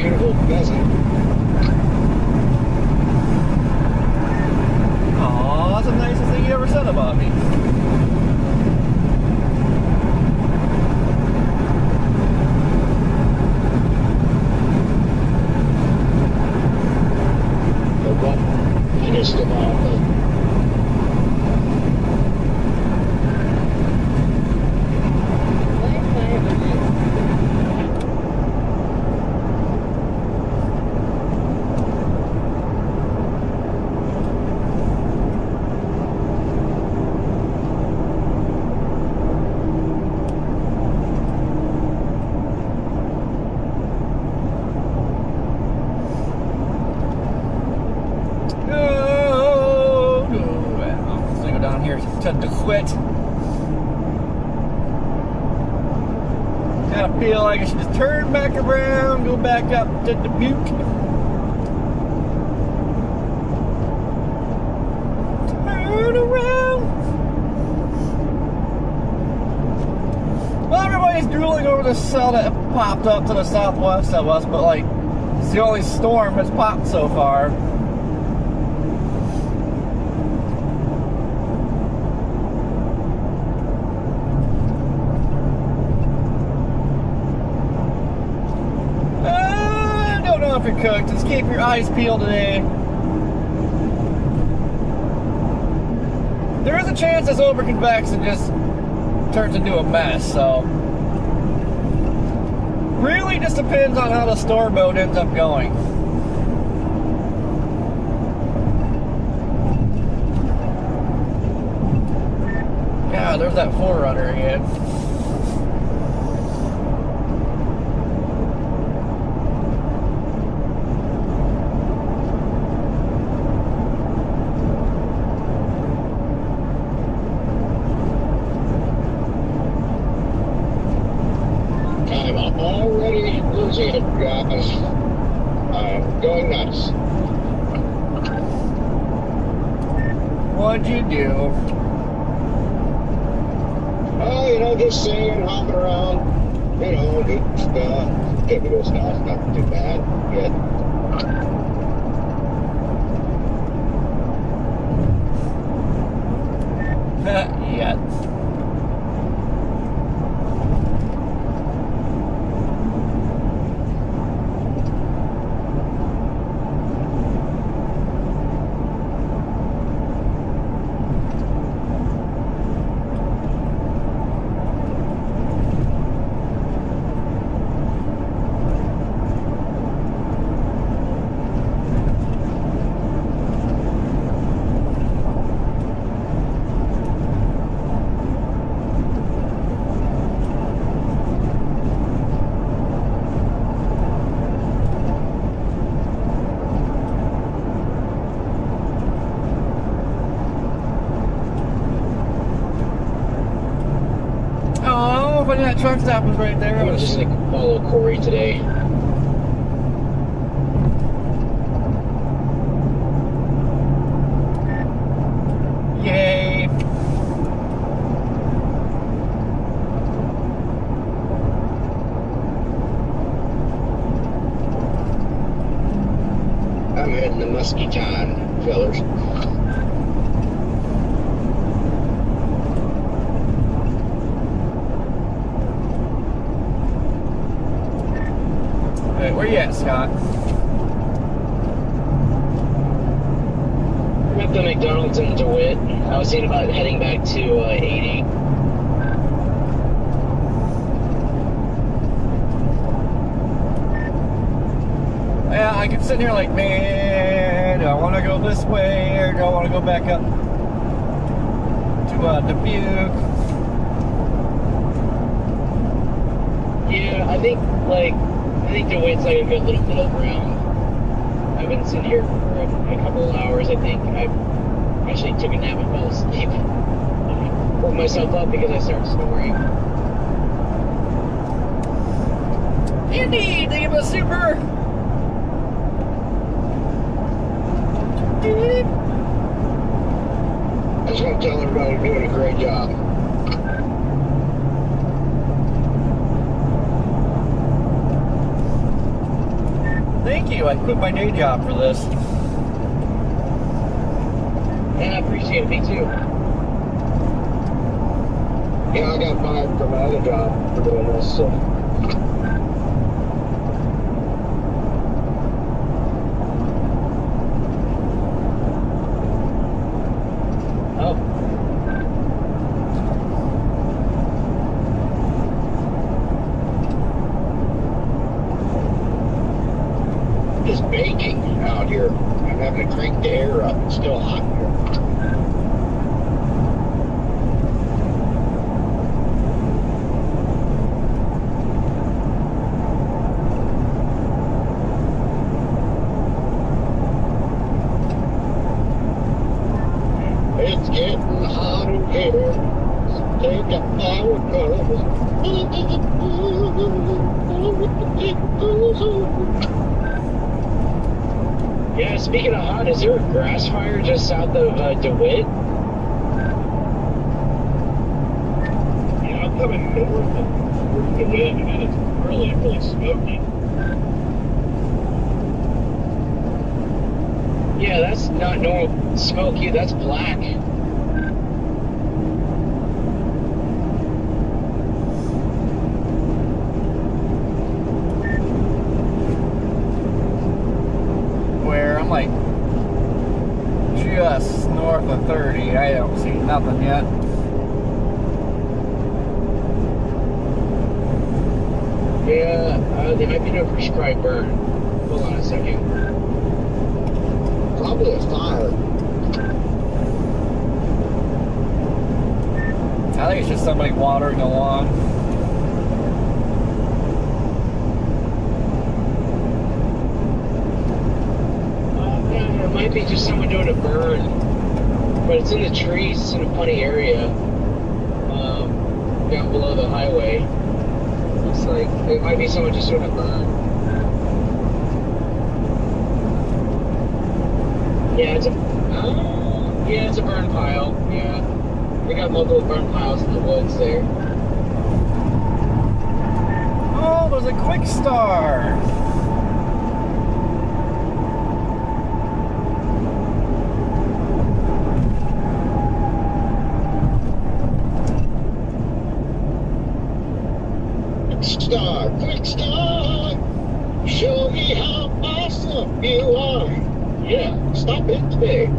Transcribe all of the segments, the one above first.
beautiful pheasant. Aw, that's the nicest thing you ever said about me. The what finished about the To quit. I feel like I should just turn back around, go back up to Dubuque. Turn around. Well, everybody's drooling over the cell that popped up to the southwest of us, but like, it's the only storm that's popped so far. If you're cooked, just keep your eyes peeled today. There is a chance this overconvex and just turns into a mess, so really just depends on how the storm mode ends up going. God, there's that 4Runner again. already losing it, guys. I'm going nuts. What'd you do? Oh, you know, just singing, hopping around, you know, just typical stuff, nothing too bad, good. Yeah. When that truck stop was right there. I'm just like follow Corey today. Yay! I'm heading to Muskie John, fellers. Where you at, Scott? I'm at the McDonald's in DeWitt. I was thinking about heading back to 80. Yeah, I can sit here like, man, do I want to go this way or do I want to go back up to Dubuque? Yeah, I think DeWitt's like a good little middle ground. I've been sitting here for a couple of hours. I think I actually took a nap and fell asleep. Woke myself up because I started snoring. Indeed, they give us super. I just want to tell everybody you're doing a great job. thank you. I quit my day job for this. And I appreciate it. Me too. Yeah, I got fired from my other job for doing this, so. Oh. It's baking out here. I'm having to crank the air up. It's still hot here. It's getting hot in here. Take a power Yeah, speaking of hot, is there a grass fire just south of DeWitt? Yeah, I'm coming north of DeWitt, and it's really, really smoky. Yeah, that's not normal smoky, that's black. Where I'm like just north of 30. I don't see nothing yet. Yeah, they might be doing prescribed burn. Hold on a second. Probably a fire. I think it's just somebody watering the lawn. Yeah, it might be just someone doing a burn, but it's in the trees. It's in a funny area, down below the highway. Looks like it might be someone just doing a burn. Yeah, it's a burn pile. Yeah, we got multiple burn piles in the woods there. Oh, there's a quick star. Quick star, show me how awesome you are. Yeah, stop it today.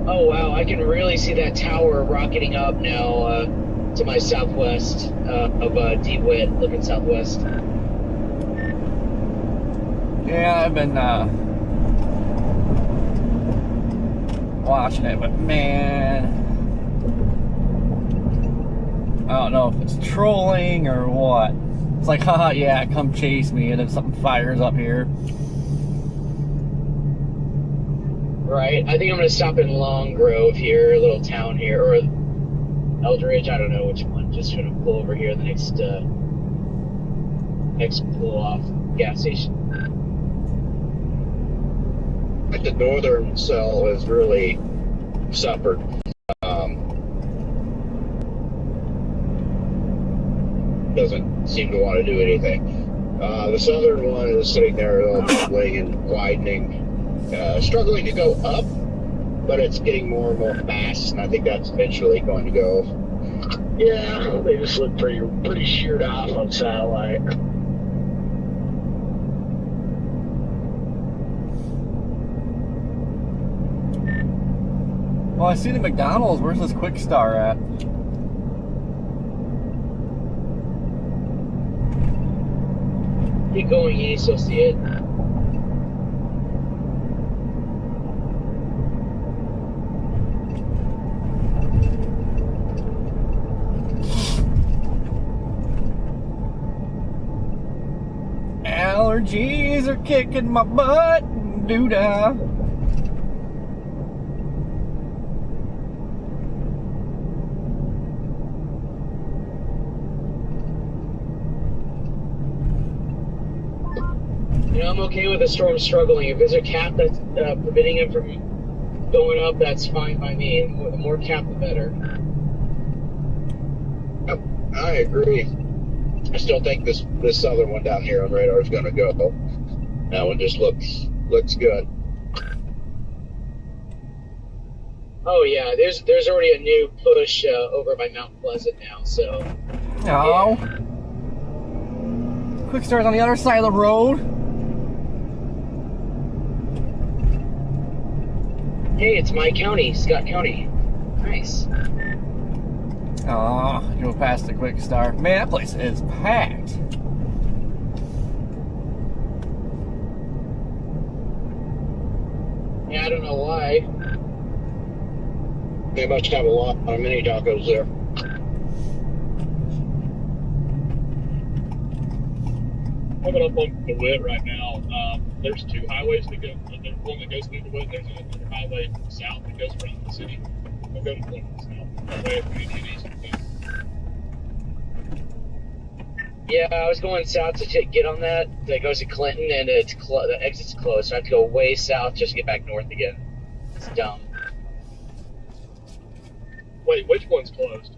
Oh wow, I can really see that tower rocketing up now to my southwest of DeWitt, looking southwest. Yeah, I've been watching it, but man, I don't know if it's trolling or what. It's like, haha, yeah, come chase me, and then something fires up here. Right, I think I'm gonna stop in Long Grove here, a little town here, or Eldridge, I don't know which one. Just gonna pull over here, the next pull off gas station. But the northern cell has really suffered. Doesn't seem to want to do anything. The southern one is sitting there laying and widening. Struggling to go up, but it's getting more and more fast, and I think that's eventually going to go. Yeah, they just look pretty sheared off on satellite. Well, I see the McDonald's. Where's this Quick Star at? Keep going east, you'll see it. Allergies are kicking my butt, doo-dah. You know, I'm okay with the storm struggling. If there's a cap that's preventing him from going up, that's fine by me. The more cap, the better. Yep, I agree. I still think this southern one down here on radar is going to go. That one just looks good. Oh yeah, there's already a new push over by Mount Pleasant now. So. Oh. Yeah. Quick star's on the other side of the road. Hey, it's my county, Scott County. Nice. Oh, go past the Quick Star. Man, that place is packed. Yeah, I don't know why. They must have a lot of mini tacos there. Coming up on DeWitt right now, there's two highways that go. There's one that goes through DeWitt. There's another highway south that goes around the city. We'll go to the one south. That way, if we get east. Yeah, I was going south to get on that. That goes to Clinton, and the exit's closed. So I have to go way south just to get back north again. It's dumb. Wait, which one's closed?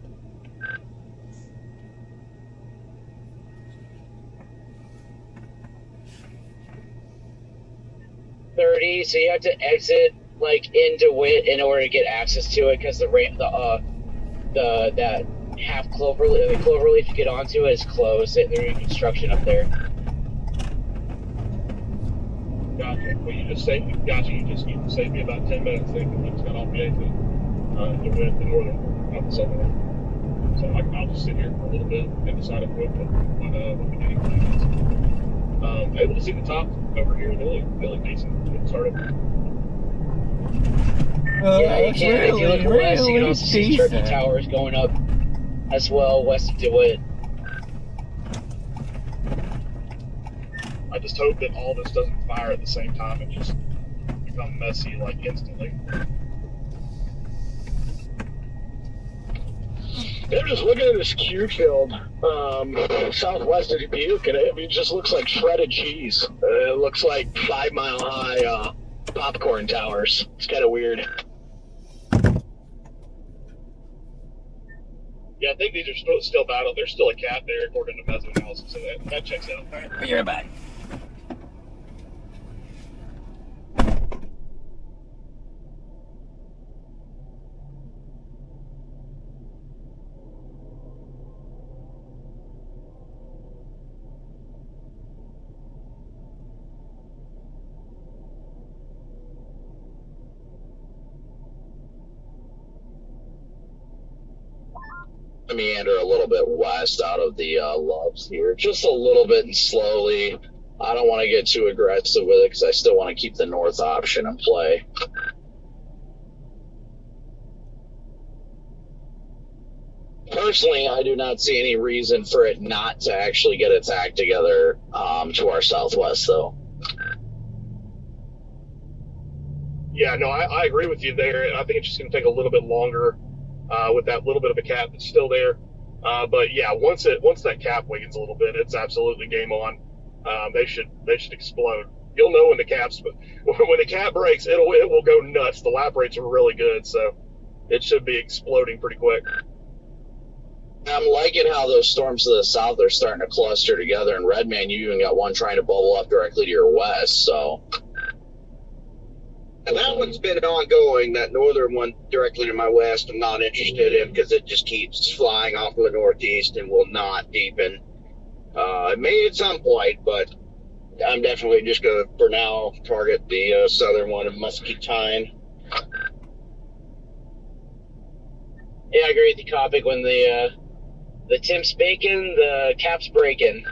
.30, so you have to exit like in DeWitt in order to get access to it because that half cloverleaf, the cloverleaf you get onto it is closed. They're doing construction up there. Gotcha. Well, you just saved me about 10 minutes thinking I just got off the exit. DeWitt, the northern, not the southern one. So I'll just sit here for a little bit and decide what the beginning plan is. Able to see the top over here. They look decent. Get started. Yeah, you can. If you look west, you can also see Turkey Towers going up as well west of DeWitt. I just hope that all this doesn't fire at the same time and just become messy like instantly. They're just looking at this Q field southwest of Dubuque, and it just looks like shredded cheese. It looks like 5 Mile High popcorn towers. It's kind of weird. Yeah, I think these are still battle. There's still a cat there, according to Meso analysis, so that checks out. All right, be right back. Meander a little bit west out of the Loves here, just a little bit and slowly. I don't want to get too aggressive with it because I still want to keep the north option in play. Personally, I do not see any reason for it not to actually get its act together to our southwest, though. Yeah, no, I agree with you there. I think it's just going to take a little bit longer with that little bit of a cap that's still there. But yeah, once that cap weakens a little bit, it's absolutely game on. They should explode. You'll know when the cap breaks, it will go nuts. The lap rates are really good, so it should be exploding pretty quick. I'm liking how those storms to the south are starting to cluster together. In Redman, you even got one trying to bubble up directly to your west. So. And that one's been ongoing, that northern one directly to my west. I'm not interested in because it just keeps flying off to the northeast and will not deepen. It may at some point, but I'm definitely just going to, for now, target the southern one of Muscatine. Yeah, I agree with you, Copic. When the temp's baking, the cap's breaking.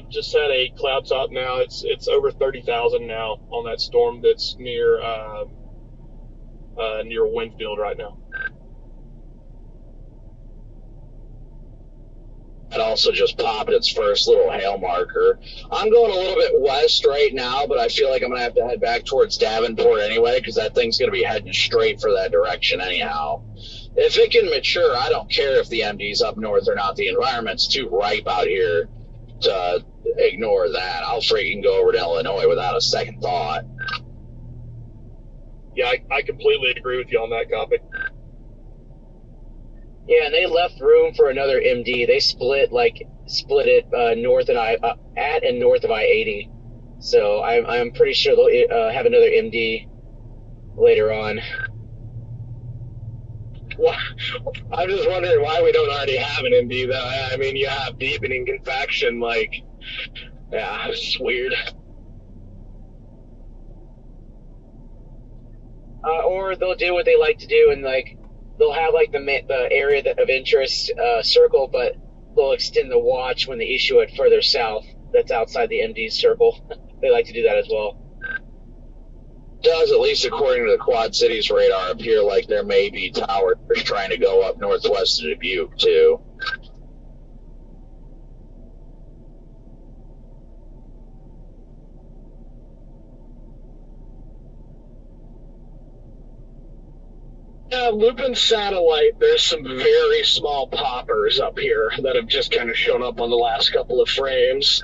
Just had a cloud top now. It's over 30,000 now on that storm that's near Winfield right now. It also just popped its first little hail marker. I'm going a little bit west right now, but I feel like I'm going to have to head back towards Davenport anyway because that thing's going to be heading straight for that direction anyhow. If it can mature, I don't care if the MD's up north or not. The environment's too ripe out here ignore that. I'll freaking go over to Illinois without a second thought. Yeah, I completely agree with you on that, Copy. Yeah, and they left room for another MD. They split it north and at and north of I-80. So I'm pretty sure they'll have another MD later on. Well, I'm just wondering why we don't already have an MD, though. I mean, you have deepening convection, like, yeah, it's weird. Or they'll do what they like to do, and like they'll have like the area of interest circle, but they'll extend the watch when they issue it further south. That's outside the MD's circle. They like to do that as well. Does, at least according to the Quad Cities radar, appear like there may be towers trying to go up northwest of Dubuque, too. Yeah, Lupin Satellite, there's some very small poppers up here that have just kind of shown up on the last couple of frames.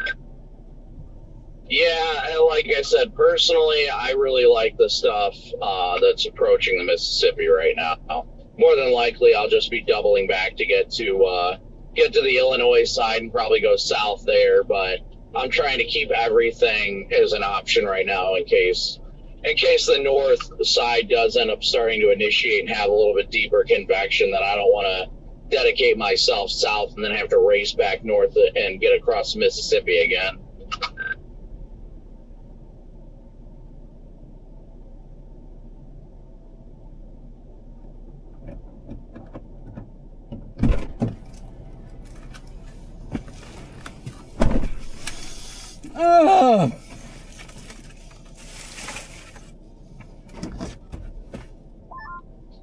Yeah, and like I said, personally, I really like the stuff that's approaching the Mississippi right now. More than likely, I'll just be doubling back to get to the Illinois side and probably go south there. But I'm trying to keep everything as an option right now in case the north side does end up starting to initiate and have a little bit deeper convection. That I don't want to dedicate myself south and then have to race back north and get across the Mississippi again.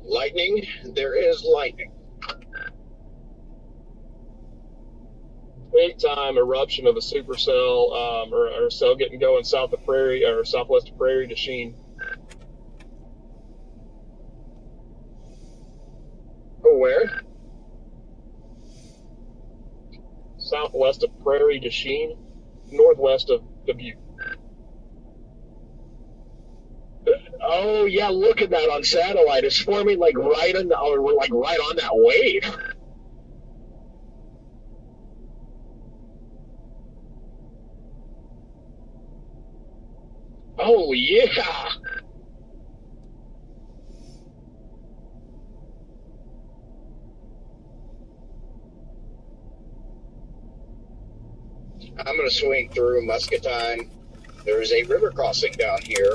Lightning, there is lightning. Big time eruption of a supercell or cell getting going south of Prairie or southwest of Prairie to Sheen. Oh, where? Southwest of Prairie to Sheen, northwest of Dubuque. Oh yeah, look at that on satellite. It's forming like right on that wave. Oh yeah. I'm going to swing through Muscatine. There's a river crossing down here,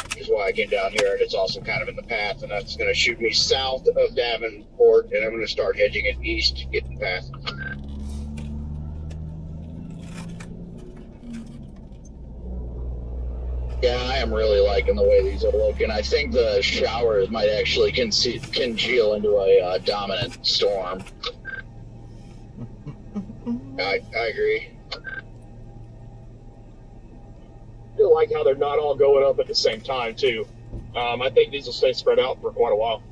which is why I came down here, and it's also kind of in the path, and that's going to shoot me south of Davenport, and I'm going to start hedging it east to get in the path. Yeah, I am really liking the way these are looking. I think the showers might actually congeal into a dominant storm. I agree. I feel like how they're not all going up at the same time, too. I think these will stay spread out for quite a while.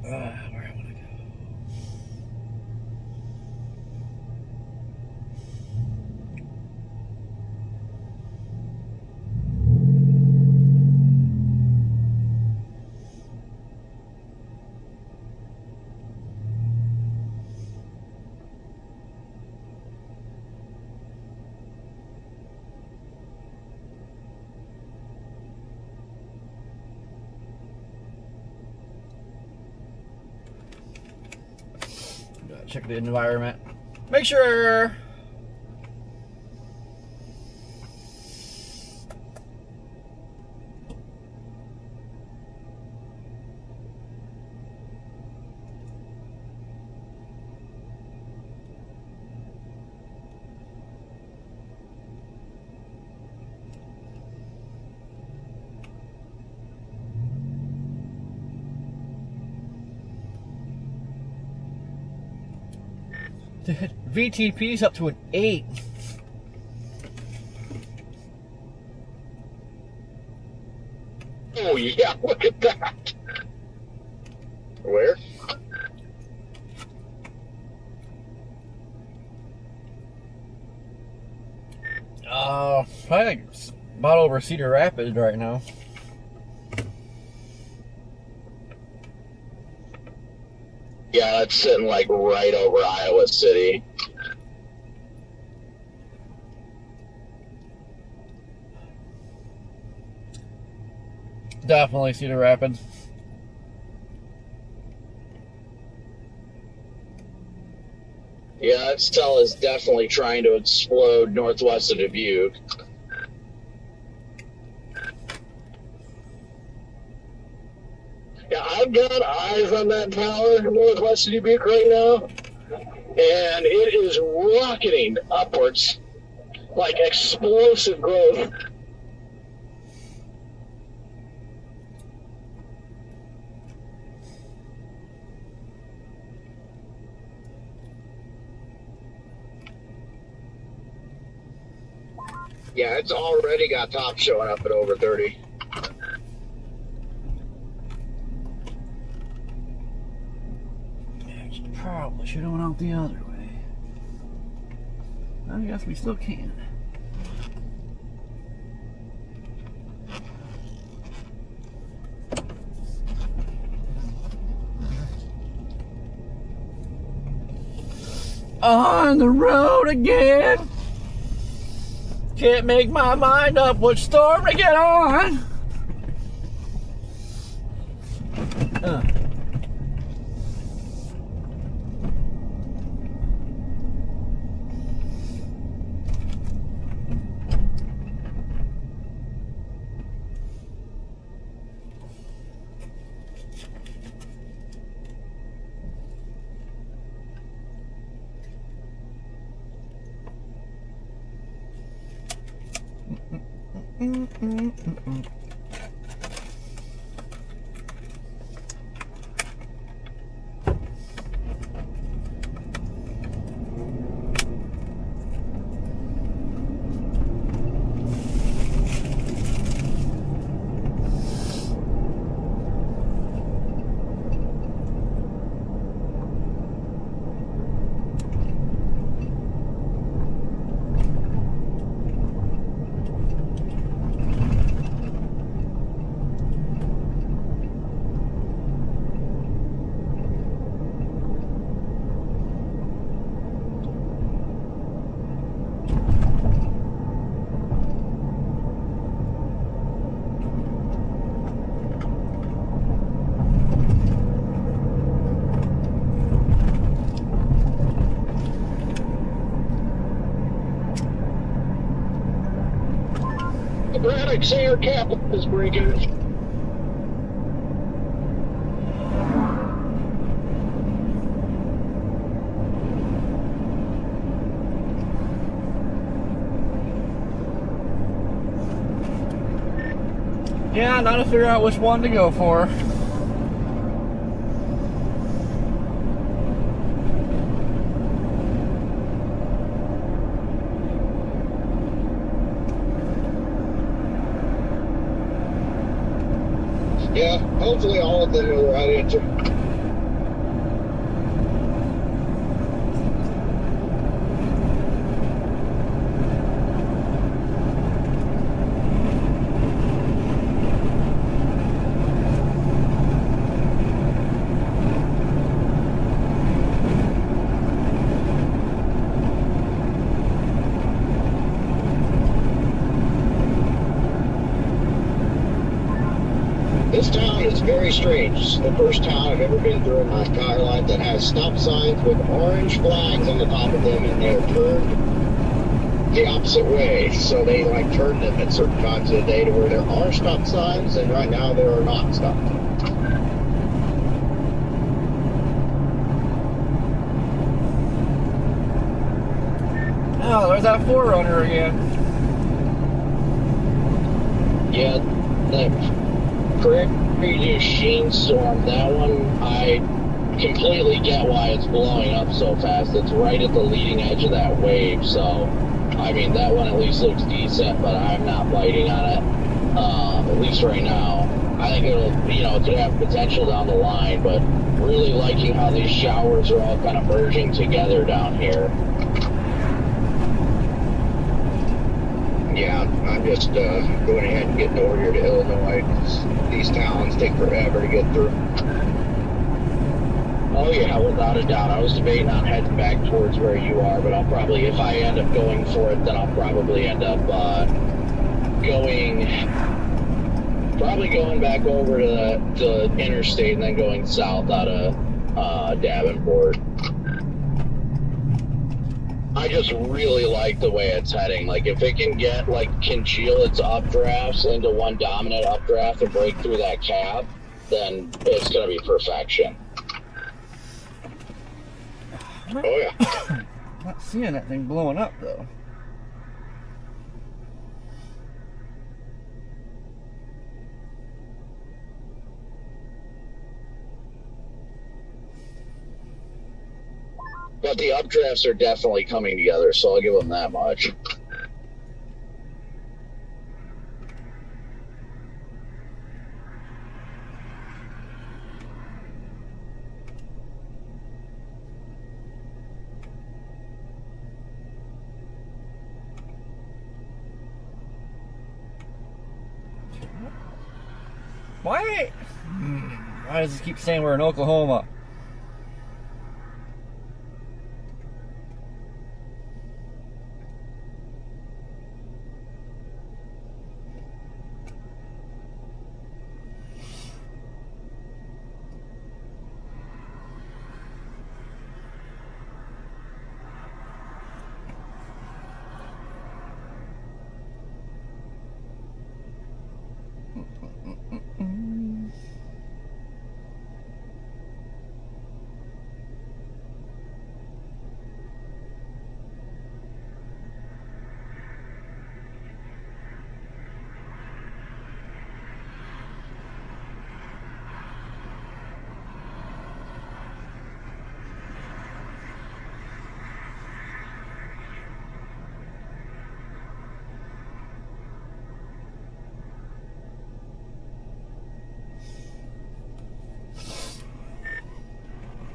Where I want to go. Check the environment. Make sure. Dude, VTP's up to an 8. Oh yeah, look at that. Where? I think it's about over Cedar Rapids right now. Yeah, it's sitting like right over Iowa City. Definitely Cedar Rapids. Yeah, that cell is definitely trying to explode northwest of Dubuque. Yeah, I've got eyes on that tower northwest of Dubuque right now, and it is rocketing upwards like explosive growth. Yeah, it's already got top showing up at over 30. Probably should have went out the other way. I guess we still can. On the road again. Can't make my mind up which storm to get on. Braddock Sayer cap is breaking. Yeah, now to figure out which one to go for. Yeah, hopefully all of them are the right answer. This town is very strange. It's the first town I've ever been through in my entire life that has stop signs with orange flags on the top of them, and they're turned the opposite way. So they like turn them at certain times of the day to where there are stop signs, and right now there are not stop signs. Oh, there's that 4Runner again. Yeah, that crazy sheen storm, that one, I completely get why it's blowing up so fast. It's right at the leading edge of that wave, so I mean that one at least looks decent, but I'm not biting on it, at least right now. I think it could have potential down the line, but really liking how these showers are all kind of merging together down here. Yeah, I'm just going ahead and getting over here to Illinois. These towns take forever to get through. Oh yeah, without a doubt. I was debating on heading back towards where you are, but I'll probably, if I end up going for it, then I'll probably end up going back over to the interstate and then going south out of Davenport. I just really like the way it's heading. Like, if it can congeal its updrafts into one dominant updraft and break through that cap, then it's going to be perfection. Oh, yeah. Not seeing that thing blowing up, though. But the updrafts are definitely coming together, so I'll give them that much. Why does it keep saying we're in Oklahoma?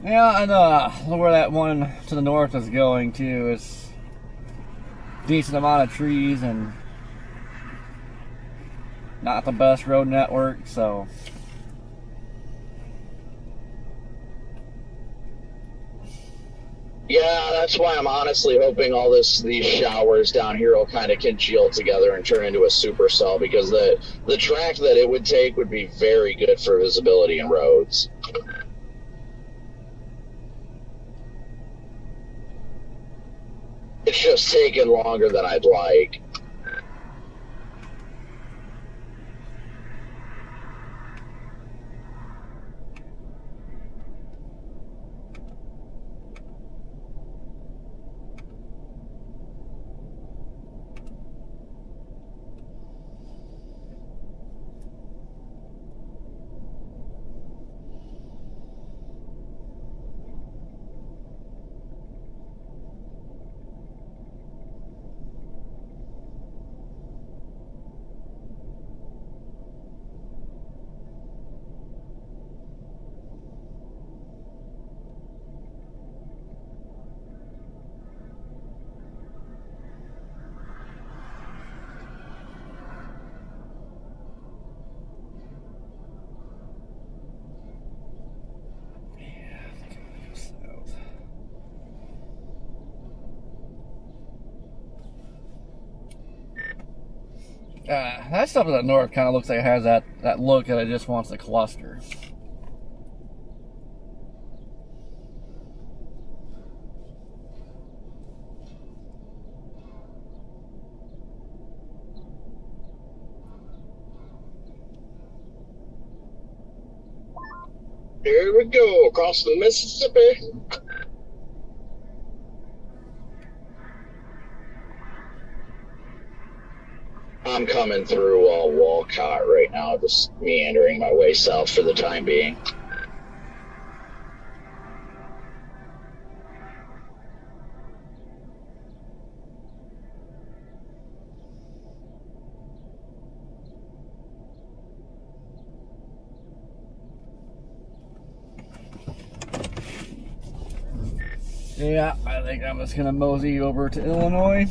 Yeah, and look where that one to the north is going too. It's decent amount of trees and not the best road network, so yeah, that's why I'm honestly hoping all these showers down here will kind of congeal together and turn into a supercell, because the track that it would take would be very good for visibility in roads. It's just taken longer than I'd like. that stuff in the north kind of looks like it has that look that it just wants to cluster. Here we go, across the Mississippi. I'm coming through Walcott right now, just meandering my way south for the time being. Yeah, I think I'm just gonna mosey over to Illinois.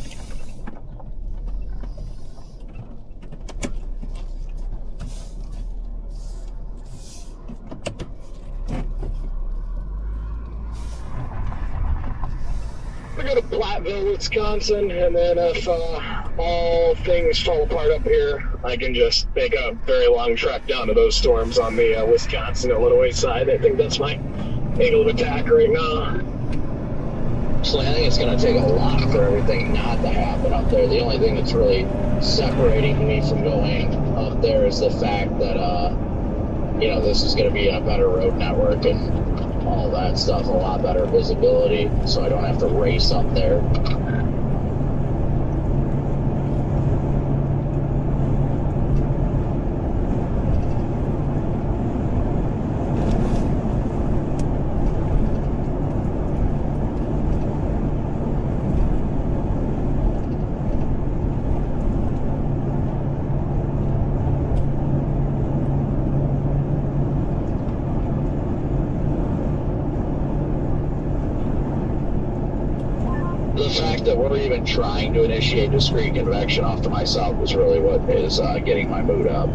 We go to Platteville, Wisconsin, and then if all things fall apart up here, I can just make a very long trek down to those storms on the Wisconsin-Illinois side. I think that's my angle of attack right now. So I think it's going to take a lot for everything not to happen up there. The only thing that's really separating me from going up there is the fact that, this is going to be a better road network and all that stuff, a lot better visibility, so I don't have to race up there. The fact that we're even trying to initiate discrete convection off to my south is really what is getting my mood up. I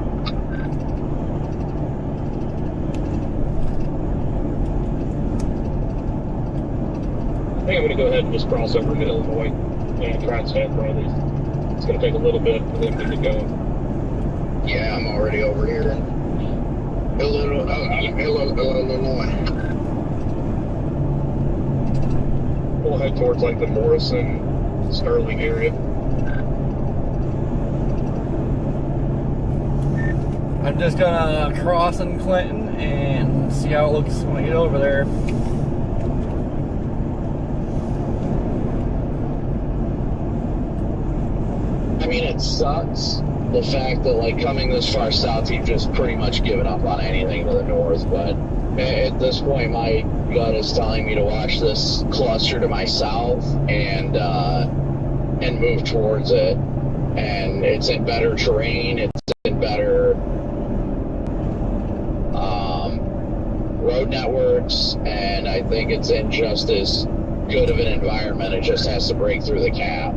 think I'm going to go ahead and just cross over to Illinois and try and stay in front of these. It's going to take a little bit for them to get going. Yeah, I'm already over here in Illinois. We'll head towards like the Morrison, Sterling area. I'm just gonna cross in Clinton and see how it looks when I get over there. I mean, it sucks, the fact that, like, coming this far south, you've just pretty much given up on anything to the north, but at this point, my gut is telling me to watch this cluster to my south and move towards it. And it's in better terrain, it's in better road networks, and I think it's in just as good of an environment. It just has to break through the cap.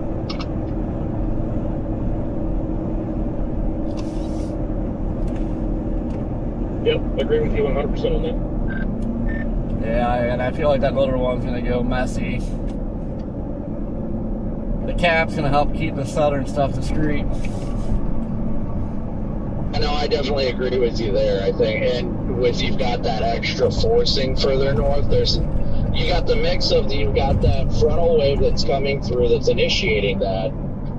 Yep, I agree with you 100% on that. Yeah, and I feel like that little one's gonna go messy. The cap's gonna help keep the southern stuff discreet. No, I definitely agree with you there. I think, and with you've got that extra forcing further north, you got the mix of you've got that frontal wave that's coming through that's initiating that,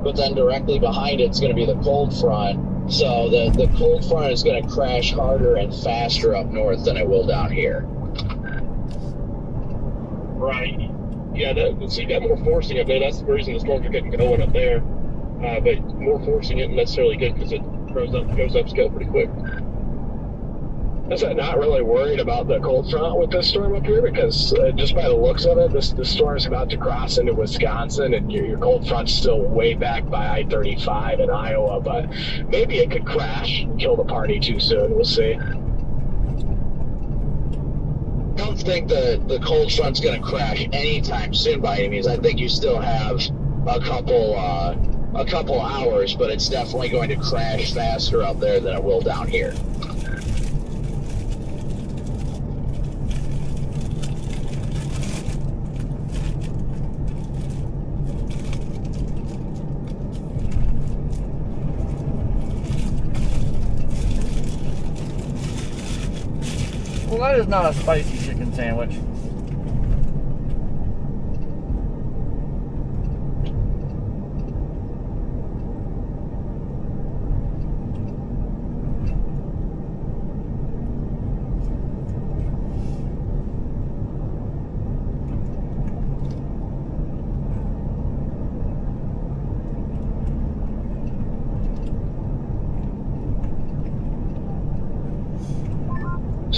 but then directly behind it's going to be the cold front. So the cold front is going to crash harder and faster up north than it will down here. Right. Yeah, so you got more forcing up there. That's the reason the storms are getting going up there. But more forcing isn't necessarily good because it goes up scale pretty quick. Is that not really worried about the cold front with this storm up here? Because just by the looks of it, this storm is about to cross into Wisconsin, and your cold front's still way back by I-35 in Iowa. But maybe it could crash and kill the party too soon. We'll see. I don't think the cold front's going to crash anytime soon by any means. I think you still have a couple hours, but it's definitely going to crash faster up there than it will down here. Well, that is not a spicy chicken sandwich.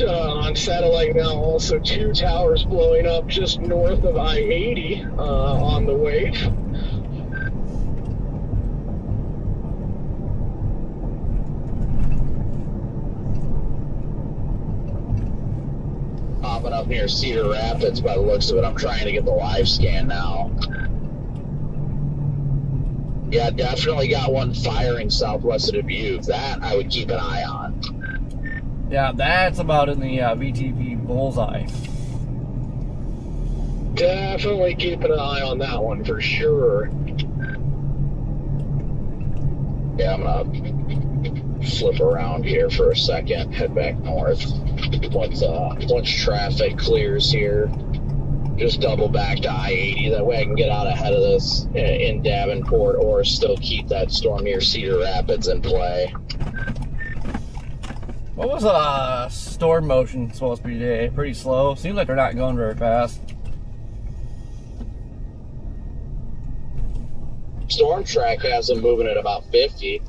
On satellite now, also 2 towers blowing up just north of I-80 on the wave. Popping up up near Cedar Rapids by the looks of it. I'm trying to get the live scan now. Yeah, definitely got one firing southwest of Dubuque. That I would keep an eye on. Yeah, that's about in the VTP bullseye. Definitely keep an eye on that one for sure. Yeah, I'm gonna flip around here for a second, head back north. Once traffic clears here, just double back to I-80. That way I can get out ahead of this in Davenport, or still keep that storm near Cedar Rapids in play. What was storm motion supposed to be today? Pretty slow. Seems like they're not going very fast. Storm track has them moving at about 50.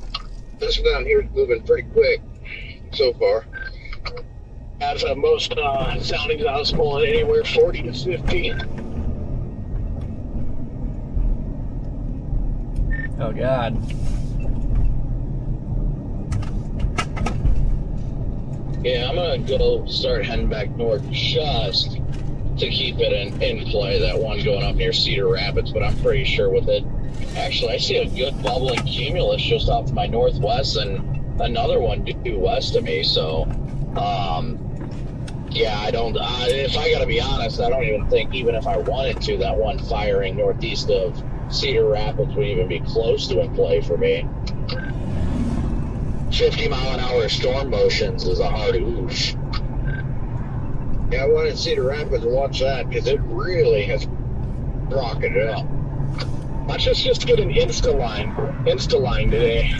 This one down here is moving pretty quick so far. As most soundings I was pulling anywhere 40 to 50. Oh, God. Yeah, I'm gonna go start heading back north just to keep it in play. That one going up near Cedar Rapids, but I'm pretty sure with it. Actually, I see a good bubbling cumulus just off to my northwest and another one due west of me. So, yeah, I don't. If I gotta be honest, I don't even think, even if I wanted to, that one firing northeast of Cedar Rapids would even be close to in play for me. 50-mile-an-hour storm motions is a hard oof. Yeah, I wanted Cedar Rapids to watch that because it really has rocketed up. Let's just get an Insta-line today.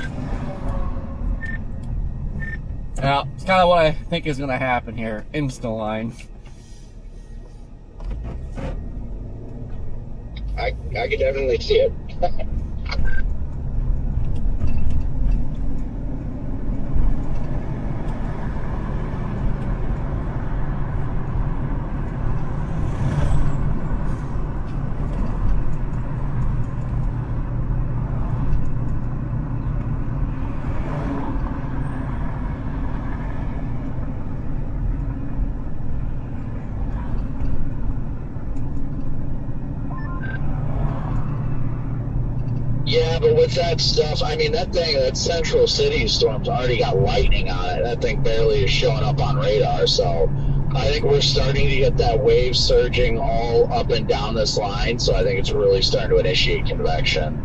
Yeah, it's kind of what I think is going to happen here. Insta-line. I could definitely see it. Yeah, but with that stuff, I mean, that Central City storm's already got lightning on it. That thing barely is showing up on radar, so I think we're starting to get that wave surging all up and down this line, so I think it's really starting to initiate convection.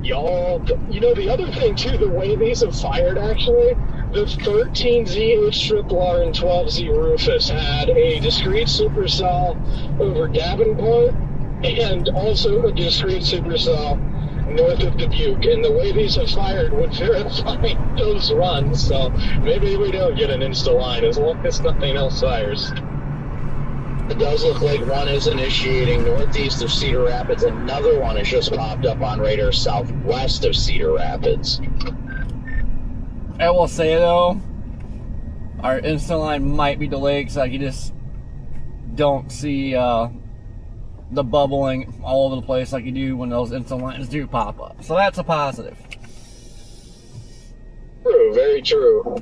Y'all, you know, the other thing, too, the way these have fired, actually, the 13Z Striplar and 12Z Rufus had a discrete supercell over Davenport and also a discrete supercell north of Dubuque. And the way these have fired would verify those runs, so maybe we don't get an Insta-line as long as nothing else fires. It does look like one is initiating northeast of Cedar Rapids. Another one has just popped up on radar southwest of Cedar Rapids. I will say, though, our Insta-line might be delayed because you just don't see the bubbling all over the place like you do when those Insta-lines do pop up. So that's a positive. True, very true.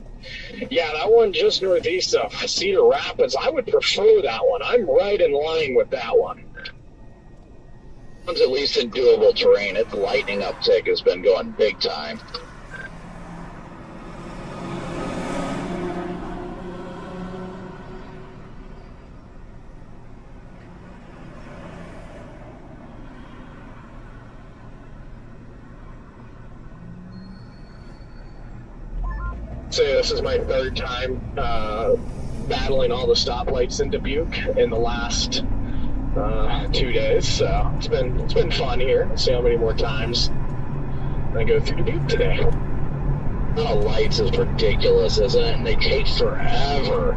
Yeah, that one just northeast of Cedar Rapids, I would prefer that one. I'm right in line with that one. One's at least in doable terrain. Its lightning uptick has been going big time. Say this is my third time battling all the stoplights in Dubuque in the last 2 days, so it's been fun here. Let's see how many more times I go through Dubuque today. The lights is ridiculous, isn't it? And they take forever.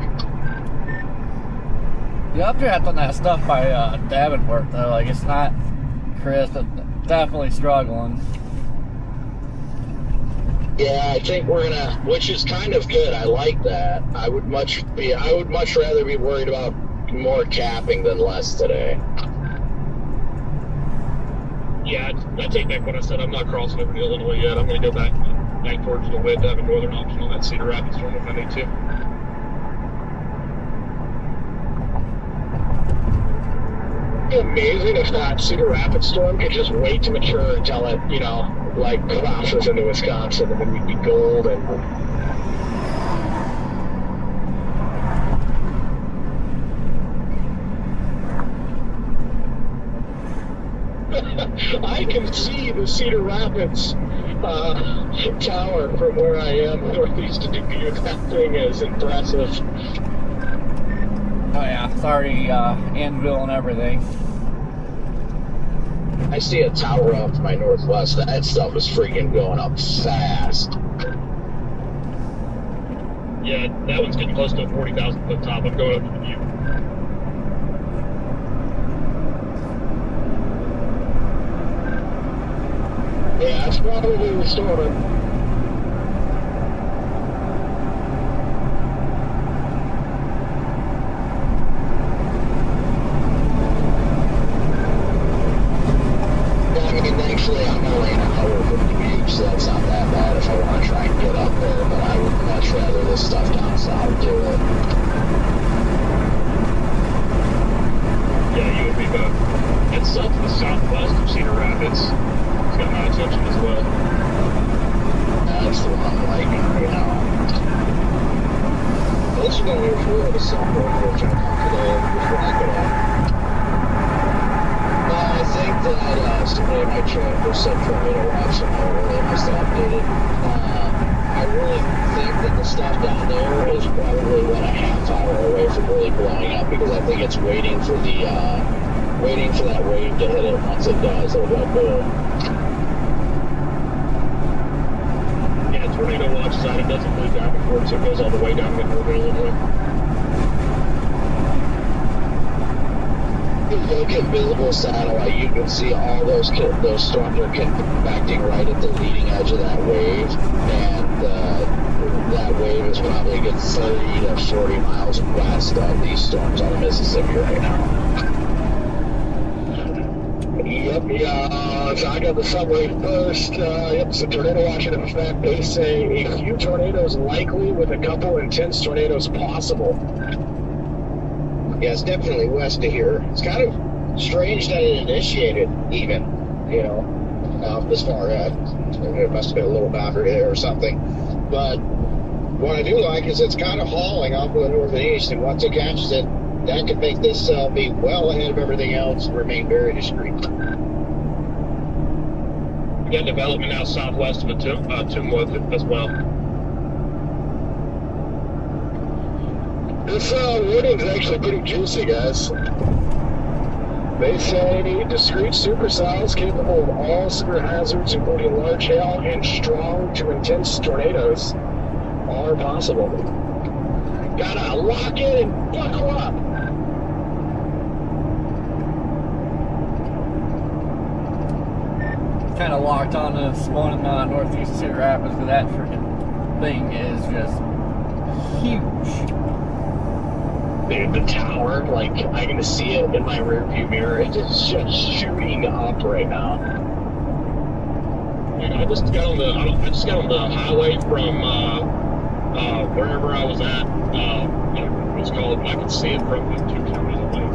The updraft on that stuff by Davenport, though, like, it's not crisp, but definitely struggling. Yeah, I think we're gonna, which is kind of good. I like that. I would much rather be worried about more capping than less today. Yeah, I take back what I said. I'm not crossing over to Illinois yet. I'm going to go back back towards DeWitt to have a northern option on that Cedar Rapids storm if I need to. It'd be amazing if that Cedar Rapids storm could just wait to mature until it, you know, like crosses into Wisconsin, and then we'd be gold. And I can see the Cedar Rapids tower from where I am northeast of Dubuque. That thing is impressive. Oh yeah, it's already anvil and everything. I see a tower up to my northwest. That stuff is freaking going up fast. Yeah, that one's getting close to a 40,000 foot top. I'm going up to the view. Yeah, it's probably restoring. Thankfully, I'm only an hour from Dubuque, so that's not that bad if I want to try and get up there, but I would much rather this stuff down south do it. Yeah, you would be the it's up to the southwest of Cedar Rapids. It's got my attention as well. That's the one I'm liking right now. Unless you're going to go for the summer, which I'm today with Rockton. I think that somebody in my chat just said tornado watch, and I really must have updated. I really think that the stuff down there is probably about a half hour away from really blowing up, because I think it's waiting for that wave to hit it. Once it does, it'll go boom. Yeah, tornado watch is out. It doesn't move down before, so it goes all the way down to Northern Illinois. Look at visible satellite, you can see all those storms are connecting right at the leading edge of that wave, and that wave is probably a good 30 to 40 miles west of these storms on the Mississippi right now. Yep, yeah, so I got the summary first. Yep, so tornado watch in effect. They say a few tornadoes likely with a couple intense tornadoes possible. Yeah, it's definitely west of here. It's kind of strange that it initiated, even, you know, this far ahead. There must have been a little boundary there or something. But what I do like is it's kind of hauling off to the north and east, and once it catches it, that could make this cell be well ahead of everything else and remain very discreet. We got development now southwest of Tumwa as well. This warning is actually pretty juicy, guys. They say discrete supercells capable of all severe hazards, including large hail and strong to intense tornadoes, are possible. Gotta lock in and buckle up. Kind of locked on this one in northeast of Cedar Rapids, because that freaking thing is just huge. Dude, the tower, like, I can see it in my rearview mirror. It is just shooting up right now. And I just got on the highway from wherever I was at. What's called? I could see it from 2 counties away.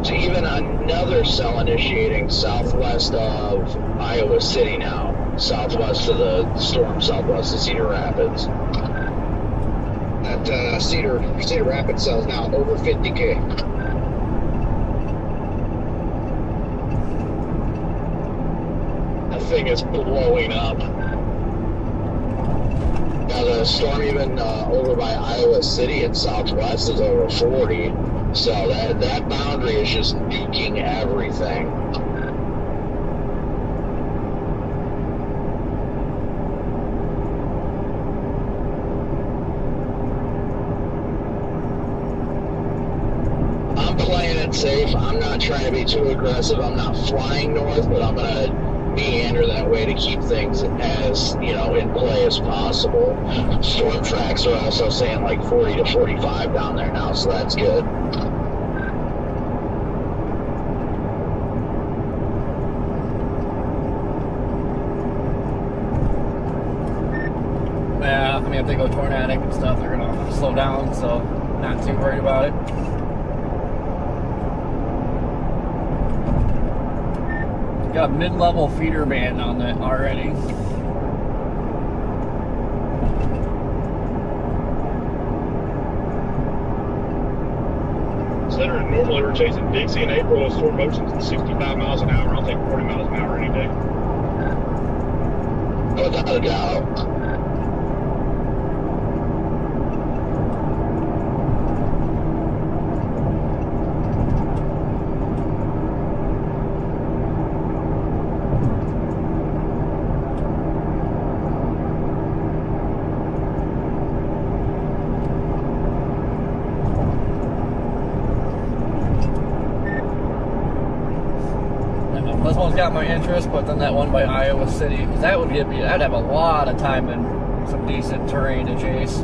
So even another cell initiating southwest of Iowa City now, southwest of the storm, southwest of Cedar Rapids. That Cedar Rapids cell is now over 50K. That thing is blowing up. Now the storm even over by Iowa City in southwest is over 40. So that boundary is just nuking everything. Safe. I'm not trying to be too aggressive. I'm not flying north, but I'm gonna meander that way to keep things as, you know, in play as possible. Storm tracks are also saying like 40 to 45 down there now, so that's good. if they go tornadic and stuff, they're gonna slow down, so not too worried about it. Got a mid-level feeder band on it already. Considering normally we're chasing Dixie in April, storm motion's at 65 miles an hour. I'll take 40 miles an hour any day. Without a doubt. This one's got my interest, but then that one by Iowa City, because that would give me, I'd have a lot of time and some decent terrain to chase.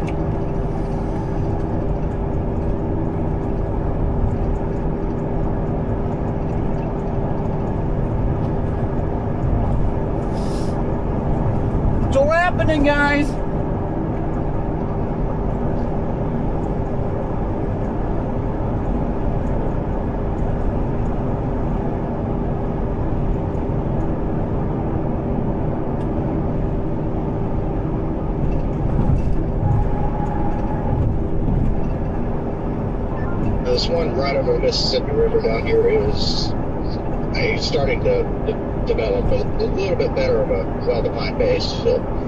What's happening, guys? This one right over the Mississippi River down here is starting to develop a little bit better of a well-defined base. So.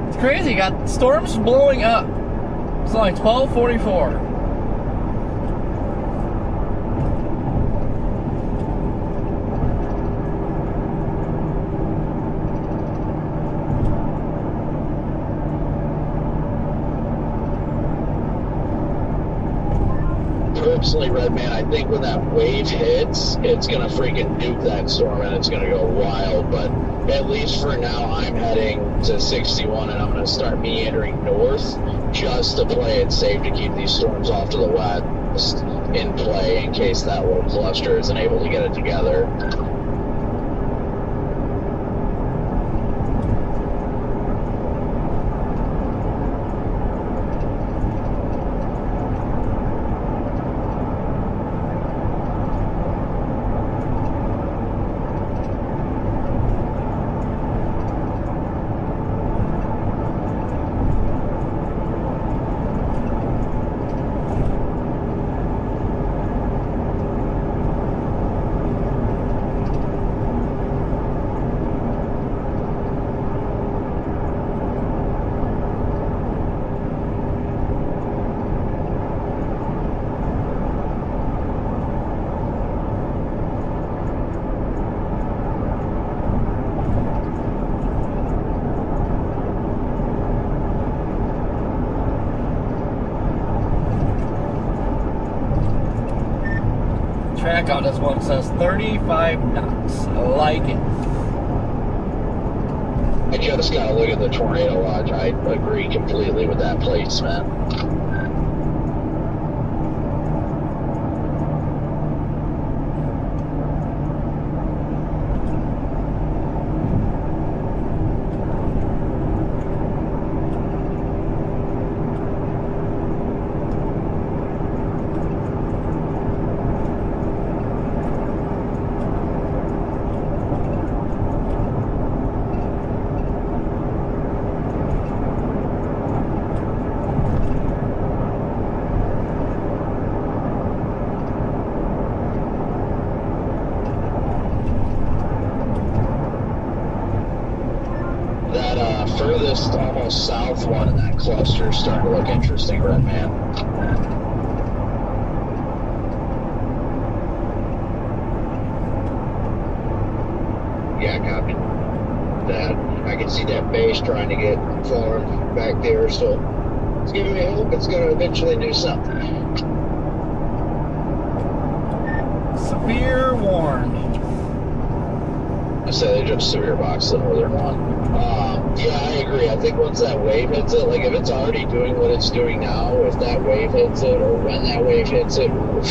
It's crazy, you got storms blowing up. It's only 12:44. Personally, Redman, I think when that wave hits, it's going to freaking nuke that storm and it's going to go wild. But at least for now, I'm heading to 61 and I'm going to start meandering north just to play it safe to keep these storms off to the west in play in case that little cluster isn't able to get it together. Track on this one says 35 knots. I like it. I just got to look at the tornado watch. I agree completely with that placement. Furthest, almost south one in that cluster is starting to look interesting, Redman. Yeah, copy that. I can see that base trying to get formed back there, so it's giving me hope it's going to eventually do something. Severe warned. I say they just severe box the northern one. Yeah, I agree. I think once that wave hits it, like if it's already doing what it's doing now, if that wave hits it or when that wave hits it, oof.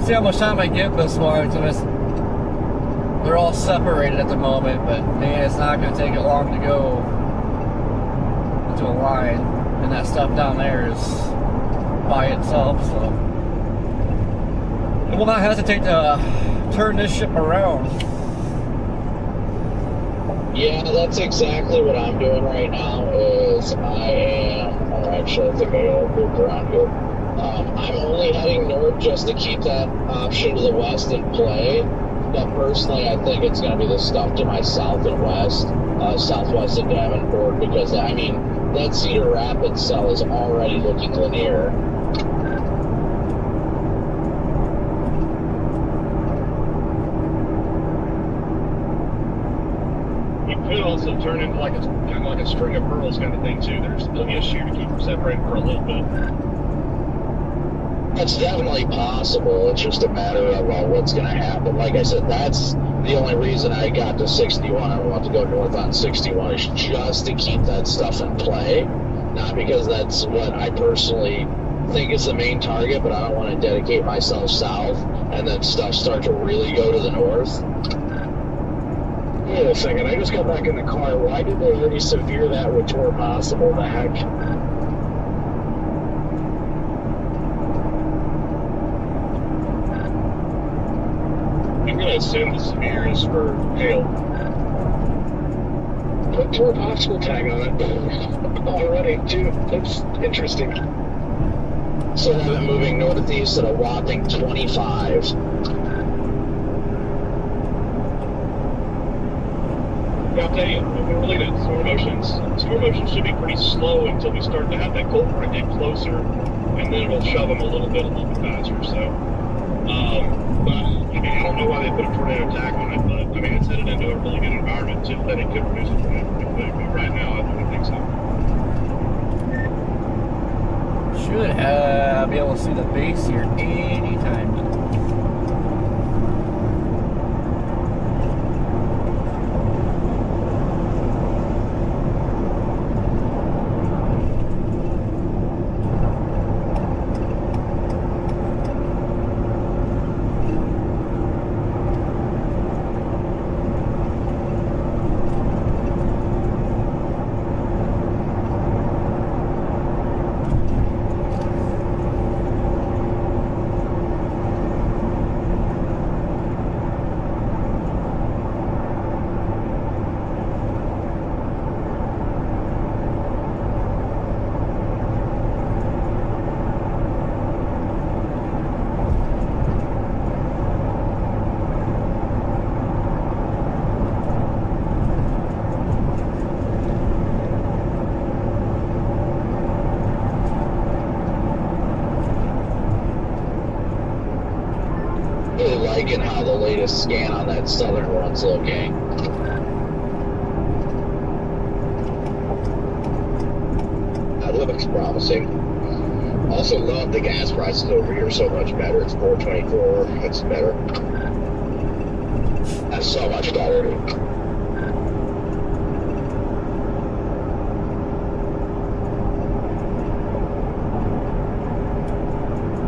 See how much time I give this one, because they're all separated at the moment, but man, it's not going to take it long to go into a line, and that stuff down there is by itself, so I will not hesitate to turn this ship around. Yeah, that's exactly what I'm doing right now. Is I am, or actually, I think I gotta move around here. I'm only heading north just to keep that option to the west in play. But personally, I think it's going to be the stuff to my south and west, southwest of Davenport, because I mean that Cedar Rapids cell is already looking linear. It could also turn into like a string of pearls kind of thing too. There's plenty of shear to keep them separated for a little bit. That's definitely possible. It's just a matter of what's going to happen. Like I said, that's the only reason I got to 61. I want to go north on 61 is just to keep that stuff in play. Not because that's what I personally think is the main target, but I don't want to dedicate myself south and then stuff start to really go to the north. Wait a second, I just got back in the car. Why did they already severe that with Tor Possible? The heck? I'm going to assume the severe is for hail. Put Tor Possible tag on it already, too. That's interesting. So I've been moving northeast at a whopping 25. Yeah, I'll tell you, when we're looking at storm motions should be pretty slow until we start to have that cold front get closer, and then it'll shove them a little bit faster. So, but I mean, I don't know why they put a tornado tag on it, but I mean, it's headed into a really good environment too that it could produce a tornado pretty quick. But right now, I don't think so. Should be able to see the base here anytime now. Liking how the latest scan on that southern one's looking. That looks promising. Also love the gas prices over here so much better. It's $4.24. That's better. That's so much better.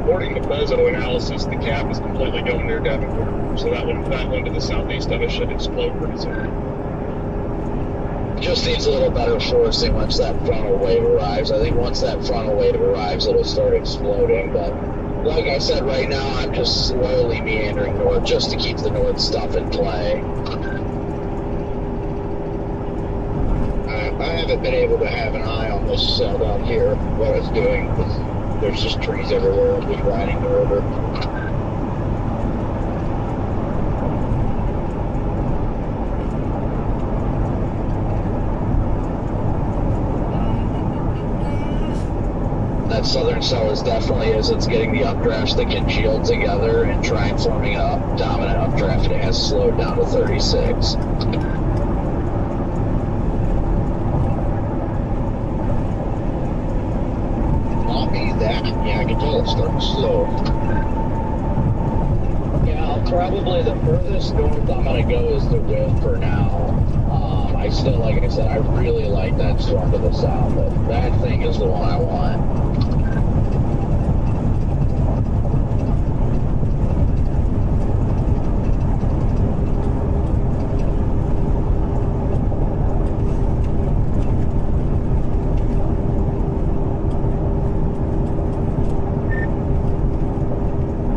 According to Bezo analysis, the cap is completely going near Davenport, so that one to the southeast of it should explode pretty soon. Just needs a little better forcing once that frontal wave arrives. I think once that frontal wave arrives, it'll start exploding. But like I said, right now I'm just slowly meandering north just to keep the north stuff in play. I haven't been able to have an eye on this cell down here, what it's doing. There's just trees everywhere. I'm just riding the river. That southern cell is definitely, as it's getting the updrafts that congealed together and try and forming a dominant updraft, it has slowed down to 36. Need that. Yeah, I can tell it's starting slow. Yeah, probably the furthest north I'm gonna go is the Whiff for now. I still, like I said, I really like that storm to the south. That thing is the one I want.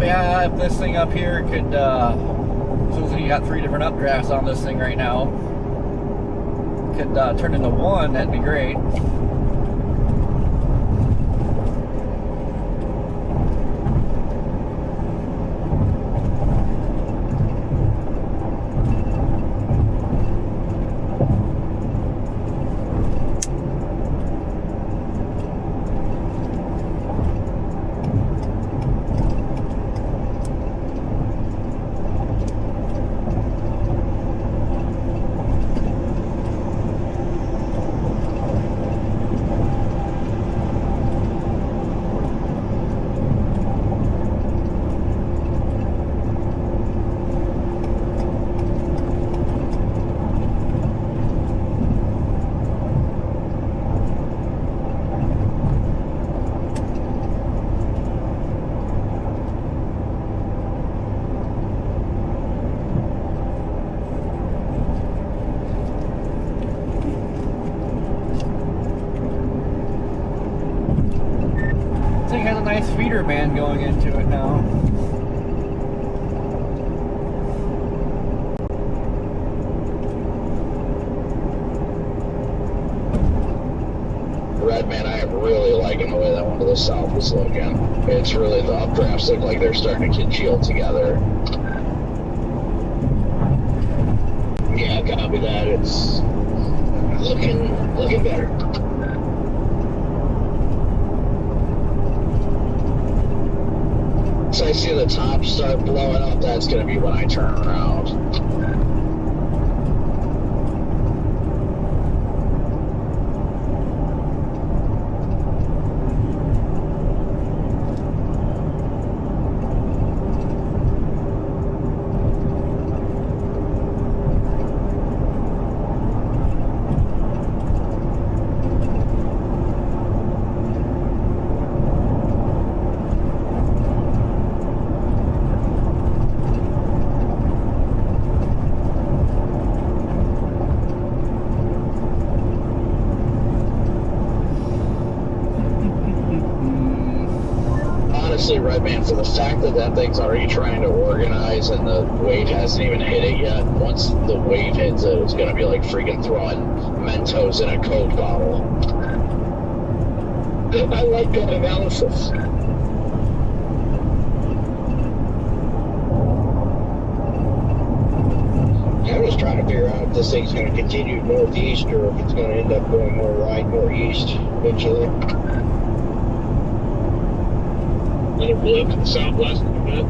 Yeah, if this thing up here could, so you got 3 different updrafts on this thing right now, could turn into 1, that'd be great. This thing has a nice feeder band going into it now. Redman, I am really liking the way that one to the south is looking. It's really, the updrafts look like they're starting to congeal together. Yeah, copy that. It's looking better. So I see the top start blowing up, that's going to be when I turn around. Honestly, Redman, for the fact that that thing's already trying to organize and the wave hasn't even hit it yet, once the wave hits it, it's going to be like freaking throwing Mentos in a Coke bottle. I like that analysis. I'm just trying to figure out if this thing's going to continue northeast or if it's going to end up going more right, more east eventually. Little blip to the southwest a bit.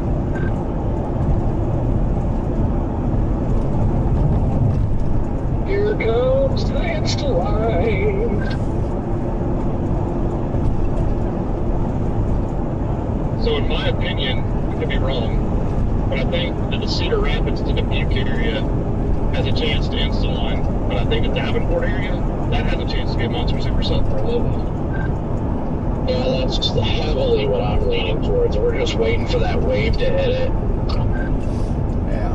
Here comes the insta line. So in my opinion, I could be wrong, but I think that the Cedar Rapids to Dubuque area has a chance to insta line. But I think the Davenport area, that has a chance to be a monster supercell for a little while. Yeah, that's heavily what I'm leaning towards. We're just waiting for that wave to hit it. Yeah.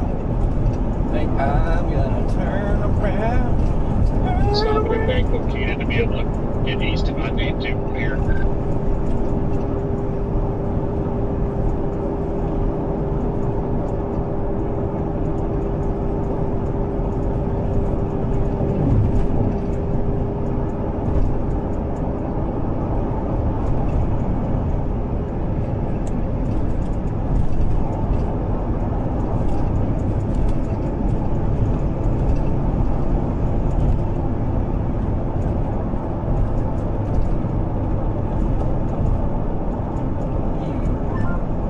Think I'm gonna turn around. It's not going to bank located to be able to get east if I need to from here.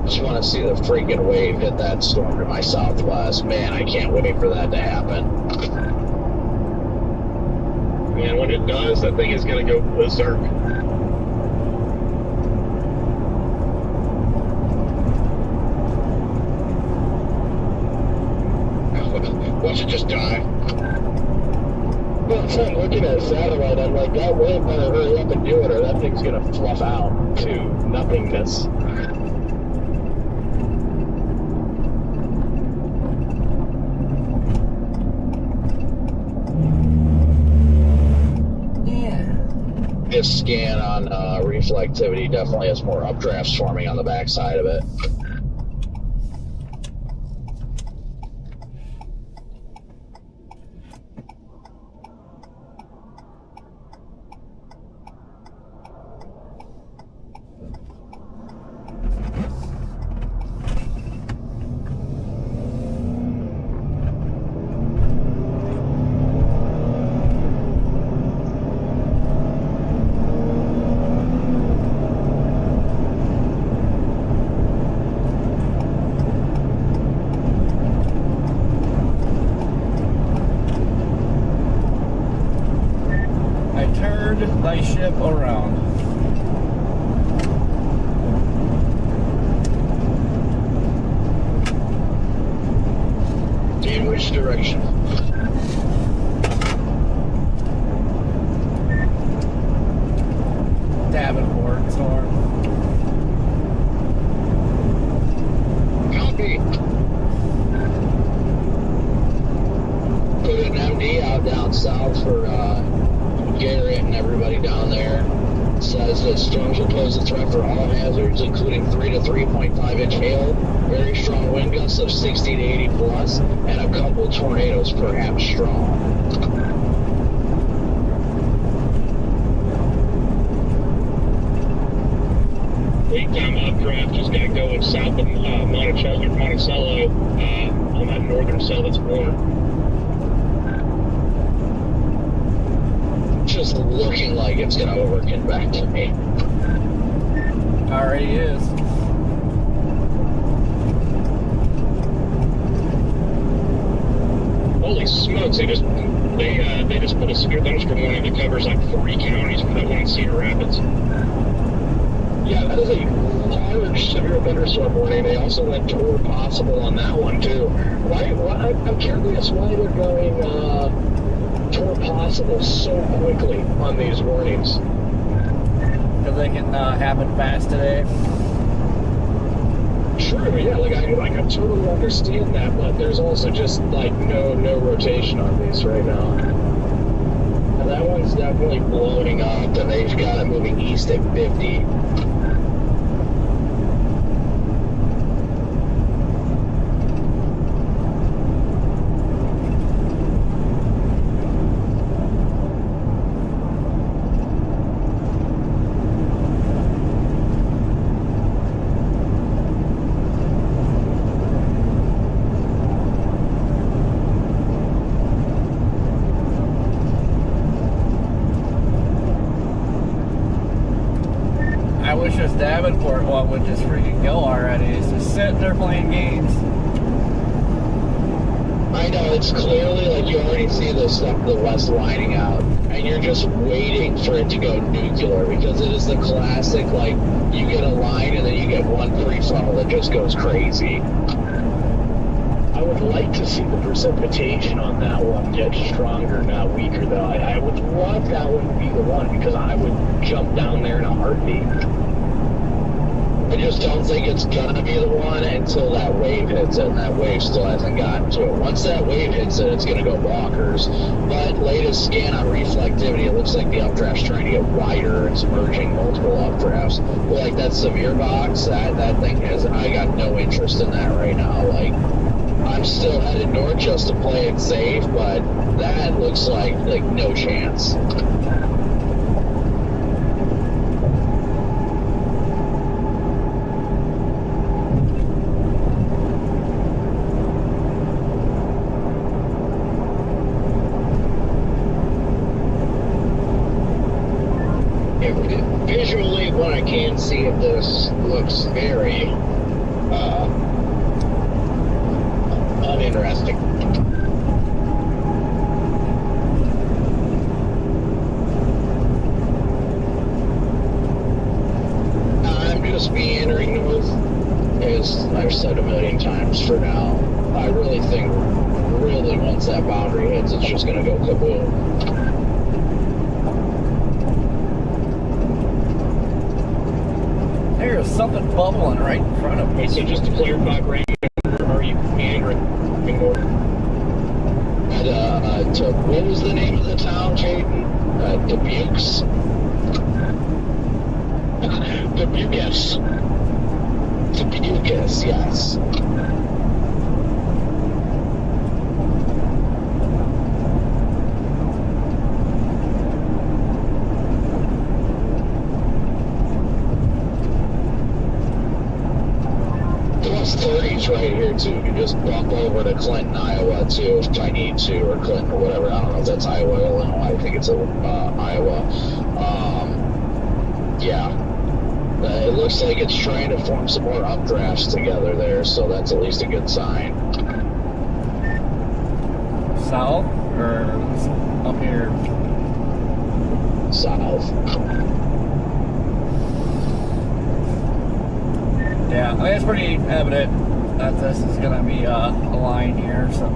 Just want to see the freaking wave hit that storm to my southwest. Man, I can't wait for that to happen. And when it does, that thing is going to go berserk. Watch it just die. Well, so I'm looking at a satellite, I'm like, that wave better hurry up and do it, or that thing's gonna fluff out to nothingness. This scan on reflectivity definitely has more updrafts forming on the backside of it. Thy ship around. In which direction? Davenport, Storm. Copy. Put an MD out down south for Garrett and everybody down there. Says that storms will pose a threat for all hazards, including 3 to 3.5 inch hail, very strong wind gusts of 60 to 80 plus, and a couple tornadoes, perhaps strong. Big time updraft just got going south of Monticello on that northern cell that's warm. Just looking like it's going to overconvect me. Already is. Holy smokes! They just put a severe thunderstorm warning that covers like 40 counties for that one in Cedar Rapids. Yeah, that is a large severe thunderstorm warning. They also went tour possible on that one too. I'm curious why they're going tour possible so quickly on these warnings. Because they can happen fast today. True, yeah, like I totally understand that, but there's also just like no rotation on these right now. And that one's definitely blowing up, and they've got it moving east at 50. I wish this Davenport one would just freaking go already. It's just sitting there playing games. I know, it's clearly like you already see the stuff to the west lining out, and you're just waiting for it to go nuclear, because it is the classic, like, you get a line and then you get one pre-funnel that just goes crazy. I would like to see the precipitation on that one get stronger, not weaker, though. I would love that one to be the one, because I would jump down there in a heartbeat. I just don't think it's gonna be the one until that wave hits it, and that wave still hasn't gotten to it. Once that wave hits it, it's gonna go bonkers. But latest scan on reflectivity, it looks like the updraft's trying to get wider. It's merging multiple updrafts. But like that severe box, that thing I got no interest in that right now. Like, I'm still headed north just to play it safe, but that looks like no chance. Visually, what I can see of this looks very uninteresting. I'm just meandering north, as I've said a million times for now. I really think real inevitably, once that boundary hits, it's just going to go kaboom. There's something bubbling right in front of me. Okay, so just to clarify, Brandon, are you meandering more? What was the name of the town, Jaden? Dubuque's? Dubuque's. Dubuque's, yes. Plus 30's right here too. You can just bump over to Clinton, Iowa too if I need to, or Clinton or whatever. I don't know if that's Iowa or Illinois. I think it's Iowa. Yeah. It looks like it's trying to form some more updrafts together there, so that's at least a good sign. South or up here? South. Yeah, I mean, it's pretty evident that this is going to be a line here. So,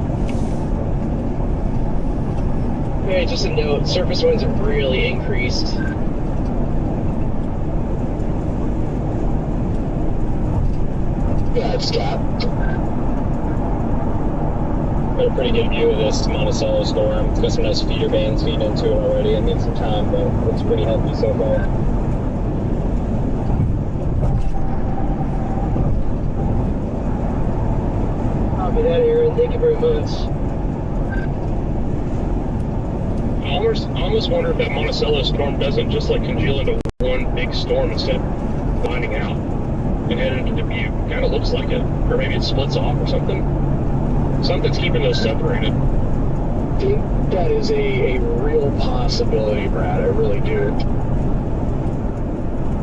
Okay, just a note, surface winds have really increased. Yeah, it's Scott. Got a pretty good view of this Monticello storm. It's got some nice feeder bands feeding into it already. It needs some time, but it looks pretty healthy so far. Copy that, Aaron. Thank you very much. I almost wonder if that Monticello storm doesn't just like congeal into one big storm instead of lining out and head into Dubuque. Kind of looks like it. Or maybe it splits off or something. Something's keeping those separated. I think that is a real possibility, Brad. I really do.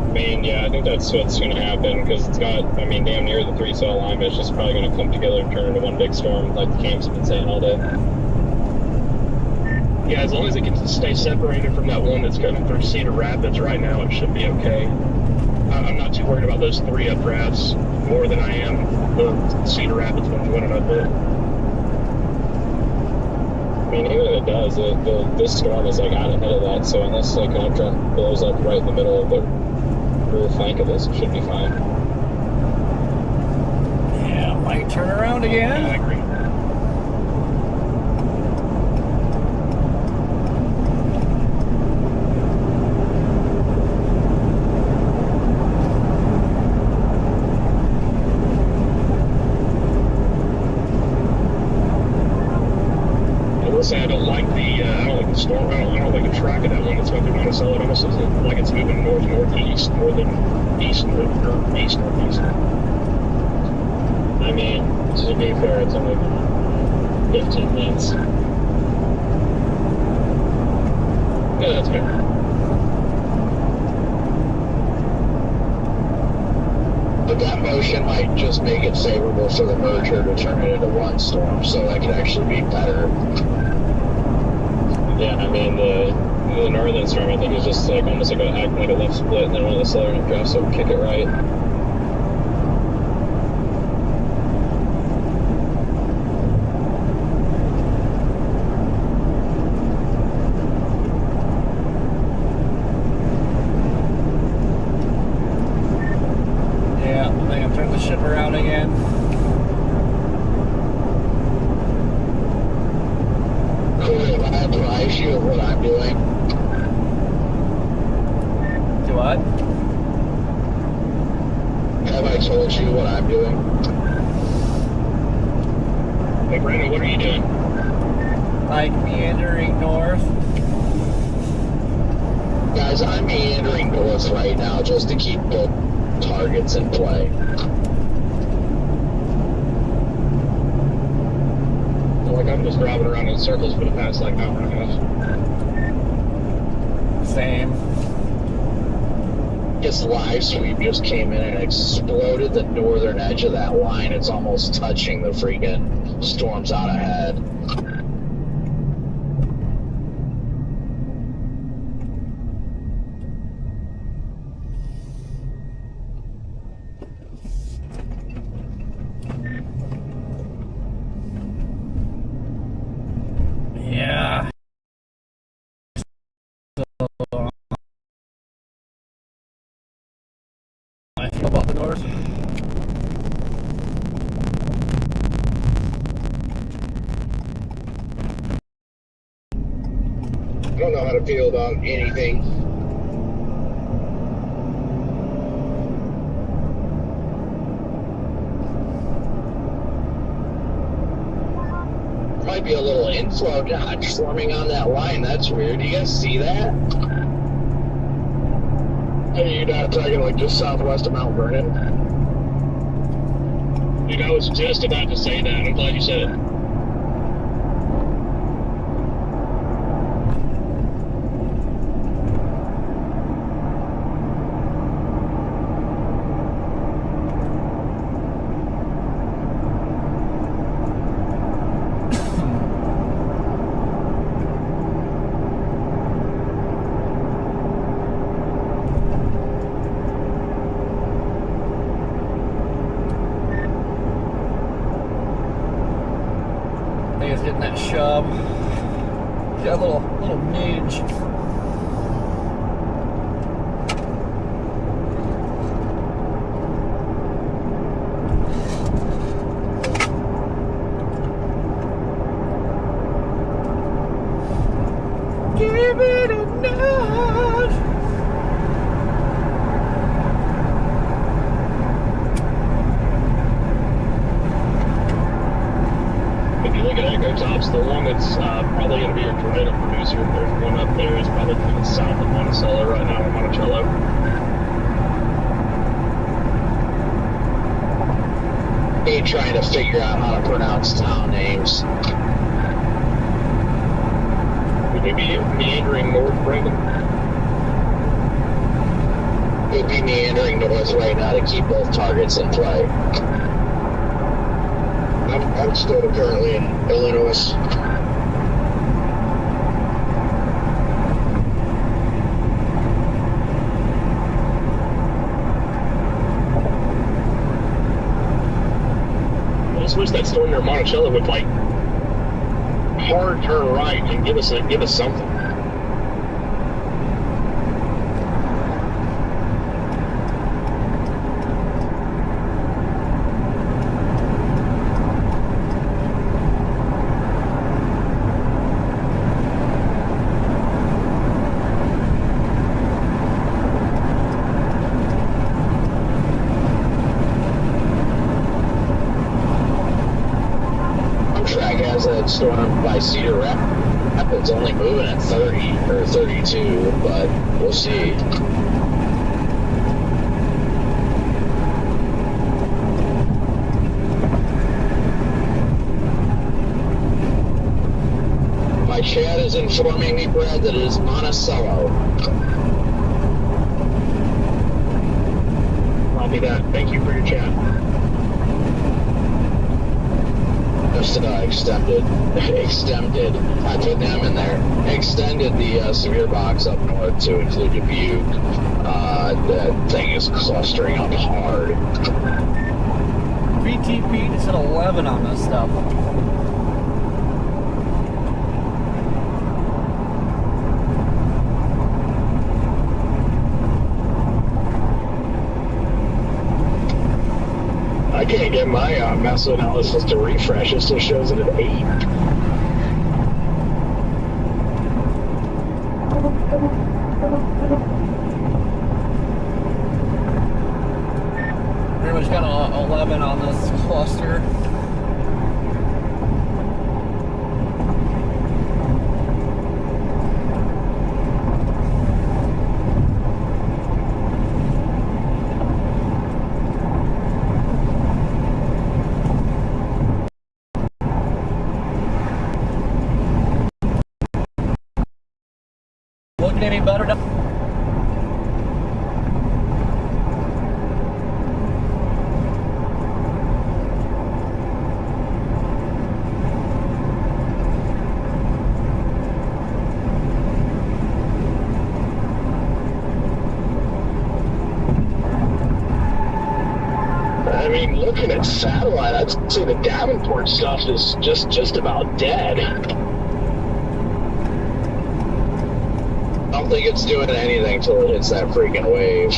I mean, yeah, I think that's what's going to happen because it's got, I mean, damn near the 3-cell line, but it's just probably going to come together and turn into one big storm like the camps have been saying all day. Yeah, as long as it can stay separated from that one that's coming through Cedar Rapids right now, it should be okay. I'm not too worried about those 3 updrafts more than I am the Cedar Rapids ones running up it. I mean, even if it does, this storm is like out ahead of that, so unless like an updraft blows up right in the middle of the rear flank of this, it should be fine. yeah, might turn around Yeah, I again. agree. I will say I don't like the storm. I don't like the track of that one that's going through Monticello. It almost looks like it's moving northeast more than east northeast. I mean, to be fair, it's only 15 minutes. Yeah, that's fair. But that motion might just make it favorable for the merger to turn it into one storm, so that could actually be better. Yeah, I mean, the northern storm, I think, is just like almost like acting like a left split, and then one of the southern drafts will kick it right. Yeah, I think I'm turning the ship around again. Cool, if I advise you of what I'm doing. Do what? Have I told you what I'm doing? Hey, Brandon, what are you doing? Like meandering north. Guys, I'm meandering north right now just to keep both targets in play. Like I'm just driving around in circles for the past like hour and a half. Same. This live sweep just came in and exploded the northern edge of that line. It's almost touching the freaking storms out ahead. How about the doors? I don't know how to feel about anything. Might be a little inflow dodge forming on that line. That's weird. You guys see that? Hey, you're not talking like just southwest of Mount Vernon? Dude, I was just about to say that. I'm glad you said it. I think it's getting that shove. Got a little midge. Give it a nudge. If you look at Echo Tops, the one that's probably going to be your tornado producer, there's one up there, is probably to the south of Monticello right now, in Monticello. Me trying to figure out how to pronounce town names. Would you be meandering north, Brandon? Would be meandering north right now to keep both targets in play. I'm still currently in Illinois. I just wish that storm near Monticello would like hard turn right and give us something. Track has that storm by Cedar Rapids only moving at 30 or 32, but we'll see. My chat is informing me, Brad, that it is Monticello. Copy that. Thank you for your chat. Just extended, I put them in there, extended the severe box up north to include Dubuque. That thing is clustering up hard. VTP just hit 11 on this stuff. I can't get my Meso analysis to refresh. It still shows it at 8. Pretty much got a 11 on this cluster. Looking any better now? I mean, looking at satellite, I'd say the Davenport stuff is just about dead. I don't think it's doing anything till it hits that freaking wave.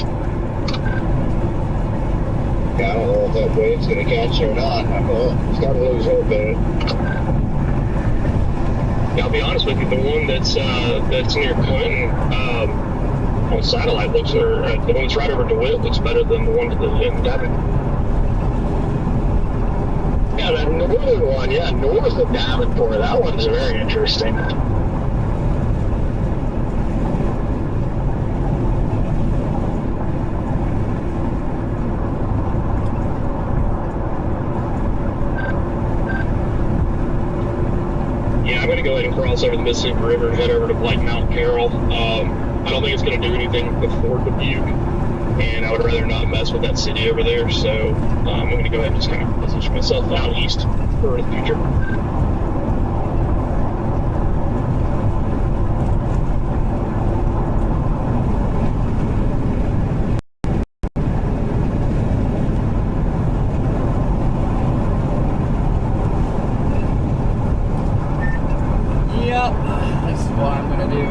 Yeah, I don't know if that wave's going to catch it or not. I'm starting to lose hope in it. Yeah, I'll be honest with you, the one that's near Clinton on satellite looks, or the one that's right over DeWitt looks better than the one in Davenport. Yeah, that northern one, north of Davenport, that one's very interesting. Yeah, I'm going to go ahead and cross over the Mississippi River and head over to Blake Mount Carroll. I don't think it's going to do anything before Dubuque, and I would rather not mess with that city over there, so I'm going to go ahead and just kind of position myself out east for the future. Yep, this is what I'm gonna do.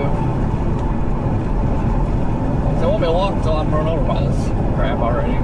So it won't be long until I'm run over by this crap already.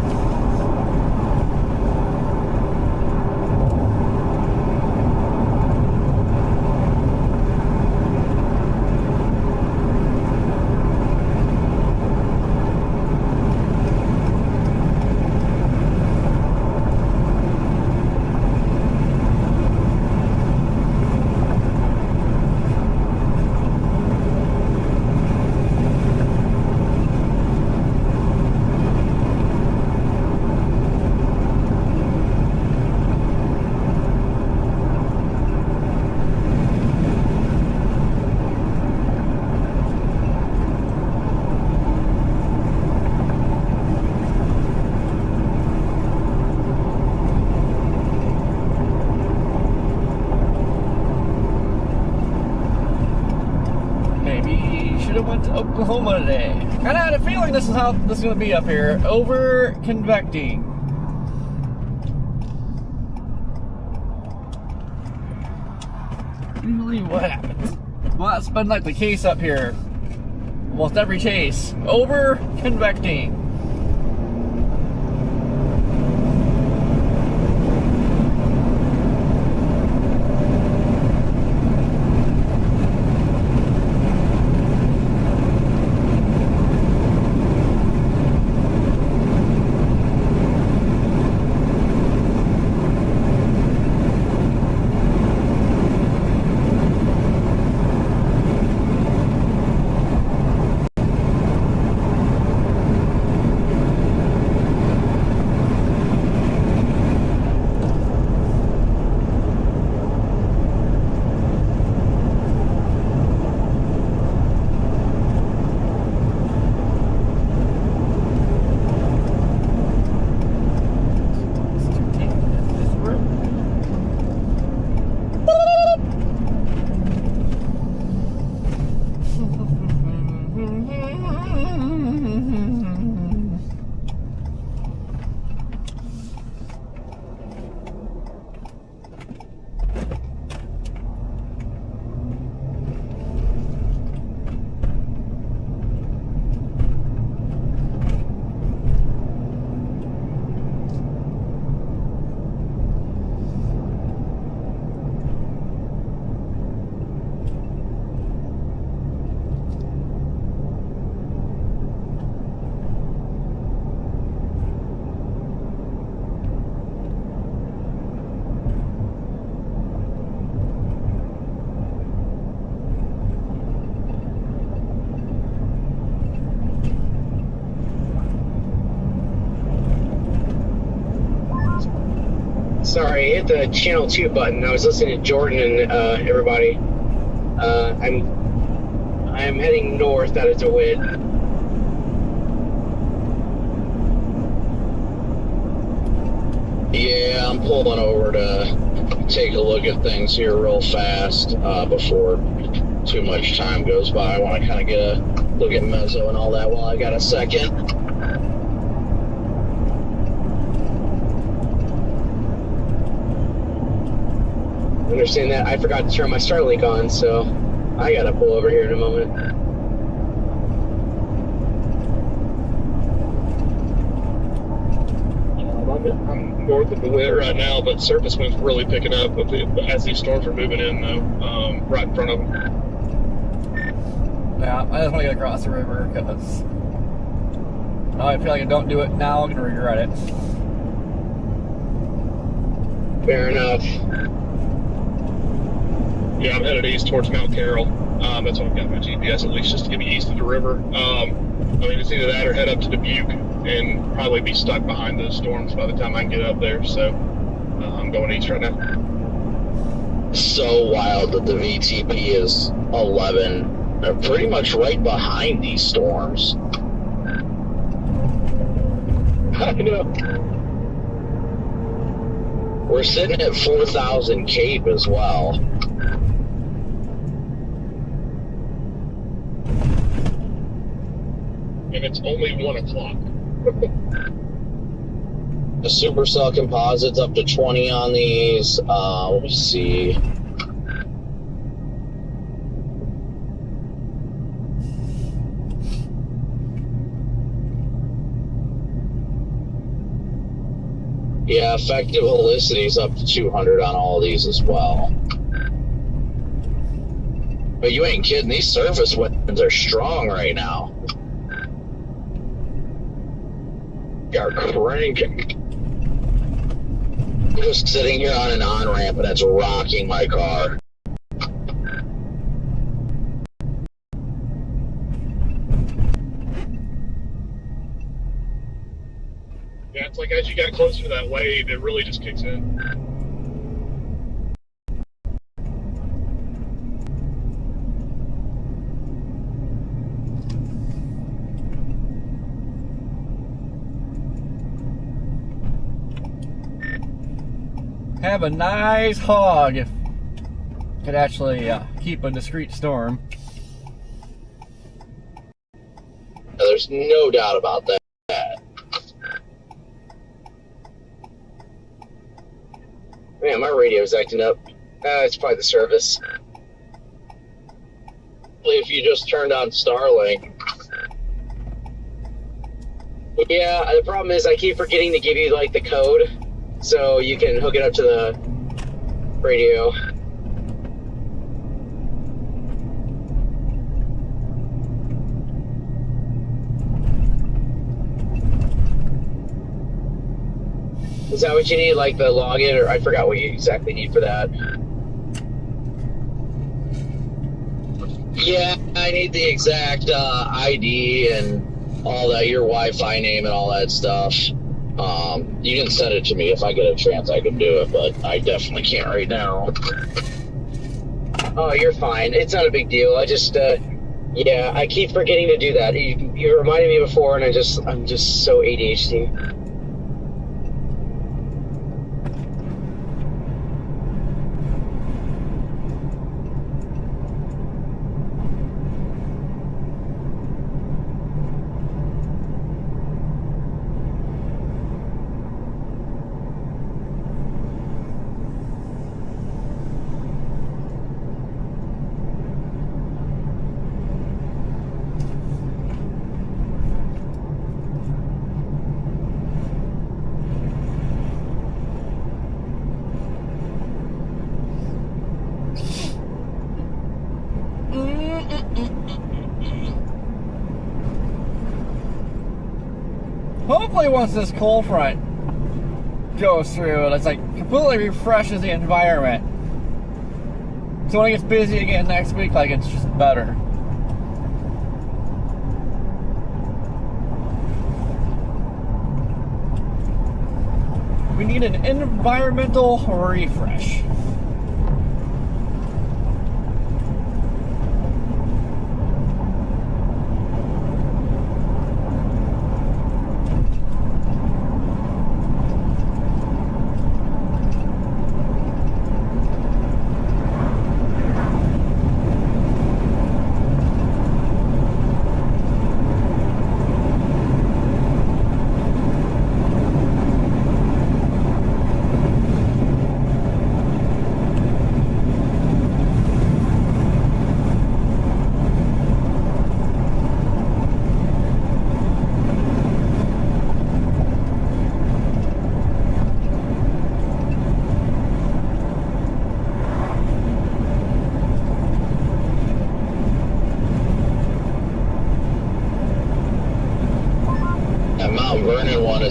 Oklahoma today. Kind of had a feeling this is how this is going to be up here. Over convecting. Usually what happens? Well, that's been like the case up here. Almost every chase. Over convecting. Sorry, I hit the channel 2 button. I was listening to Jordan and everybody. I'm heading north out of DeWitt. Yeah, I'm pulling over to take a look at things here real fast before too much time goes by. I want to kind of get a look at Mezzo and all that while I got a second. Understand that. I forgot to turn my Starlink on, so I gotta pull over here in a moment. I'm I'm north of the wind right now, but surface wind's really picking up as these storms are moving in, though, right in front of them. Yeah, I just want to get across the river because I feel like if I don't do it now, I'm going to regret it. Fair enough. Yeah, I'm headed east towards Mount Carroll. That's what I've got my GPS, at least, just to get me east of the river. I mean, it's either that or head up to Dubuque and probably be stuck behind those storms by the time I can get up there. So I'm going east right now. So wild that the VTP is 11. They're pretty much right behind these storms. I know. We're sitting at 4,000 Cape as well. And it's only 1 o'clock. The supercell composites up to 20 on these. Let me see. Yeah, effective helicity is up to 200 on all of these as well. But you ain't kidding, these surface winds are strong right now. They are cranking. I'm just sitting here on an on-ramp and it's rocking my car. Yeah, it's like as you got closer to that wave, it really just kicks in. Have a nice hog if could actually keep a discreet storm. There's no doubt about that. Man, my radio's acting up. It's probably the service. If you just turned on Starlink. Yeah, the problem is I keep forgetting to give you like the code so you can hook it up to the radio. Is that what you need, like the login, or I forgot what you exactly need for that? Yeah, I need the exact ID and all that, your Wi-Fi name and all that stuff. You can send it to me if I get a chance. I can do it, but I definitely can't right now. Oh, you're fine. It's not a big deal. I just, yeah, I keep forgetting to do that. You reminded me before, and I'm just so ADHD. Hopefully once this cold front goes through, it's like completely refreshes the environment. So when it gets busy again next week, like it's just better. We need an environmental refresh.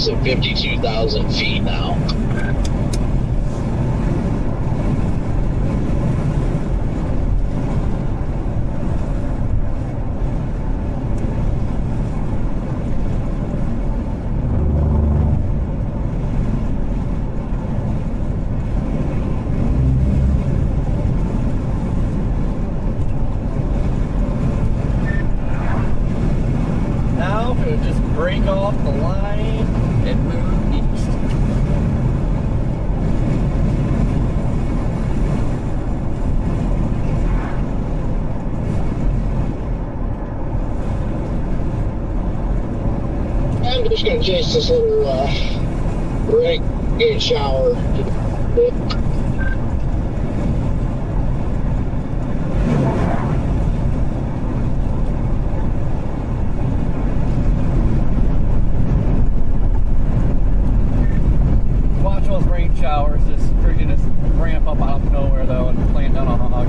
is at 52,000 feet now. Now, if it would just break off the line and move east. I'm just going to chase this little renegade shower. Watch those rain showers just freaking just ramp up out of nowhere though and playing down a hog.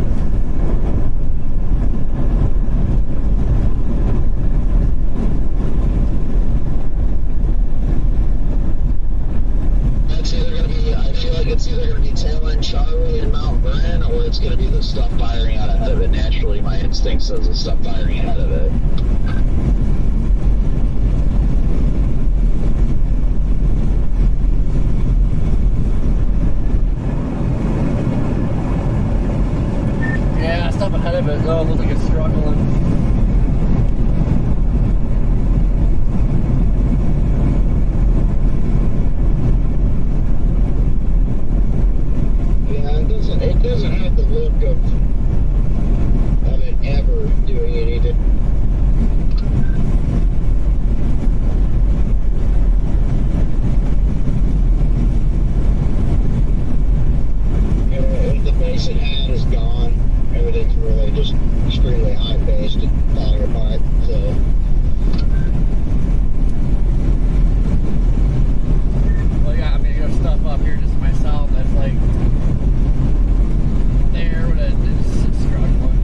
It's either going to be, I feel like it's either going to be tail end Charlie and Mount Vernon, or it's going to be the stuff firing out ahead of it. Naturally, my instinct says the stuff firing ahead of it. Yeah, stuff ahead of it though, looks like it's struggling. Yeah, it doesn't have the look of it ever doing anything. The pace it had is gone. Everything's really just extremely high paced and falling apart. So Well, yeah, I mean, there's stuff up here just myself that's like there, but it's struggling.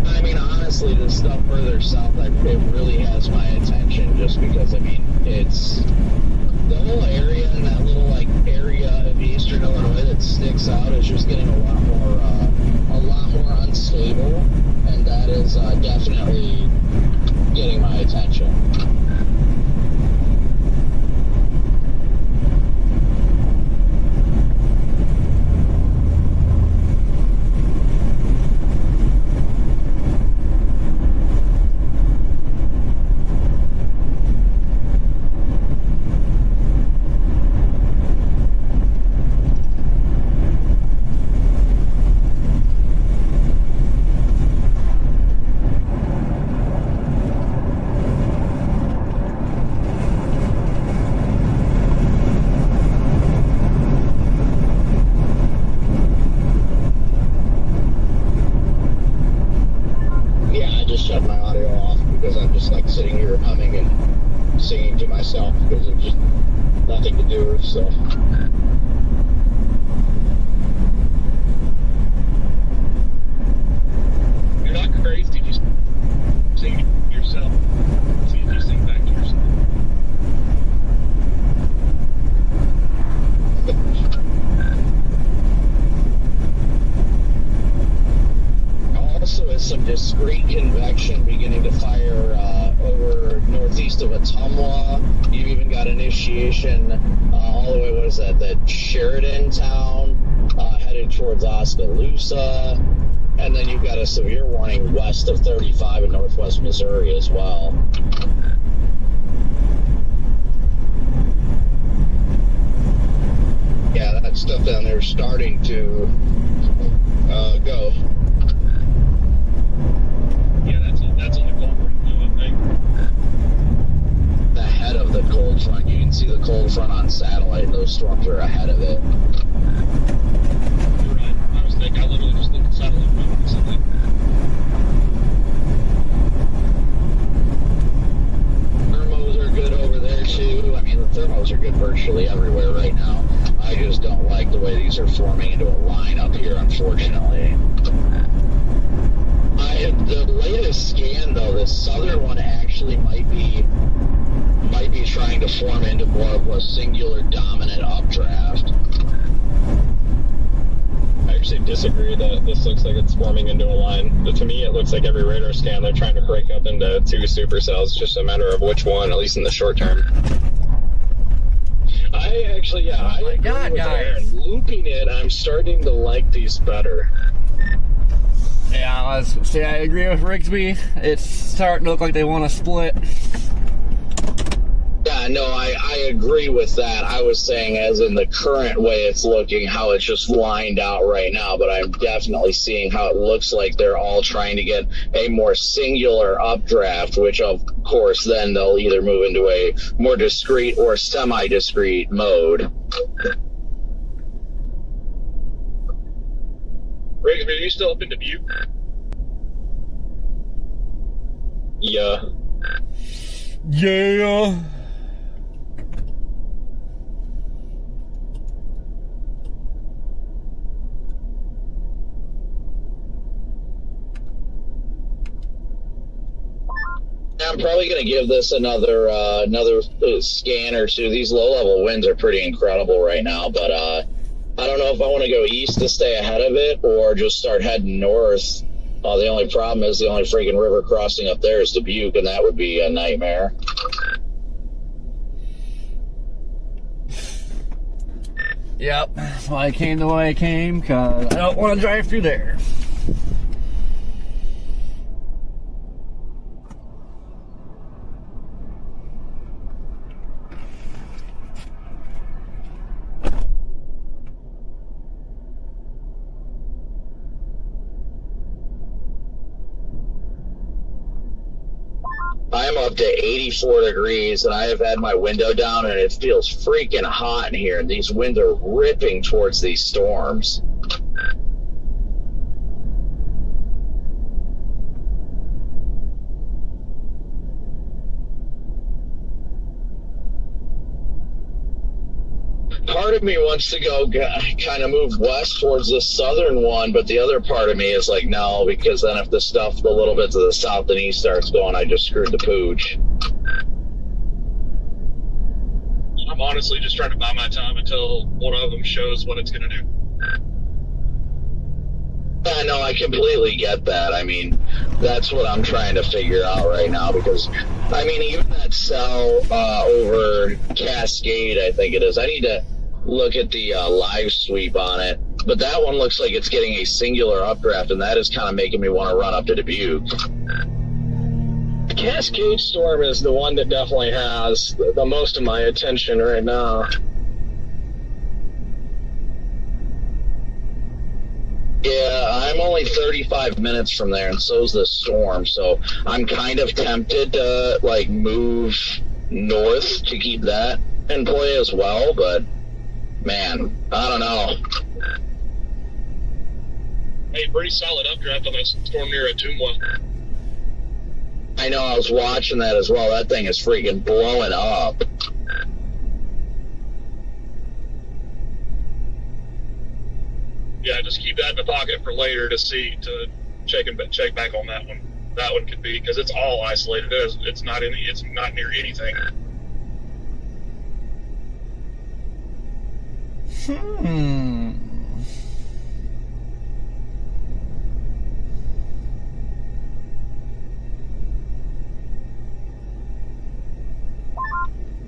I mean, honestly, the stuff further south, it really has my attention just because, I mean, it's the whole area and that little, like, area of eastern Illinois that sticks out is just getting a lot more unstable, and that is definitely getting my attention. yeah, I just shut my audio off because I'm just like sitting here humming and singing to myself because it's just nothing to do. So You're not crazy. Just sing to yourself. So you just sing back to yourself. Also, is some discrete convection beginning to fire over northeast of Ottumwa. You've even got initiation all the way, what is that Sheridan town, headed towards Oskaloosa. And then you've got a severe warning west of 35 in northwest Missouri as well. yeah, that stuff down there is starting to go. Yeah, that's on the cold front, though, I think. The head of the cold front, you can see the cold front on satellite, and those storms are ahead of it. You're right. I was thinking, I literally just looked at satellite map and something. forming into a line up here, unfortunately. The latest scan, though, the southern one actually might be trying to form into more of a singular dominant updraft. I actually disagree that this looks like it's forming into a line. But to me, it looks like every radar scan they're trying to break up into 2 supercells. It's just a matter of which one, at least in the short term. I actually, I agree God, with guys. Aaron. Looping it, I'm starting to like these better. Yeah, I agree with Rigsby. It's starting to look like they want to split. Yeah, no, I agree with that. I was saying as in the current way it's looking, how it's just lined out right now, but I'm definitely seeing how it looks like they're all trying to get a more singular updraft, which of course then they'll either move into a more discrete or semi-discrete mode. Rigsby, are you still up in Dubuque? Yeah. Yeah. I'm probably going to give this another scan or two. These low-level winds are pretty incredible right now, but I don't know if I want to go east to stay ahead of it or just start heading north. The only problem is the only freaking river crossing up there is Dubuque, and that would be a nightmare. Yep, that's why I came the way I came, because I don't want to drive through there. I'm up to 84 degrees, and I have had my window down, and it feels freaking hot in here. And these winds are ripping towards these storms. Part of me wants to go kind of move west towards the southern one, but the other part of me is like, no, because then if the stuff a little bit to the south and east starts going, I just screwed the pooch. I'm honestly just trying to buy my time until one of them shows what it's going to do. Yeah, no, I completely get that. I mean, that's what I'm trying to figure out right now because, I mean, even that cell over Cascade, I think it is, I need to look at the live sweep on it. But that one looks like it's getting a singular updraft, and that is kind of making me want to run up to Dubuque. The Cascade Storm is the one that definitely has the most of my attention right now. Yeah, I'm only 35 minutes from there, and so's the storm, so I'm kind of tempted to, like, move north to keep that in play as well, but, man, I don't know. Hey, pretty solid updraft on that storm near Atumwa. I know, I was watching that as well. That thing is freaking blowing up. Yeah, just keep that in the pocket for later to check back on that one. That one could be because it's all isolated. It's not near anything.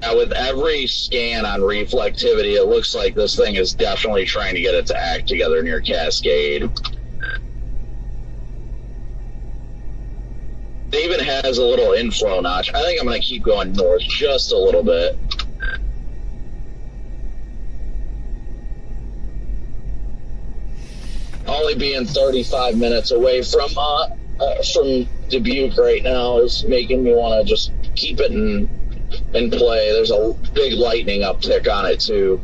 Now, with every scan on reflectivity, it looks like this thing is definitely trying to get its act together near Cascade. It even has a little inflow notch. I think I'm going to keep going north just a little bit. Only being 35 minutes away from Dubuque right now is making me want to just keep it in play. There's a big lightning uptick on it too.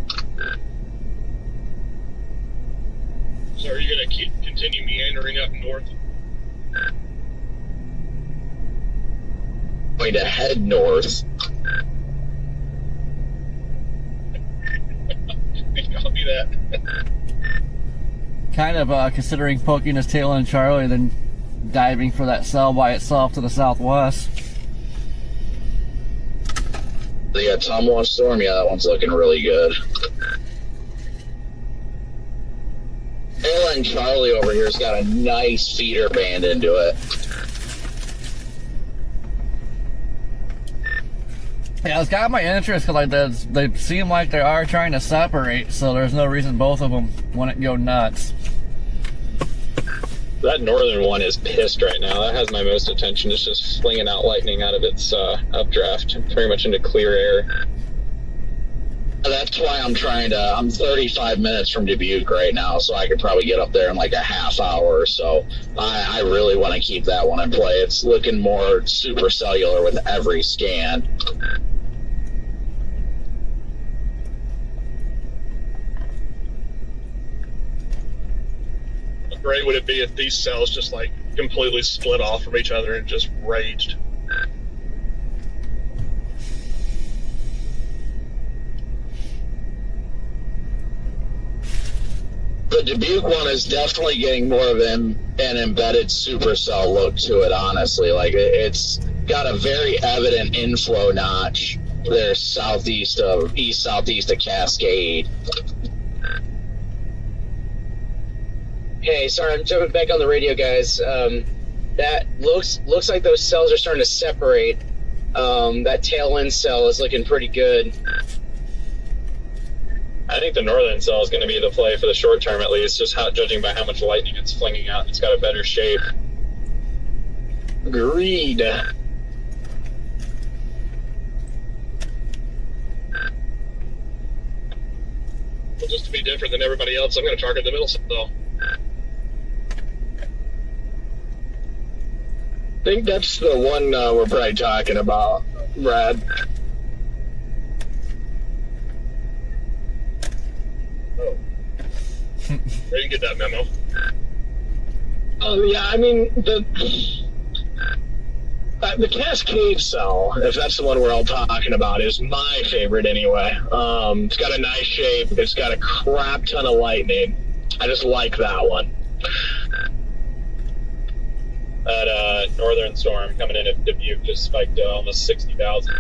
So are you going to continue meandering up north? Going to head north. Copy that. kind of considering poking his tail in Charlie and then diving for that cell by itself to the southwest. The Tom Storm, yeah, that one's looking really good. Tail and Charlie over here's got a nice feeder band into it. Yeah, it's got my interest because they seem like they are trying to separate, so there's no reason both of them wouldn't go nuts. That northern one is pissed right now. That has my most attention. It's just flinging out lightning out of its updraft, pretty much into clear air. That's why I'm 35 minutes from Dubuque right now, so I could probably get up there in like a half hour or so. I really want to keep that one in play. It's looking more supercellular with every scan. How great would it be if these cells just like completely split off from each other and just raged? The Dubuque one is definitely getting more of an embedded supercell look to it, honestly. Like, it's got a very evident inflow notch there southeast of Cascade. Hey, sorry, I'm jumping back on the radio, guys. That looks like those cells are starting to separate. That tail end cell is looking pretty good. I think the northern cell is going to be the play for the short term, at least, just judging by how much lightning it's flinging out. It's got a better shape. Agreed. Well, just to be different than everybody else, I'm going to target the middle cell. I think that's the one we're probably talking about, Brad. Oh. Where you get that memo? Oh, yeah, I mean, the Cascade cell, if that's the one we're all talking about, is my favorite anyway. It's got a nice shape. It's got a crap ton of lightning. I just like that one. That northern storm coming in at Dubuque just spiked almost 60,000.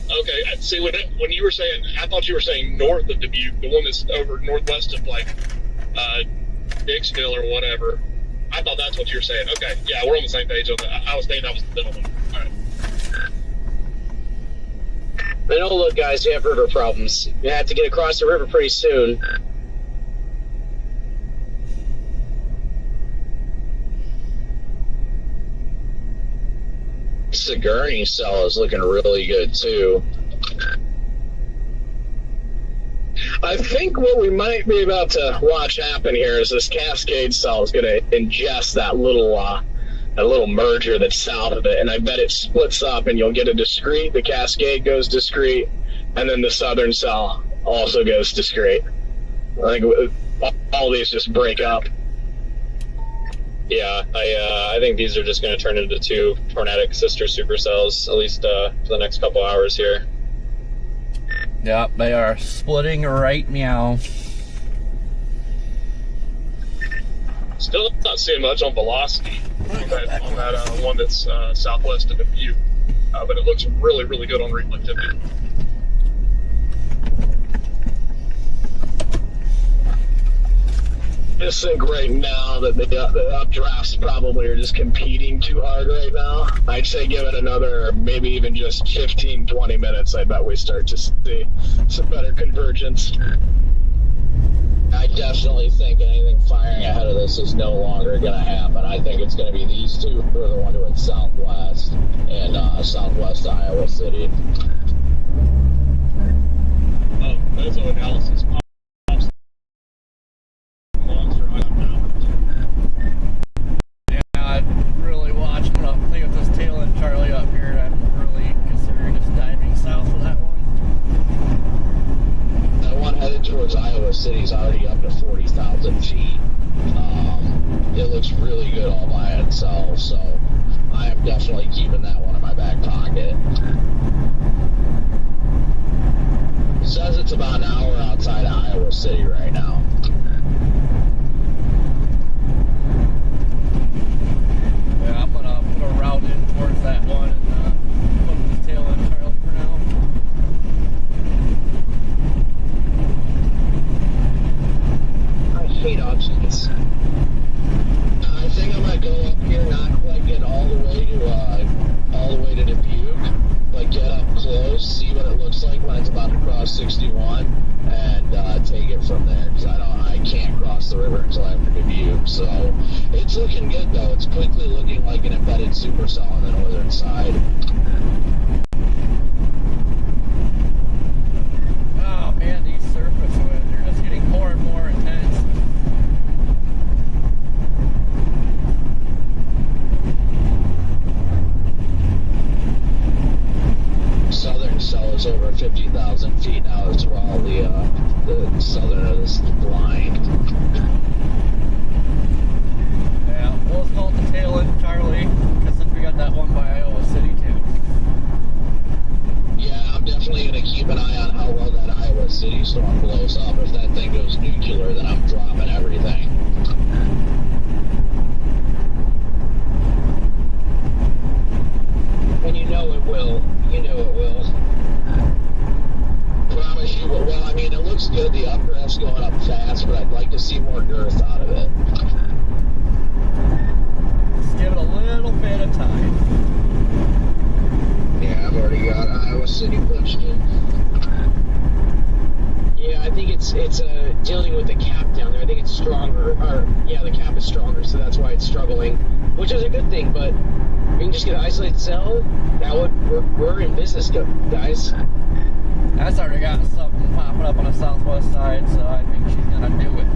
Okay, see, when you were saying, I thought you were saying north of Dubuque, the one that's over northwest of, like, Dixville or whatever. I thought that's what you were saying. Okay, yeah, we're on the same page on that. I was thinking that was the middle one. All right. I know, look, guys, you have river problems. You have to get across the river pretty soon. Sigourney cell is looking really good too. I think what we might be about to watch happen here is this Cascade cell is going to ingest that little merger that's south of it, and I bet it splits up, and you'll get a discrete. The Cascade goes discrete, and then the southern cell also goes discrete. I think all these just break up. Yeah, I think these are just going to turn into two tornadic sister supercells, at least for the next couple hours here. Yep, they are splitting right now. Still not seeing much on velocity on that one that's southwest of Dubuque, but it looks really, really good on reflectivity. I just think right now that the updrafts probably are just competing too hard right now. I'd say give it another, maybe even just 15, 20 minutes. I bet we start to see some better convergence. I definitely think anything firing ahead of this is no longer going to happen. I think it's going to be these two who are the one doing southwest and southwest Iowa City. Oh, that's an analysis. City's already up to 40,000 feet. It looks really good all by itself, so I am definitely keeping that one in my back pocket. It says it's about an hour outside of Iowa City right now. hate options. I think I'm gonna go up here, not quite get all the way to Dubuque, but get up close, see what it looks like when it's about to cross 61, and take it from there. Because I can't cross the river until after Dubuque. So it's looking good though. It's quickly looking like an embedded supercell on the northern side. Oh man, these surface winds are just getting more and more intense. Southern cell is over 50,000 feet now as well. The southern of this line. Yeah, we'll just call it the tail end, Charlie, because since we got that one by Iowa City too. Yeah, I'm definitely going to keep an eye on how well that Iowa City storm blows up. If that thing goes nuclear, then I'm dropping everything. And you know it will. You know it will. Promise you. Well, I mean, it looks good. The updraft's going up fast, but I'd like to see more girth out of it. Just give it a little bit of time. Yeah, I've already got Iowa City pushed in. Yeah, I think it's dealing with the cap down there. I think it's stronger. Or yeah, the cap is stronger, so that's why it's struggling, which is a good thing. But we can just get an isolated cell. That would we're in business, guys. That's already got something popping up on the southwest side, so I think she's gonna do it.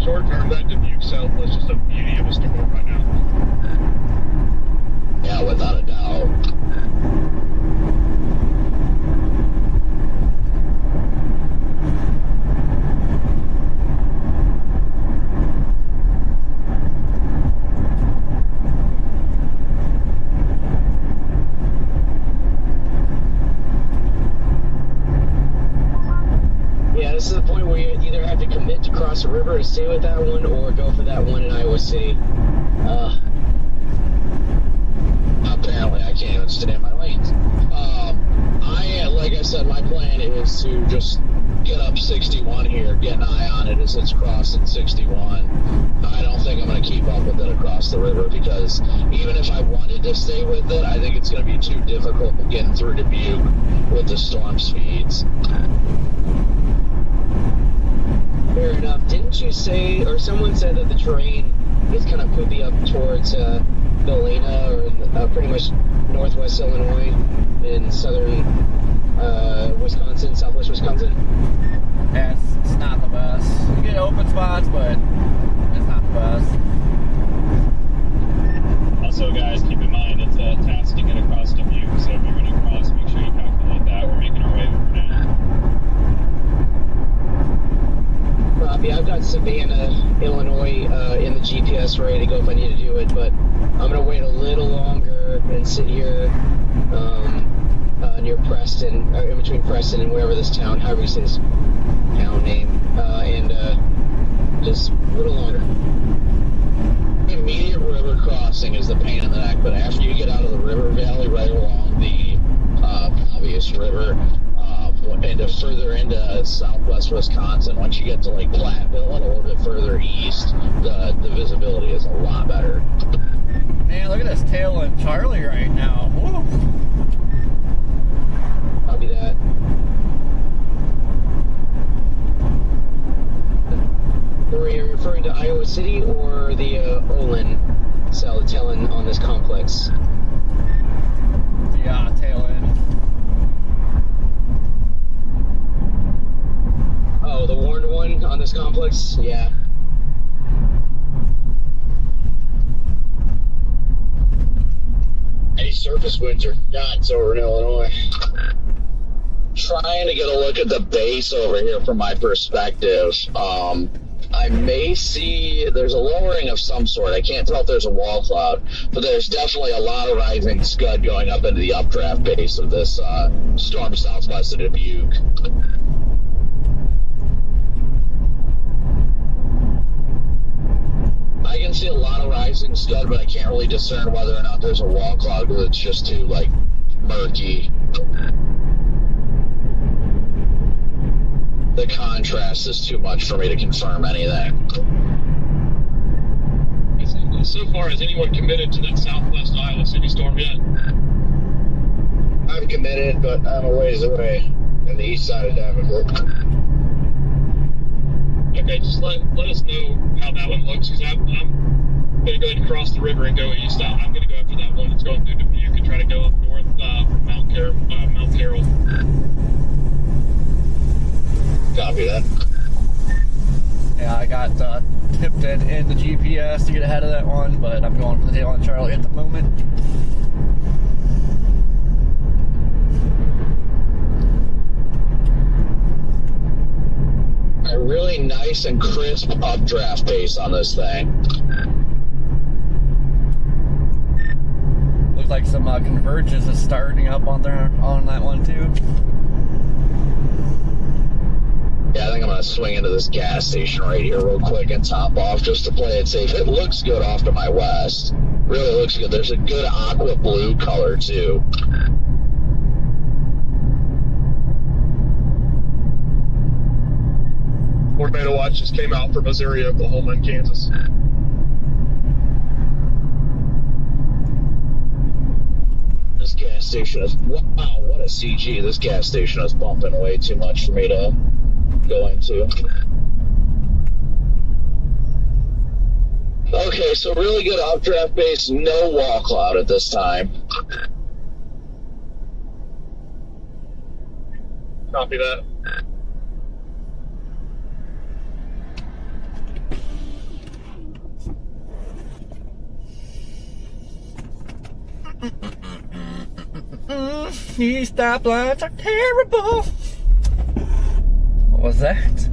Short term, that Dubuque South was just a beauty of a storm right now. Yeah, without a doubt. Yeah, this is the point where you either have to commit to cross the river and stay with that one, or go for that one in Iowa City. Apparently, I can't even stay in my lanes. Like I said, my plan is to just get up 61 here, get an eye on it as it's crossing 61. I don't think I'm going to keep up with it across the river, because even if I wanted to stay with it, I think it's going to be too difficult getting through Dubuque with the storm speeds. Fair enough. Didn't you say, or someone said that the terrain is kind of poopy up towards Galena, or pretty much northwest Illinois in southern Wisconsin, southwest Wisconsin? Yeah, it's not the best. You get open spots, but it's not the best. Also, guys, keep in mind it's a task to get across Dubuque, so if you're going to cross, make sure you calculate that. We're making our way over now. Robbie, I've got Savannah, Illinois in the GPS ready to go if I need to do it, but I'm going to wait a little longer and sit here near Preston, or in between Preston and wherever this town, however you say this town name, and just a little longer. Immediate river crossing is the pain in the neck, but after you get out of the river valley right along the obvious river, into further into southwest Wisconsin, once you get to like Platteville and a little bit further east, the visibility is a lot better. Man, look at this tail end Charlie right now. Woo. Copy that. Are you referring to Iowa City or the Olin cell tail end on this complex? Yeah, tail end. Oh, the warned one on this complex? Yeah. These surface winds are nuts over in Illinois. Trying to get a look at the base over here from my perspective. I may see there's a lowering of some sort. I can't tell if there's a wall cloud, but there's definitely a lot of rising scud going up into the updraft base of this storm southwest of Dubuque. I can see a lot of rising scud, but I can't really discern whether or not there's a wall cloud because it's just too, like, murky. The contrast is too much for me to confirm anything. So far, has anyone committed to that southwest Iowa City storm yet? I've committed, but I'm a ways away on the east side of Davenport. Okay, just let us know how that one looks, because I'm going to go ahead and cross the river and go east. I'm going to go after that one that's going through Dubuque and try to go up north from Mount Carroll. Copy that. Yeah, I got tipped in the GPS to get ahead of that one, but I'm going for the tail on Charlie at the moment. A really nice and crisp updraft pace on this thing. Looks like some convergence is starting up on that one too. Yeah, I think I'm going to swing into this gas station right here real quick and top off just to play it safe. It looks good off to my west. Really looks good. There's a good aqua blue color, too. Tornado watch just came out for Missouri, Oklahoma, and Kansas. This gas station is... Wow, what a CG. This gas station is bumping way too much for me to go into. Okay, so really good updraft base, no wall cloud at this time. Copy that. These stoplights are terrible. What was that?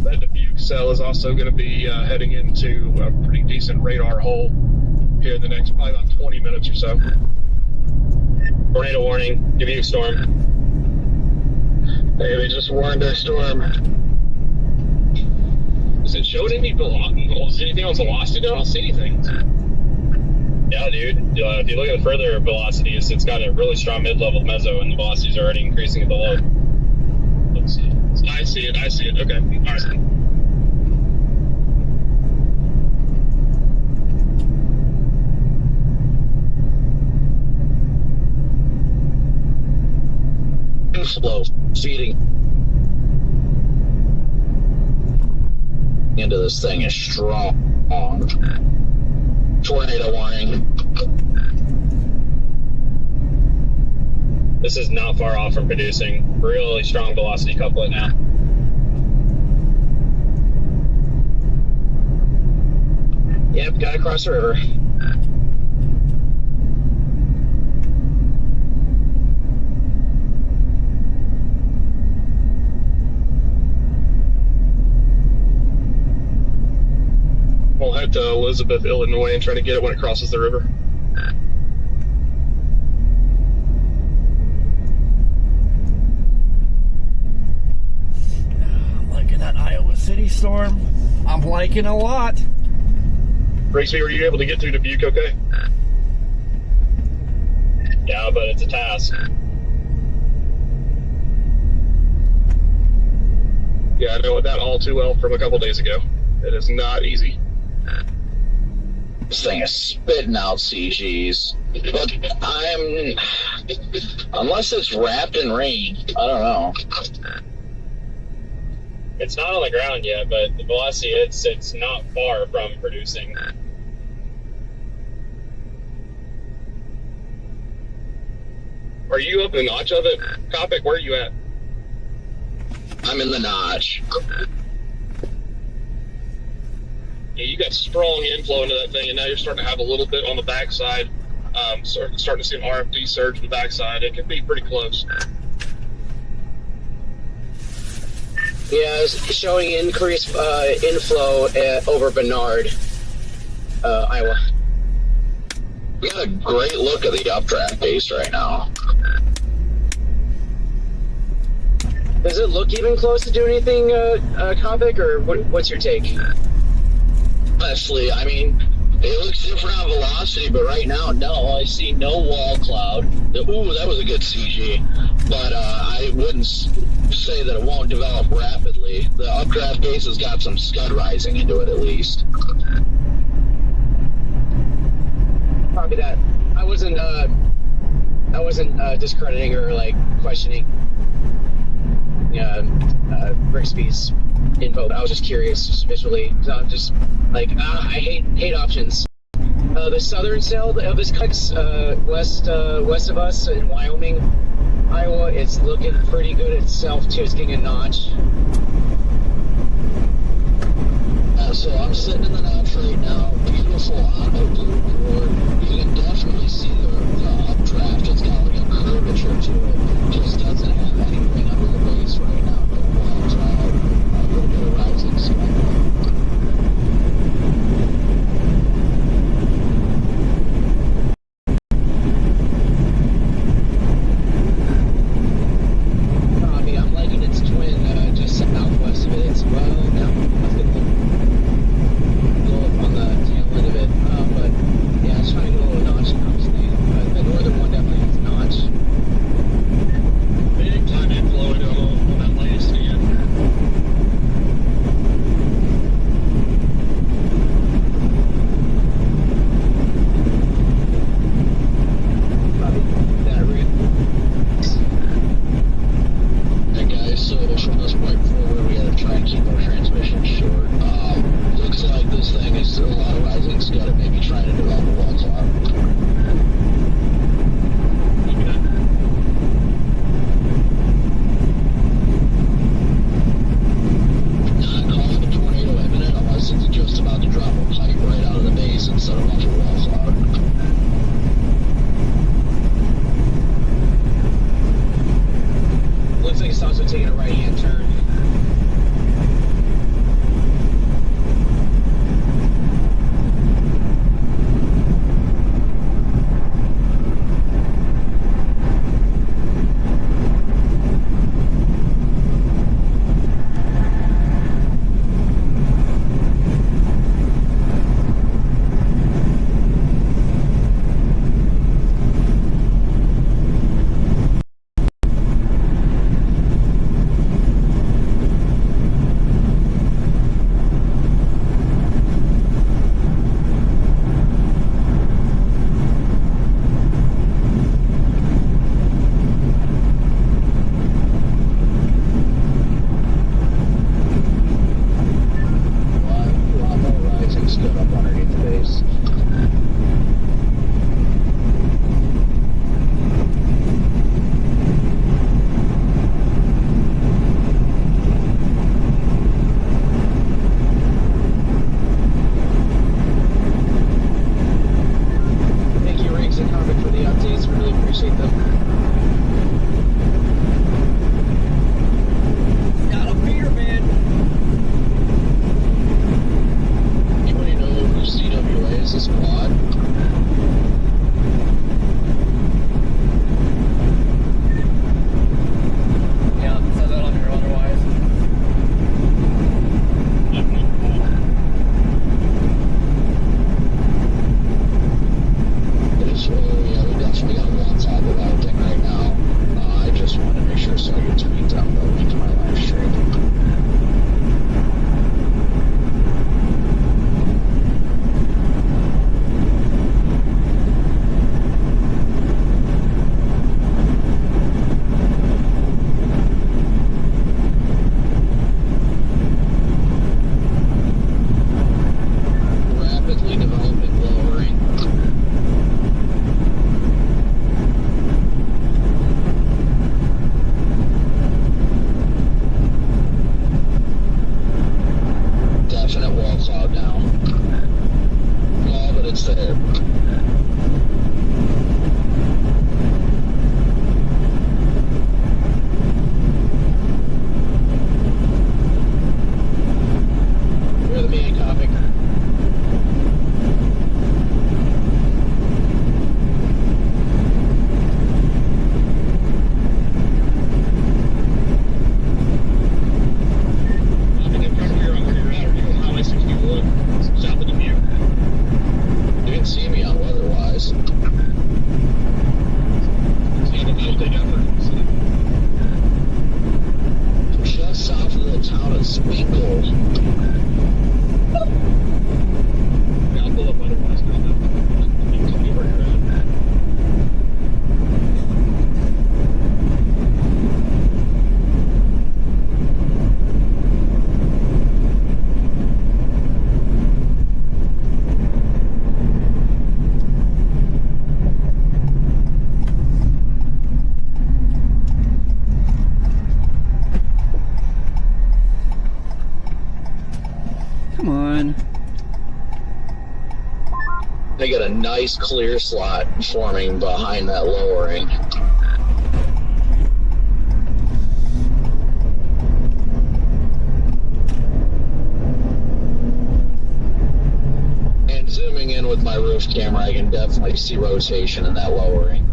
That Dubuque cell is also going to be heading into a pretty decent radar hole here in the next probably about 20 minutes or so. Tornado warning, Dubuque storm. Hey, they just warned a storm. Is it showing any velocity? Is anything on velocity? I don't see anything. Yeah, dude. If you look at the further velocities, it's got a really strong mid-level meso, and the velocities are already increasing at the low. Let's see. I see it. Okay. All right. Flow feeding into this thing is strong. Tornado warning. This is not far off from producing. Really strong velocity couplet now. Yep, gotta cross the river. We'll head to Elizabeth, Illinois, and try to get it when it crosses the river. I'm liking that Iowa City storm. I'm liking a lot. Raceby, were you able to get through Dubuque okay? Yeah, but it's a task. Yeah, I know that all too well from a couple days ago. It is not easy. This thing is spitting out CGs. But unless it's wrapped in rain, I don't know. It's not on the ground yet, but the velocity, it's not far from producing. Are you up in the notch of it? Copic, where are you at? I'm in the notch. Yeah, you got strong inflow into that thing, and now you're starting to have a little bit on the backside. Starting to see an RFD surge on the backside. It could be pretty close. Yeah, it's showing increased inflow over Bernard, Iowa. We got a great look at the updraft base right now. Does it look even close to do anything, Kovic, or what's your take? Honestly, I mean, it looks different on velocity, but right now, no. I see no wall cloud. Ooh, that was a good CG. But I wouldn't say that it won't develop rapidly. The updraft base has got some scud rising into it, at least. Probably that. I wasn't discrediting or like questioning Brixby's info. I was just curious, just visually. So I'm just like, I hate options. The southern cell of this west of us in Wyoming, Iowa, it's looking pretty good itself too. It's getting a notch. So I'm sitting in the notch right now. Beautiful aqua blue core. You can definitely see the updraft. It's got like a curvature to it. It just doesn't have anything under the base right now. No wall cloud. A little bit of rising sun. I'm liking its twin just southwest of it. It's well down. On the tail end of it, but yeah, it's trying to get a little notch in the northern one definitely has a notch. on. They got a nice clear slot forming behind that lowering. And zooming in with my roof camera, I can definitely see rotation in that lowering.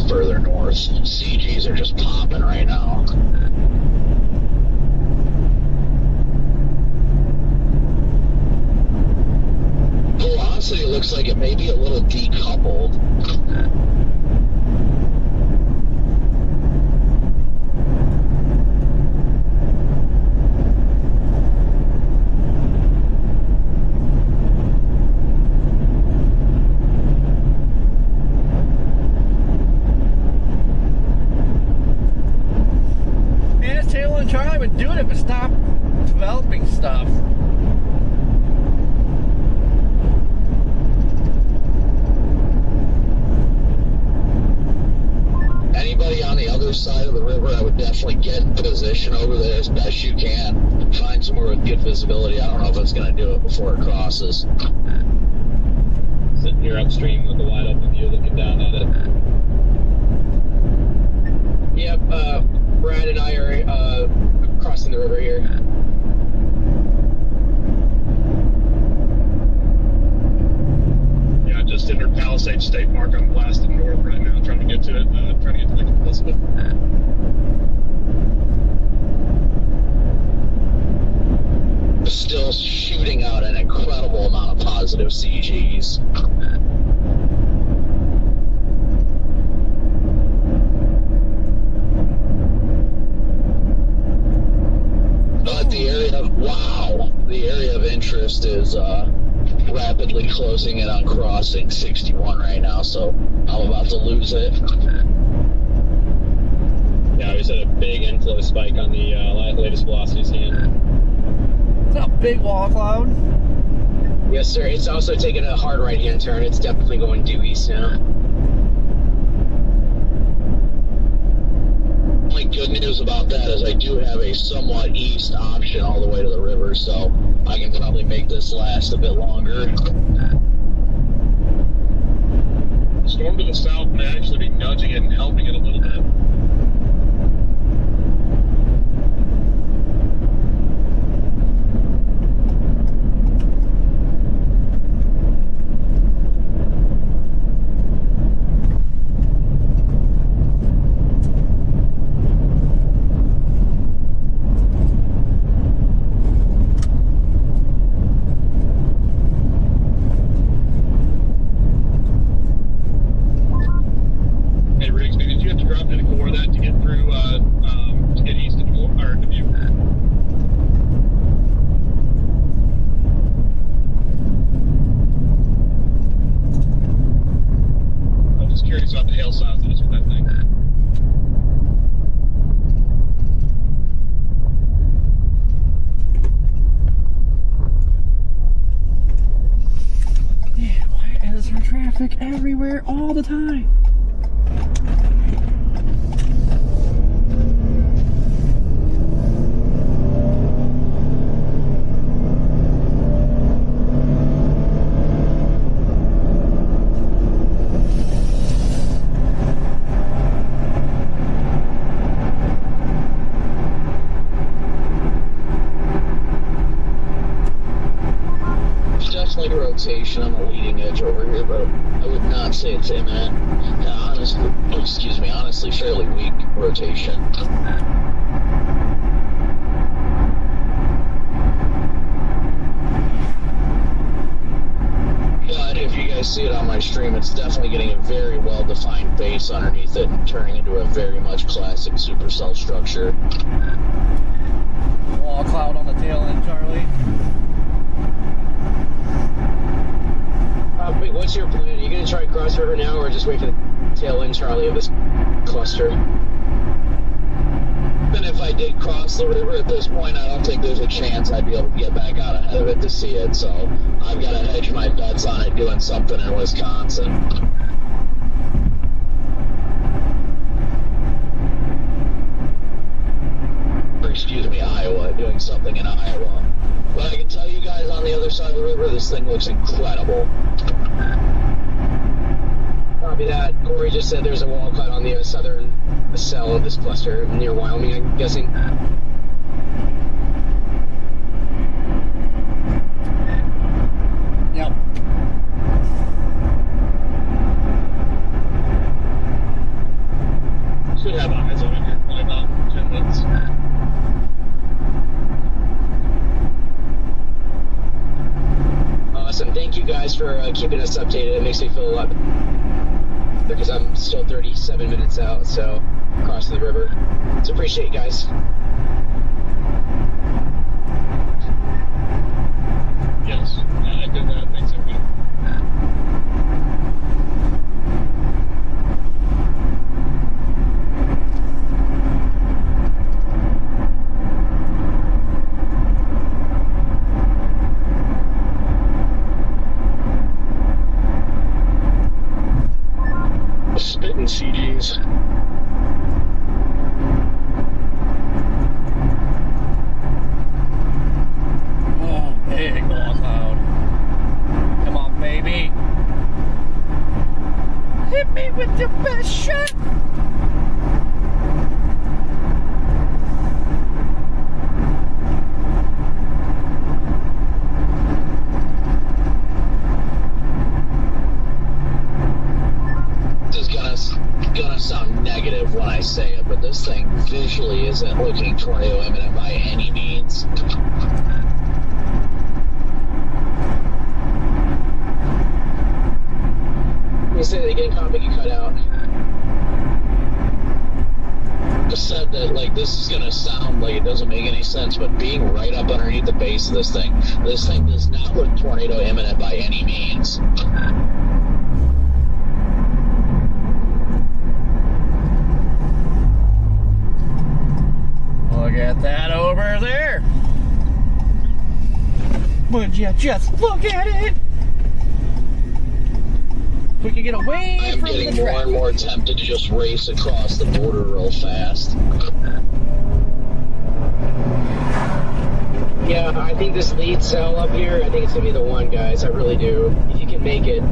Further north. CGs are just popping right now. Velocity looks like it may be a little decoupled. Charlie would do it if it stopped developing stuff. Anybody on the other side of the river, I would definitely get in position over there as best you can. Find somewhere with good visibility. I don't know if it's going to do it before it crosses. Sitting here upstream with a wide open view looking down at it. Yep, Brad and I are crossing the river here. Yeah, I just entered Palisades State Park. I'm blasting north right now, trying to get to it, trying to get to Lake Elizabeth. Still shooting out an incredible amount of positive CGs. But the area of interest is rapidly closing in on crossing 61 right now, so I'm about to lose it. Yeah, we just had a big inflow spike on the latest velocity scan. Is that a big wall cloud? Yes, sir. It's also taking a hard right-hand turn. It's definitely going due east now. Only good news about that is I do have a somewhat east option all the way to the river, so I can probably make this last a bit longer. The storm to the south may actually be nudging it and helping it a little bit. Traffic everywhere all the time. Definitely rotation on the leading edge over here, but I would not say it's imminent. honestly fairly weak rotation. But if you guys see it on my stream, it's definitely getting a very well-defined base underneath it and turning into a very much classic supercell structure. Wall cloud on the tail end, Charlie. Wait, what's your plan? Are you going to try cross river now, or just wait for the tail end, Charlie, of this cluster? Even if I did cross the river at this point, I don't think there's a chance I'd be able to get back out ahead of it to see it, so I've got to hedge my bets on it doing something in Wisconsin. Or, excuse me, Iowa, doing something in Iowa. But I can tell you guys on the other side of the river, this thing looks incredible. Copy that. Corey just said there's a wall cut on the southern cell of this cluster near Wyoming, I'm guessing. Yep. Should have eyes on it here in probably about 10 minutes. Awesome. Thank you guys for keeping us updated. It makes me feel a lot better because I'm still 37 minutes out, so across the river. So appreciate you guys. Yes, I did that. Thanks, everybody. Spitting CDs. Oh, big wall cloud. Come on, baby. Hit me with your best shot. This is gonna sound negative when I say it, but this thing visually isn't looking tornado imminent by any means. You say that again, Copy, you cut out. Just said that like this is gonna sound like it doesn't make any sense, but being right up underneath the base of this thing does not look tornado imminent by any means. Look at that over there. Would you just look at it? We can get away I'm from getting the more track. and more tempted to just race across the border real fast. Yeah, I think this lead cell up here, I think it's going to be the one, guys. I really do. If you can make it.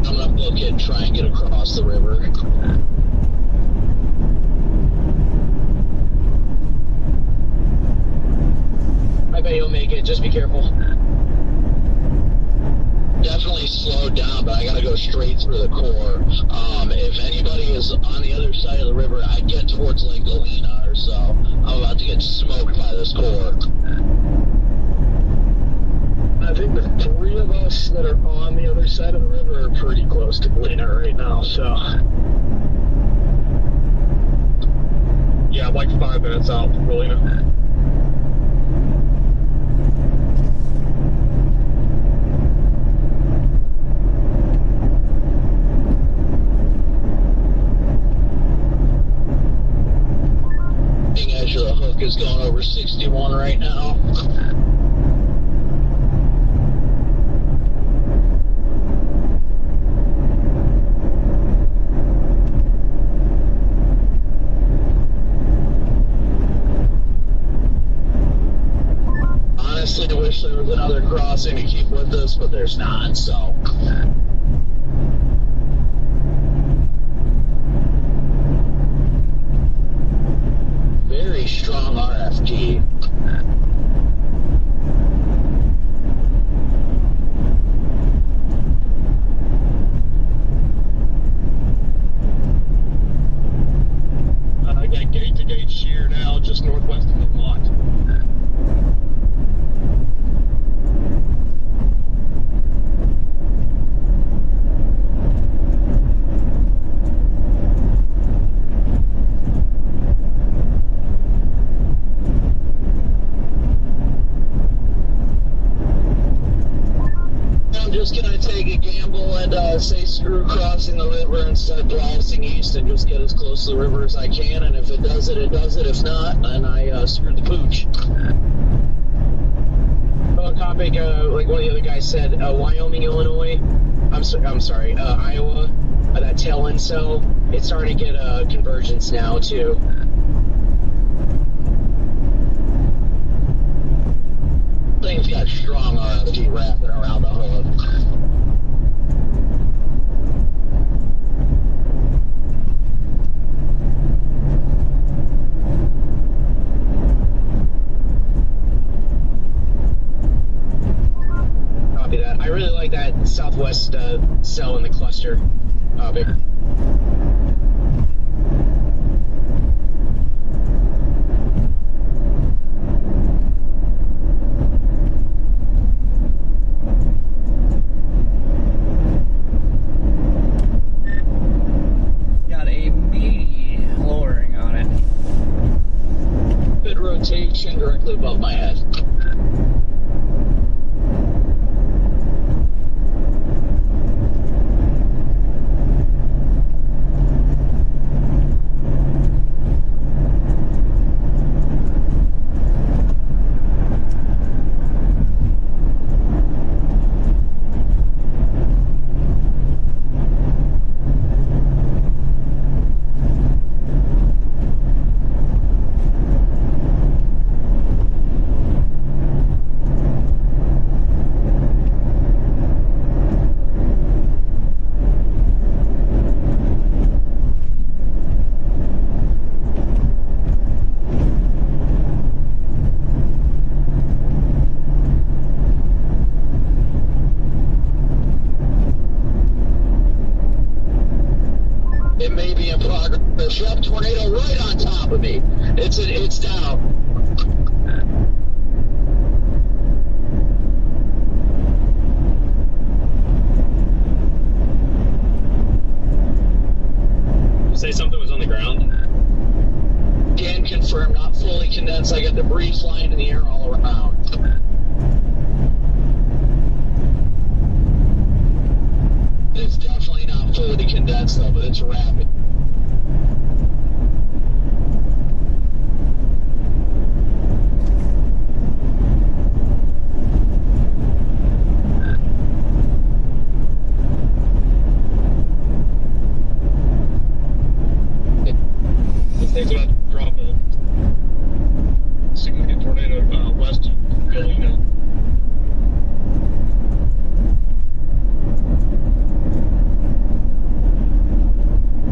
I'm gonna book it and try and get across the river. I bet you'll make it. Just be careful. Definitely slowed down, but I gotta go straight through the core. If anybody is on the other side of the river, I get towards Lake Galena or so. I'm about to get smoked by this core. I think the three of us that are on the other side of the river are pretty close to Galena right now, so. Yeah, I'm like 5 minutes out from Galena. Edge of the hook is going over 61 right now. Honestly, I wish there was another crossing to keep with us, but there's not, so. Very strong RFD. shear now just northwest of Mott. I'm just gonna take a gamble and say screw crossing the river and start blasting east and just get as close to the river as I can. And if it does it, it does it. If not, then I screwed the pooch. Well, topic, like one of the other guys said, Wyoming, Illinois. I'm sorry, Iowa. That tail end cell. It's starting to get convergence now too. Thing's got strong RFD wrapping around the hood. Copy that. I really like that southwest cell in the cluster. Copy. Got a meaty lowering on it. Good rotation directly above my head. It may be in progress. Yep, tornado right on top of me. It's down. You say something was on the ground? Can confirm, not fully condensed. I got debris flying in the air all around. It's definitely not fully condensed though, but it's rapid. This thing's about to drop a significant tornado west of Galena.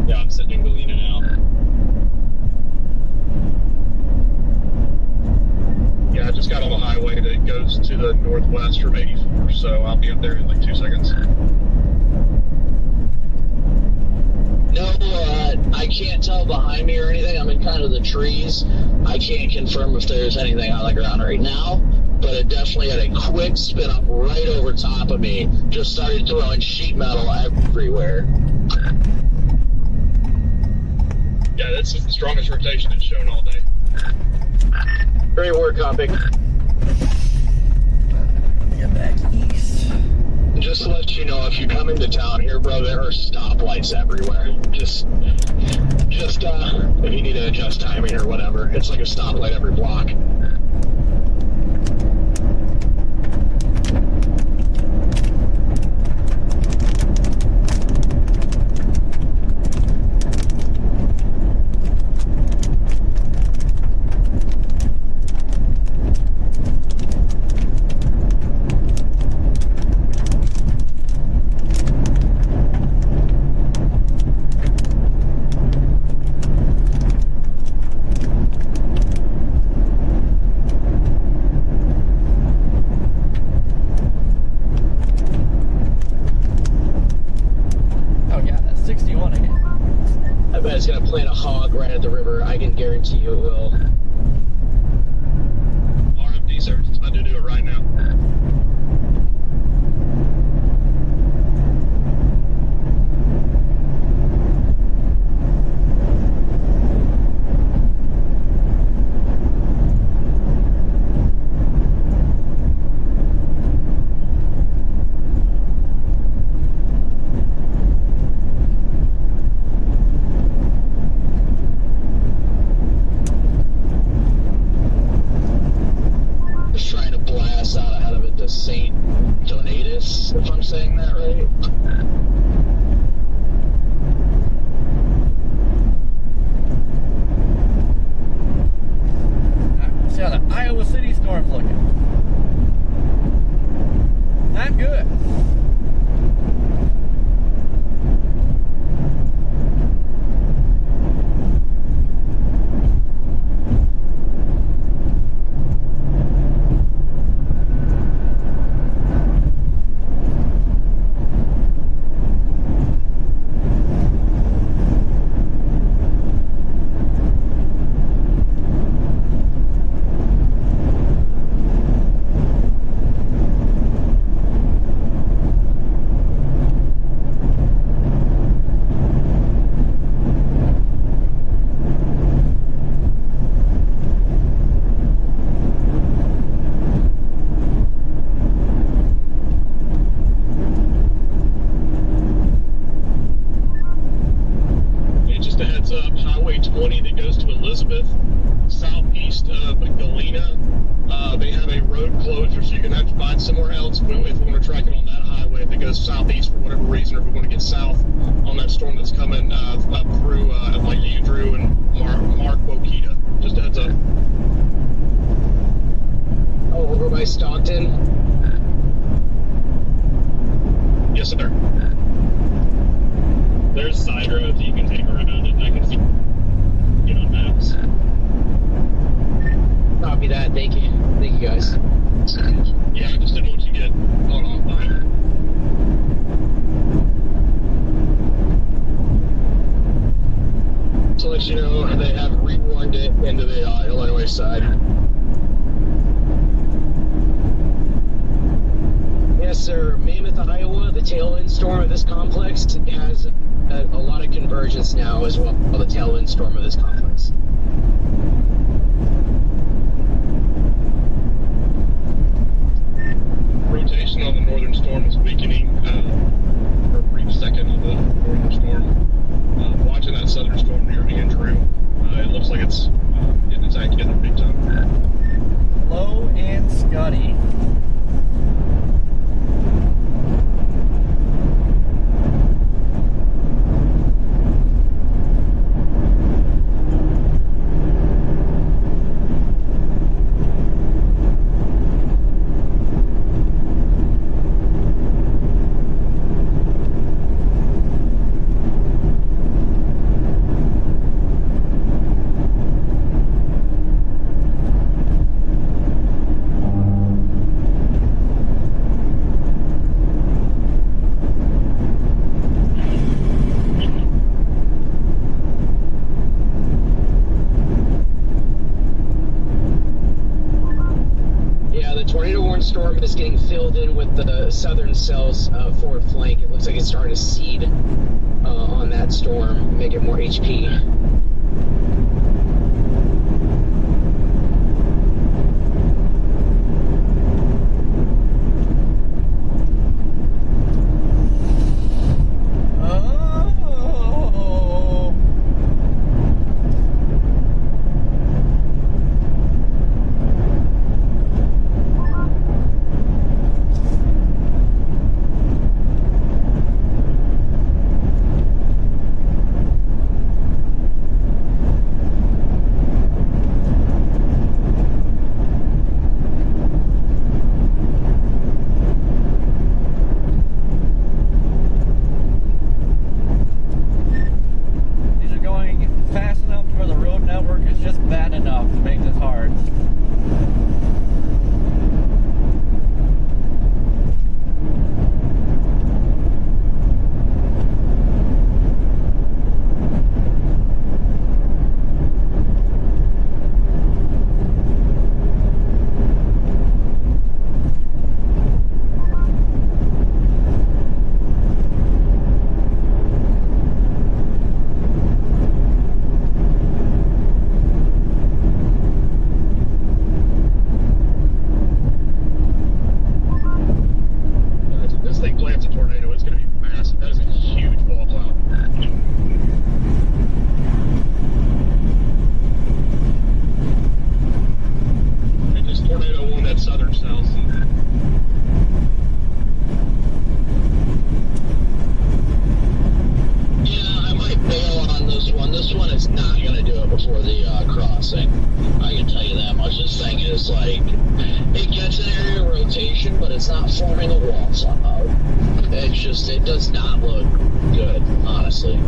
Yeah, I'm sitting in Galena now. Yeah, I just got on the highway that goes to the northwest from 84, so I'll be up there in like 2 seconds. No, I can't tell behind me or anything. I'm in kind of the trees. I can't confirm if there's anything on the ground right now, but it definitely had a quick spin up right over top of me. Just started throwing sheet metal everywhere. Yeah, that's the strongest rotation it's shown all day. Great work, topic. Get back east. Just to let you know, if you come into town here, bro, there are stoplights everywhere. Just if you need to adjust timing or whatever, it's like a stoplight every block. guarantee you it will. RFD service is about to do it right now. Just trying to blast out ahead of it to St. Donatus, if I'm saying that right. See how the Iowa City storm's looking. Not good. Hey, just a heads up, Highway 20 that goes to Elizabeth, southeast of Galena, they have a road closure, so you're going to have to find somewhere else if we want to track it on that highway if it goes southeast for whatever reason, or if we want to get south on that storm that's coming up through like Andrew and Mark Wokita. Just a heads up. Oh, over by Stockton? Yes, sir. There's side roads you can take around it. I can see it on maps. Copy that. Thank you. Thank you, guys. Yeah, I just didn't want you to get caught off by it. To let you know, they have rewarned it into the Illinois side. Yes, sir. Mammoth, Iowa, the tailwind storm of this complex has a lot of convergence now as well. The tailwind storm of this complex. Rotation on the northern storm is weakening for a brief second on the northern storm. Watching that southern storm near Andrew, it looks like it's getting its act together big time. Low and Scotty. Storm is getting filled in with the southern cell's forward flank. It looks like it's starting to seed on that storm, make it more HP. crossing. I can tell you that much. This thing is like, it gets an area of rotation, but it's not forming a wall somehow. It's just, it does not look good, honestly.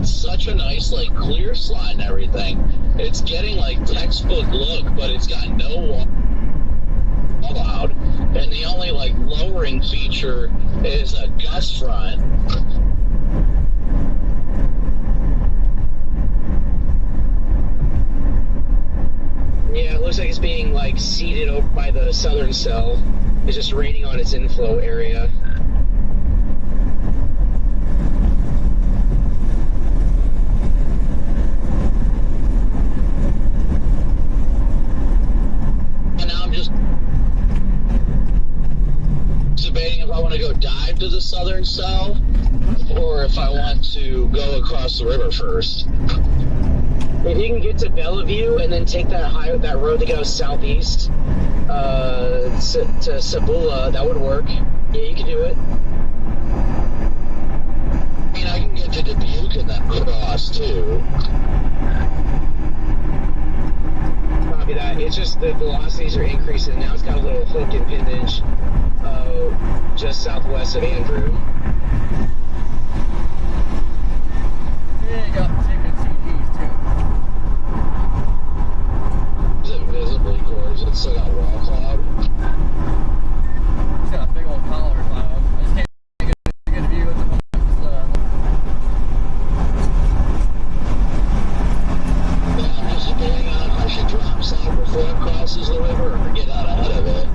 Such a nice, like, clear slide and everything. It's getting, like, textbook look, but it's got no wall allowed. And the only, like, lowering feature is a gust front. Yeah, it looks like it's being, like, seeded over by the southern cell. It's just raining on its inflow area. Debating if I want to go dive to the southern cell or if I want to go across the river first. If you can get to Bellevue and then take that road that goes southeast to Sabula, that would work. Yeah, you can do it. I mean, I can get to Dubuque and then cross too. Copy that. It's just the velocities are increasing. Now it's got a little hook and pindage just southwest of Andrew. Yeah, you got tickets CGs too. Is it visibly, or is it still got wall cloud? It's got a big old collar cloud. I just can't get a good view at the moment. Yeah, I'm just debating on if I should drop side before it crosses the river or get out ahead of it.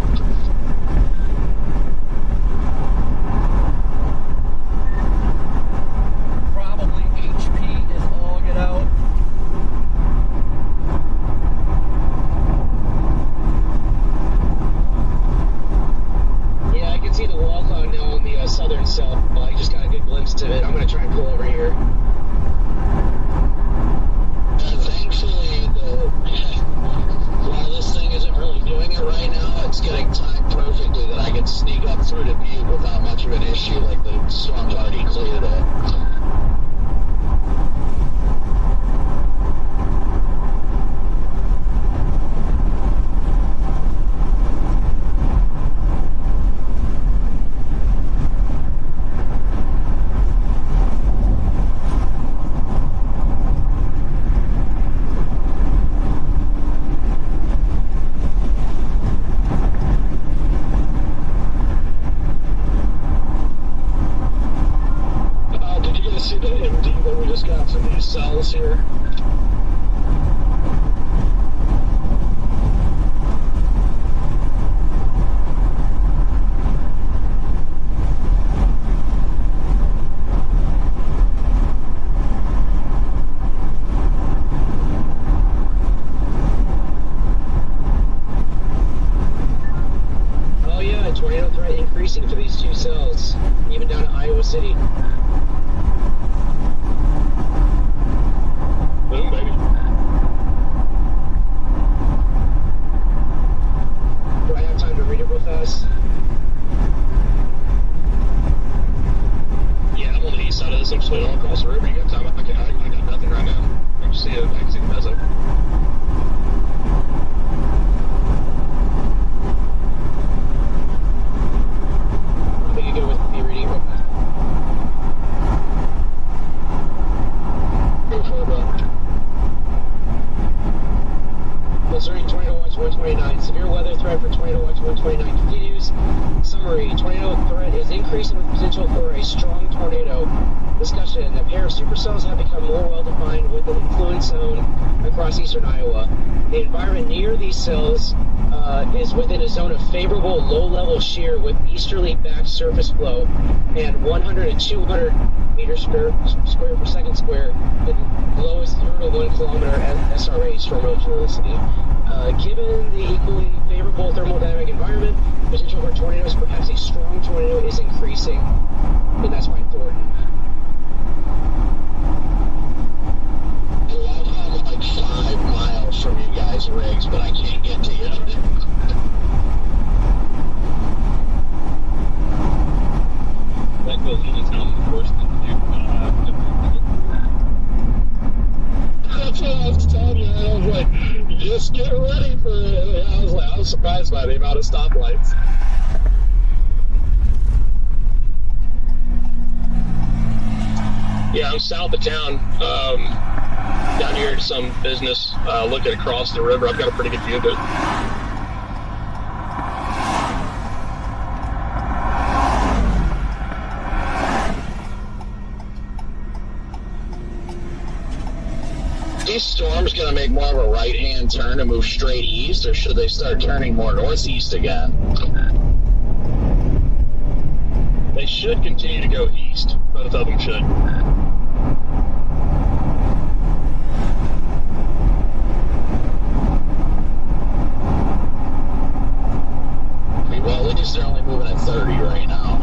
Southern cell. I just got a good glimpse of it. I'm going to try and pull over here. Thankfully, while this thing isn't really doing it right now, it's getting timed perfectly that I can sneak up through Dubuque without much of an issue, like the storm's already cleared it. Cells here. Oh yeah, tornado threat increasing for these two cells, even down to Iowa City. Boom, baby. Do I have time to read it real fast? Yeah, I'm on the east side of this. I'm just waiting all across the river. You got time? I got nothing right now. I can see it. I can see the mezzo. I think you go with me reading real fast. Go for it, bro. threat is increasing with potential for a strong tornado. Discussion. A pair of supercells have become more well-defined with an influence zone across eastern Iowa. The environment near these cells is within a zone of favorable low-level shear with easterly back surface flow and 100 and 200 meters square per second square. The lowest 0 to 1 kilometer SRH, terminal velocity. Given the equally favorable thermodynamic environment, potential for tornadoes, perhaps a strong tornado, is increasing. And that's by Thornton. Well, I'm like 5 miles from you guys' rigs, but I can't get to you. That goes into town first to do. That's what I was telling you. I was like, just get ready for it. I was surprised by the amount of stoplights. Yeah, I'm south of town, down here at some business, looking across the river. I've got a pretty good view of it. These storms going to make more of a right-hand turn and move straight east, or should they start turning more northeast again? They should continue to go east. Both of them should. Well, at least they're only moving at 30 right now.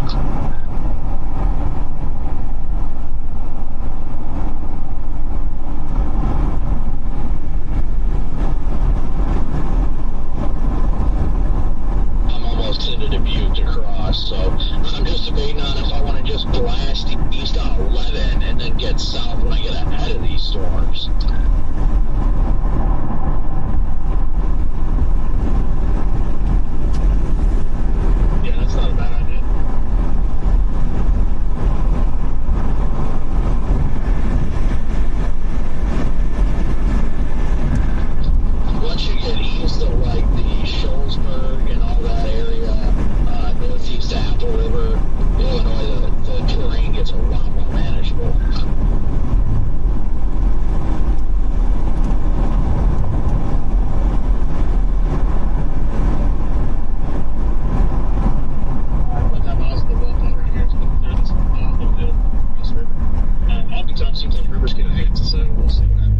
I'm almost into Dubuque to cross, so I'm just debating on if I want to just blast east on 11 and then get south when I get ahead of these storms. Yeah, that's not a bad idea. Once you get east of like the Shoalsburg and all that area, northeast of Apple River, Illinois, the terrain gets a lot more manageable. About 10 miles of the Wolf right here. There's this little hill across the river. Oftentimes seems like rivers get ahead, so we'll see what happens.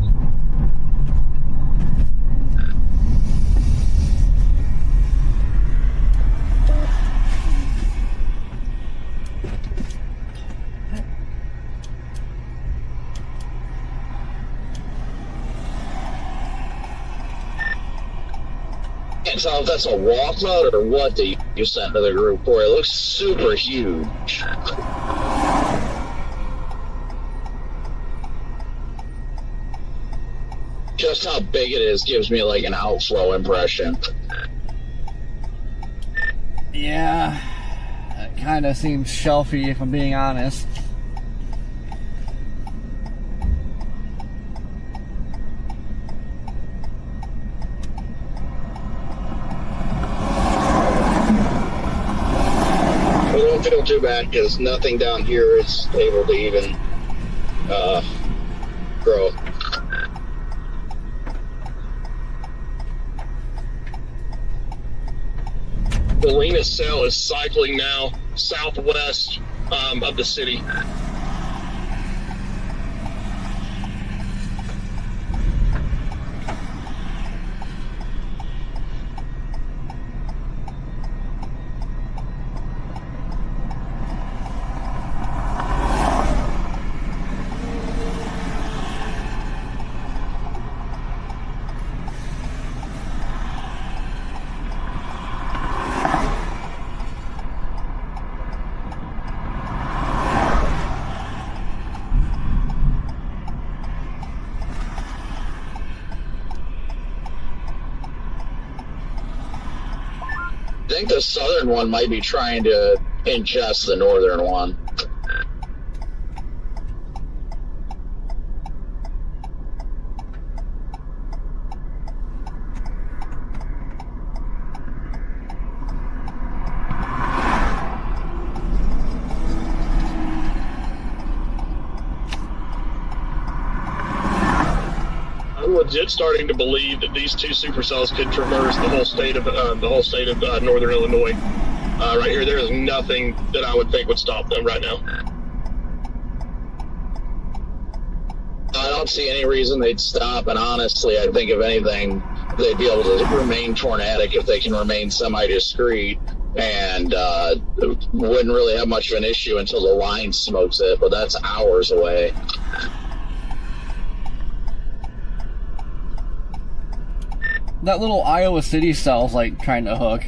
Can't tell if that's a walkout or what that you sent to the group for. It looks super huge. Just how big it is gives me like an outflow impression. Yeah, it kind of seems shelfy if I'm being honest. We don't feel too bad because nothing down here is able to even grow. The leanest cell is cycling now southwest of the city. I think the southern one might be trying to ingest the northern one. legit starting to believe that these two supercells could traverse the whole state of northern Illinois. Right here, there is nothing that I would think would stop them right now. I don't see any reason they'd stop, and honestly, I think if anything, they'd be able to remain tornadic if they can remain semi-discreet, and wouldn't really have much of an issue until the line smokes it, but that's hours away. That little Iowa City cell's like trying to hook.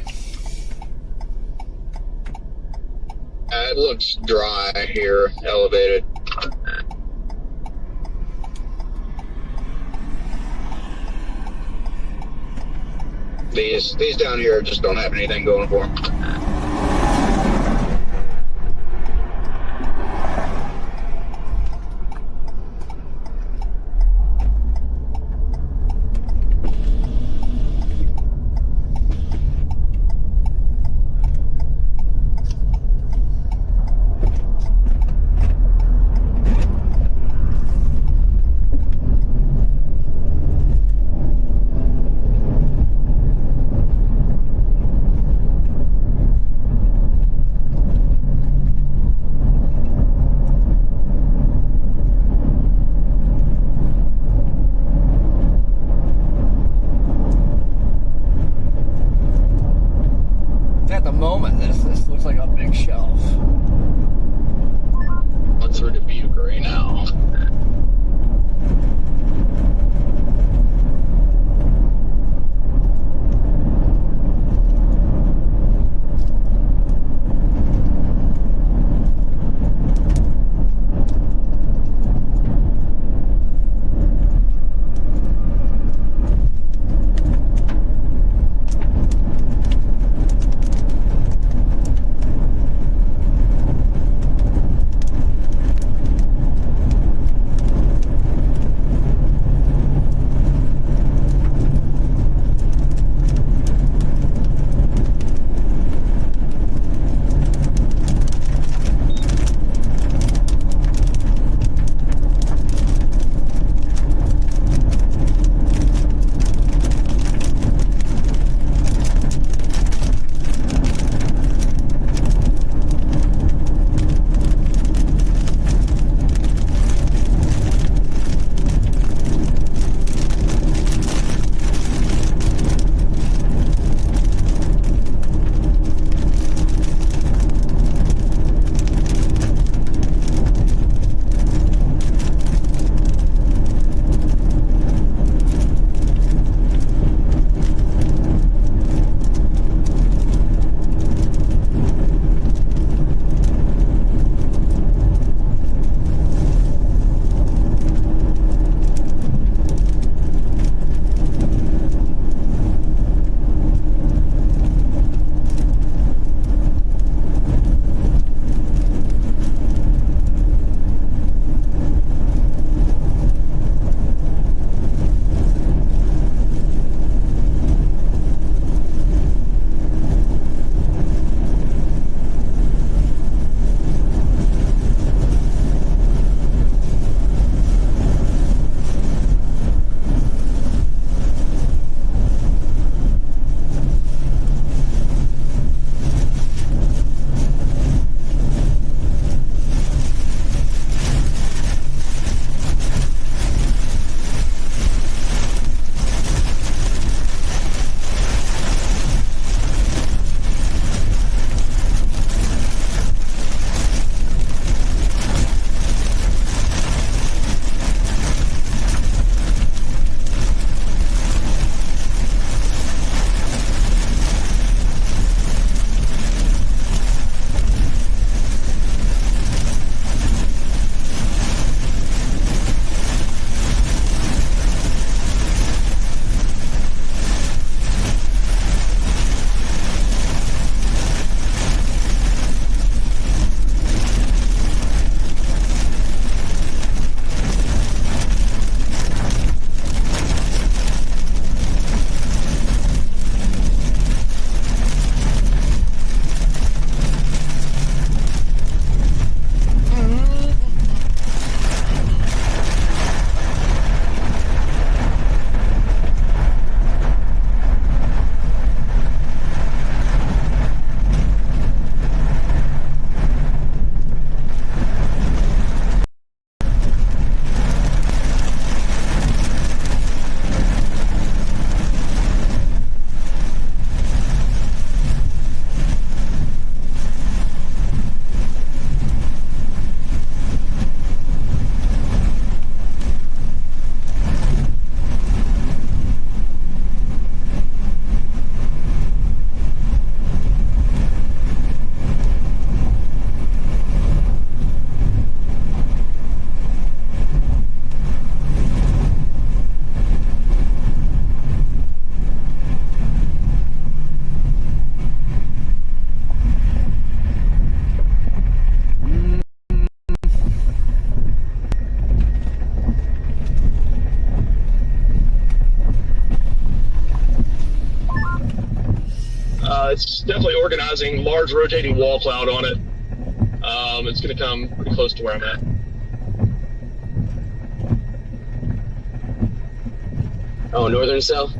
It looks dry here, elevated. These down here just don't have anything going for them. It's definitely organizing, large rotating wall cloud on it. It's going to come pretty close to where I'm at. Oh, northern cell?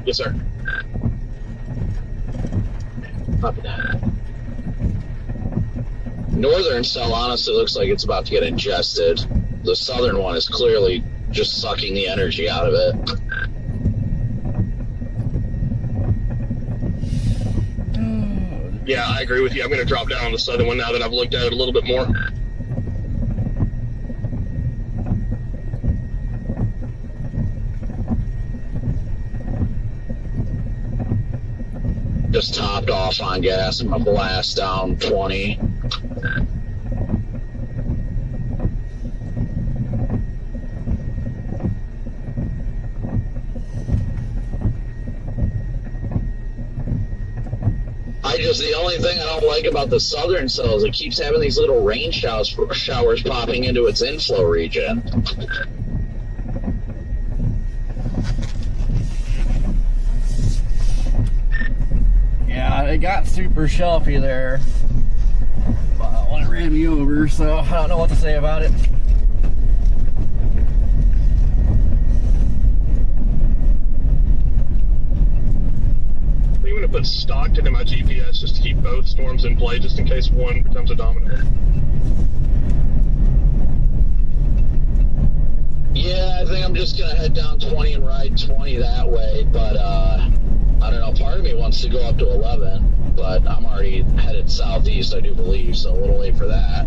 Yes, sir. Copy that. Northern cell honestly looks like it's about to get ingested. The southern one is clearly just sucking the energy out of it. Yeah, I agree with you. I'm going to drop down on the southern one now that I've looked at it a little bit more. Just topped off on gas. I'm going to blast down 20. The only thing I don't like about the southern cell is it keeps having these little rain showers popping into its inflow region. Yeah, it got super shelfy there when it ran me over, so I don't know what to say about it. I'm going to put Stockton in my GPS just to keep both storms in play, just in case one becomes a dominant. Yeah, I think I'm just going to head down 20 and ride 20 that way, but I don't know, part of me wants to go up to 11, but I'm already headed southeast, I do believe, so a little late for that.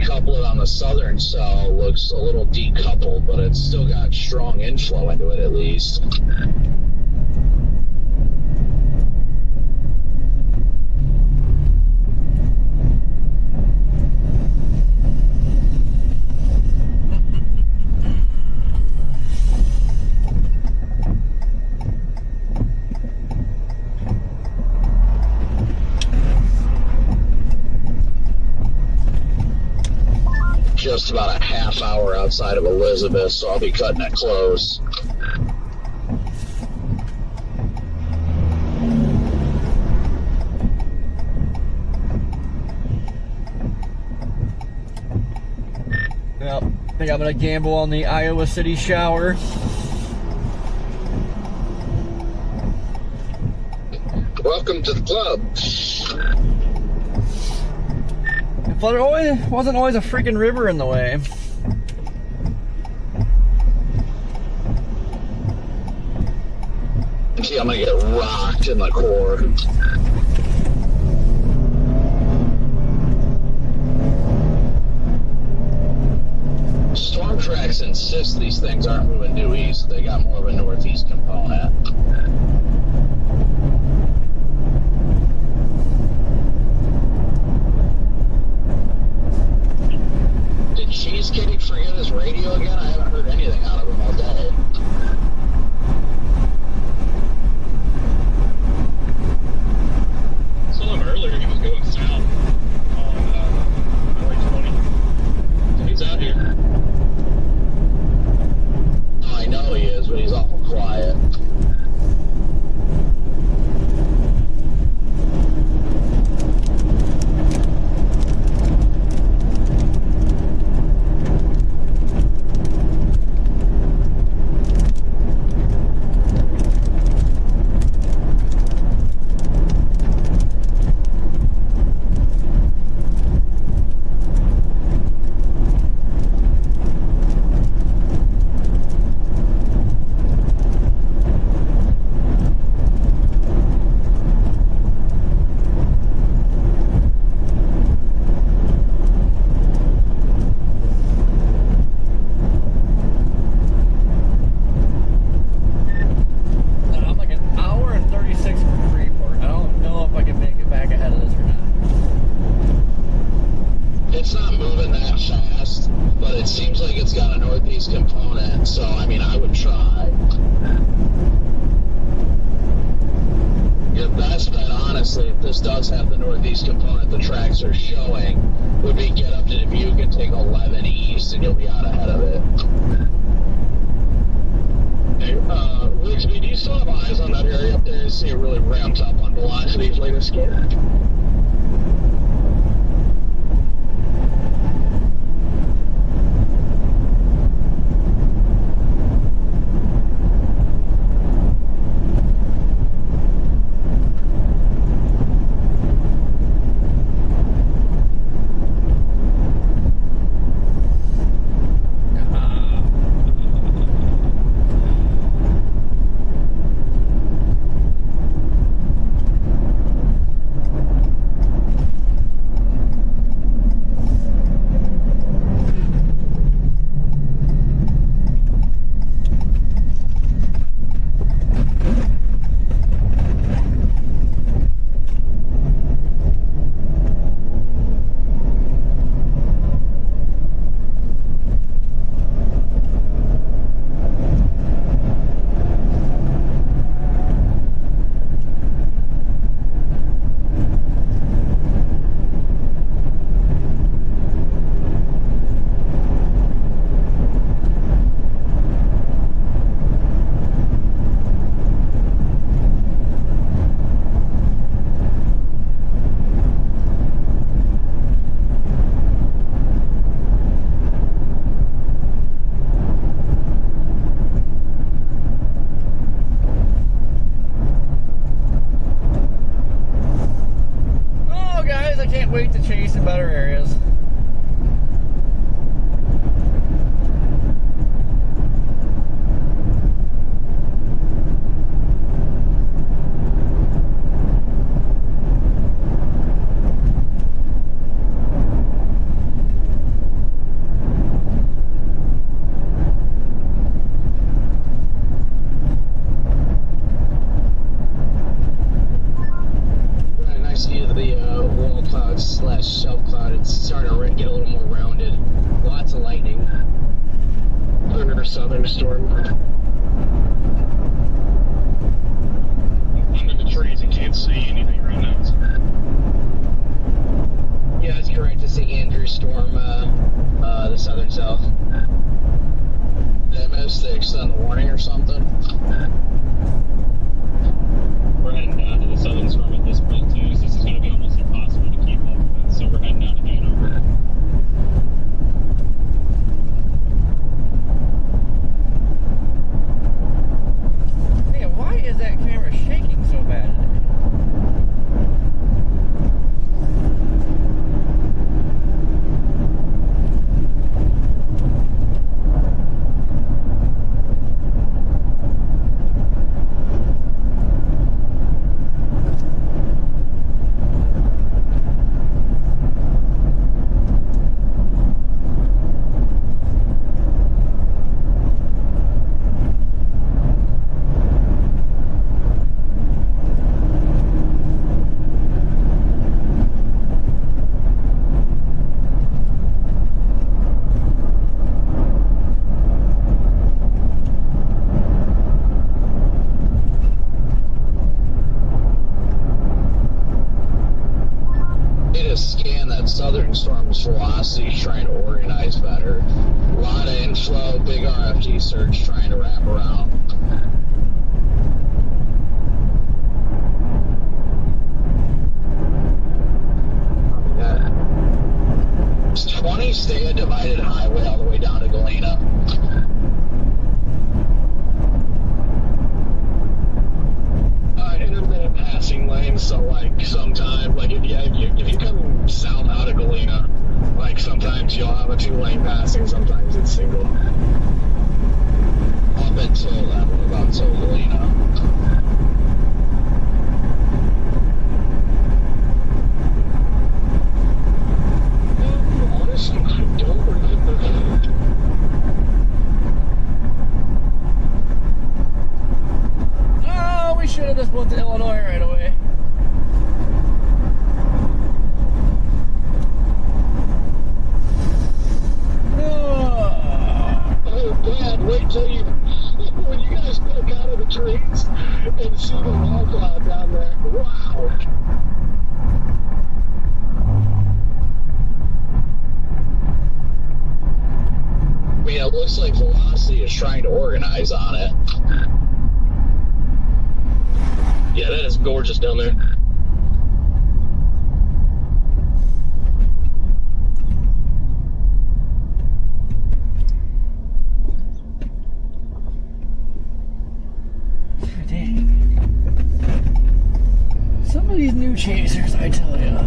Couplet on the southern cell looks a little decoupled, but it's still got strong inflow into it at least. Just about a half hour outside of Elizabeth, so I'll be cutting it close. Yep, I think I'm gonna gamble on the Iowa City shower. Welcome to the club. But there wasn't always a freaking river in the way. See, I'm gonna get rocked in the core. Storm tracks insist these things aren't moving due east. They got more of a northeast component. Cheesecake forget his radio again? I haven't heard anything out of him all day. Saw him earlier, he was going south on Highway 20. So he's out here. Oh, I know he is, but he's awful quiet. this does have the northeast component the tracks are showing, would be get up to Dubuque and take 11 east, and you'll be out ahead of it. Hey, Rigsby, do you still have eyes on that area up there? I see it really ramped up on velocity later scan. Wait to chase in better areas. Shelf cloud, it's starting to get a little more rounded. Lots of lightning. Under a southern storm. Under the trees, you can't see anything right now. Yeah, that's correct. It's the Andrew storm, the southern south. MS, they extend the warning or something? We're heading down to the southern storm at this point, too, so this is going to be almost impossible to keep up with, so we're heading down to Hanover. Man, why is that camera shaking so bad today? Southern storm's velocity, trying to organize better. A lot of inflow, big RFD surge trying to wrap around. It's 20, stay a divided highway all the way down to Galena. Intermittent passing lanes, so like sometimes, like if you come south out of Galena, like sometimes you'll have a 2-lane passing, sometimes it's single. Up until that one, about until Galena. Honestly, I don't remember. Oh, we should have just went to Illinois right away. Oh, Dad, wait till you, when you guys look out of the trees and see the wall cloud down there. Wow. looks like Velocity is trying to organize on it. Yeah, that is gorgeous down there. Dang. Some of these new chasers, I tell ya.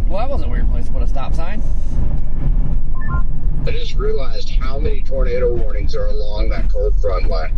Well, that was a weird place to put a stop sign. I just realized how many tornado warnings are along that cold front line.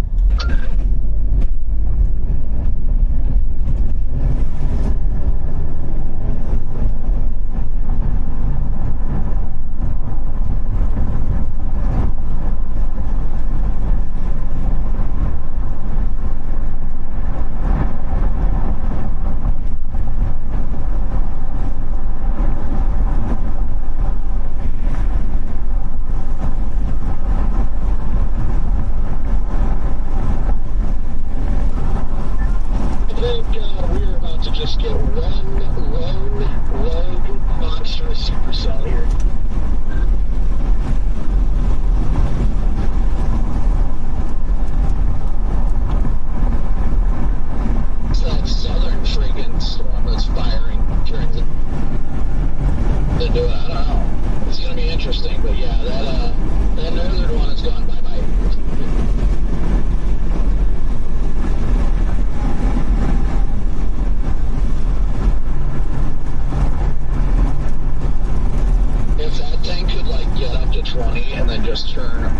Just get one lone monstrous supercell here. It's that southern friggin' storm that's firing turns it into it. I don't know. It's gonna be interesting, but yeah, that northern one has gone bye-bye. If that thing could like get up to 20 and then just turn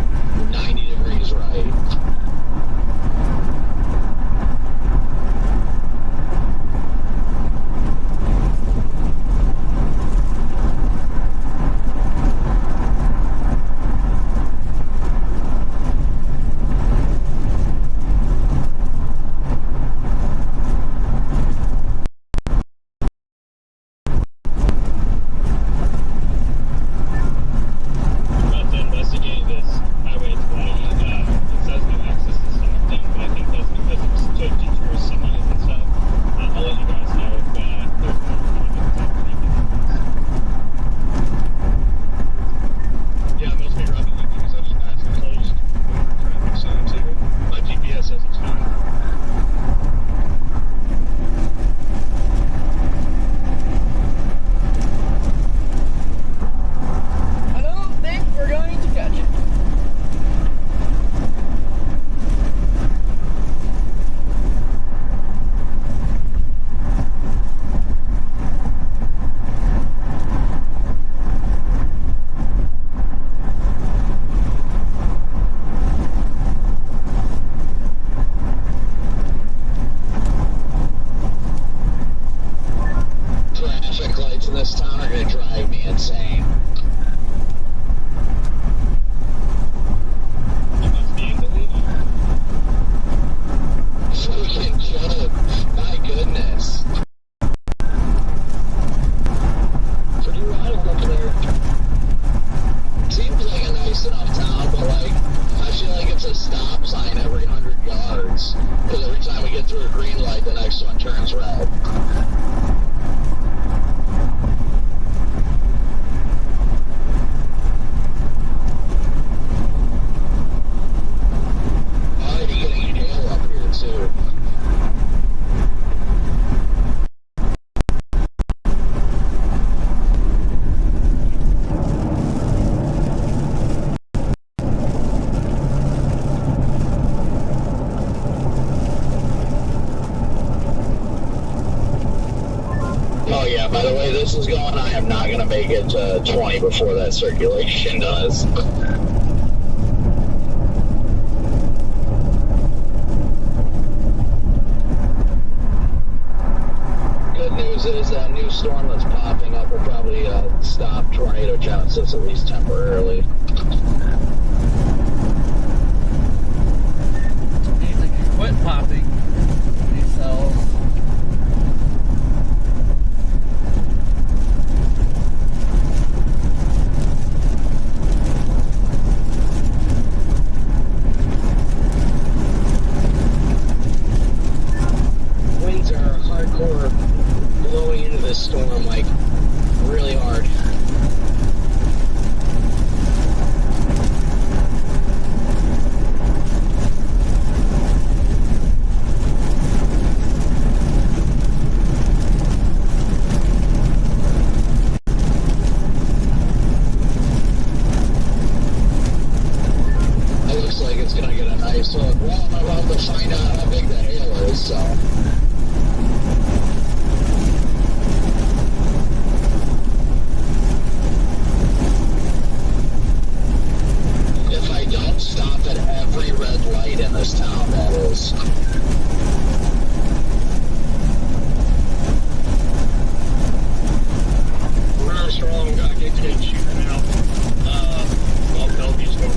90 degrees right. About to investigate this Highway 20. It says no access to Stockton, but I think that's because it's to detour semis and stuff. I'll let you guys know if there's more content. Yeah, most major rapid because I just passed the closed traffic sign too. My GPS says it's fine. I don't think we're going to catch it. Traffic lights in this town are gonna drive me insane. You must be in the lead. Freaking joke. My goodness. Pretty wild up there. Seems like a nice enough town, but like, I feel like it's a stop sign every 100 yards. Because every time we get through a green light, the next one turns red. Already getting hail up here too. yeah, by the way this is going, I am not going to make it to 20 before that circulation does. Good news is that new storm that's popping up will probably stop tornado genesis at least temporarily. Means they can quit popping these cells. Winds are hardcore blowing into this storm, like really hard. It looks like it's going to get a nice look. Well, I'm about to find out how big the hail is, so. If I don't stop at every red light in this town, that is. We're strong. Got to get shooting out. I'll tell you storm.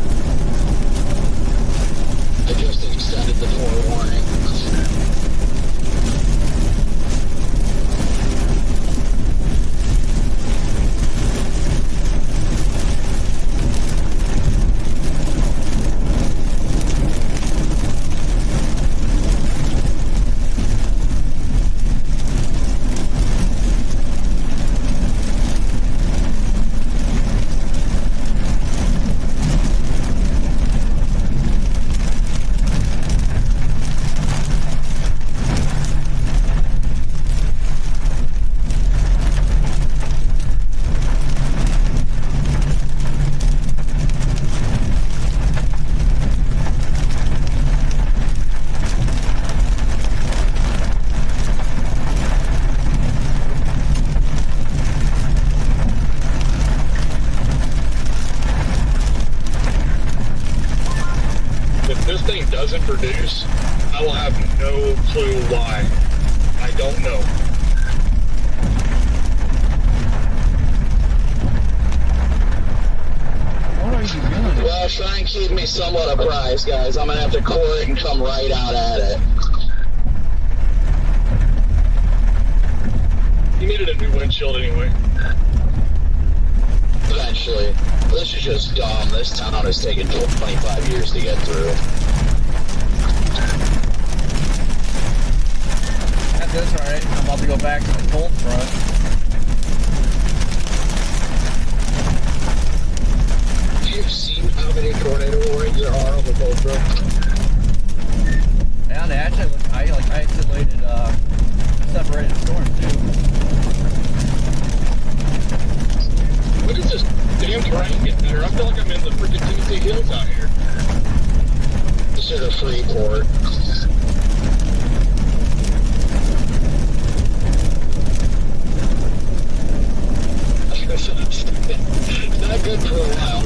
I just extended the forewarning. If this thing doesn't produce, I will have no clue why. I don't know. What are you doing? Well, try and keep me somewhat apprised, guys. I'm going to have to core it and come right out at it. You needed a new windshield anyway. Eventually. This is just dumb. This town has taken 25 years to get through. That's alright. I'm about to go back to the cold front. Do you see how many tornado warnings there are on the cold front? Yeah, they actually, I isolated, separated storms too. When does this damn terrain get better? I feel like I'm in the freaking Tennessee Hills out here. Consider Freeport. It's not good for a while.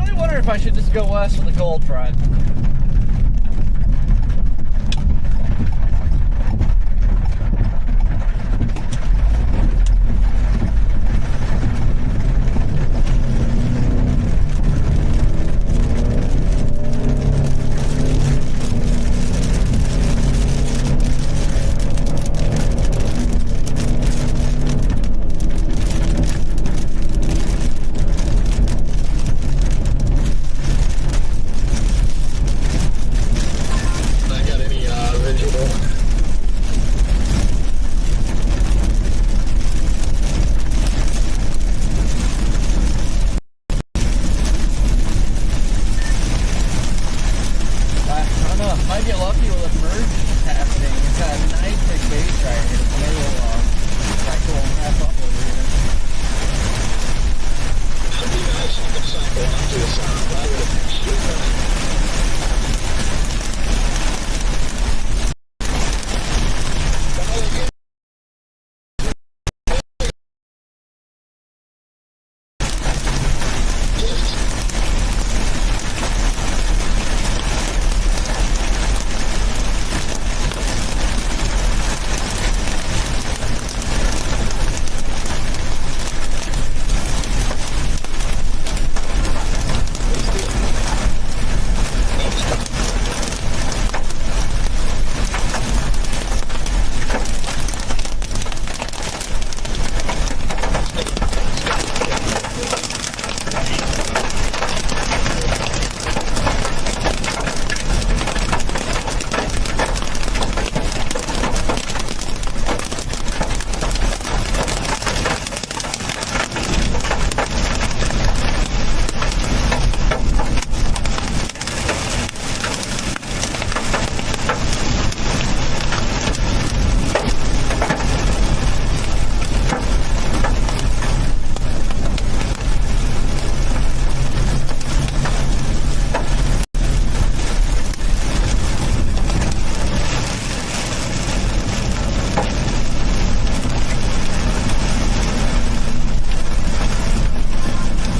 really wonder if I should just go west with the cold front. I got any visual? I don't know, might get lucky with a merge happening. It's got a nice big base right here. So maybe we'll cycle and wrap up over here. Should be nice. You can cycle off to the side. I would appreciate that.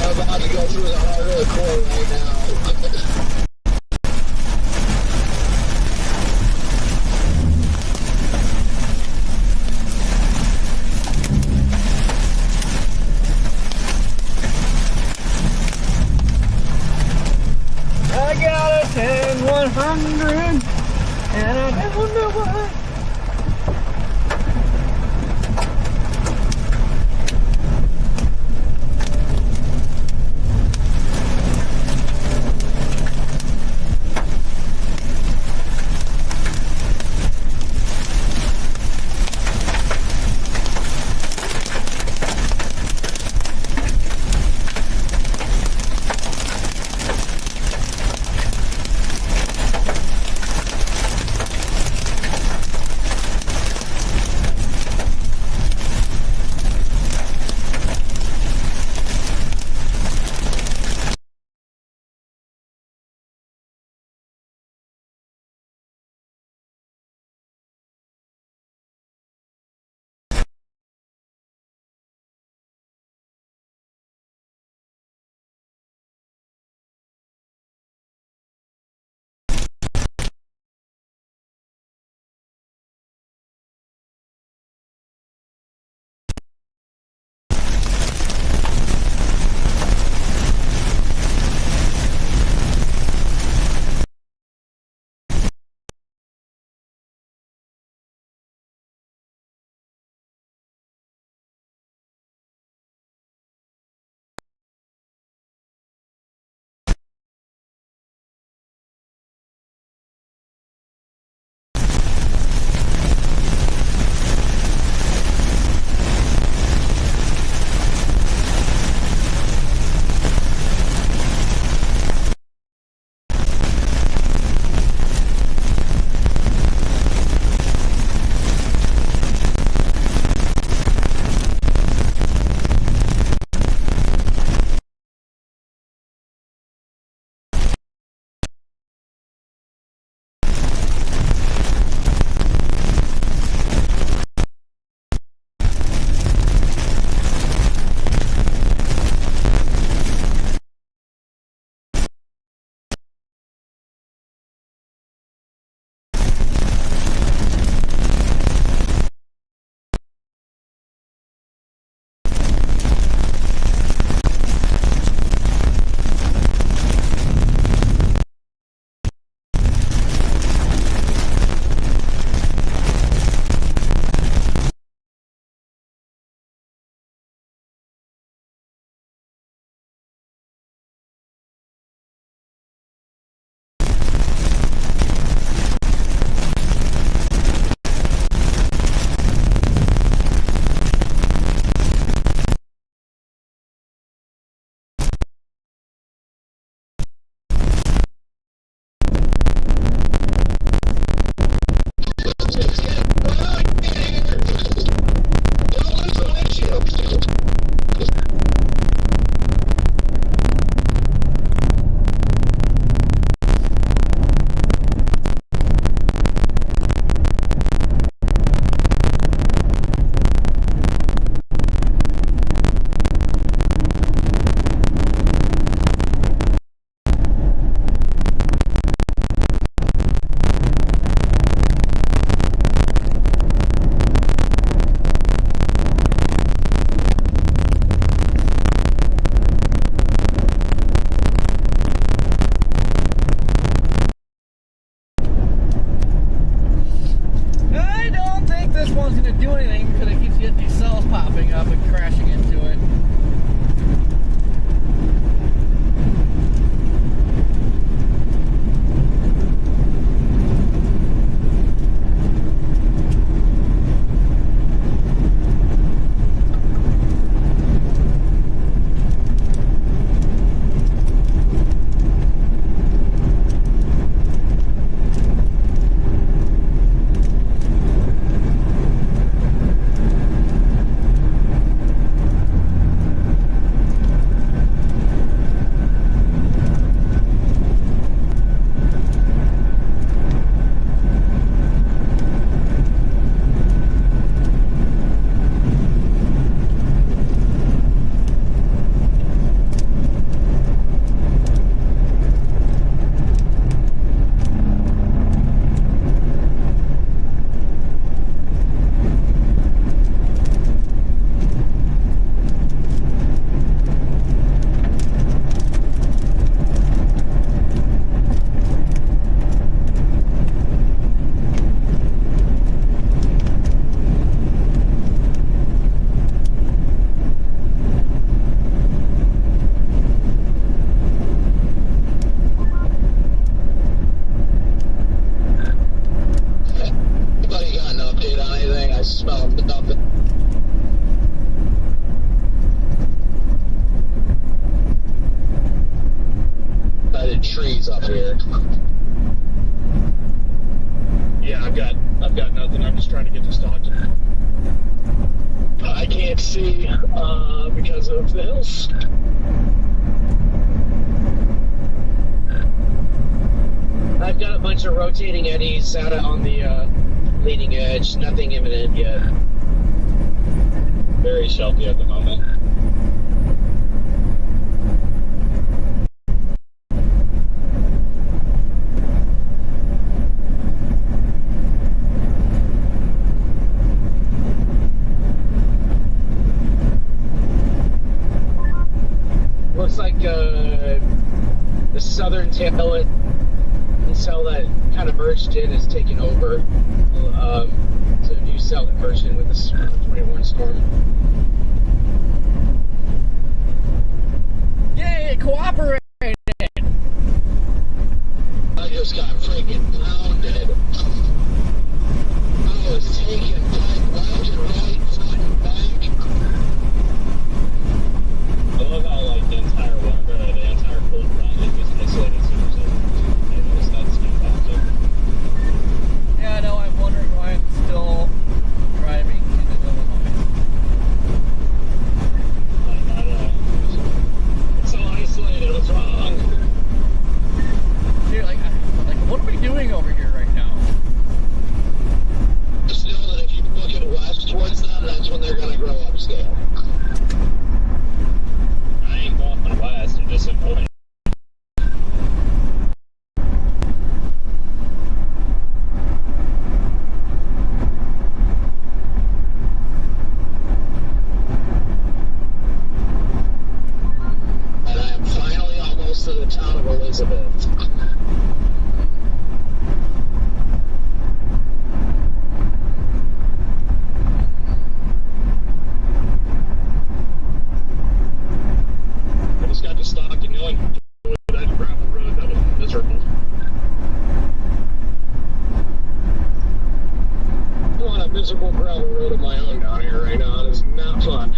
I'm about to go through the heart of the core right now. I got a 10-100, and I don't know why. do anything because it keeps getting these cells popping up and crashing into it. Trees up here. Yeah, I've got nothing. I'm just trying to get to Stockton. I can't see because of the hills. I've got a bunch of rotating eddies out on the leading edge. Nothing imminent yet. Very shelby at the moment. Looks like the southern tail cell that kind of merged in is taking over. It's a new cell that merged in with this 21 storm. Yay, it cooperated! I just got freaking pounded. I was taking pipe left and right, front and back. I love how like the entire cold front is just isolated seems that's fantastic. Yeah, I know, I'm wondering why I'm still driving into Illinois. Like, I don't know. It's so isolated, what's wrong? Dude, like, what are we doing over here right now? Just know that if you look at west towards them, that's when they're going to grow upscale. I ain't going west, I'm just avoiding. And I am finally almost to the town of Elizabeth. I just got to Stockton. The only that gravel road that was miserable. I'm on a miserable gravel road of my own down here right now. It is not fun.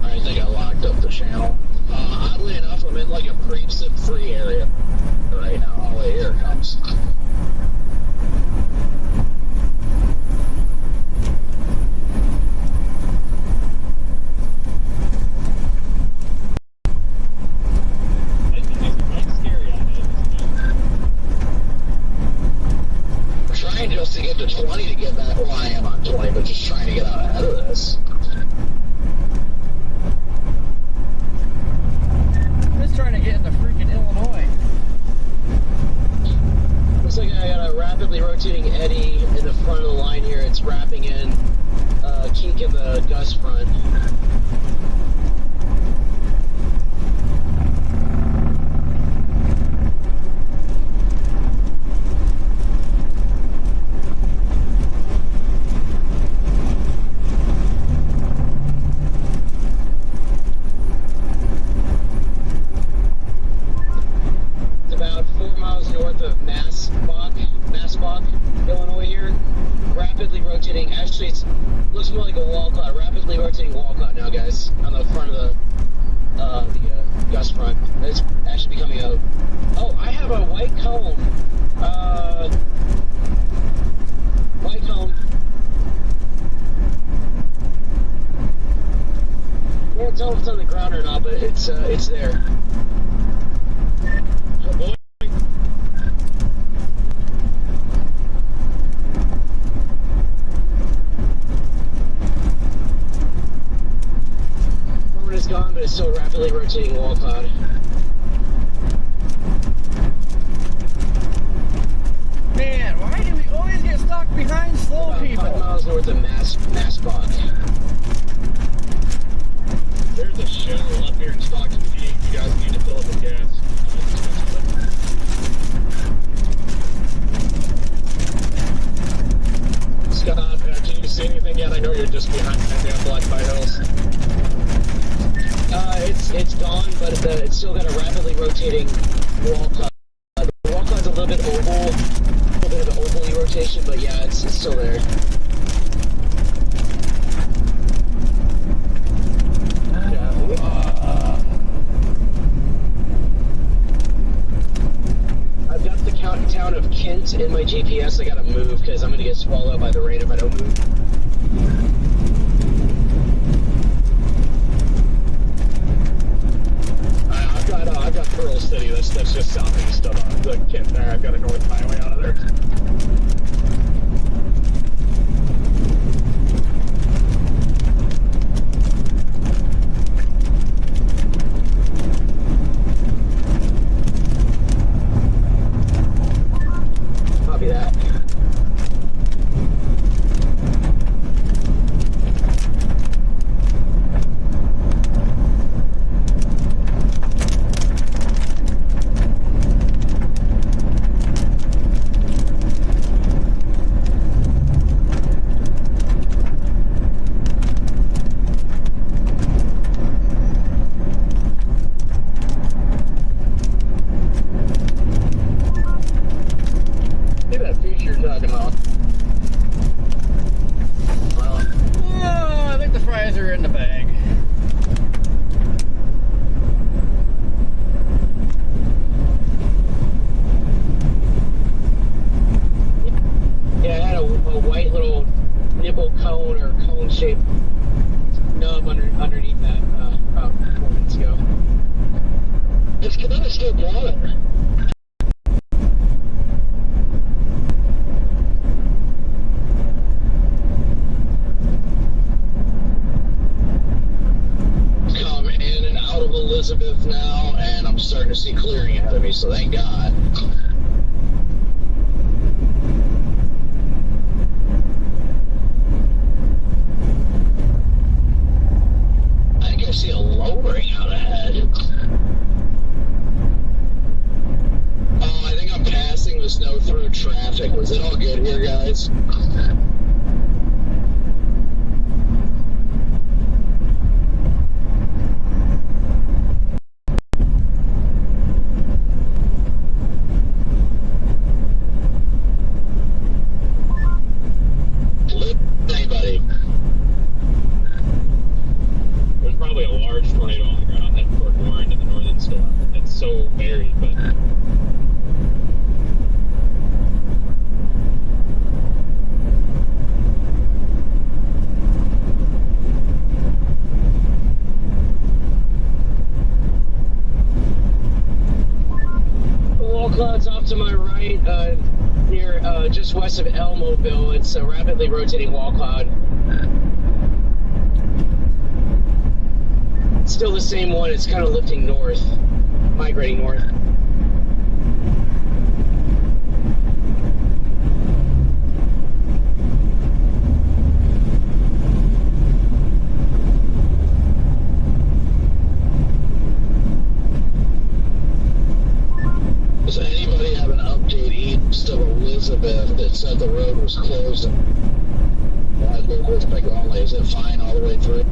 I think I locked up the channel. Oddly enough, I'm in like a pre-sip free area right now. Oh, wait, here it comes. I think it's quite scary out there. I'm trying just to get get to 20 to get back. Well, I am on 20, but just trying to get out ahead of this. Just trying to get into freaking Illinois. Looks like I got a rapidly rotating eddy in the front of the line here. It's wrapping in a kink in the gust front. It's about 4 miles north of Massbach, Illinois here. Rapidly rotating. Actually, it looks more like a wall cloud. Rapidly rotating wall cloud now, guys, on the front of the gust front. It's actually becoming a. Oh, I have a white cone. White cone. Can't tell if it's on the ground or not, but it's there. Oh, boy. Moment is gone, but it's still rapidly rotating wall cloud. Man, why do we always get stuck behind slow About 5 people? miles north of Massbach. There's a shell up here in Stockton. You guys need to fill up with gas. Scott, can you see anything yet? I know you're just behind the Black Pine Hills. It's gone, but it's still got a rapidly rotating wall cloud. The wall cloud's a little bit oval, a little bit of an oval rotation, but yeah, it's still there. I've got the town of Kent in my GPS. I gotta move because I'm gonna get swallowed by the rain if I don't move. I've got Pearl City. That's just southeast of the Kent there. I've got a north highway out of there. Copy that. Maybe that feature you're talking about. Well, Oh, I think the fries are in the bag. yeah, I had a white little nipple cone or cone-shaped nub underneath that about 4 minutes ago. It's kind of still water. Come in and out of Elizabeth now, and I'm starting to see clearing ahead of me, so thank God. I think I see a lowering out ahead. Oh, I think I'm passing the snow through traffic. Was it all good here, guys? Anybody? There's probably a large tornado on the ground heading toward Warren in the northern storm. It's so buried, but Yeah, to my right, near just west of Elmoville, it's a rapidly rotating wall cloud. It's still the same one. It's kind of lifting north, migrating north. Does anybody have an update east of Elizabeth that said the road was closed? Wide local traffic only. Is it fine all the way through?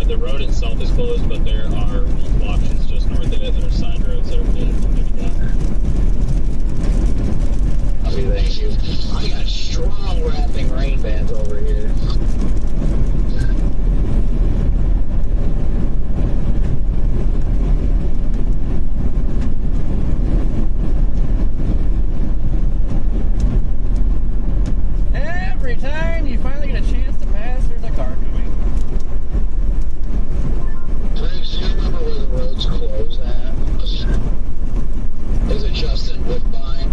The road itself is closed, but there are multiple options just north of it. There are side roads that are closed. Okay, thank you. I got strong wrapping rain bands over here. Every time you finally get a chance to pass, there's a car coming. Briggs, do you remember where the road's closed at? Is it just in Woodbine?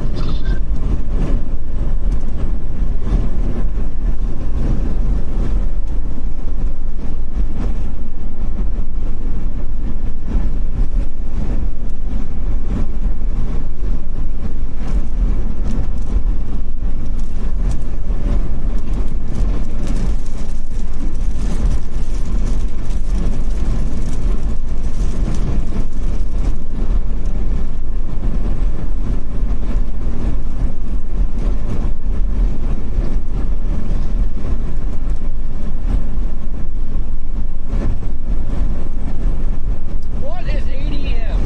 What is ADM?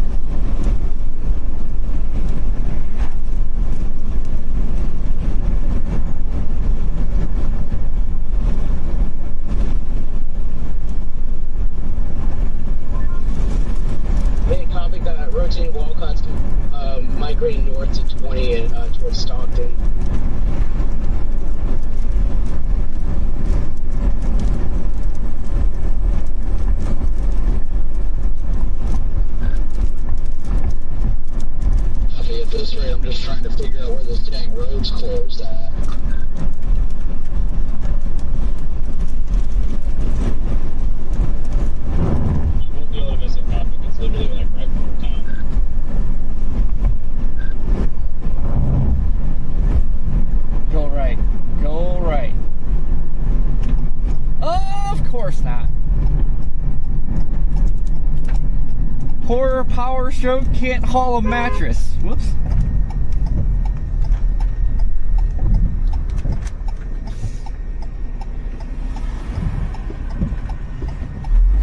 Hey, copy that. Rotating wall clouds migrating north to 20 and towards Stockton. Copy at this rate. I'm just trying to figure out where this dang road's closed at. You won't be able to miss it, Pop. It's literally like right before town. Go right. Go right. Of course not. Poor power stroke can't haul a mattress. Whoops.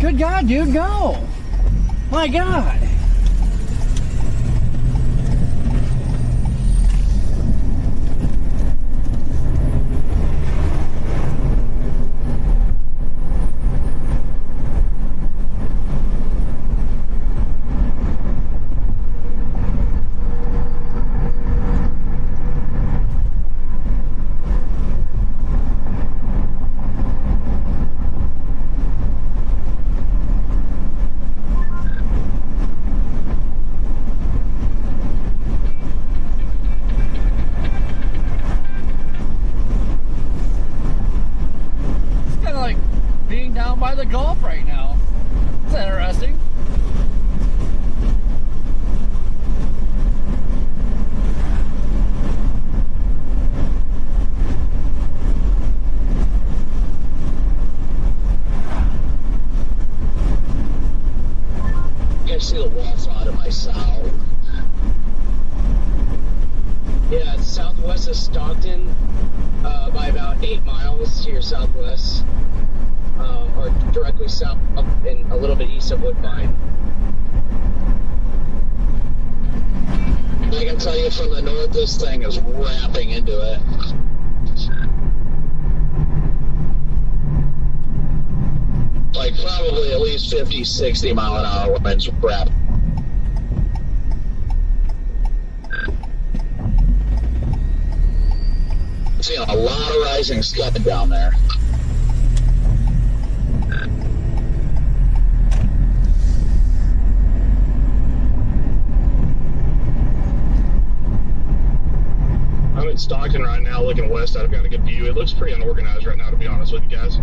Good God, dude, go! My God! Down by the Gulf right now. It's interesting. I see the wall side of my south. Yeah, it's southwest of Stockton, by about 8 miles to your southwest. Or directly south up and a little bit east of Woodbine. I can tell you from the north, this thing is wrapping into it. Like probably at least 50, 60 mile an hour winds wrap. seeing a lot of rising scud down there. I'm in Stockton right now looking west. I've got a good view. It looks pretty unorganized right now, to be honest with you guys.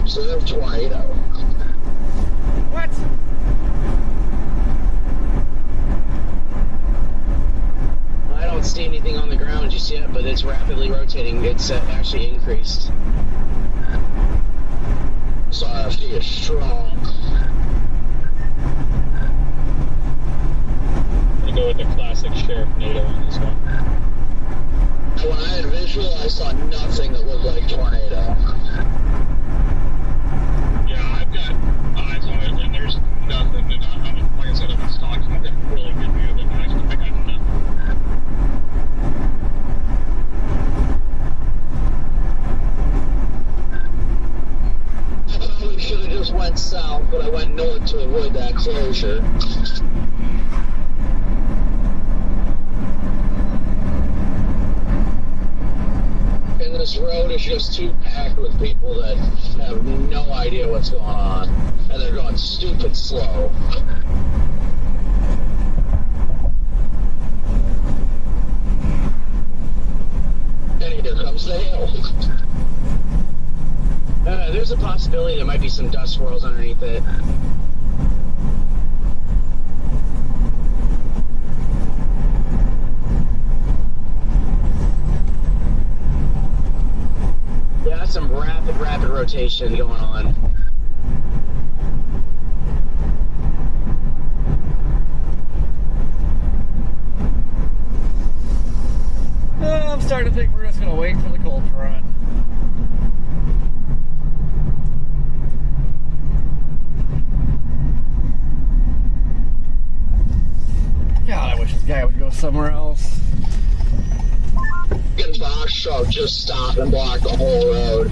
observed tornado. What? I don't see anything on the ground just yet, but it's rapidly rotating. It's actually increased. So RFD is strong. I'm gonna go with the classic Sheriff NATO on this one. And when I had visual, I saw nothing that looked like tornado. Yeah, I've got eyes on it, and there's nothing. And like I said, I'm in stock, so I've got a really good view of it. I got nothing. I probably should have just went south, but I went north to avoid that closure. And this road is just too packed with people that have no idea what's going on, and they're going stupid slow. And here comes the hill. There's a possibility there might be some dust swirls underneath it. Yeah, some rapid rotation going on. I'm starting to think we're just gonna wait for the cold front. God, I wish this guy would go somewhere else. Fucking box truck just stopped and blocked the whole road.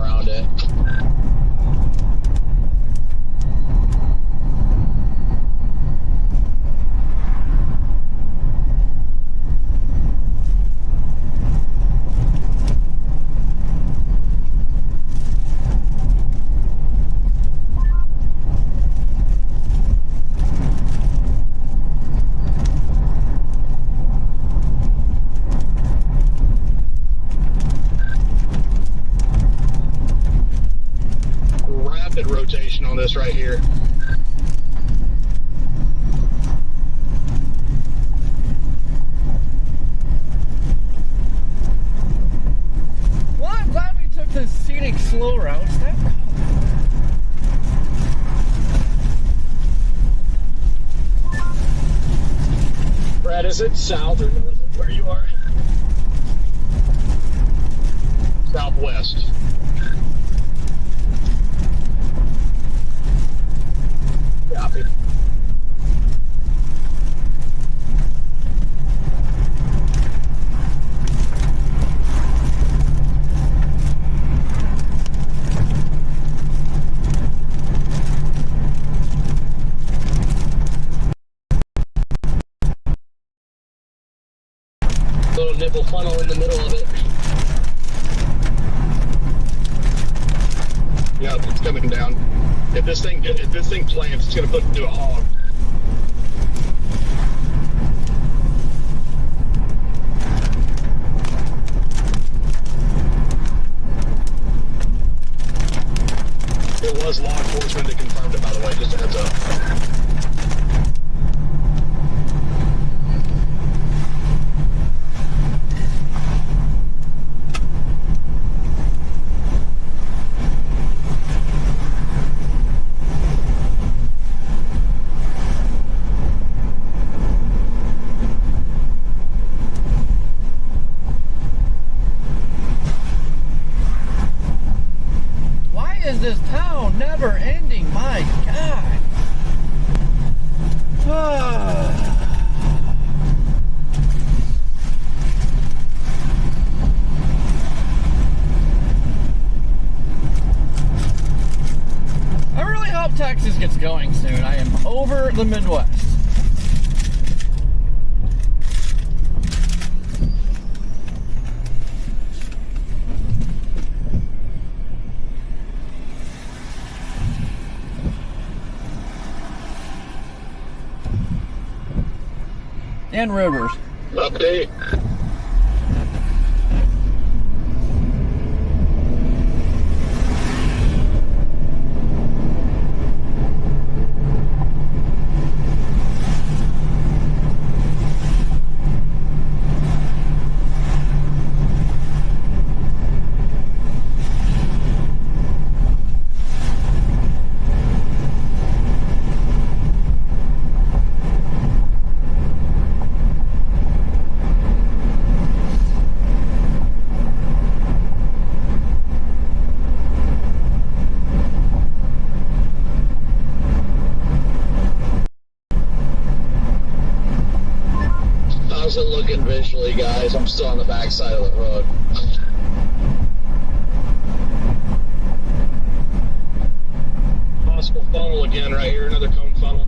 around it. Rapid rotation on this right here. Well, I'm glad we took the scenic slow route. Brad, is it south or north of where you are? Southwest. Copy. Little nipple funnel in the middle of it. Yeah, it's coming down. If this thing plants, it's gonna put into a hog. It was law enforcement that confirmed it, by the way, just a heads up. Why is this town never ending? My God. I really hope Texas gets going soon. I am over the Midwest. And rivers. Update. How's it looking visually, guys? I'm still on the back side of the road. Possible funnel again right here, another cone funnel.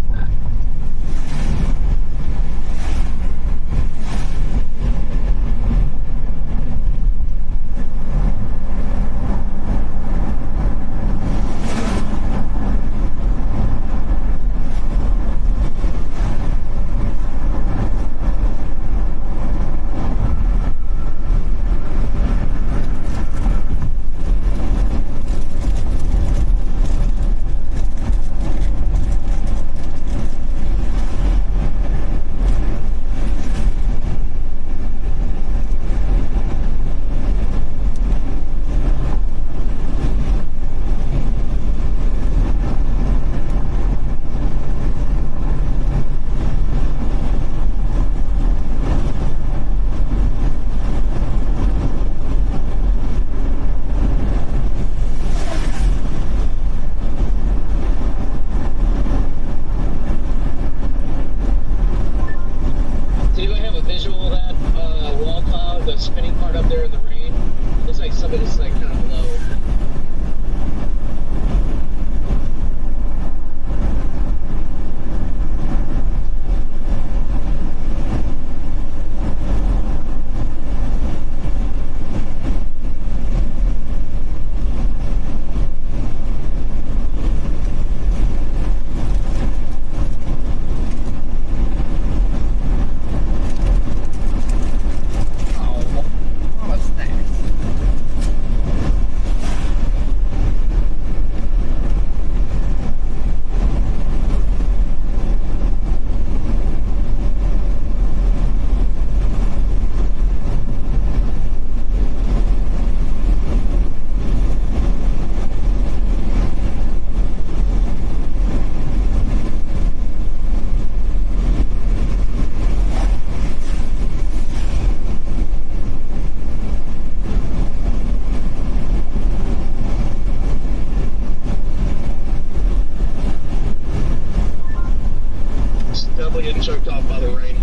getting choked off by the rain.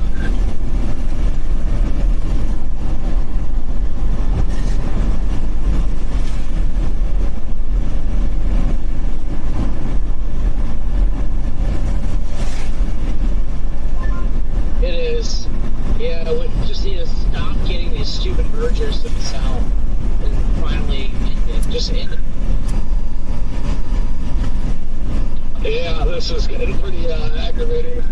It is. Yeah, we just need to stop getting these stupid mergers to the south and finally just end it. Yeah, this is getting pretty aggravating.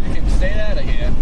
You can stay out of here.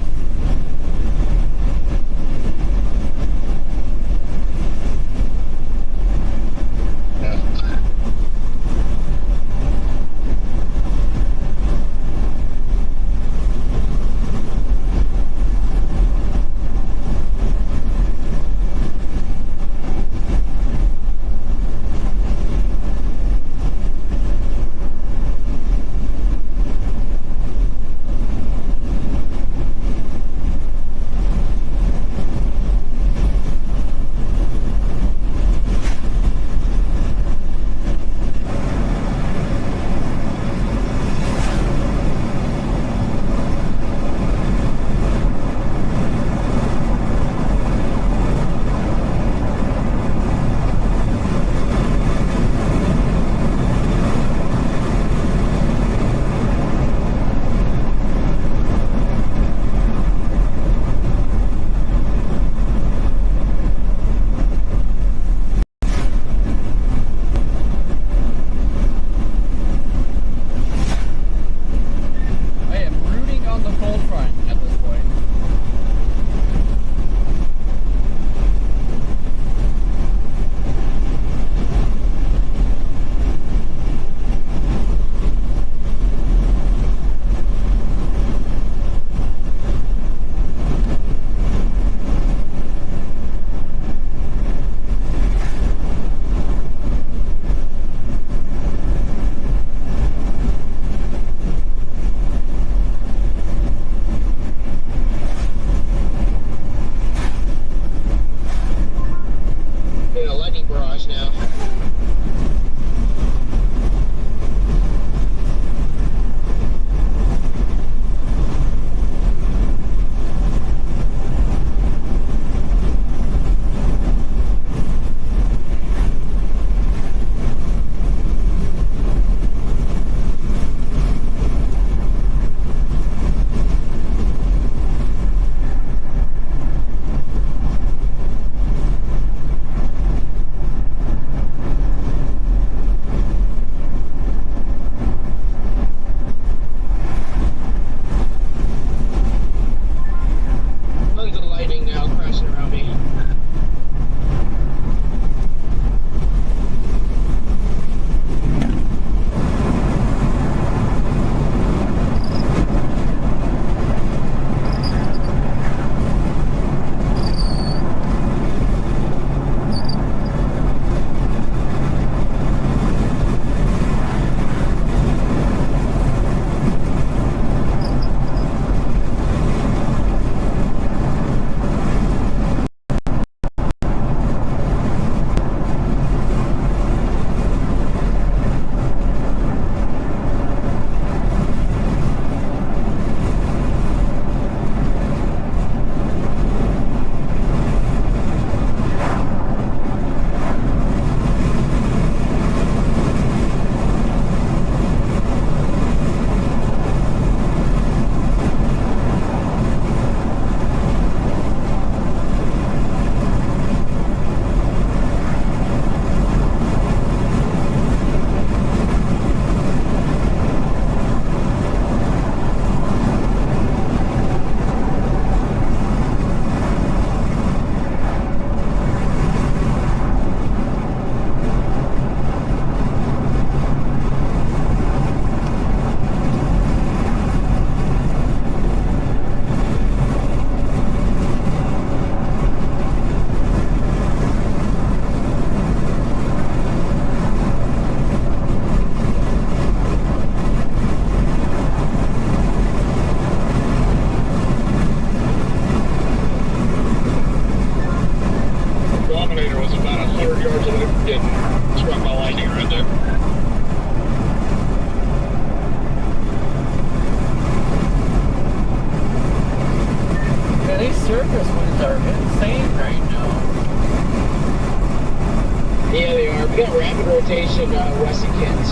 got rapid rotation west of Kent.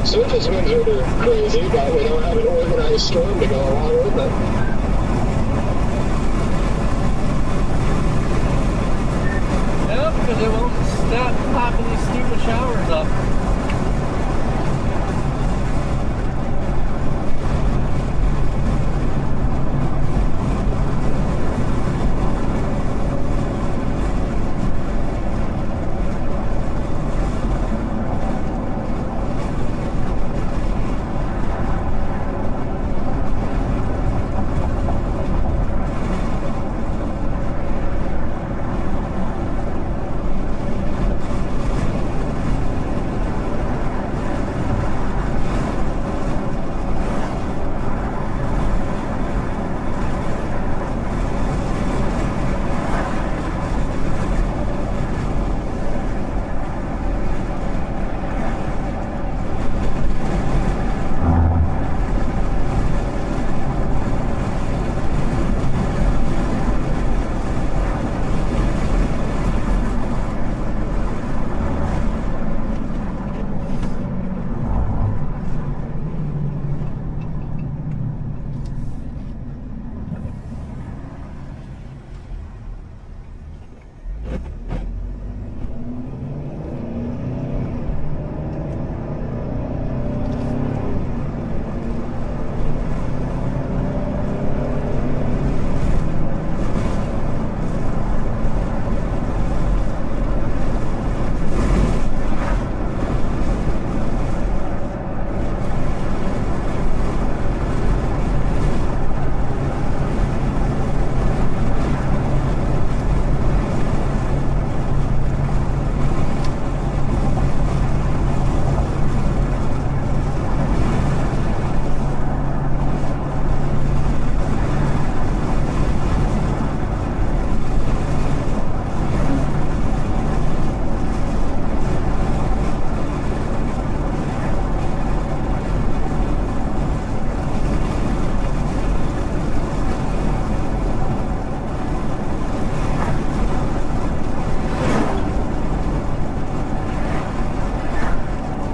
Surface winds are crazy, but we don't have an organized storm to go along with it. Yeah, because it won't stop popping these stupid showers up.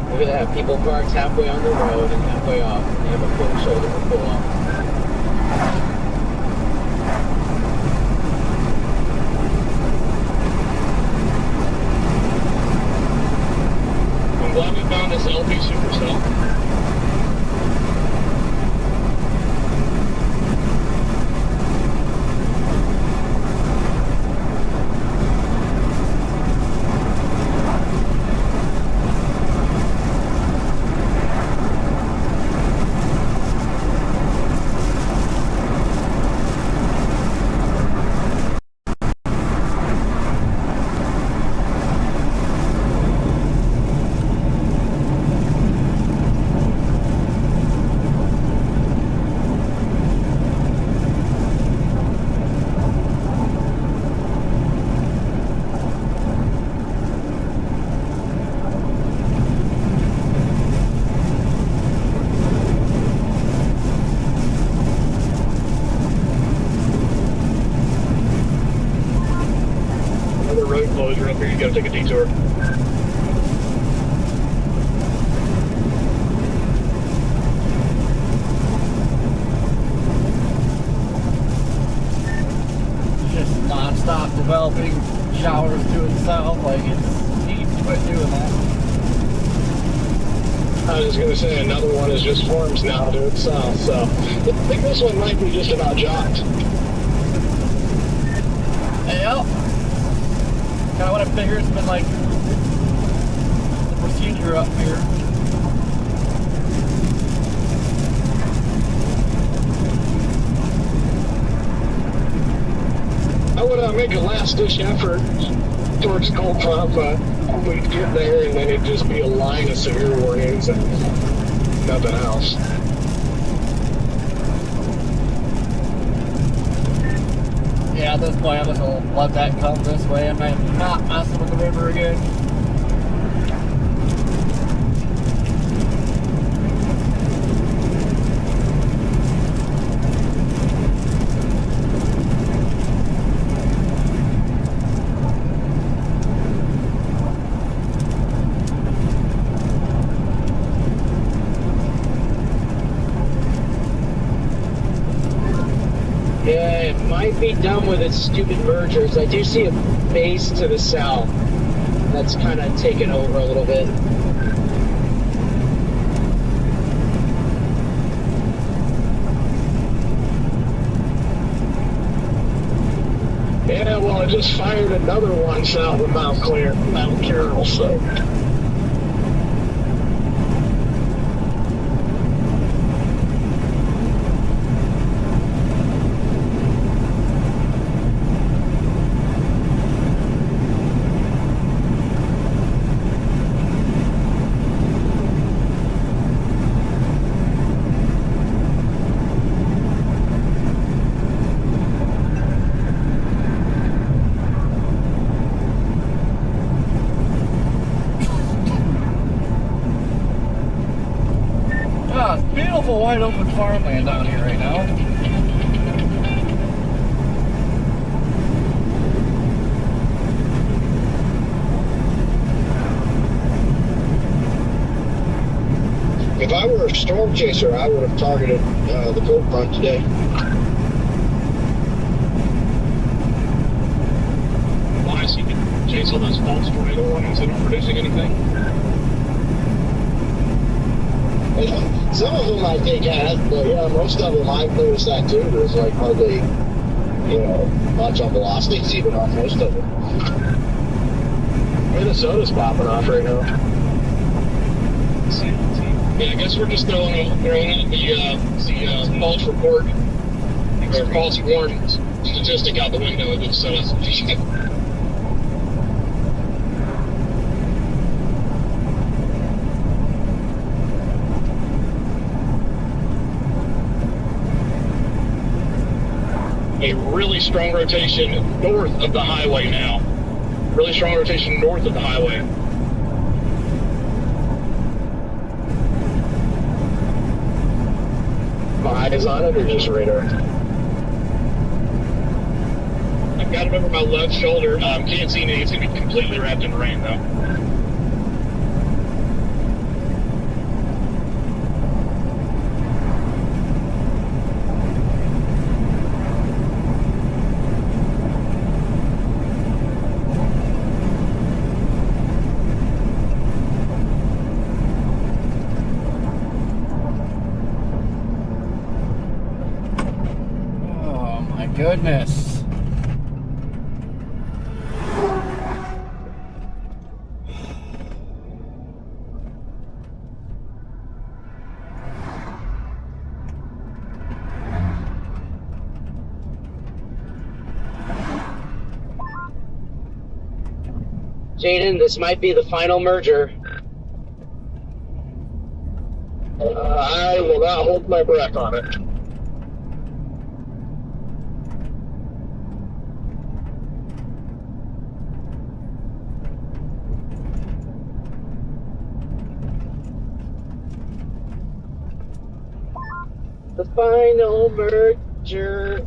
We're gonna have people parked halfway on the road and halfway off, and they have a full shoulder to pull off. I'm glad we found this LP Supercell. Road closure up here, you gotta take a detour. Just non-stop developing showers to itself. Like, it's neat to quit doing that. I was just going to say, another one is just forms now to itself, so I think this one might be just about jocked. Yep. Kind of what I figured. It's been like the procedure up here. I would make a last-ditch effort towards cold front, but we'd get there and then it'd just be a line of severe warnings and nothing else. Yeah, at this point, I'm just gonna let that come this way and then not messing with the river again. might be done with its stupid mergers. I do see a base to the south that's kind of taken over a little bit. Yeah, well, I just fired another one south of Mount Carroll, so. Beautiful wide open farmland down here right now. If I were a storm chaser, I would have targeted the cold front today. Why? So you can chase all those false tornado warnings that aren't producing anything? Some of them I think have, but yeah, most of them I've noticed that too. There's like hardly, much on velocities even on most of them. Minnesota's popping off right now. Yeah, I guess we're just throwing out the false report or false warning statistic out the window of Minnesota's. A really strong rotation north of the highway now. Really strong rotation north of the highway. My eyes on it or just radar? I've got it over my left shoulder. Can't see anything. It's going to be completely wrapped in rain, though. Goodness. Jaden, this might be the final merger. I will not hold my breath on it. The final merger.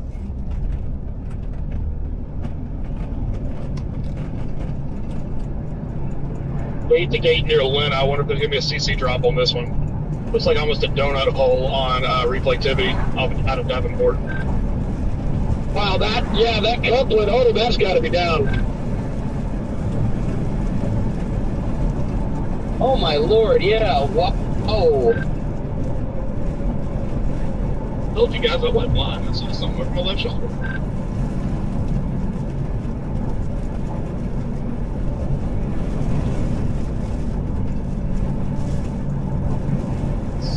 Gate to gate near Lynn. I wonder if there's going to be a CC drop on this one. Looks like almost a donut hole on reflectivity out of Davenport. Wow, that coupling, that's got to be down. Oh my lord, yeah. Whoa. I told you guys I went blind. I saw something over my left shoulder.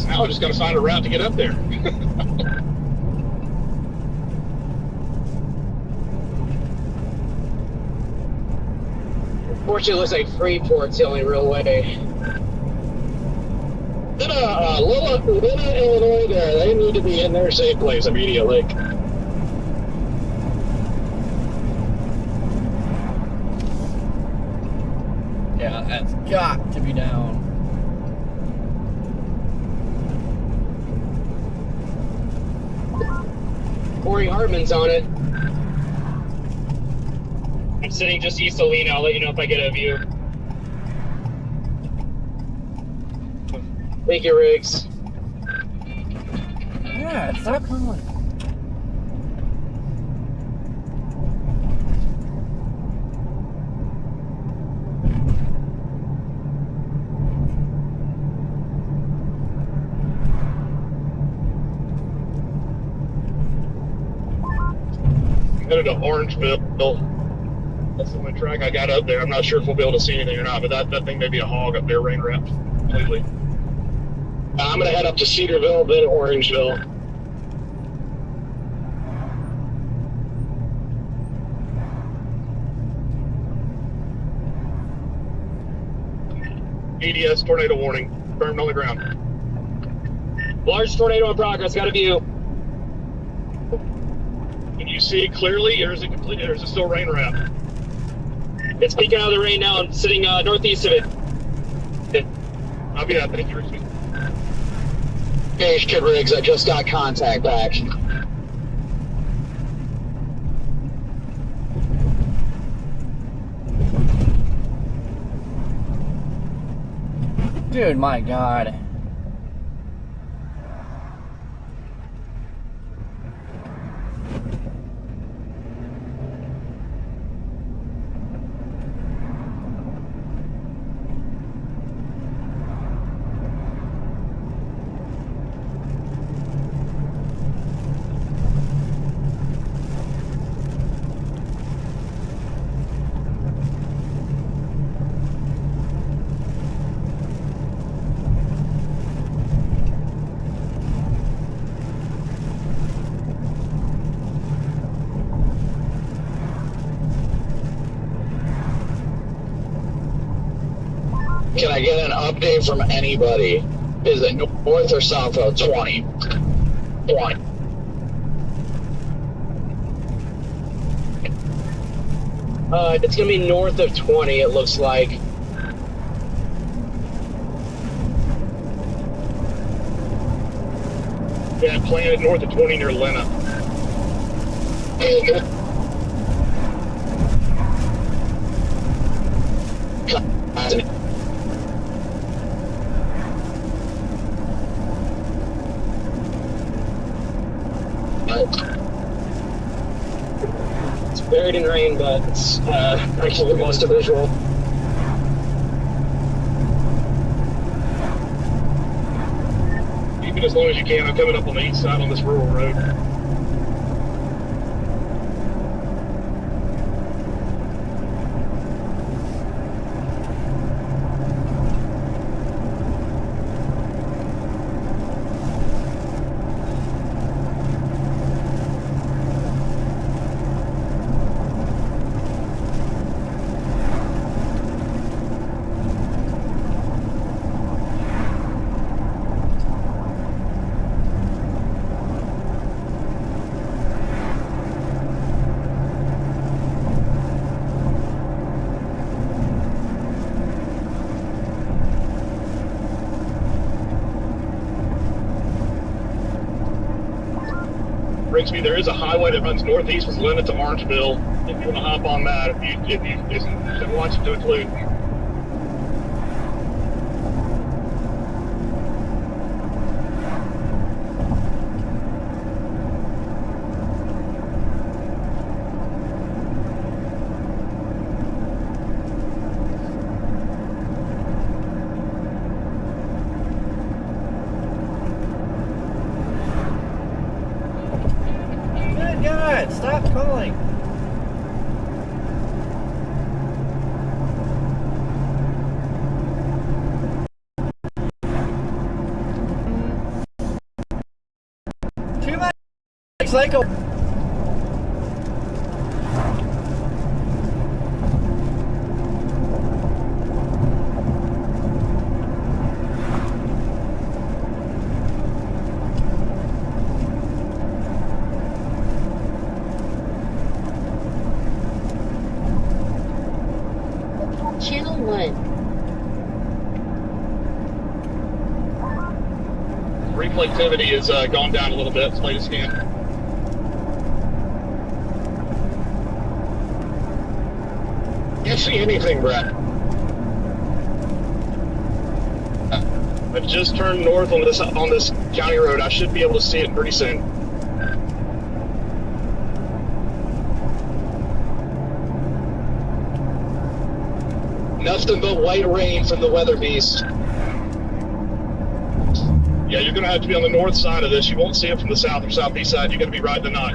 Now I just got to find a route to get up there. Fortunately, it looks like Freeport's the only real way. Lilla, Illinois there. They need to be in their safe place immediately. Yeah, that's got to be down. Corey Hartman's on it. I'm sitting just east of Lena. I'll let you know if I get a view. Thank you, Riggs. Yeah, it's not coming. tornado to Orangeville. That's the only track I got up there. I'm not sure if we'll be able to see anything or not, but that thing may be a hog up there, rain wrapped completely. I'm going to head up to Cedarville, then Orangeville. EDS tornado warning, confirmed on the ground. Large tornado in progress. Got a view. Can you see it clearly, or is it complete, or is it still rain wrapped? It's peeking out of the rain now. I'm sitting northeast of it. I'll be out. Thank you, Rigsby. Hey, Kid Riggs, I just got contact back. Dude, my God. Can I get an update from anybody? Is it north or south of 20? 20. It's gonna be north of 20. It looks like. Yeah, planted north of 20 near Lena. It's buried in rain, but it's actually most of visual. Keep it as long as you can. I'm coming up on the east side on this rural road. Rigsby, there is a highway that runs northeast with Lena to Orangeville. If you want to hop on that, if you want to include. Good God, stop calling. Too much. It's like a... Channel 1. Reflectivity has gone down a little bit. Latest scan. Can't see anything, Brett. I've just turned north on this county road. I should be able to see it pretty soon. Nothing but white rain from the weather beast. Yeah, you're going to have to be on the north side of this. You won't see it from the south or southeast side. You're going to be riding the knot.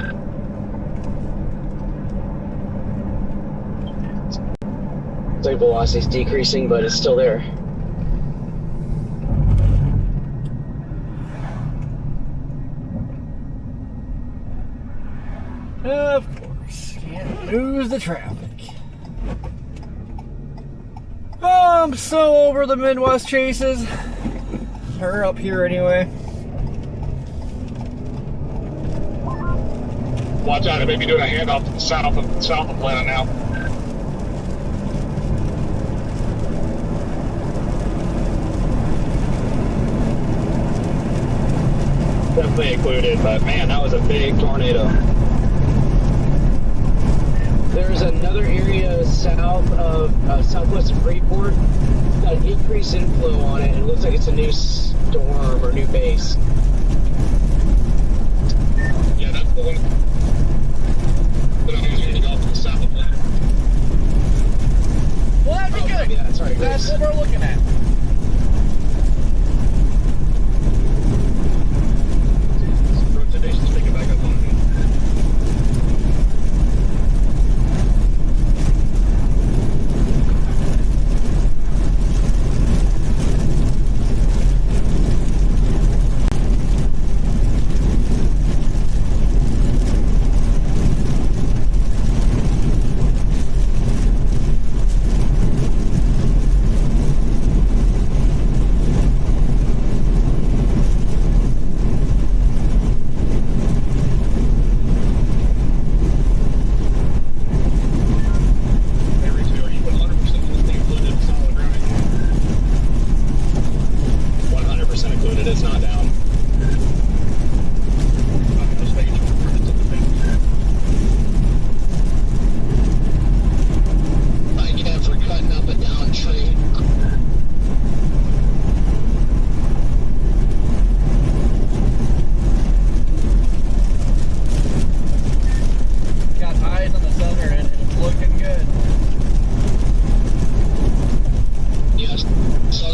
like velocity is decreasing, but it's still there. Of course, can't lose the traffic. Oh, I'm so over the Midwest chases. Or up here anyway. Watch out, I may be doing a handoff to the south of Atlanta now. Definitely included, but man, that was a big tornado. There's another area south of southwest of Freeport. It's got an increased inflow on it, and it looks like it's a new storm or new base. Yeah, that's the one that I'm using to go to the south of Atlanta. Well, that'd be good. Yeah, sorry, That's Grace. what we're looking at. Road today's picking back up on me. Hey, Reese, are you 100% of this thing included in solid grounding? 100% included. It's not down. I'm just making sure it's in the thing. Thank you for cutting up a down tree. Got eyes on the center and it's looking good. Yes. So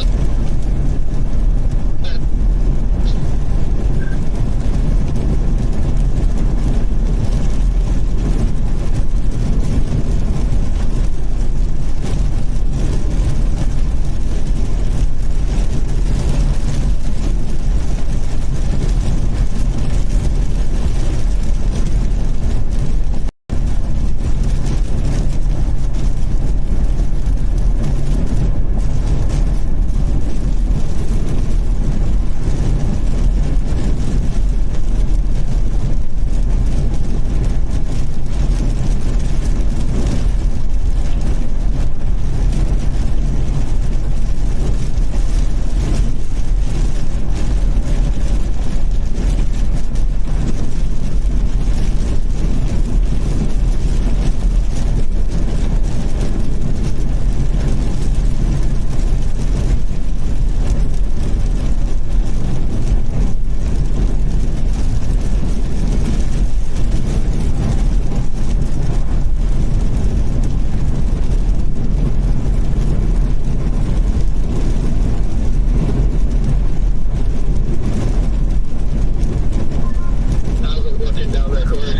how's it looking down that road?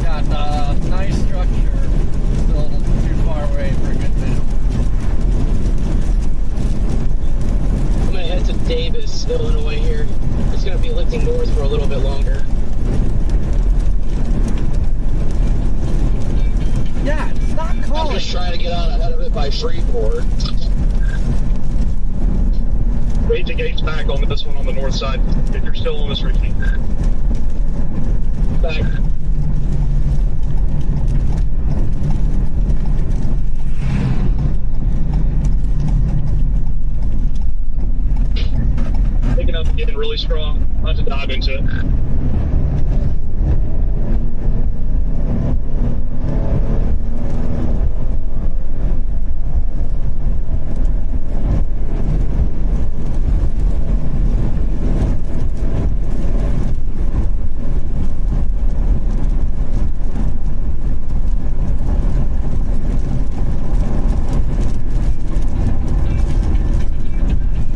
Got a nice structure. Still too far away for a good video. I'm gonna head to Davis, Illinois here. It's gonna be lifting north for a little bit longer. Yeah, it's not I'm calling. just trying to get out ahead of it by Freeport. Wait to gauge back on this one on the north side if you're still on this routine. Back. Picking up and getting really strong. I'll have to dive into it.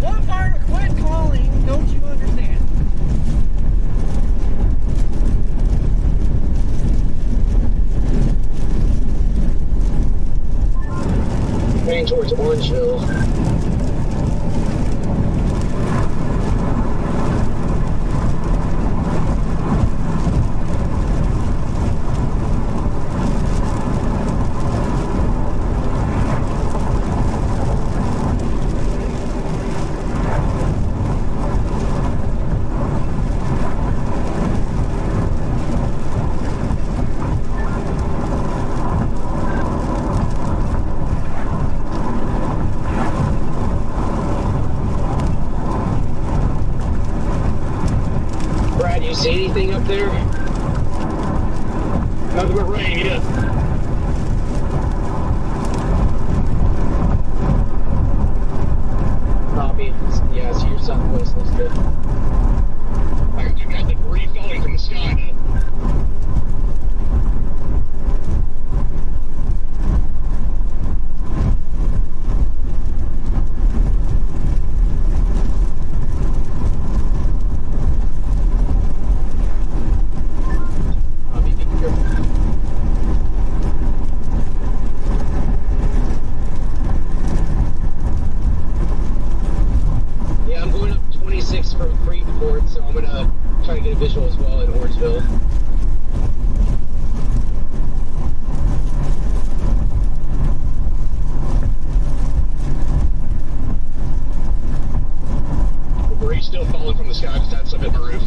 What part? Quit calling. Don't you understand? towards Orangeville. Brad, you see anything up there? Nothing but rain, yeah. Copy. Yeah, so you're southwest, looks good. I got the debris falling from the sky now. Copy, be careful. Yeah, I'm going up 26 from Freeport, so I'm gonna try to get a visual as well in Orangeville. Debris still falling from the sky, just had some hit my roof.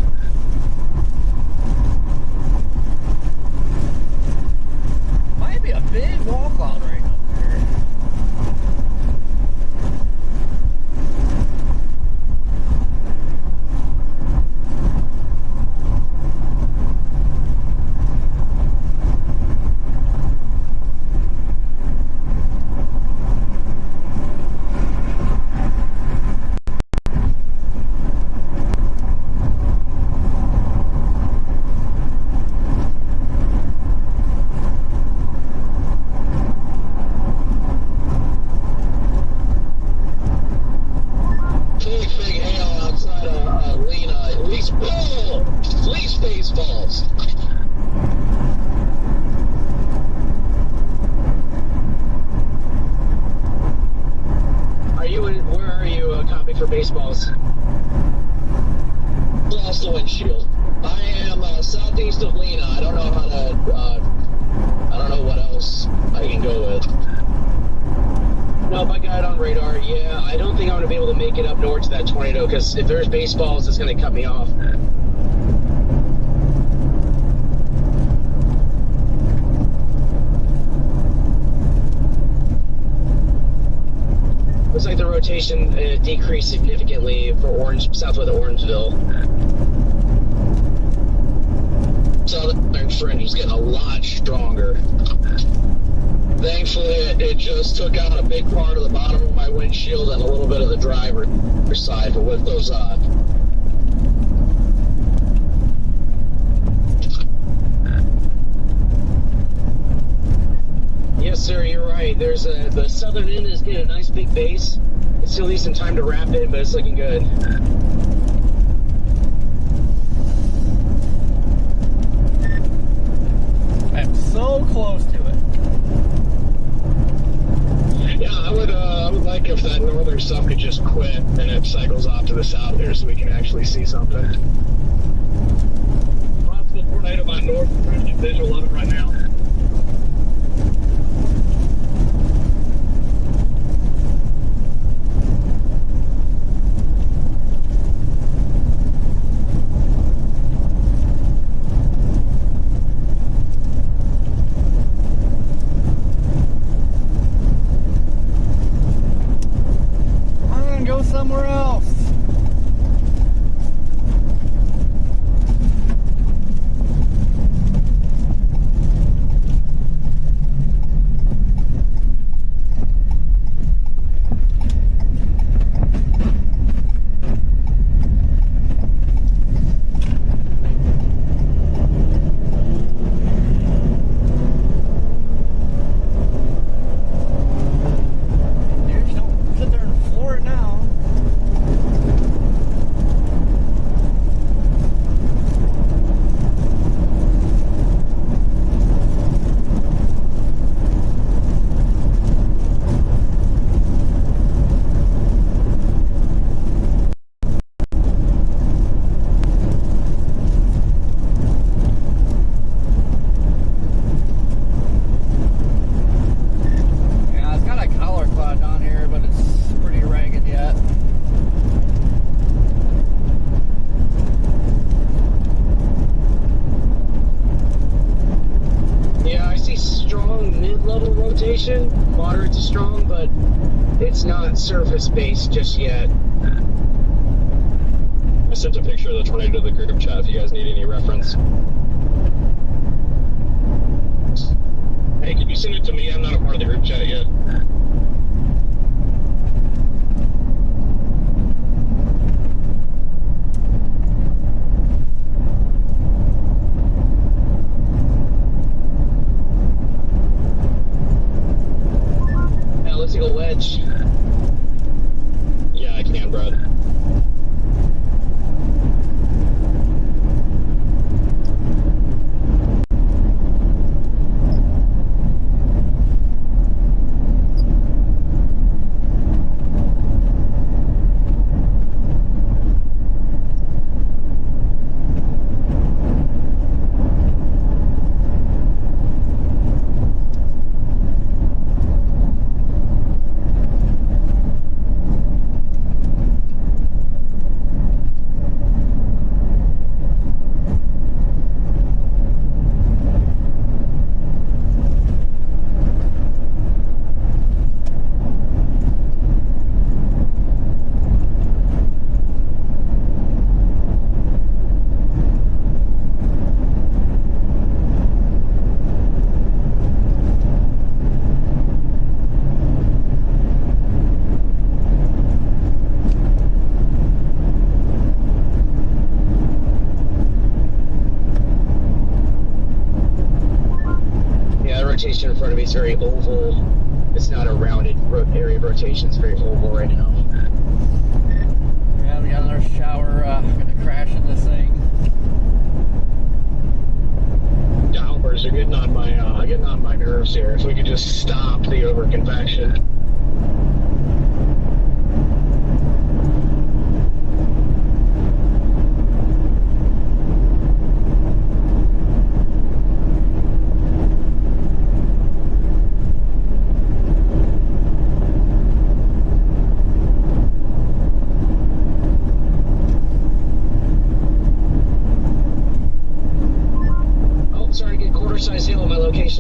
Might be a big wall cloud right up there. Big hail outside of Lena. At least face falls. Are you in, where are you? Copy for baseballs. Lost the windshield. I am southeast of Lena. I don't know how to. I don't know what else I can go with. Nope, I got it on radar. Yeah, I don't think I'm gonna be able to make it up north to that tornado because if there's baseballs, it's gonna cut me off. Looks like the rotation decreased significantly for southwest of Orangeville. Southern fringe is getting a lot stronger. Thankfully, it just took out a big part of the bottom of my windshield and a little bit of the driver's side, but with those Yes, sir, you're right. There's the southern end is getting a nice big base. It still needs some time to wrap it, but it's looking good. I'm so close to it. Yeah, I would like if that northern stuff could just quit and it cycles off to the south here so we can actually see something. Possible tornado by north, I'm trying to get visual of it right now. I'm gonna go somewhere else. level rotation, moderate to strong, but it's not surface based just yet. I sent a picture of the tornado to the group chat if you guys need any reference. Hey, can you send it to me? I'm not a part of the group chat yet. That looks like a wedge. Yeah, I can, Brad. Rotation in front of me is very oval. It's not a rounded area of rotation. It's very oval right now. Yeah, we got another shower. Gonna crash in this thing. Downforce are getting on my nerves here. If we could just stop the over convection.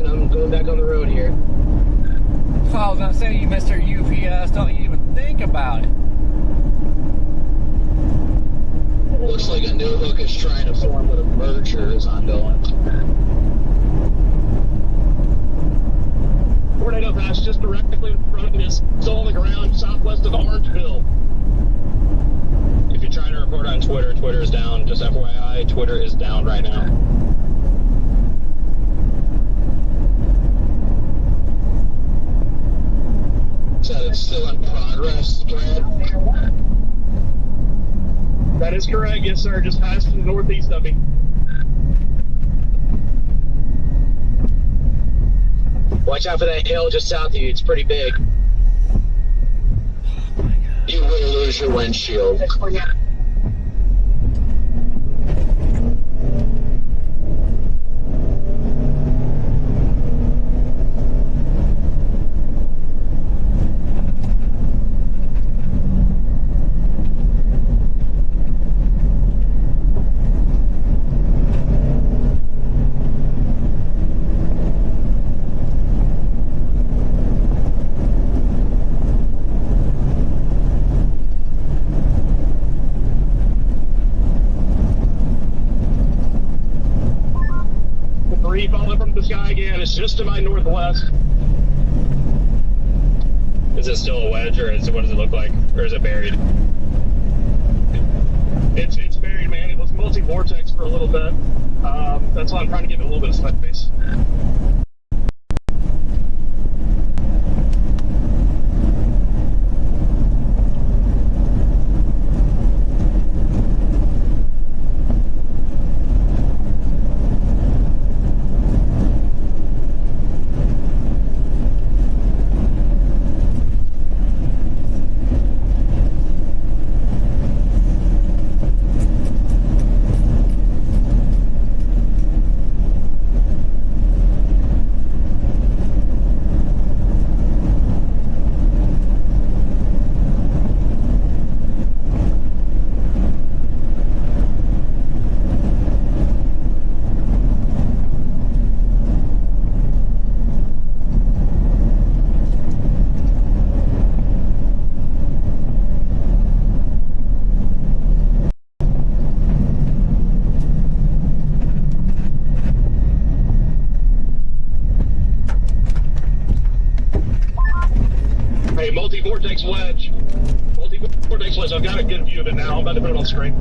I'm going back on the road here. Oh, I was gonna say, you Mr. UPS, don't you even think about it. Looks like a new hook is trying to form with a merger is ongoing. Tornado pass just directly in front of me is still on the ground southwest of Orangeville. If you're trying to report on Twitter, Twitter is down. Just FYI, Twitter is down right now. Said it's still in progress, Brad. That is correct, yes sir. Just passed to the northeast of me. Watch out for that hill just south of you. It's pretty big. You will lose your windshield. Falling from the sky again. It's just to my northwest. Is it still a wedge, or what does it look like? Or is it buried? It's buried, man. It was multi-vortex for a little bit. That's why I'm trying to give it a little bit of space. Hey, multi-vortex wedge. Multi-vortex wedge. I've got a good view of it now. I'm about to put it on screen.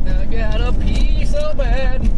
I got a piece of bed.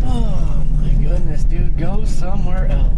Oh my goodness, dude, go somewhere else.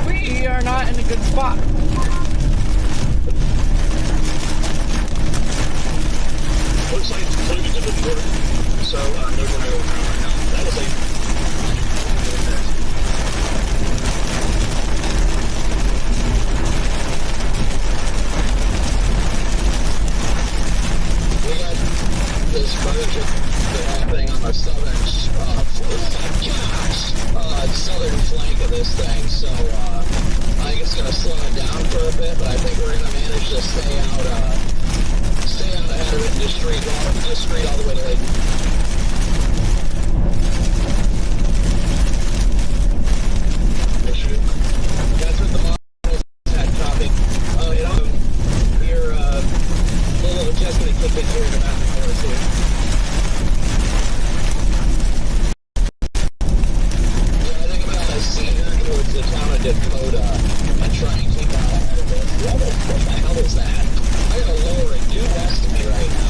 We are not in a good spot. Looks like it's included to the port, so no tornado around right now. That was a We got this version happening on the southern, southern flank of this thing, so I think it's going to slow it down for a bit, but I think we're going to manage to stay out ahead of it and just street all the way to Lake. That's what the model had copy. We're a little just going to kick it here in about an hour or two. Yeah, I think I'm going to cedar towards the town of Dakota and try and keep out ahead of it. What the hell is that? I got to lower it due west of me right now.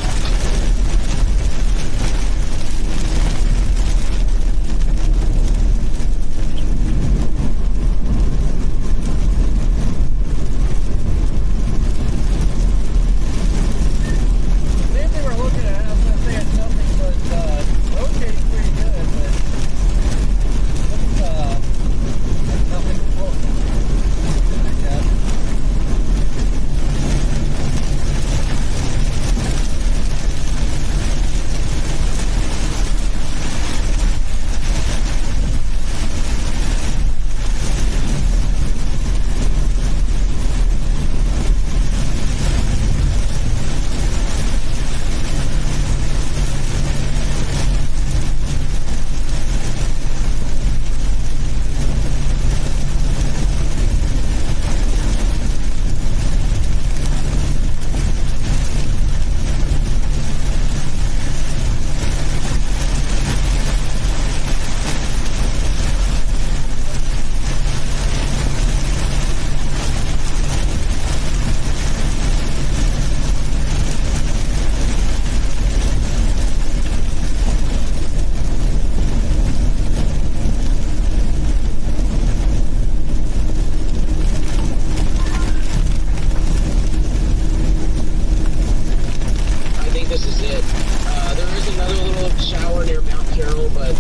though, but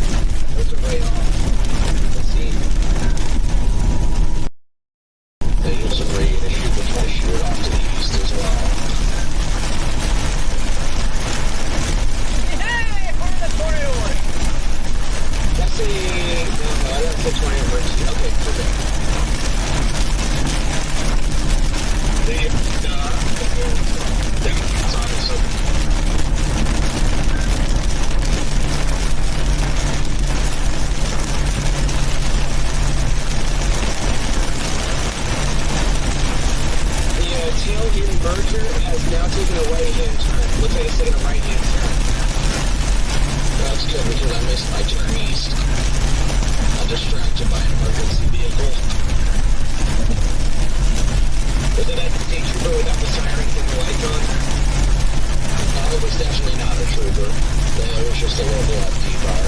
those are way off. Let's see. They use a ray to shoot the try to shoot it off to the east as well. Hey, part of the tornado warning. That's a no, that's a 20 emergency. Okay, perfect. Tailgate merger has now taken a right-hand turn. Looks like it's taking a right-hand turn. That's good because I missed my turn east. I'm distracted by an emergency vehicle. Was it that state trooper without the sirens and the lights on? It was definitely not a trooper. It was just a local FD car.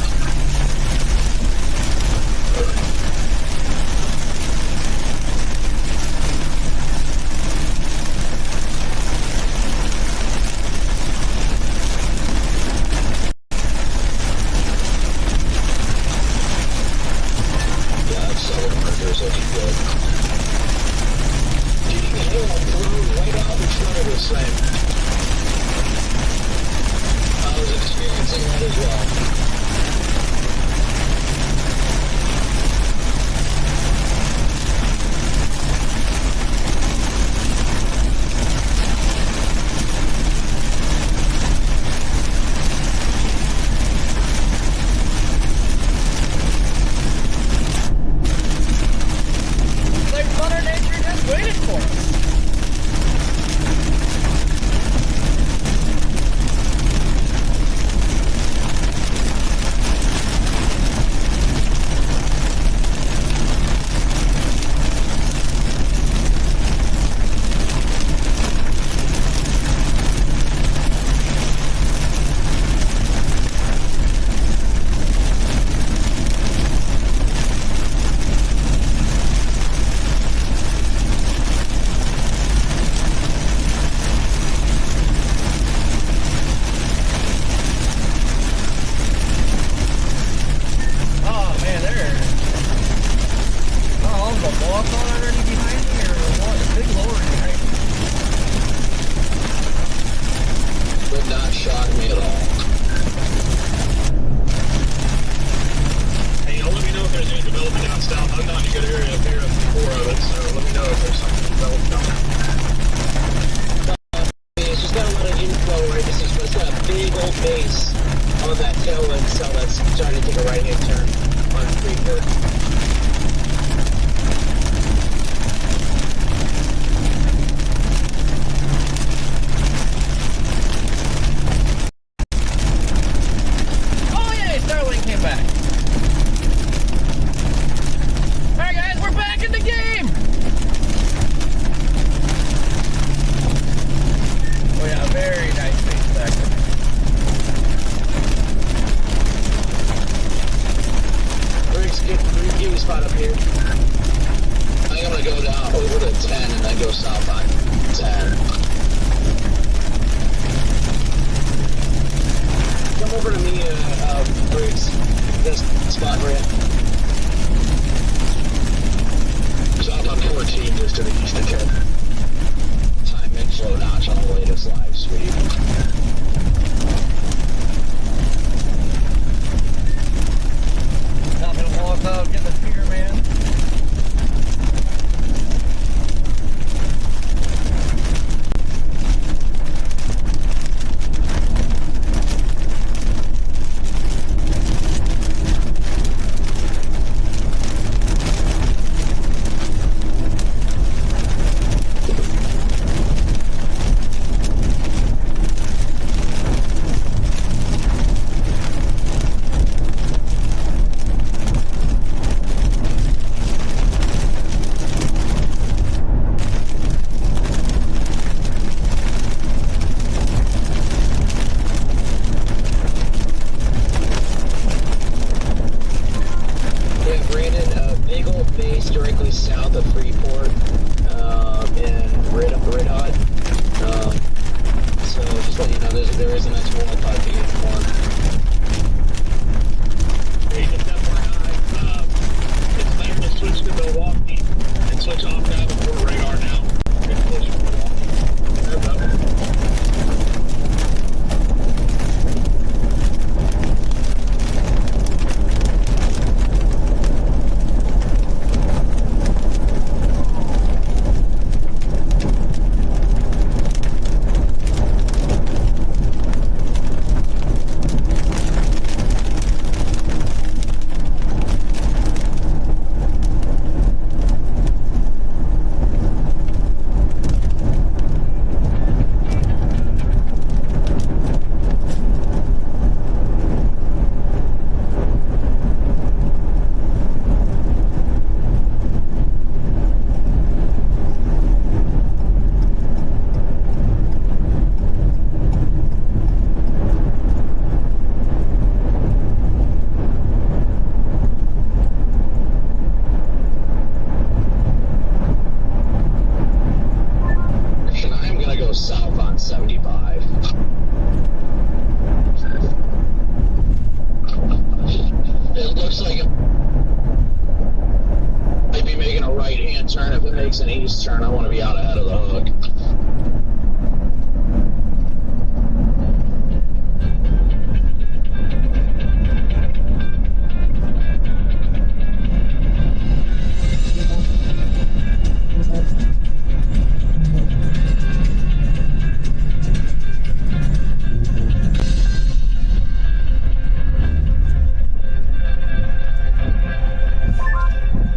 makes an east turn, I want to be out ahead of the hook.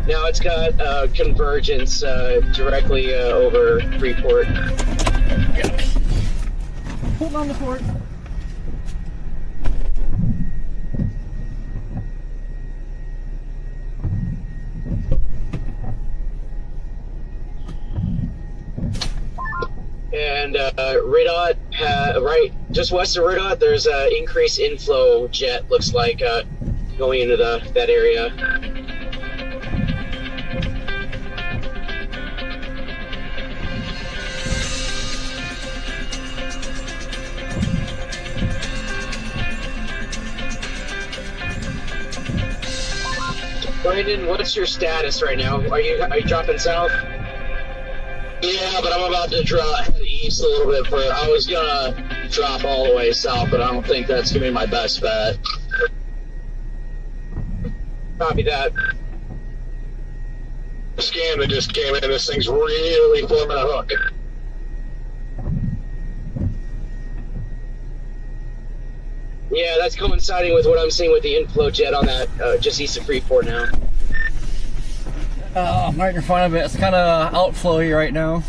Now it's got convergence directly over Freeport. Hold on to port. And Ridot, right just west of Ridot, there's increased inflow jet, looks like, going into that area. Brandon, what's your status right now? Are you dropping south? Yeah, but I'm about to head east a little bit. I was gonna drop all the way south, but I don't think that's gonna be my best bet. Copy that. Scan that just came in. This thing's really forming a hook. Yeah, that's coinciding with what I'm seeing with the inflow jet on that just east of Freeport now. I'm right in front of it. It's kind of outflowy right now.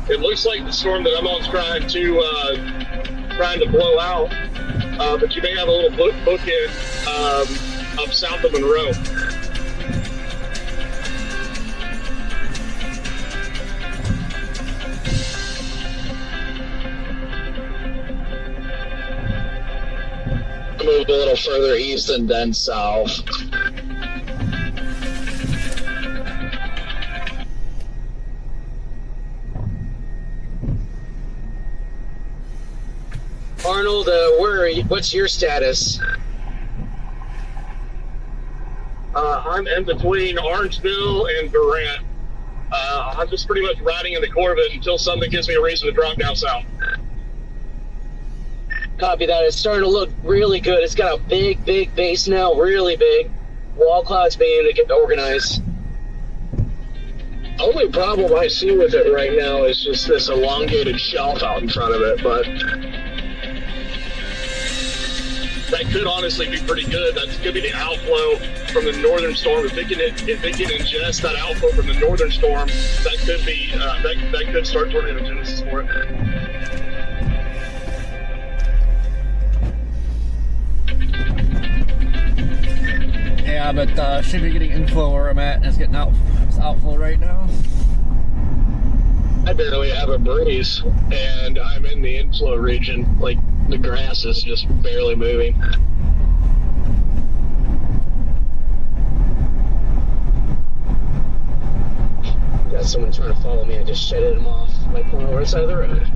It looks like the storm that I'm on is trying to blow out, but you may have a little bookend up south of Monroe. Moved a little further east and then south. Arnold, where are you? What's your status? I'm in between Orangeville and Durant. I'm just pretty much riding in the Corvette until something gives me a reason to drop down south. Copy that. It's starting to look really good. It's got a big base now, really big. Wall clouds beginning to get organized. Only problem I see with it right now is just this elongated shelf out in front of it, but that could honestly be pretty good. That could be the outflow from the northern storm. If it can ingest that outflow from the northern storm, that could be that could start tornadogenesis for it. Yeah, but should be getting inflow where I'm at, and it's getting it's outflow right now. I barely have a breeze, and I'm in the inflow region. Like, the grass is just barely moving. Got someone trying to follow me. I just shedded him off. Like pulling over the side of the road.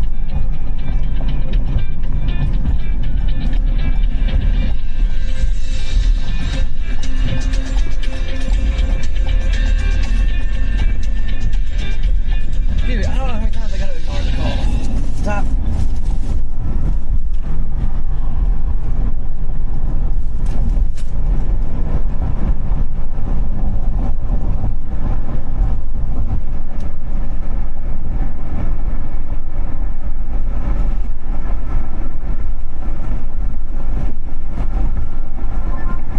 Dude, I don't know how many times I gotta ignore the call. Stop.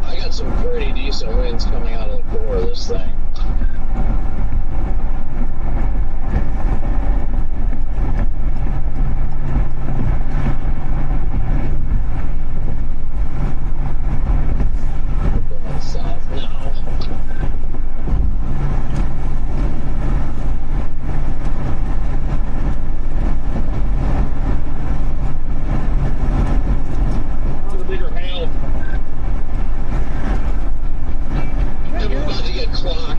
I got some pretty decent winds coming out of the core of this thing. South now. The bigger hail. I'm about to get clocked.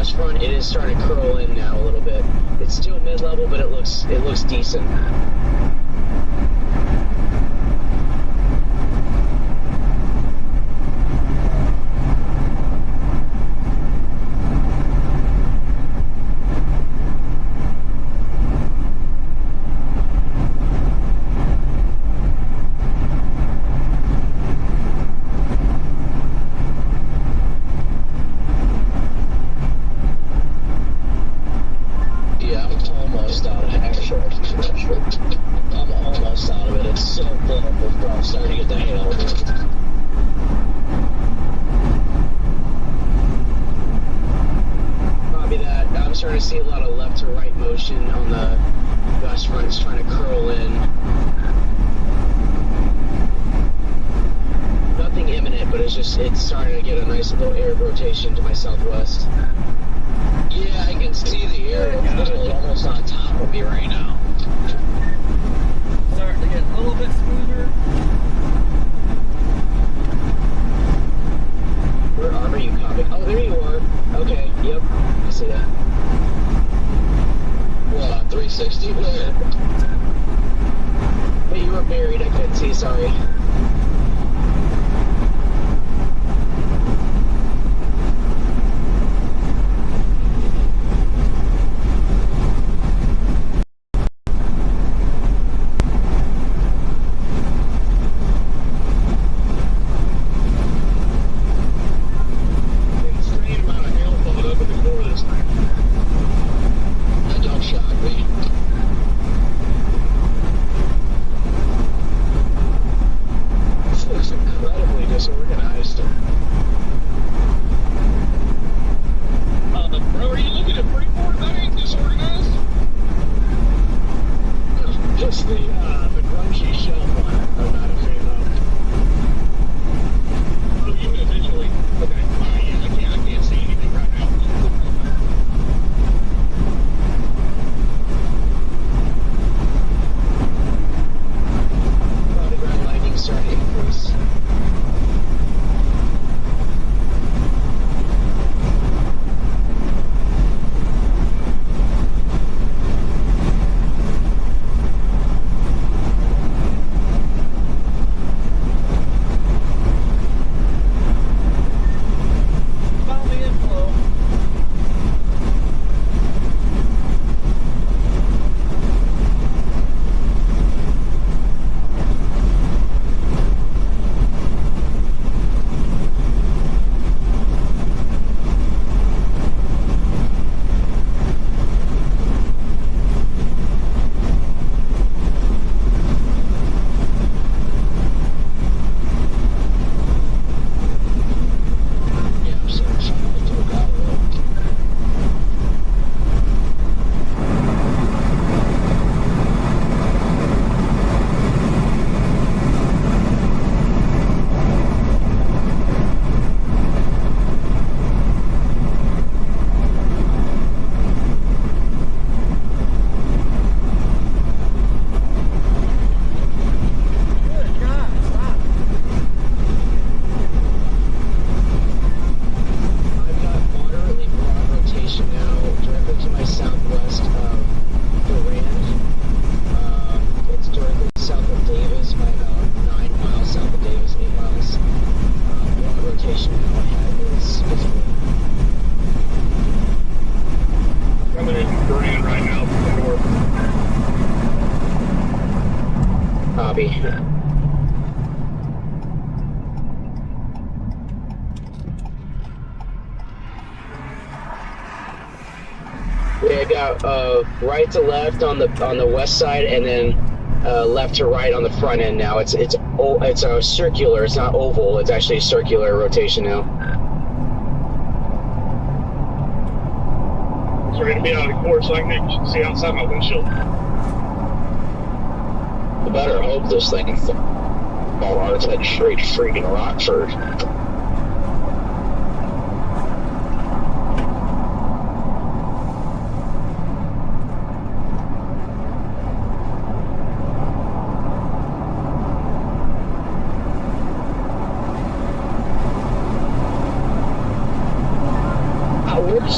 gust front, it is starting to curl in now a little bit. It's still mid-level, but it looks decent. Yeah, I'm almost out of actually. I'm almost out of it. It's so full. I'm starting to get the hail. Probably that. I'm starting to see a lot of left to right motion on the gust front. It's trying to curl in. Nothing imminent, but it's starting to get a nice little air rotation to my southwest. Yeah, I can see the air. It's literally almost on top of me right now. Starting to get a little bit smoother. Where are you, copy? Oh, there you are. Okay, yep. I see that. What, 360? Where? Hey, you were buried. I couldn't see. Sorry. Insane amount of hail falling up in the corner this time. That don't shock me. This looks incredibly disorganized. Bro, are you looking at Freeport? That ain't disorganized. Just the grungy shell one I'm not a fan of. Oh, you meant visually. Okay. Yeah, I can't see anything right now. Body ground lightning starting to increase. Found the inflow. Yeah, I'm sorry. I took out of it. Good God, stop. I've got moderately broad rotation now, directly to my southwest of Durand. It's directly south of Davis by about 9 miles south of Davis, 8 miles. Broad rotation now ahead is visible. Coming in from Durand right now from the north. Copy. Yeah, I got right to left on the west side, and then left to right on the front end now. It's a circular. It's not oval. It's actually a circular rotation now. So we're going to be out of the course so I can see outside my windshield. I better hope this thing falls on its head straight freaking Rockford.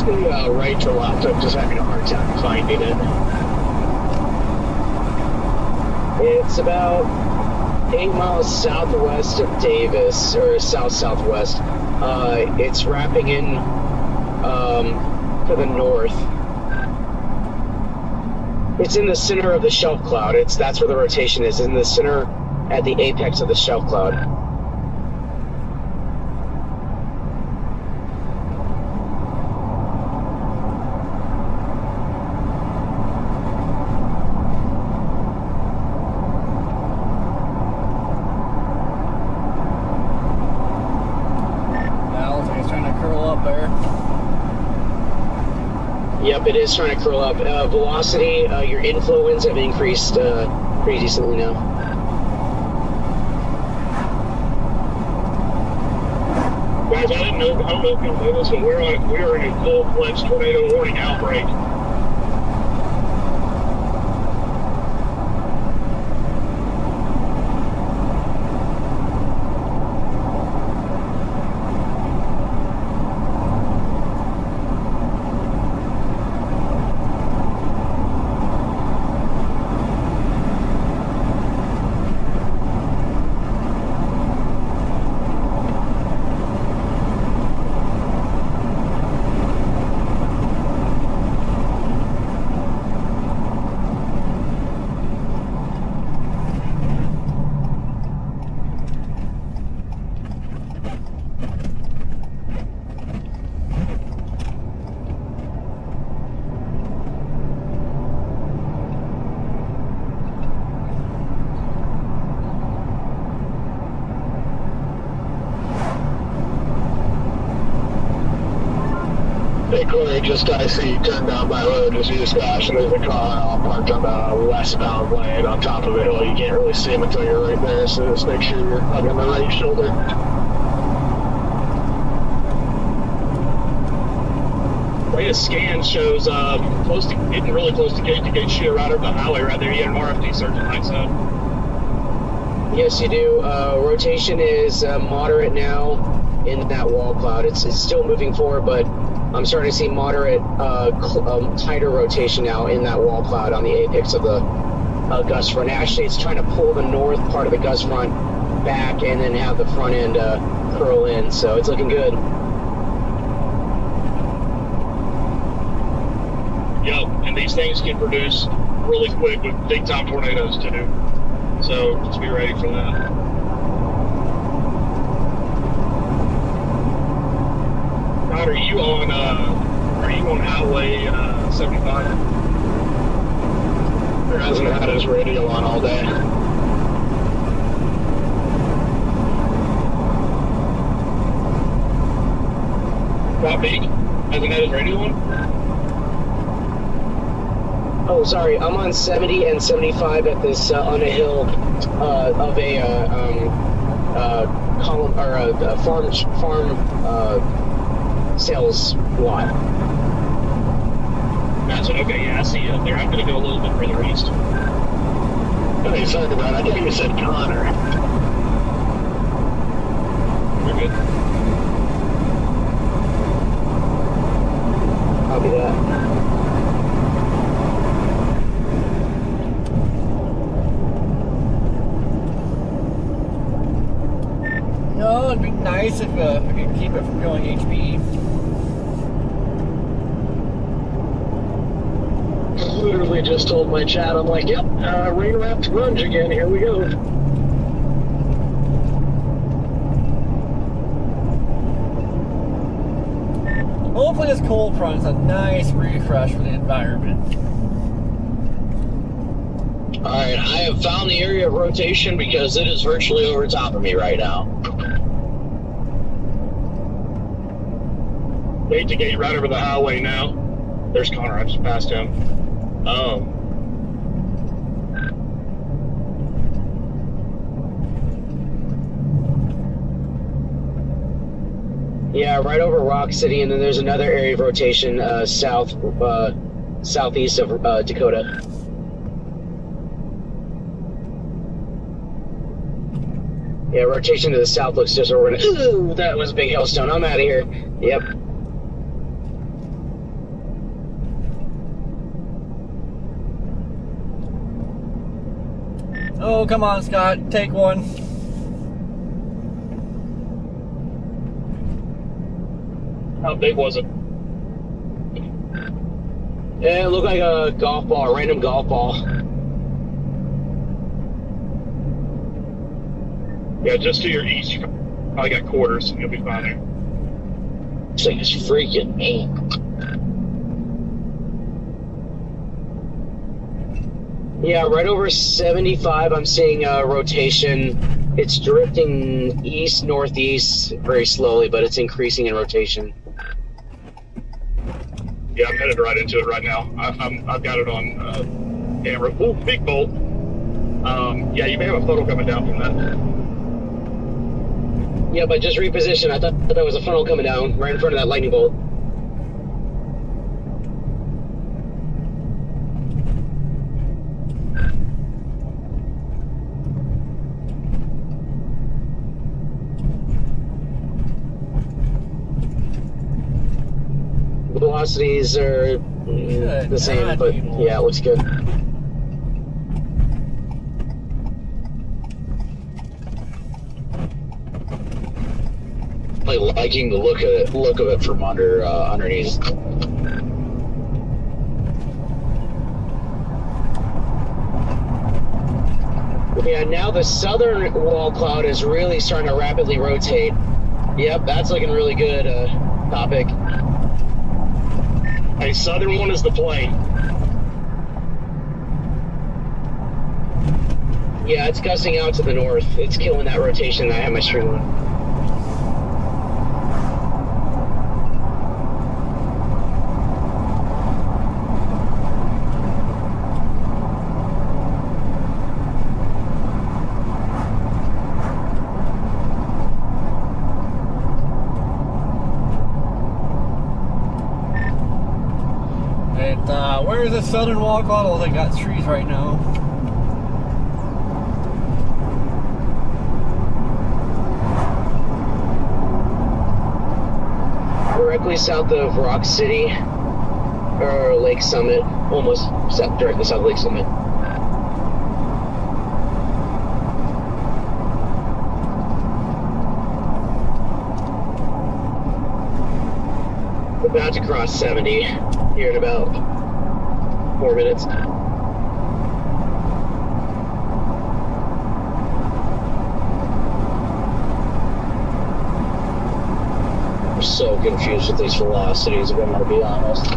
the right to left. I'm just having a hard time finding it. It's about 8 miles southwest of Davis, or south-southwest. It's wrapping in to the north. It's in the center of the shelf cloud. That's where the rotation is, in the center at the apex of the shelf cloud. Now looks like it's trying to curl up there. Yep, it is trying to curl up. Velocity, your inflow winds have increased pretty decently now. Guys, I don't know if you'll notice, but we're in a full-fledged tornado warning outbreak. Hey Corey, I see you turned down my road as you just got, and there's a car all parked on the westbound lane on top of a hill. You can't really see him until you're right there, so just make sure you're hugging the right shoulder. Latest scan shows getting really close to gate shoot right over the highway right there. You get an RFD surge on that side. Yes, you do. Rotation is moderate now in that wall cloud. It's still moving forward, but I'm starting to see moderate, tighter rotation now in that wall cloud on the apex of the gust front. Actually, it's trying to pull the north part of the gust front back and then have the front end curl in, so it's looking good. Yep, and these things can produce really quick with big-time tornadoes, too. So just be ready for that. Rod, are you on Highway 75? There hasn't had his radio on all day. Not big? Hasn't had his radio on? Oh, sorry, I'm on 70 and 75 at this, on a hill of a column, or a farm sales lot. That's it. Okay, yeah, I see you up there. I'm going to go a little bit further east. Hey, sorry about it. I think you said Connor. You're good. Copy that. No, it'd be nice if I could keep it from going HB. Literally just told my chat, I'm like, yep, rain wrapped grunge again, here we go. Hopefully this cold front is a nice refresh for the environment. Alright, I have found the area of rotation because it is virtually over top of me right now. Gate to gate right over the highway now. There's Connor. I just passed him. Yeah, right over Rock City, and then there's another area of rotation southeast of Dakota. Yeah, rotation to the south looks just over. Ooh, that was a big hailstone. I'm out of here. Yep. Oh, come on, Scott. Take one. How big was it? Yeah, it looked like a golf ball, a random golf ball. Yeah, just to your east, you probably got quarters. You'll be fine there. This thing is freaking me. Yeah, right over 75, I'm seeing a rotation. It's drifting east-northeast very slowly, but it's increasing in rotation. Yeah, I'm headed right into it right now. I've got it on camera. Ooh, big bolt. Yeah, you may have a photo coming down from that. Yep, I just repositioned. I thought that was a funnel coming down right in front of that lightning bolt. Velocities are the same, God, but people. yeah, it looks good. Like liking the look of it from underneath. Yeah, now the southern wall cloud is really starting to rapidly rotate. Yep, that's looking really good, topic. Hey, southern one is the plane. Yeah, it's gusting out to the north. It's killing that rotation that I have my string on. Where's the southern wall cloud? Oh, they got trees right now. Directly south of Rock City, or Lake Summit, almost directly south of Lake Summit. About to cross 70 here in about 4 minutes. I'm so confused with these velocities, if I'm going to be honest.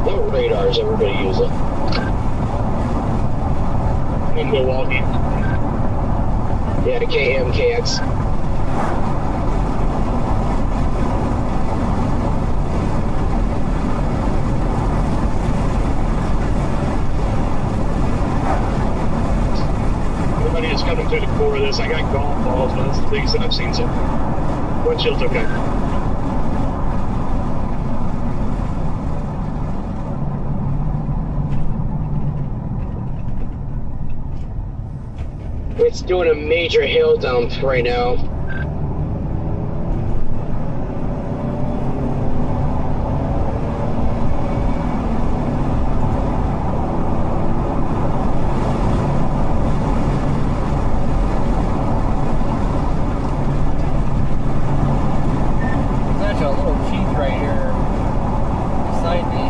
What radar is everybody using? In Milwaukee. Yeah, KM, KX. Everybody is coming through the core of this. I got golf balls, but that's the biggest that I've seen so far. Windshield's okay. It's doing a major hail dump right now. There's actually a little chief right here beside me.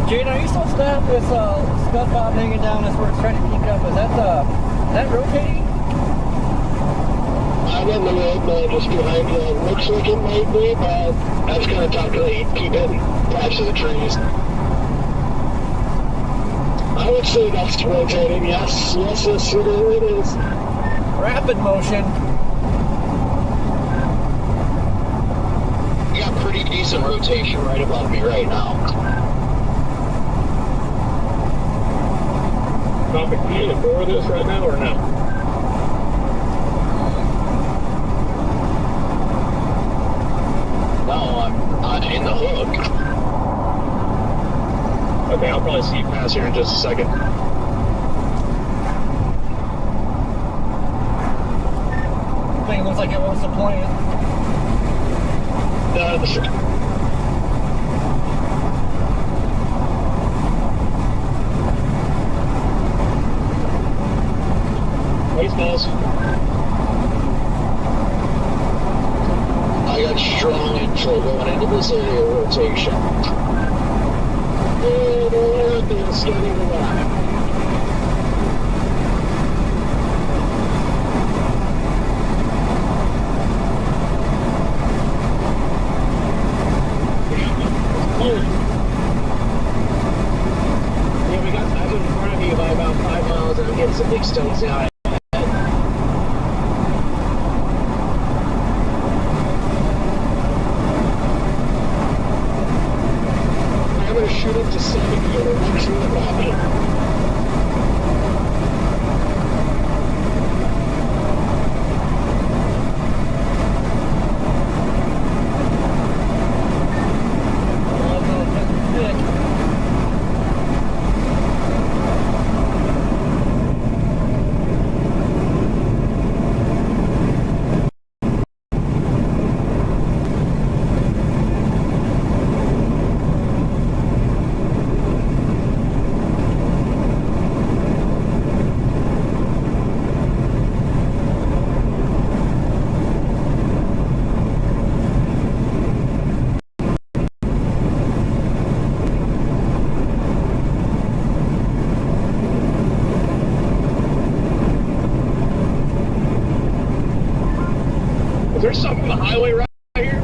Jane, are you still stabbed this scud bob hanging down? That's where it's trying to keep up. Is that rotating? I'm in the road, but just behind you. It looks like it might be, but I was going to talk to keep hitting patches of the trees. I would say that's rotating, yes, it is. Rapid motion. You got pretty decent rotation right above me right now. Topic, can you look this right now or no? No, I'm in the hook. Okay, I'll probably see you pass here in just a second. thing looks like it wants to plant. Baseballs. I got strong intro going into this area rotation. Oh, everything's getting alive. Yeah, we got I'm in front of you by about 5 miles, and I'm getting some big stones now. I'm gonna shoot up to 70 and watch you happen. Is there something on the highway right here?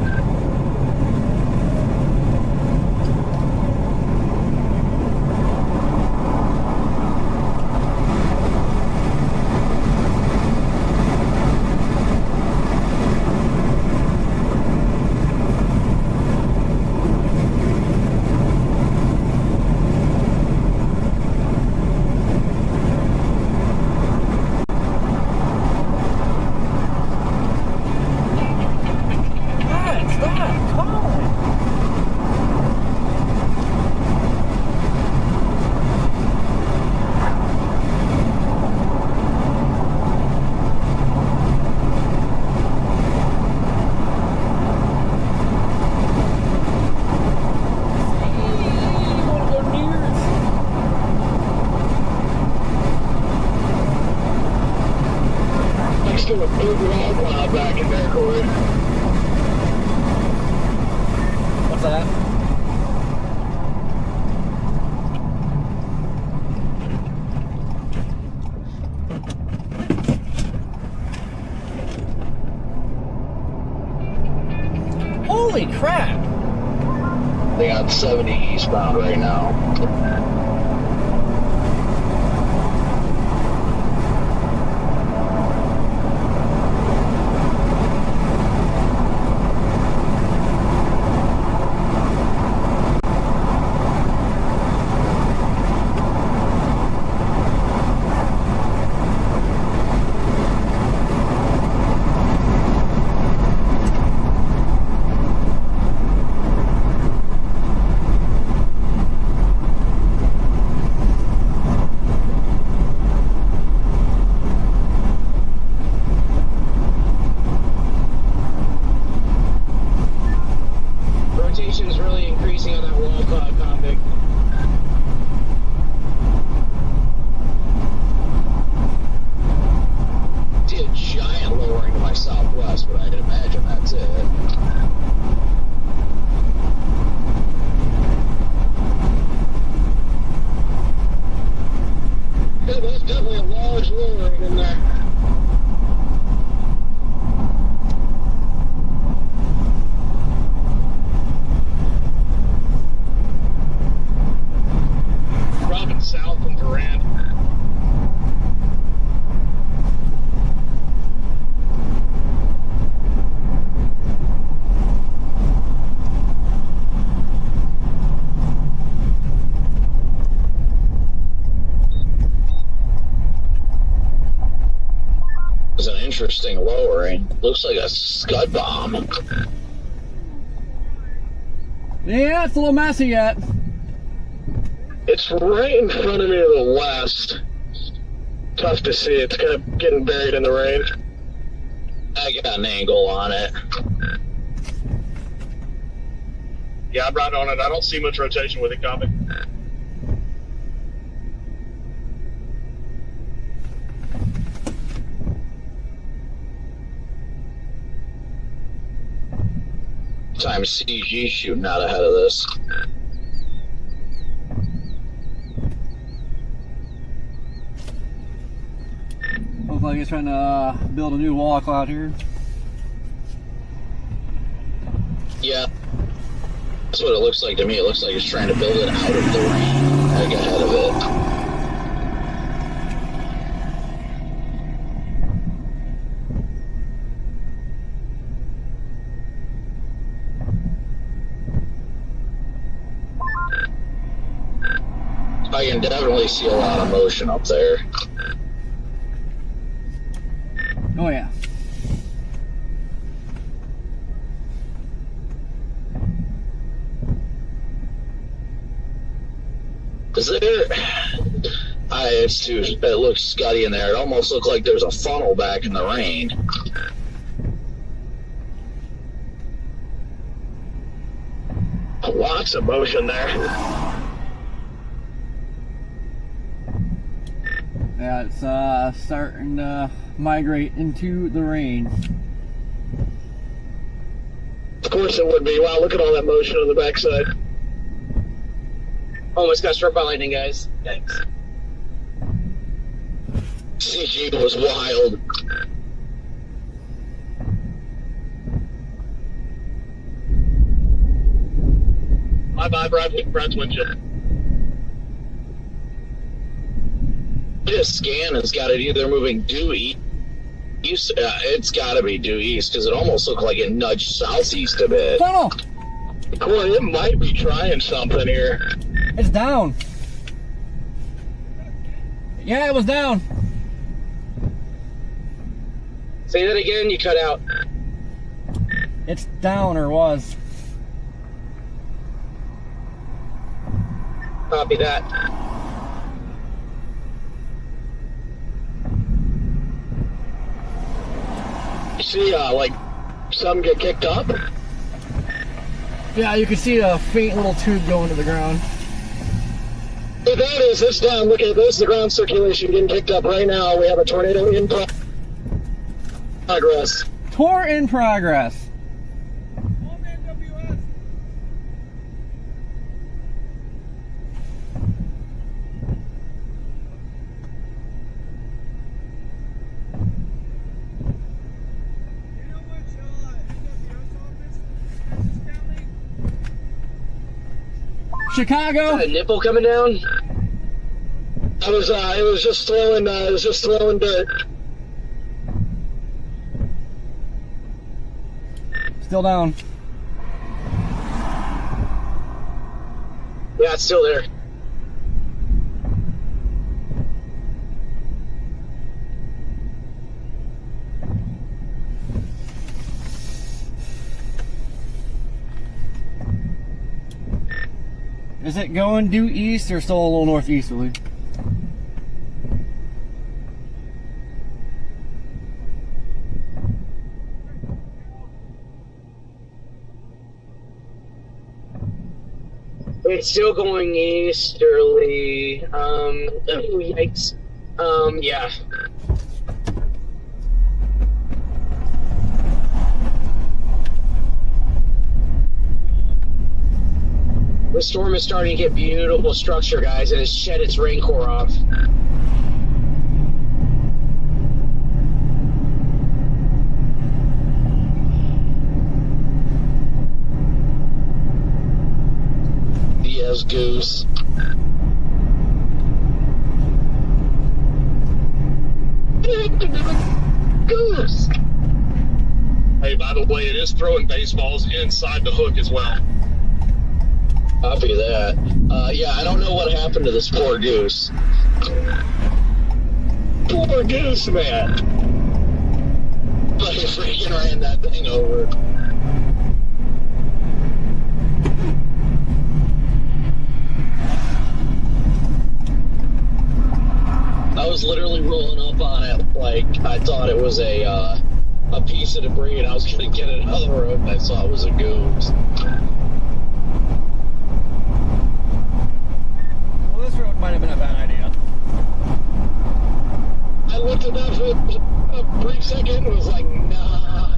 Still a big log pile back in there, Corey. What's that? Holy crap! They got 70 eastbound right now. Rotation is really increasing on that wall convict. Did a giant lowering to my southwest, but I'd imagine that's it. Yeah, that's definitely a large lowering in there. Dropping south from Durant. It's an interesting lowering. Looks like a scud bomb. Yeah, it's a little messy yet. It's right in front of me to the west. Tough to see. It's kind of getting buried in the rain. I got an angle on it. Yeah, I'm right on it. I don't see much rotation with it, copy. Time CG shooting out ahead of this. Looks like he's trying to build a new wall cloud here. Yeah. That's what it looks like to me. It looks like it's trying to build it out of the rain, like ahead of it. I can definitely see a lot of motion up there. Oh yeah. Is there? It's too. It looks scuddy in there. It almost looked like there's a funnel back in the rain. Lots of motion there. Yeah, it's starting to migrate into the rain. Of course it would be. Wow, look at all that motion on the backside. Almost got struck by lightning, guys. Thanks. CG was wild. Bye, Brad's windshield. This scan has got it either moving due east. It's got to be due east because it almost looked like it nudged southeast a bit. Funnel! Corey, it might be trying something here. It's down. Yeah, it was down. Say that again, you cut out. It's down, or was. Copy that. You see, like, some get kicked up? Yeah, you can see a faint little tube going to the ground. Hey, that is, it's down. Look at this, the ground circulation getting kicked up right now. We have a tornado in progress. Tour in progress. Chicago. A nipple coming down? It was just throwing dirt. Still down. Yeah, it's still there. Is it going due east or still a little northeasterly? It's still going easterly. Oh, yikes. Yeah. The storm is starting to get beautiful structure, guys, and it's shed its rain core off. Yes, goose. Goose! Hey, by the way, it is throwing baseballs inside the hook as well. Copy that. Yeah, I don't know what happened to this poor goose. Poor goose, man. Like, freaking ran that thing over. I was literally rolling up on it like I thought it was a a piece of debris, and I was going to get it out of the road, and I saw it was a goose. Well, this road might have been a bad idea. I looked at that for a brief second and was like, nah.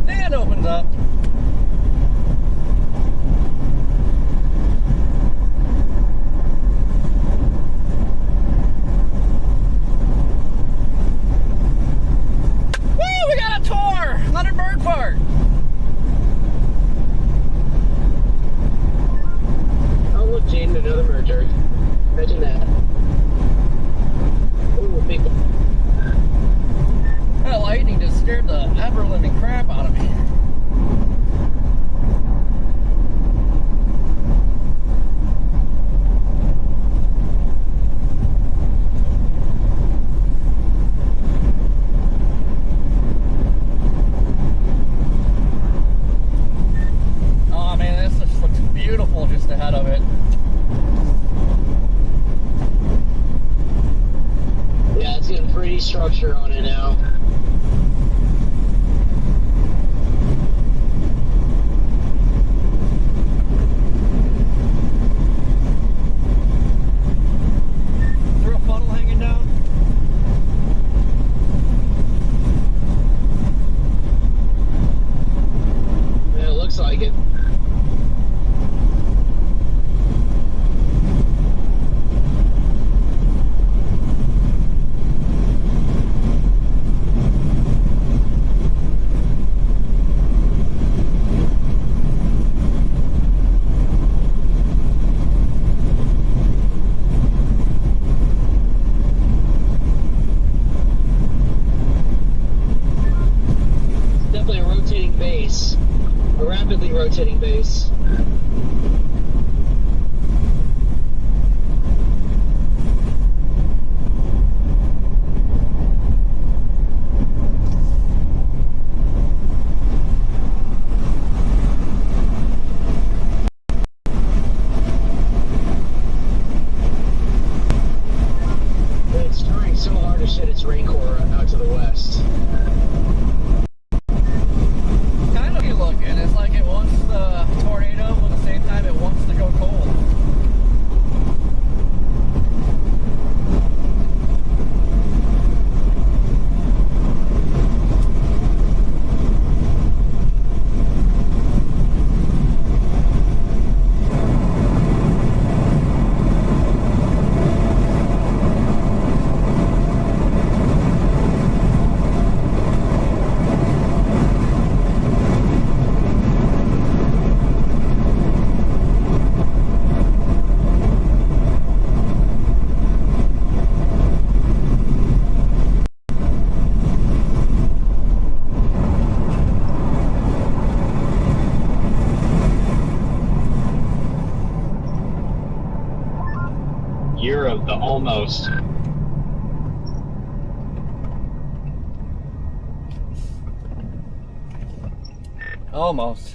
And it opens up. Woo! We got a tour! Leonard Bird Fart! Oh, look, Jaden, another merger. Imagine that. Ooh, big one. That lightning just scared the ever-living crap out of me. Oh man, this just looks beautiful just ahead of it. Yeah, it's getting pretty structure on it now. Is there a funnel hanging down? Yeah, it looks like it. Definitely a rotating base. A rapidly rotating base. It's trying so hard to shed its rain core out to the west. Kind of looking. It's like it wants the tornado, but at the same time it wants to go cold. Year of the almost. Almost.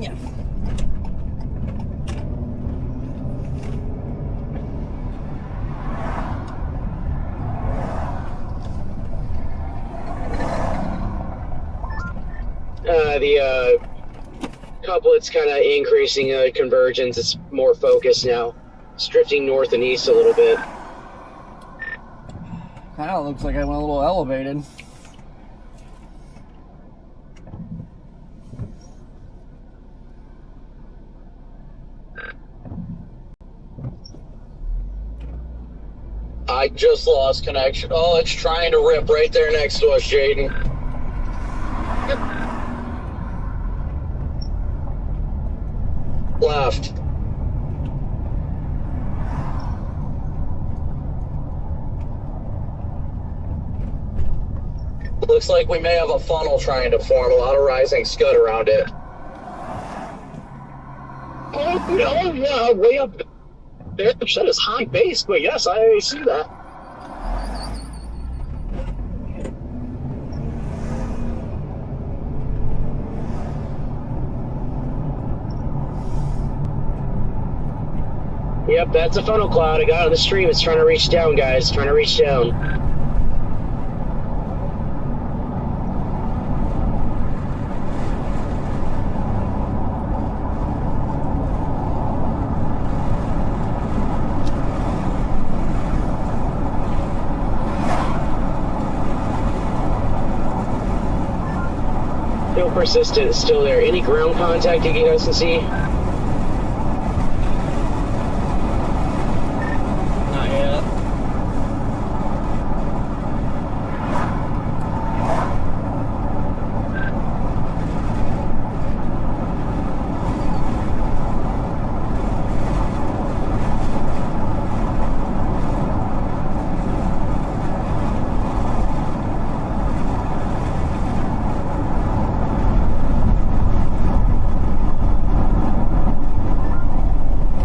Yeah. The couplet's kind of increasing convergence. It's more focused now. It's drifting north and east a little bit. Kind of looks like I went a little elevated. I just lost connection. Oh, it's trying to rip right there next to us, Jaden. Left. Looks like we may have a funnel trying to form. A lot of rising scud around it. Oh, no, yeah, way up there. That is high base, but yes, I see that. Yep, that's a funnel cloud. I got on the stream. It's trying to reach down, guys. Trying to reach down. Still persistent. It's still there. Any ground contact you guys can see? Not yet.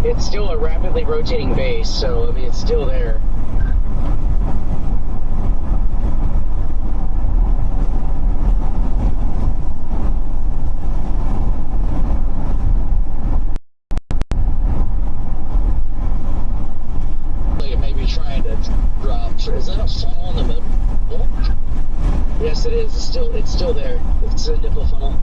It's still a rapidly rotating base, so I mean it's still there. Like it may be trying to drop. Is that a funnel in the middle? Yes, it is. It's still there. It's a nipple funnel.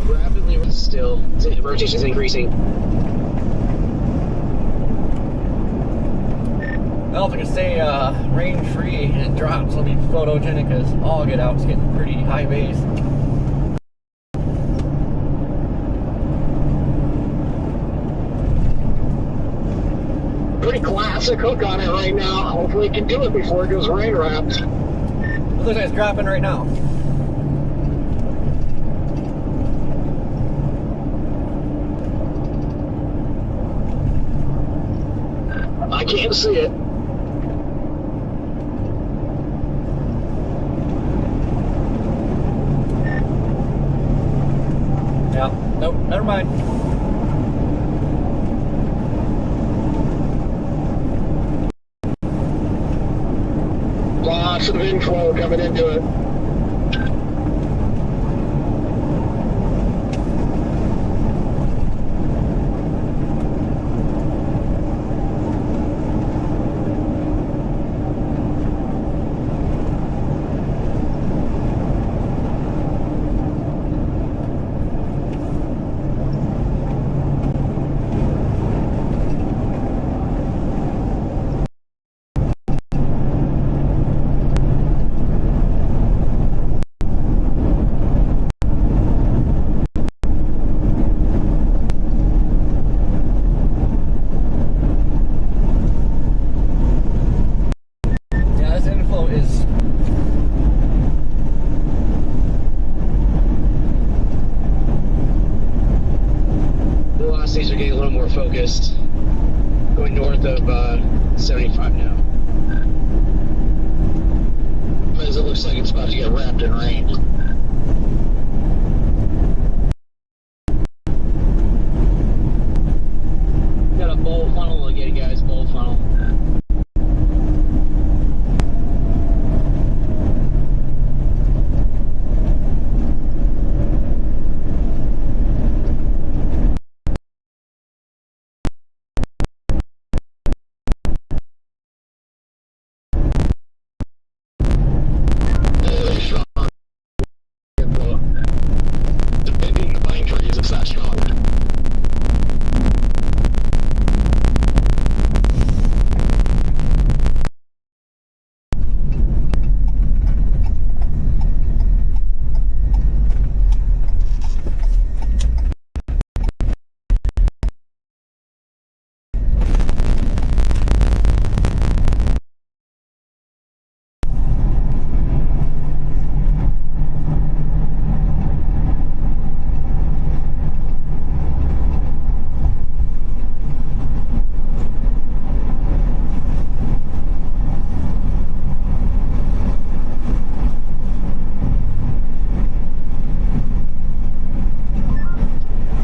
Rapidly still. Rotation's increasing. Well, if I can stay range free and it drops, it'll be photogenic because all get out. It's getting pretty high base. Pretty classic hook on it right now. Hopefully it can do it before it goes rain wrapped. It looks like it's dropping right now. I can't see it. Yeah. Nope. Never mind. Lots of inflow coming into it. velocities are getting a little more focused. Going north of 75 now. As it looks like it's about to get wrapped in rain. Got a bowl funnel again, guys. Bowl funnel. Depending the pine trees, it's that strong.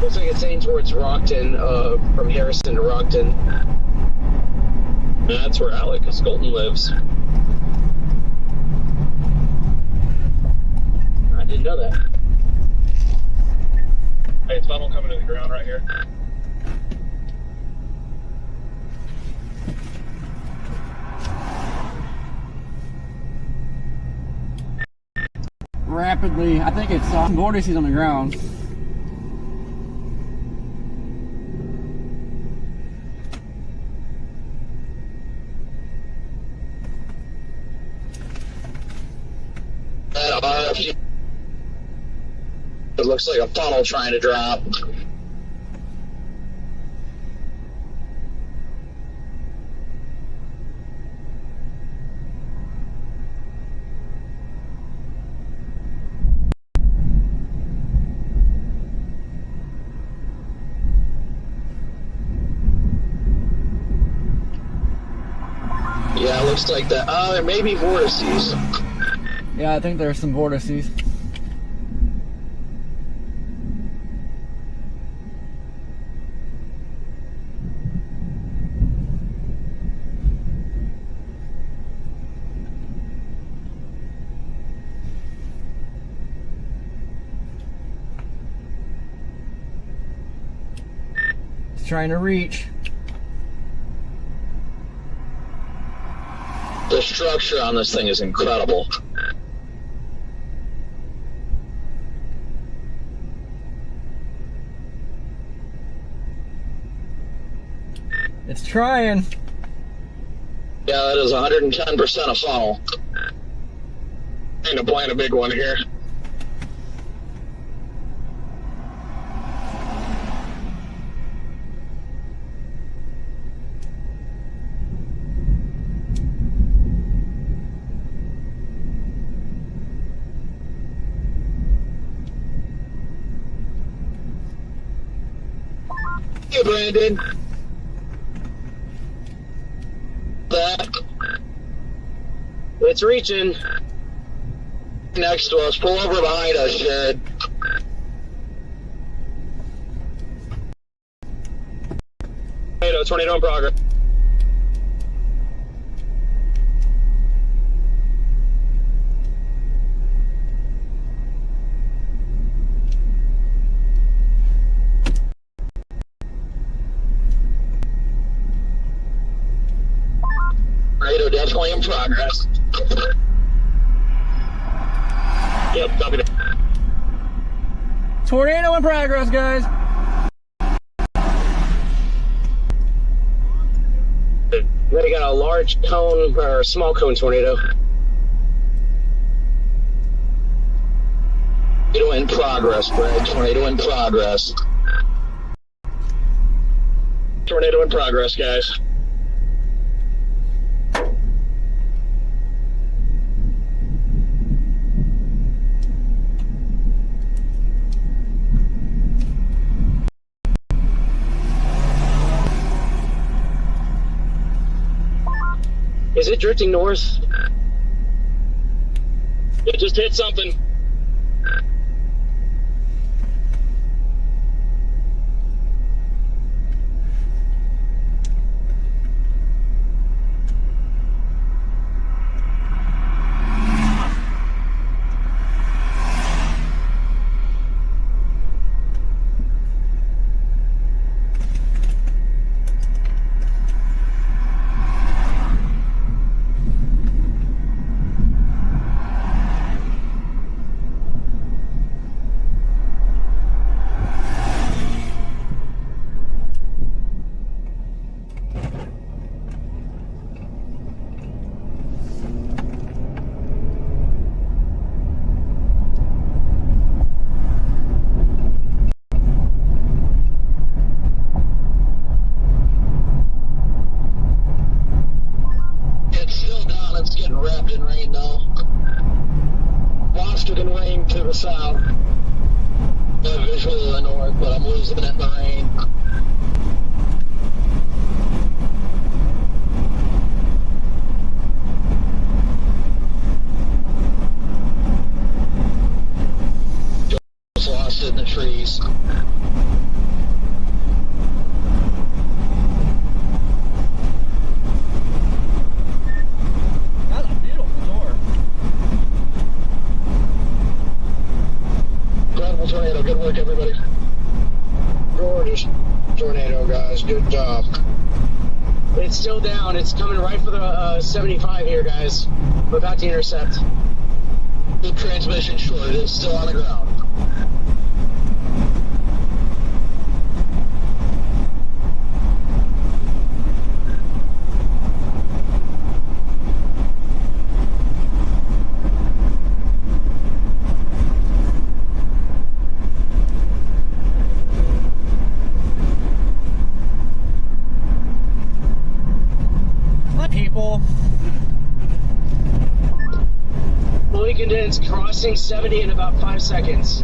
Looks like it's heading towards Rockton, from Harrison to Rockton. That's where Alec Skolton lives. I didn't know that. Hey, it's funnel coming to the ground right here. Rapidly, I think it's vortices on the ground. That RFG. It looks like a funnel trying to drop. Yeah, it looks like that. There may be vortices. Yeah, I think there's some vortices. It's trying to reach. The structure on this thing is incredible. It's trying. Yeah, that is 110% a funnel. Trying to plant a big one here. Hey, Brandon. That. It's reaching. Next to us. Pull over behind us, Jared. Tornado in progress. Tornado definitely in progress. Yep, copy that. Tornado in progress, guys. Then we got a large cone or a small cone tornado. Tornado in progress, Brad. Tornado in progress. Tornado in progress, guys. Is it drifting north? It just hit something. It's still down. It's getting wrapped in rain though. Lost it in rain to the south. Visual to the north, but I'm losing it in the rain. Just lost it in the trees. That's a beautiful door. Incredible tornado. Good work, everybody. Gorgeous tornado, guys. Good job. It's still down. It's coming right for the 75 here, guys. We're about to intercept. The transmission short. It is still on the ground. My people. Fully condensed, crossing 70 in about 5 seconds.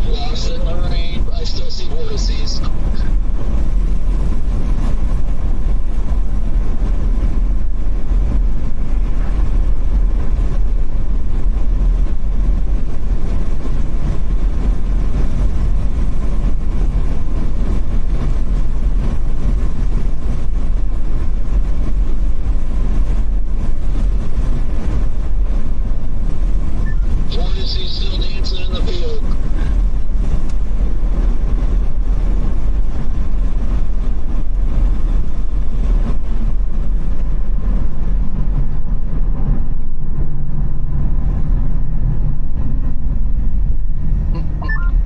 Lost it in the rain. I still see vortices. Vortices still dancing in the field.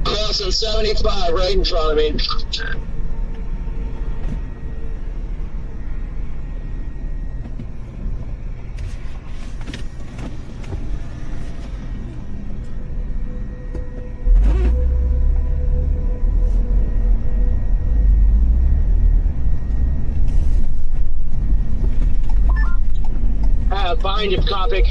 Crossing 75 right in front of me. Bind if Copic.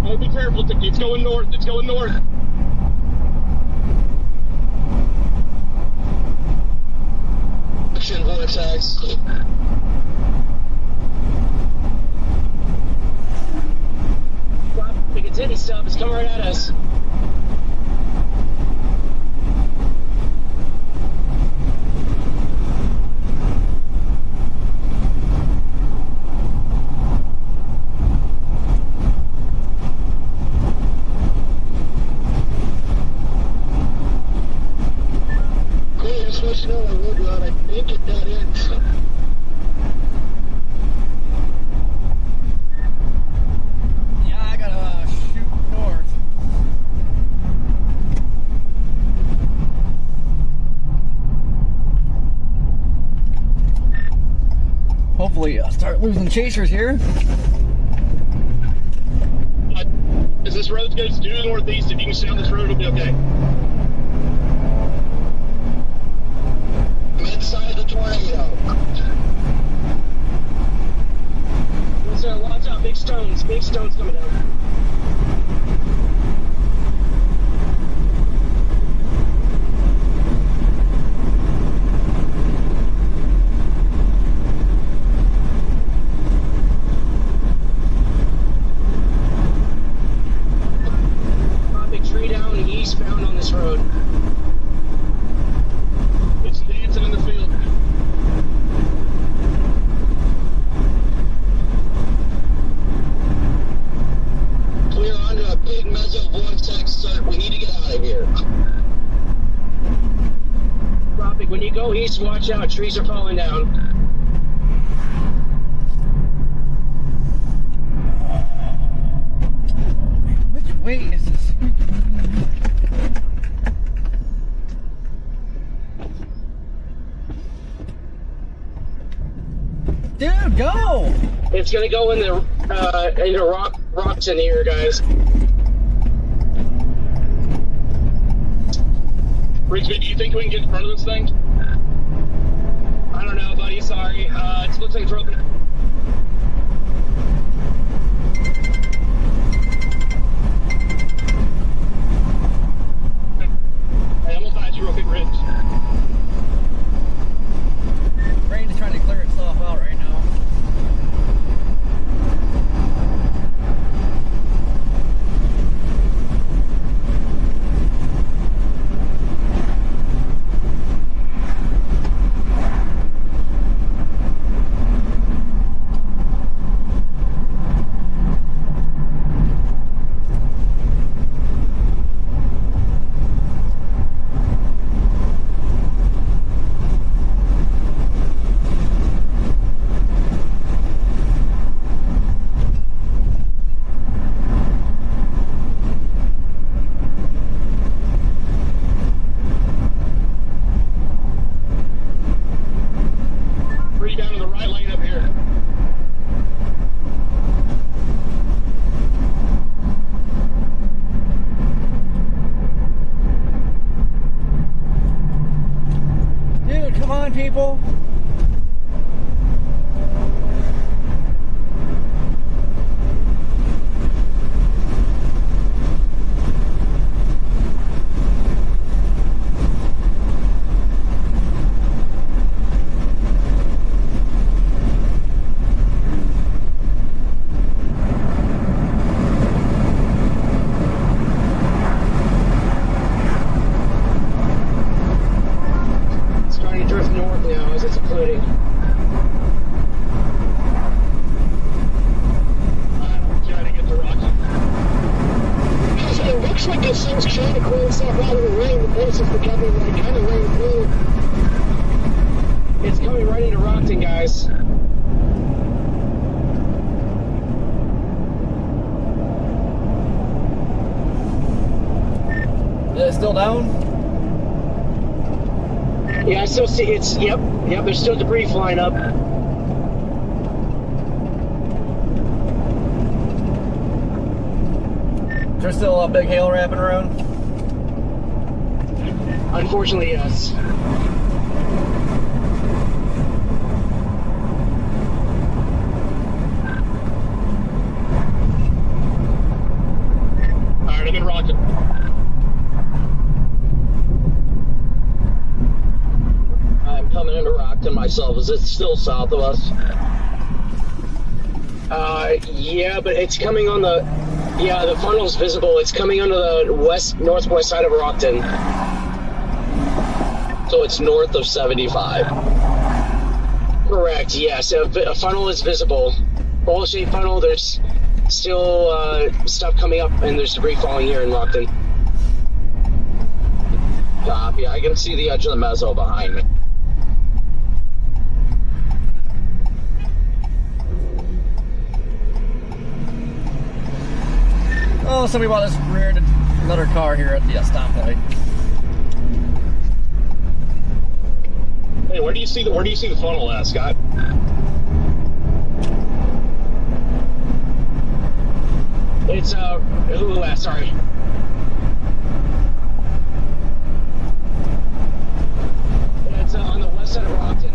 Oh, be careful. It's going north. It's going north. Action vortex. Big antenna stuff is coming right at us. Cool, just let you know I will go out. I think it got in. Yeah, I gotta shoot north. losing chasers here. As this road goes due northeast, if you can stay on this road, it'll be okay. Mid-side of the tornado. Watch out, big stones coming down. Big tree down eastbound on this road. It's dancing in the field. Clear onto a big meso vortex, sir. We need to get out of here. Tropic, when you go east, watch out. Trees are falling down. Which way is this? Dude, go! It's gonna go into Rockton here, guys. Rigsby, do you think we can get in front of this thing? I don't know, buddy. Sorry. It looks like it's broken. Hey, I'm gonna find you real quick, Rich. Brain is trying to clear itself out right now. Three down in the right lane up here. Dude, come on, people. It's starting to drift north now as it's occluding. Trying to get to Rockton. It looks like this thing's trying to clear itself out of the rain. The place is becoming like kind of rain blue. It's coming right into Rockton, guys. Is it still down? Yeah, I still see it's. Yep. There's still debris flying up. Is there still a big hail wrapping around? Unfortunately, yes. Alright, I'm in Rockton. I'm coming into Rockton myself. Is it still south of us? Yeah, but it's coming on the. Yeah, the funnel's visible. It's coming onto the northwest side of Rockton. So it's north of 75. Correct. Yes, a funnel is visible. Bowl-shaped funnel. There's still stuff coming up, and there's debris falling here in Rockton. Copy. I can see the edge of the mezzo behind me. Oh, somebody bought this reared another car here at the stoplight. Hey, where do you see the funnel at, Scott? that? Sorry. It's on the west side of Rockton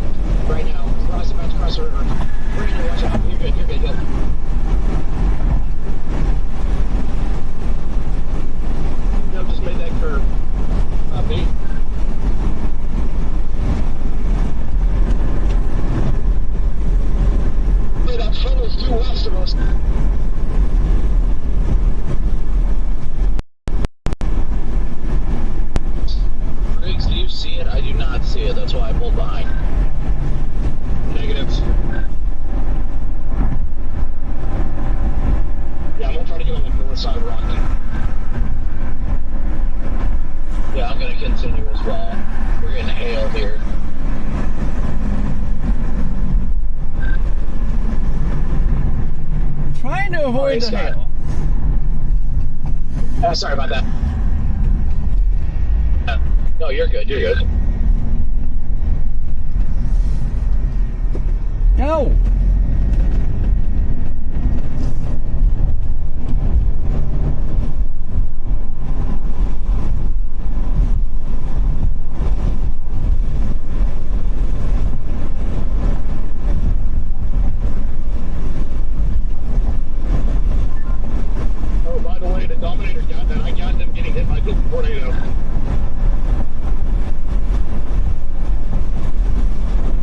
right now. About to cross the river. Brandon, watch out. You're good. You're good. Go. Yep, just made that curve. Me. Yeah, that funnel's due west of us. Riggs, do you see it? I do not see it. That's why I pulled behind. Negatives. Yeah, I'm gonna try to get on the north side of Rockton. Yeah, I'm going to continue as well. We're getting hail here. Trying to avoid the hail. Sorry about that. No, you're good. You're good. No. Oh, by the way, the Dominator got that. I got them getting hit by the tornado.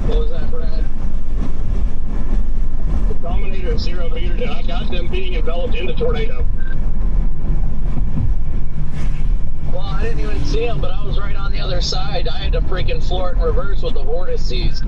What was that, Brad? The Dominator 0 meter down. I got them being enveloped in the tornado. Well, I didn't even see him, but I was right on the other side. I had to freaking floor it in reverse with the vortices.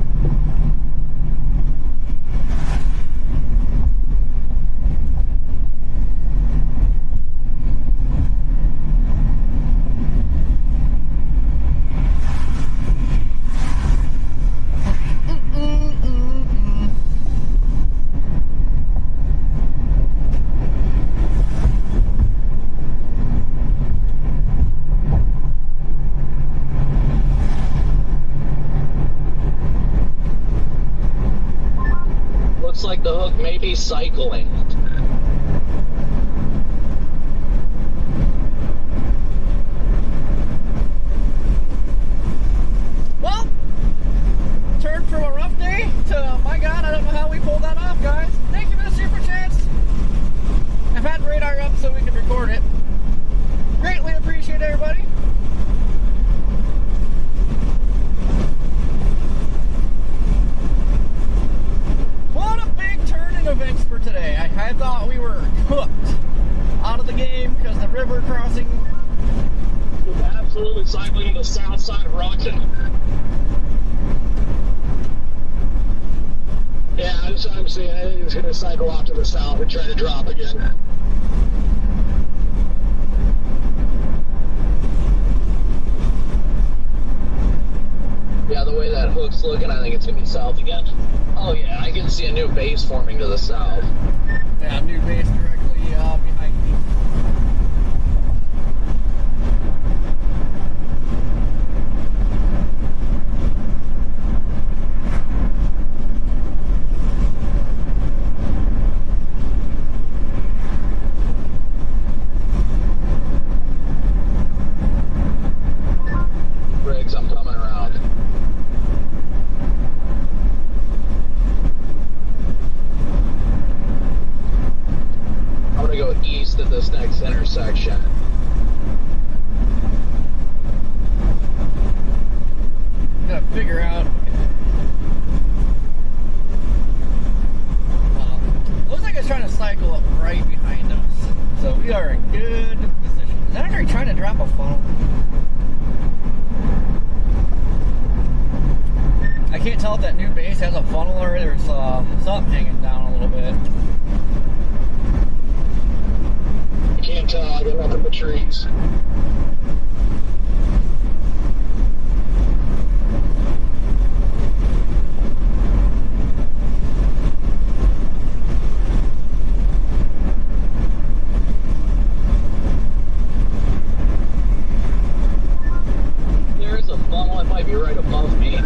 Looks like the hook may be cycling. Well, turned from a rough day to, my God, I don't know how we pulled that off, guys. Thank you for the super chance. I've had radar up so we can record it. Greatly appreciate everybody. What a big turn in events for today. I thought we were cooked out of the game because the river crossing. With absolutely cycling on the south side of Rockton. Yeah, I'm seeing I think it's going to cycle off to the south and try to drop again. Yeah, the way that hook's looking, I think it's going to be south again. Oh, yeah, I can see a new base forming to the south. Yeah, new base directly behind me. Riggs, I'm coming around. I'm gonna go east at this next intersection. Gotta figure out. Looks like it's trying to cycle up right behind us. So we are in good position. Is that actually trying to drop a funnel? I can't tell if that new base has a funnel or there's something hanging down a little bit. I can't tell. I got nothing but trees. There's a funnel, it might be right above me.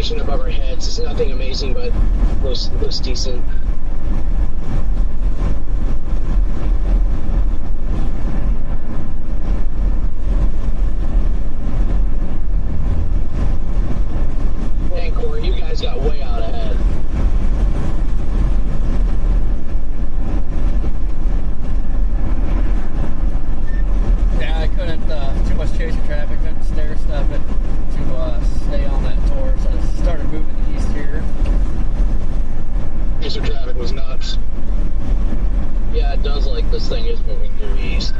vision above our heads. It's nothing amazing, but looks decent. Dang, Corey, you guys got way out ahead. Yeah, I couldn't, too much chasing traffic, couldn't stair step it to stay on that tour, so I started moving east here. Piece of traffic was nuts. Yeah, it does like this thing is moving due east.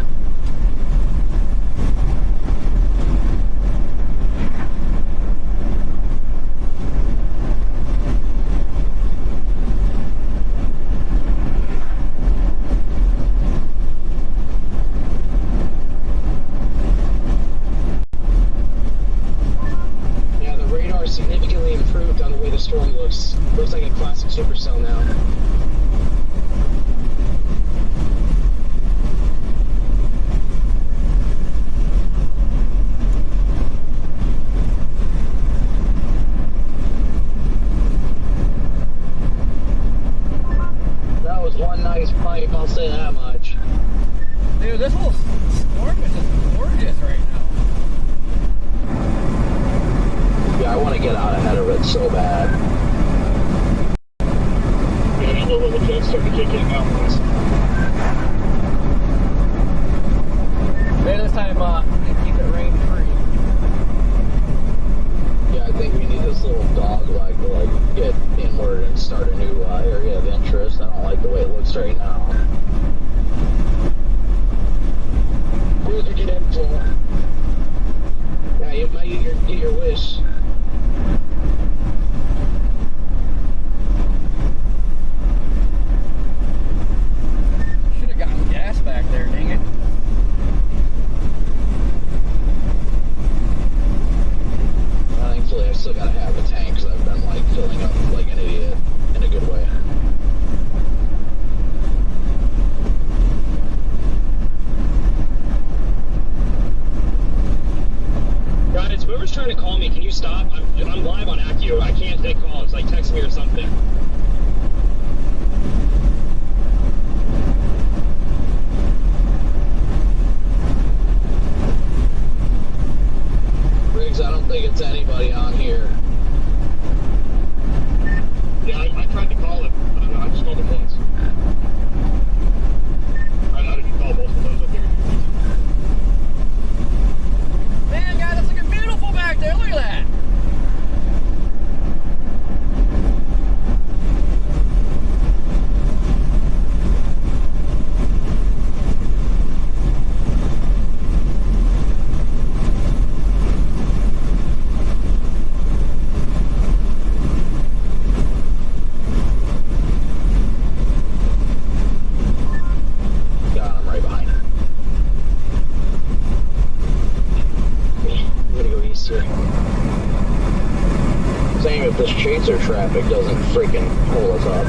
Yeah, the radar significantly improved on the way the storm looks. Looks like a classic supercell now. That was one nice pipe, I'll say that much. Dude, this whole storm is just gorgeous right now. Yeah, I want to get out ahead of it so bad. Yeah, that little jet starting to kick in now, boys. Maybe this time, keep it rain free. Yeah, I think we need this little dog leg to like get inward and start a new area of interest. I don't like the way it looks right now. Where'd you get in for? Yeah, you might get your wish. Should have gotten gas back there, dang it. Thankfully, I still gotta have a tank because I've been like filling up like an idiot in a good way. Guys, whoever's trying to call me, can you stop? I'm live on Accu. I can't take calls. Like, text me or something. Riggs, I don't think it's anybody on here. Yeah, I tried to call him. I just called him once. I didn't call both of those. I figured you were busy. Man, guys, it's looking beautiful back there. Look at that. God, I'm right behind him. I'm gonna go east here. Same if this chaser traffic doesn't freaking pull us up.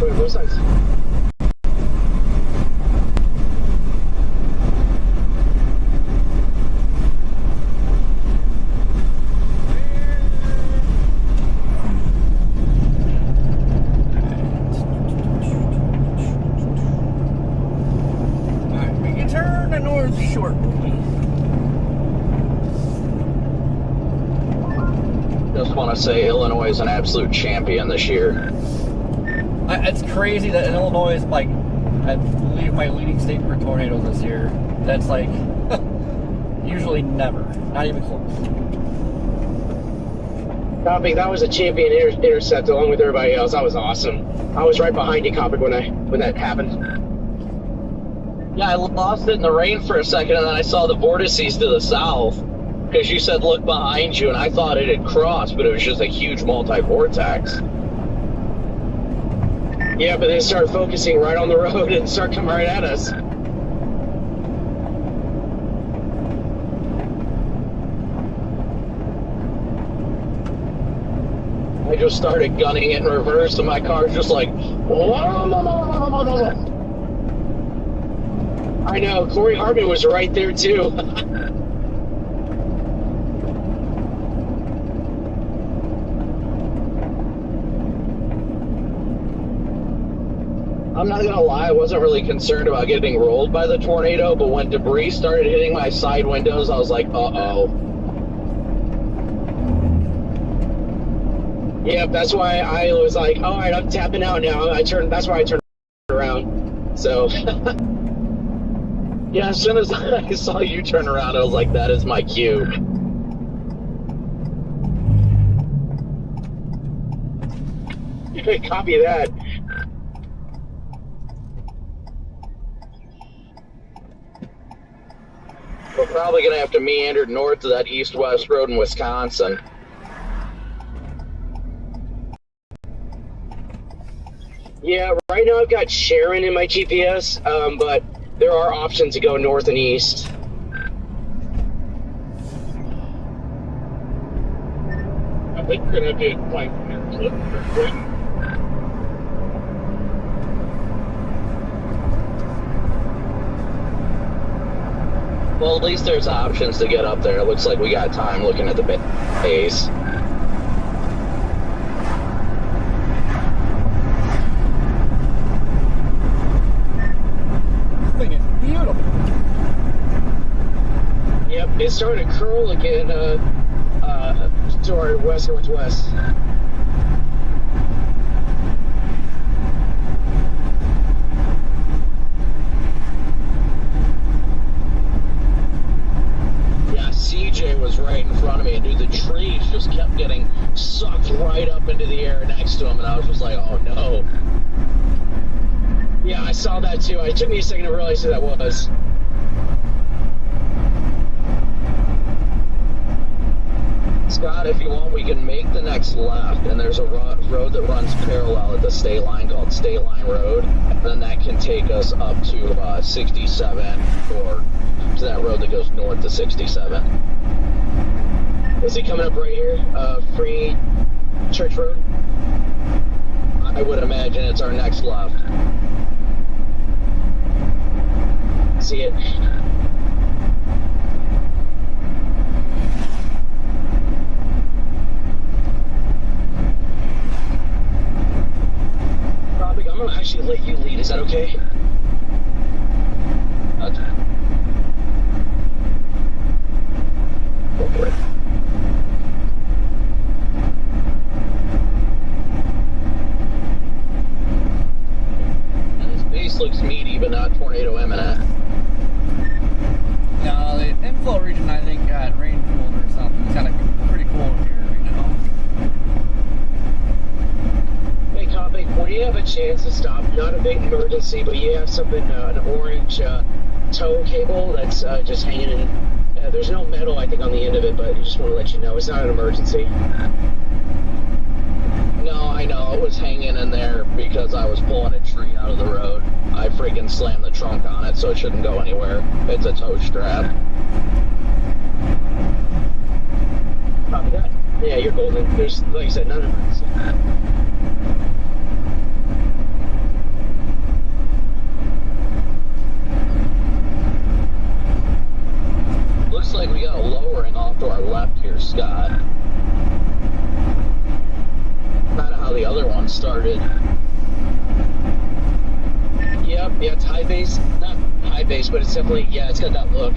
Wait, what's that? Alright, we can turn to North Short. Just want to say Illinois is an absolute champion this year. It's crazy that in Illinois is like, I believe, my leading state for tornadoes this year. That's like, usually never. Not even close. Copic, that was a champion intercept along with everybody else. That was awesome. I was right behind you, Copic, when that happened. Yeah, I lost it in the rain for a second, and then I saw the vortices to the south. Because you said look behind you, and I thought it had crossed, but it was just a huge multi-vortex. Yeah, but then it started focusing right on the road and started coming right at us. I just started gunning it in reverse, and my car's just like, I know, Corey Hartman was right there too. I'm not gonna lie, I wasn't really concerned about getting rolled by the tornado, but when debris started hitting my side windows, I was like, uh-oh. Yep, that's why I was like, all right, I'm tapping out now. That's why I turned around. So, Yeah, as soon as I saw you turn around, I was like, that is my cue. copy that. We're probably gonna have to meander north of that east-west road in Wisconsin. Yeah, right now I've got Sharon in my GPS, but there are options to go north and east. I think we're gonna have to like clip or Clinton. Well, at least there's options to get up there. It looks like we got time looking at the base. This thing is beautiful. Yep, it's starting to curl again to our west-northwest. CJ was right in front of me, and dude, the trees just kept getting sucked right up into the air next to him, and I was just like, oh no. Yeah, I saw that too. It took me a second to realize who that was. Scott, if you want, we can make the next left, and there's a road that runs parallel at the state line called State Line Road, and then that can take us up to 67 or to that road that goes north to 67. Is he coming up right here? Free Church Road? I would imagine it's our next left. See it? Robbie, I'm gonna actually let you lead. Is that okay? Okay. Go for it. This base looks meaty, but not tornado imminent. No, the inflow region I think got rain cooled or something. It's kind of pretty cool here right now. Hey, Copy, when you have a chance to stop, not a big emergency, but you have something, an orange tow cable that's just hanging in. There's no metal, I think, on the end of it, but I just want to let you know it's not an emergency. No, I know. It was hanging in there because I was pulling a tree out of the road. I freaking slammed the trunk on it, so it shouldn't go anywhere. It's a tow strap. Copy that. Yeah, you're golden. There's, like I said, none of emergency. Looks like we got a lowering off to our left here, Scott. Kind of how the other one started. Yep, yeah, it's high base. Not high base, but it's definitely, yeah, it's got that look.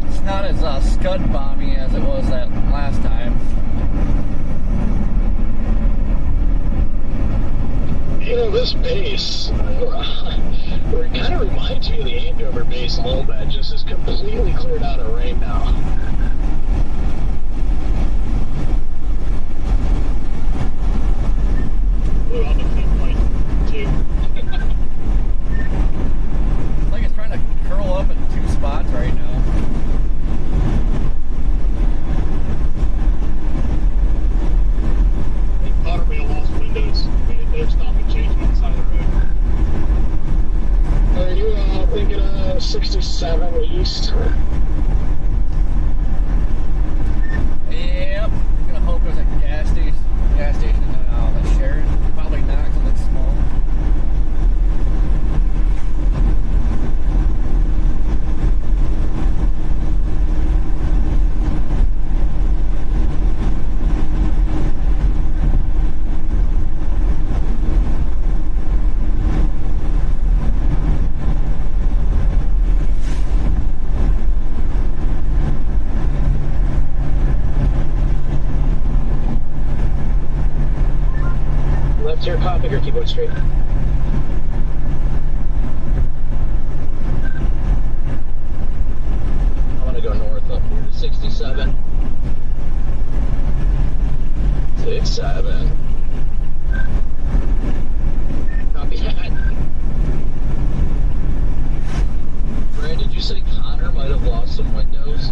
It's not as scud bomby as it was that last time. You know, this base, it kind of reminds me of the Andover base a little bit. Just is completely cleared out of rain now. Blew out the feed point too. It's like it's trying to curl up in two spots right now. I think Potter may have lost windows. They're stopping changing on the side of the road. Are you thinking 67 east? Yep. I'm gonna hope there's a gas station clear, copy, or keep going straight. I'm gonna go north up here to 67. 67. Copy that. Brad, did you say Connor might have lost some windows?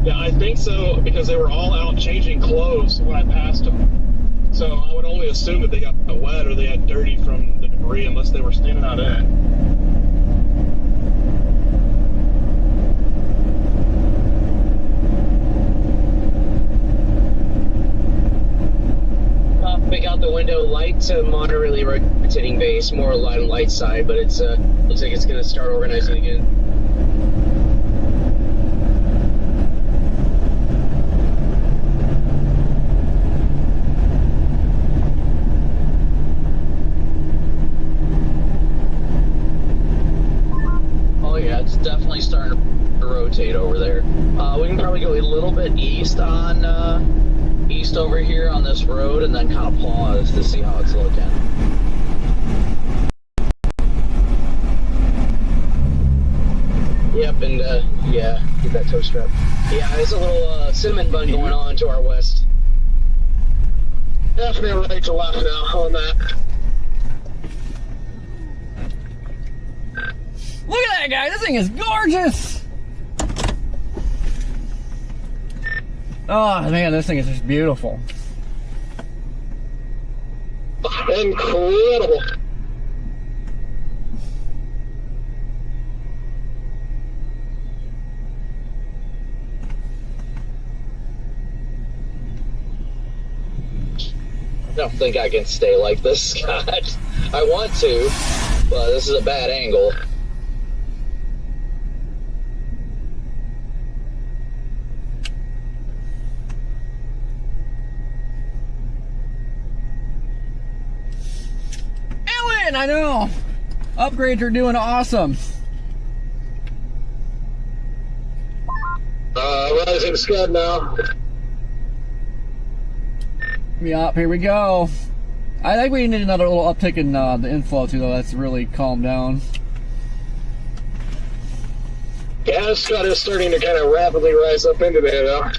Yeah, I think so, because they were all out changing clothes when I passed them. So I would only assume that they got wet or they had dirty from the debris, unless they were standing out in it. Pick out the window, light to moderately rotating base, more light on light side, but it's looks like it's going to start organizing again. Oh yeah, it's definitely starting to rotate over there. We can probably go a little bit east on east over here on this road, and then kind of pause to see how it's looking. Yep, and yeah, get that toe strap. Yeah, there's a little cinnamon bun going on to our west. Definitely right to left now on that. Look at that guy. This thing is gorgeous. Oh, man, this thing is just beautiful. Incredible. I don't think I can stay like this, Scott. I want to, but this is a bad angle. Ellen, I know. Upgrades are doing awesome. Rising scud now. Yup, here we go. I think we need another little uptick in the inflow too, though. That's really calmed down. Yeah, scud is starting to kind of rapidly rise up into there, though.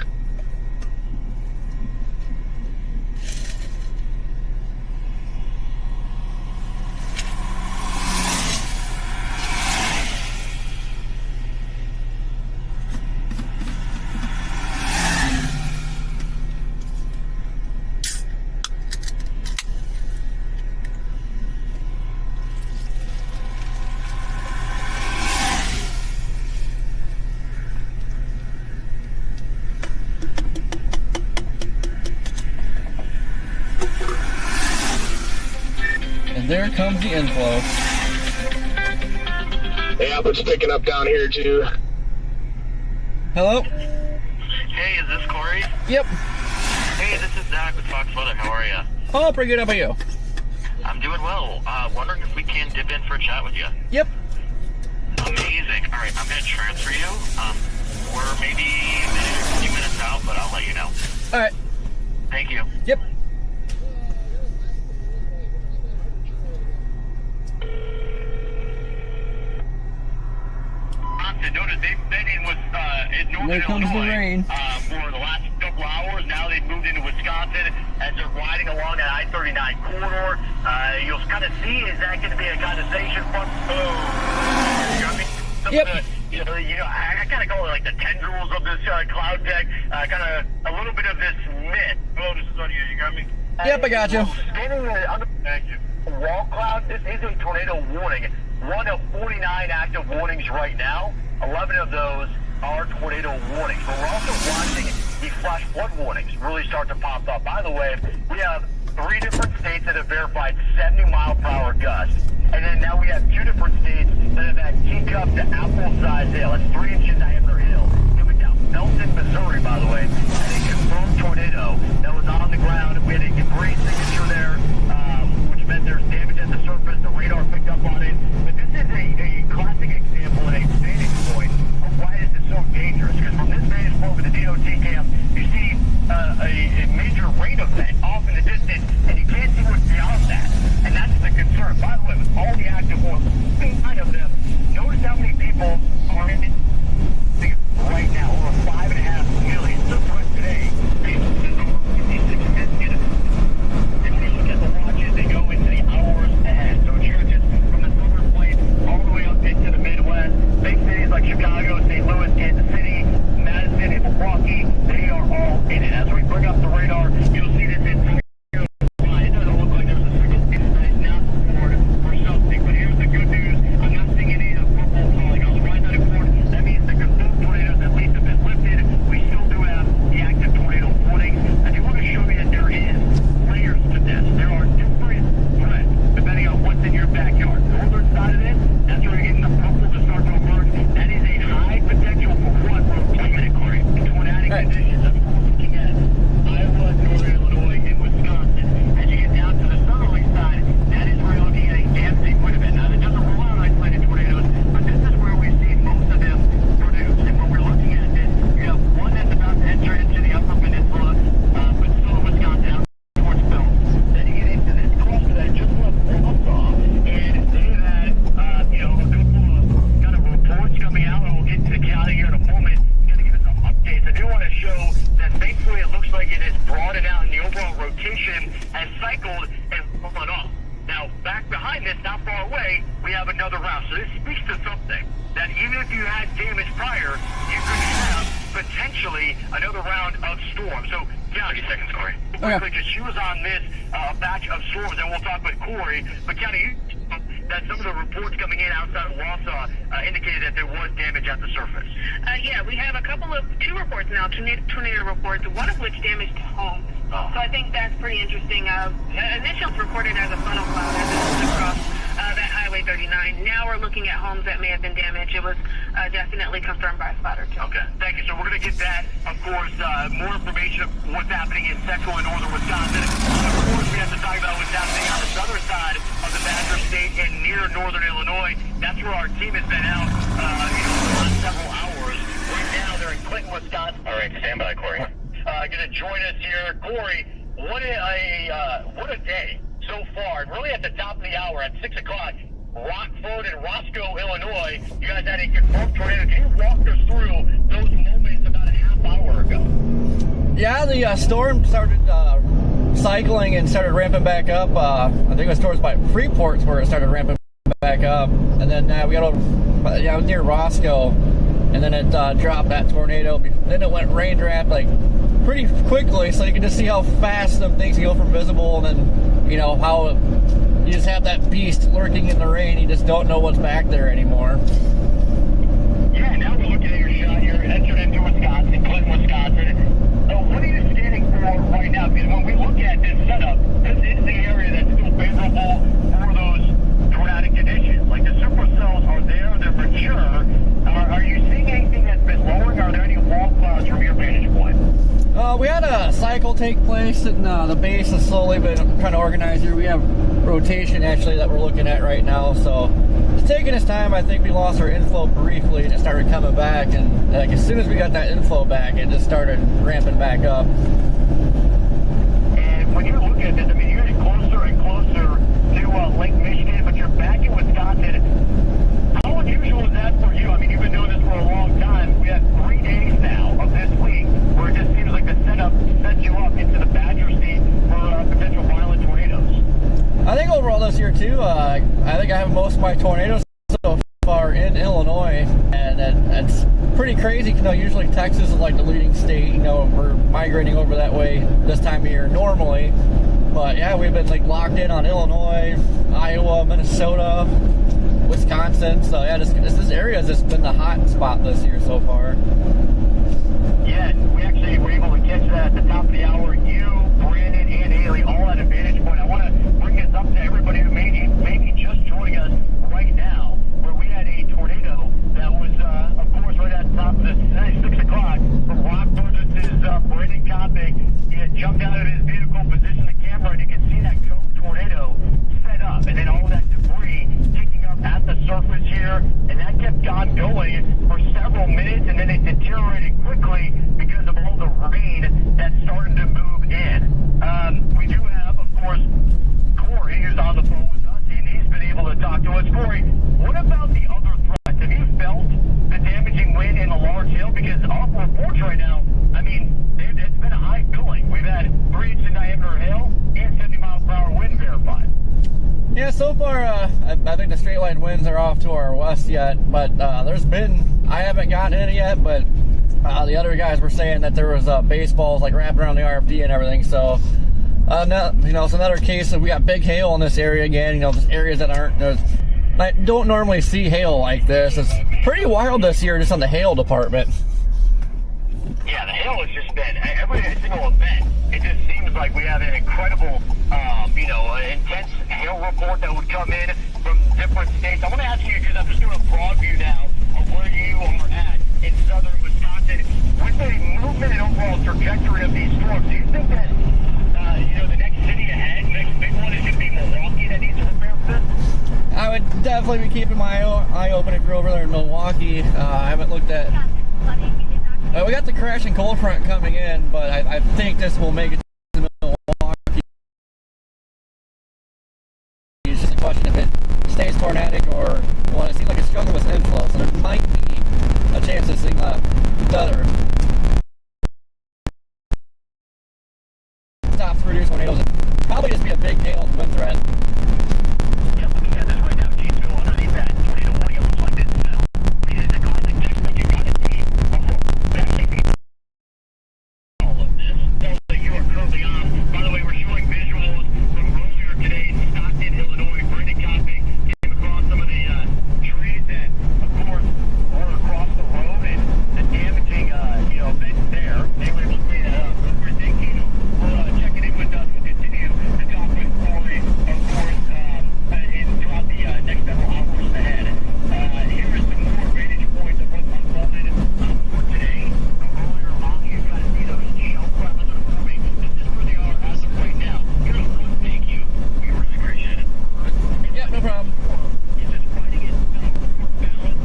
And there comes the inflow. Yeah, but it's picking up down here, too. Hello? Hey, is this Corey? Yep. Hey, this is Zach with Fox Weather. How are you? Oh, pretty good. How about you? I'm doing well. Wondering if we can dip in for a chat with you. Yep. Amazing. All right, I'm going to transfer you. We're maybe a few minutes out, but I'll let you know. All right. Thank you. Yep. Notice they've been in Northern There comes the Illinois rain. For the last couple hours. Now they've moved into Wisconsin as they're riding along that I-39 corridor. You'll kind of see, is that going to be a condensation front? Oh, you know what I mean? Yep. I kind of call it like the tendrils of this cloud deck. Kind of a little bit of this mist. Oh, this is on you. You got me? Yep, I got you. Thank you. Wall cloud. This is a tornado warning. One of 49 active warnings right now. 11 of those are tornado warnings. But we're also watching the flash flood warnings really start to pop up. By the way, we have 3 different states that have verified 70-mile-per-hour gusts. And then now we have 2 different states that have had teacup to apple-sized hail. It's 3-inch diameter hail coming down. Belton, Missouri, by the way, had a confirmed tornado that was on the ground. We had a debris signature there, which meant there's damage at the surface. The radar picked up on it. But this is a classic example and a vantage point of why this is so dangerous. Because from this vantage point with the DOT cam, backyard. By the way, with all the active ones, 9 of them, notice how many people are in it right now, over 5.5 million. So for today, and when you look at the watches, they go into the hours ahead. So it's here just from the summer flight all the way up into the Midwest. Big cities like Chicago, St. Louis, Kansas City, Madison, and Milwaukee, they are all in it. As we bring up the radar, you'll see this entire line. It doesn't look like there's a single team that is not scored for something, but here's the good news. I'm not seeing any of the football polygons. Right now, that means the confirmed tornadoes at least have been lifted. We still do have the active tornado warning. I do want to show you that there is layers to this. There are different threats depending on what's in your backyard. Northern side of this, that's where you're getting the purple to start to emerge. That is a high potential for what? For employment, Corey. Tornadic conditions. That's what we're looking at. Iowa, Northern Illinois, and Wisconsin. As you get down to the southerly side, that is where you're looking at a damaging wind event. Now, it doesn't rule out isolated tornadoes, but this is where we see most of them produce. And when we're looking at this, you have one that's about to enter into the upper peninsula, but still in Wisconsin, out towards Phelps. Then you get into this cluster that just left Wausau, and they've had, a couple of kind of reports coming out, and we'll get to the county here in a moment. Going to give us some updates. I do want to show that thankfully it looks like it has broadened out, and the overall rotation has cycled and fallen off. Now, back behind this, not far away, we have another round. So this speaks to something, that even if you had damage prior, you could have potentially another round of storms. So, 30 seconds, Corey. Okay. Quickly, because she was on this batch of storms, and we'll talk with Corey. But, County, that some of the reports coming in outside of Wausau indicated that there was damage at the surface. Yeah, we have two reports now, tornado reports, one of which damaged homes. Oh. So I think that's pretty interesting. Initials reported as a funnel cloud as it moved across that Highway 39. Now we're looking at homes that may have been damaged. It was definitely confirmed by a spot or two. Okay, thank you. So we're going to get that, of course, more information of what's happening in central and northern Wisconsin. Of course, we have to talk about what's happening on the southern side of the Badger State and near northern Illinois. That's where our team has been out for the last several hours. Right now, they're in Clinton, Wisconsin. All right, stand by, Corey. Going to join us here. Corey, what a day so far. Really at the top of the hour at 6 o'clock, Rockford and Roscoe, Illinois, you guys had a confirmed tornado. Can you walk us through those moments about a half hour ago? Yeah, the storm started cycling and started ramping back up. I think it was towards by Freeport's where it started ramping back up. And then we got over near Roscoe, and then it dropped that tornado. Then it went rain wrapped pretty quickly, so you can just see how fast some things can go from visible, and then how you just have that beast lurking in the rain. You just don't know what's back there anymore. Yeah, now we're looking at your shot. You're entered into Wisconsin, Clinton, Wisconsin. So what are you scanning for right now? Because when we look at this setup, this is the area that's still favorable for those tornadic conditions. Like the supercells are there, they're mature. Are you seeing anything that's been lowering? Are there any wall clouds from your vantage point? We had a cycle take place, and the base has slowly been trying to organize here. We have rotation actually that we're looking at right now, so it's taking its time. I think we lost our inflow briefly, and it started coming back, and as soon as we got that inflow back, it just started ramping back up. And when you look at this, I mean, you're getting closer and closer to Lake Michigan, but you're back in Wisconsin. How unusual is that for you? I mean, you've been doing this for a long time. We have 3 days now of this week where it just seems like the setup sets you up into the Badger State for potential violent tornadoes. I think overall this year too, I think I have most of my tornadoes so far in Illinois, and it's pretty crazy. Usually Texas is like the leading state. We're migrating over that way this time of year normally, but yeah, we've been locked in on Illinois, Iowa, Minnesota, Wisconsin. So yeah, this area has just been the hot spot this year so far. Yeah, we actually were able to catch that at the top of the hour. You, Brandon, and Haley all at a vantage point. I want to bring this up to everybody who may be just joining us right now, where we had a tornado that was, of course, right at the top of the 6 o'clock from Rockton. This is Brandon Kopic. He had jumped out of his vehicle, positioned the camera, and you can see that cone tornado set up, and then all that debris kicking up at the surface here, and that kept on going for several minutes, and then it deteriorated quickly because of all the rain that started to move in. We do have, of course, Corey, who's on the phone with us, and he's I think the straight line winds are off to our west yet, but I haven't gotten any yet, but the other guys were saying that there was baseballs like wrapping around the RFD and everything. So, it's another case of we got big hail in this area again. Just areas that I don't normally see hail like this. It's pretty wild this year just on the hail department. Yeah, the hail has just been every single event. It just seems like we have an incredible, intense hail report that would come in from different states. I want to ask you, because I'm just doing a broad view now of where you are at in southern Wisconsin. With the movement and overall trajectory of these storms, do you think that, the next city ahead, next big one is going to be Milwaukee that needs to prepare for this? I would definitely be keeping my eye open if you're over there in Milwaukee. I haven't looked at... we got the crashing cold front coming in, but I think this will make it to Milwaukee. It's just a question if it stays tornadic or, well, it seems like it's struggling with inflow, so there might be a chance this thing better stops producing tornadoes. It'd probably just be a big hail wind threat. Yeah, looking at this right now, Gainesville, underneath that tornado warning, it looks like this. It is a classic text that you got to see. All of this. That you are currently on. By the way, we're showing visuals from earlier today in Stockton, Illinois. Brandon Copic came across some of the trees that, of course, were across the road and the damaging, events there. They were able to clean that up. But we're thinking of checking in with us. We'll continue to talk with Corey, of course, throughout the next several hours ahead. Here is some more vantage points of what's unfolded for today. Earlier on, you've got to see those shell clouds that are forming. This is where they are as of right now. Here's one thank you. We really appreciate it. Yeah, no problem. Is just fighting it for balance.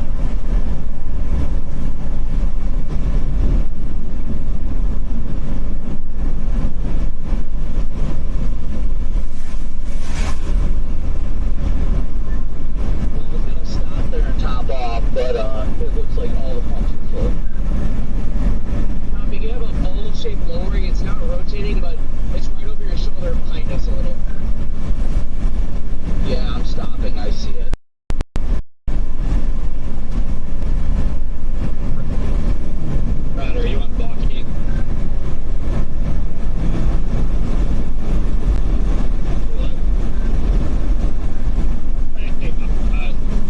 I was gonna stop there and top off, but it looks like all the pumps are full. You have a ball-shaped lowering. It's not rotating, but it's right over your shoulder behind us a little. Yeah, I'm stopping. I see it. Ryder, are you on blocking?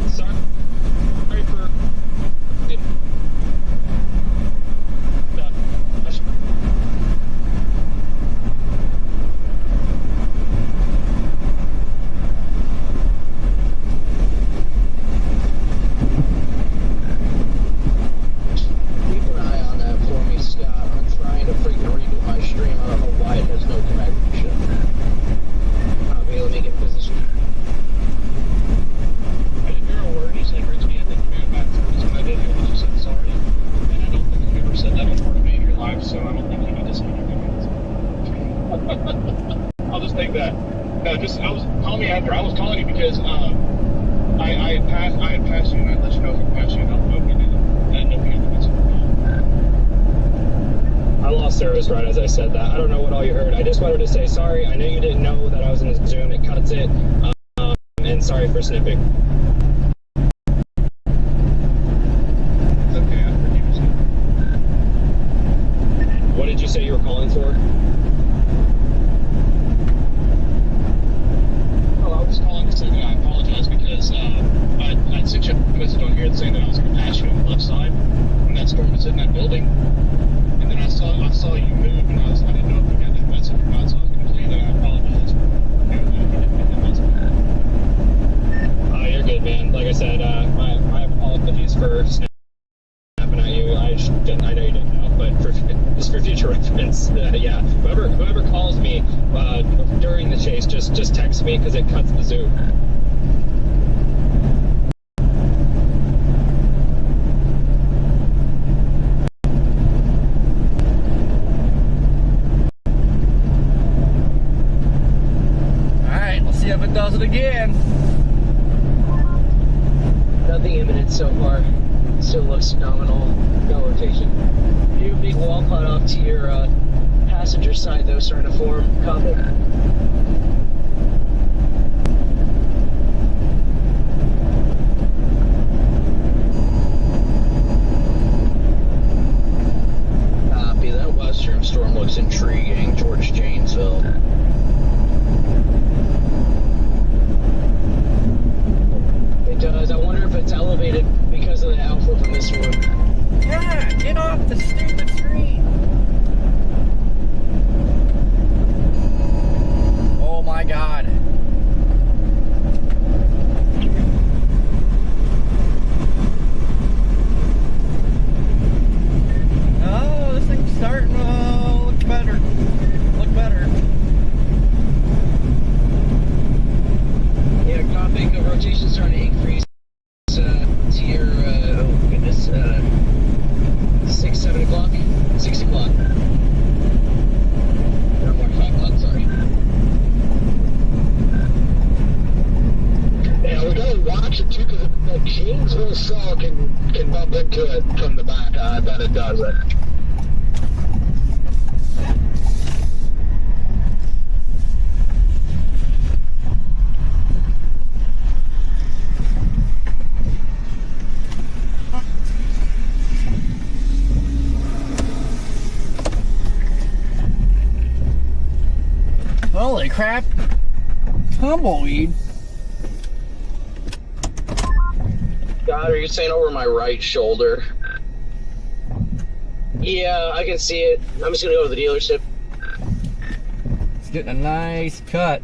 Sorry for... Keep an eye on that for me, Scott. I'm trying to freaking reboot my stream. I don't know why it has no connection. Okay, let me get positioned. I didn't hear a word you said, Richie. I think you got back to this when I did hear what you said, sorry. And I don't think you've ever said that before to me in your life, so I don't think you need to say anything. I'll just take that. No, I was calling me after. I was calling you because I had passed you, and I let you know if I passed you, and I don't know if you did. I didn't know if you had to mention I lost service right as I said that. I don't know what all you heard. I just wanted to say sorry. I know you didn't know that I was in the Zoom. It cuts it. And sorry for snipping. It's okay, I forgive you. What did you say you were calling for? Oh, I was calling to say that I apologize because I sent you a message on here saying that I was going to pass you on the left side when that storm was in that building. And then I saw you move, and I didn't know if you got that message or not, so I was going to tell you that I apologize. You're good, man. Like I said, my apologies for snapping at you. I know you didn't know, but just for future reference, yeah. Whoever calls me during the chase, just text me because it cuts the Zoom. See if it does it again. Nothing imminent so far. Still looks phenomenal. No rotation. Your big wall cloud off to your passenger side, though, starting to form. Copy. this one. Yeah, get off the stupid screen. Oh my god. Oh, this thing's starting to look better. Look better. Yeah, copying the rotation starting to increase to your, oh goodness, 6, 7 o'clock? 6 o'clock. Or more, 5 o'clock, sorry. Yeah, we gotta watch it too, because the Gainesville saw can bump into it from the back. I bet it does it. Holy crap. Tumbleweed. God, are you saying over my right shoulder? Yeah, I can see it. I'm just gonna go to the dealership. It's getting a nice cut.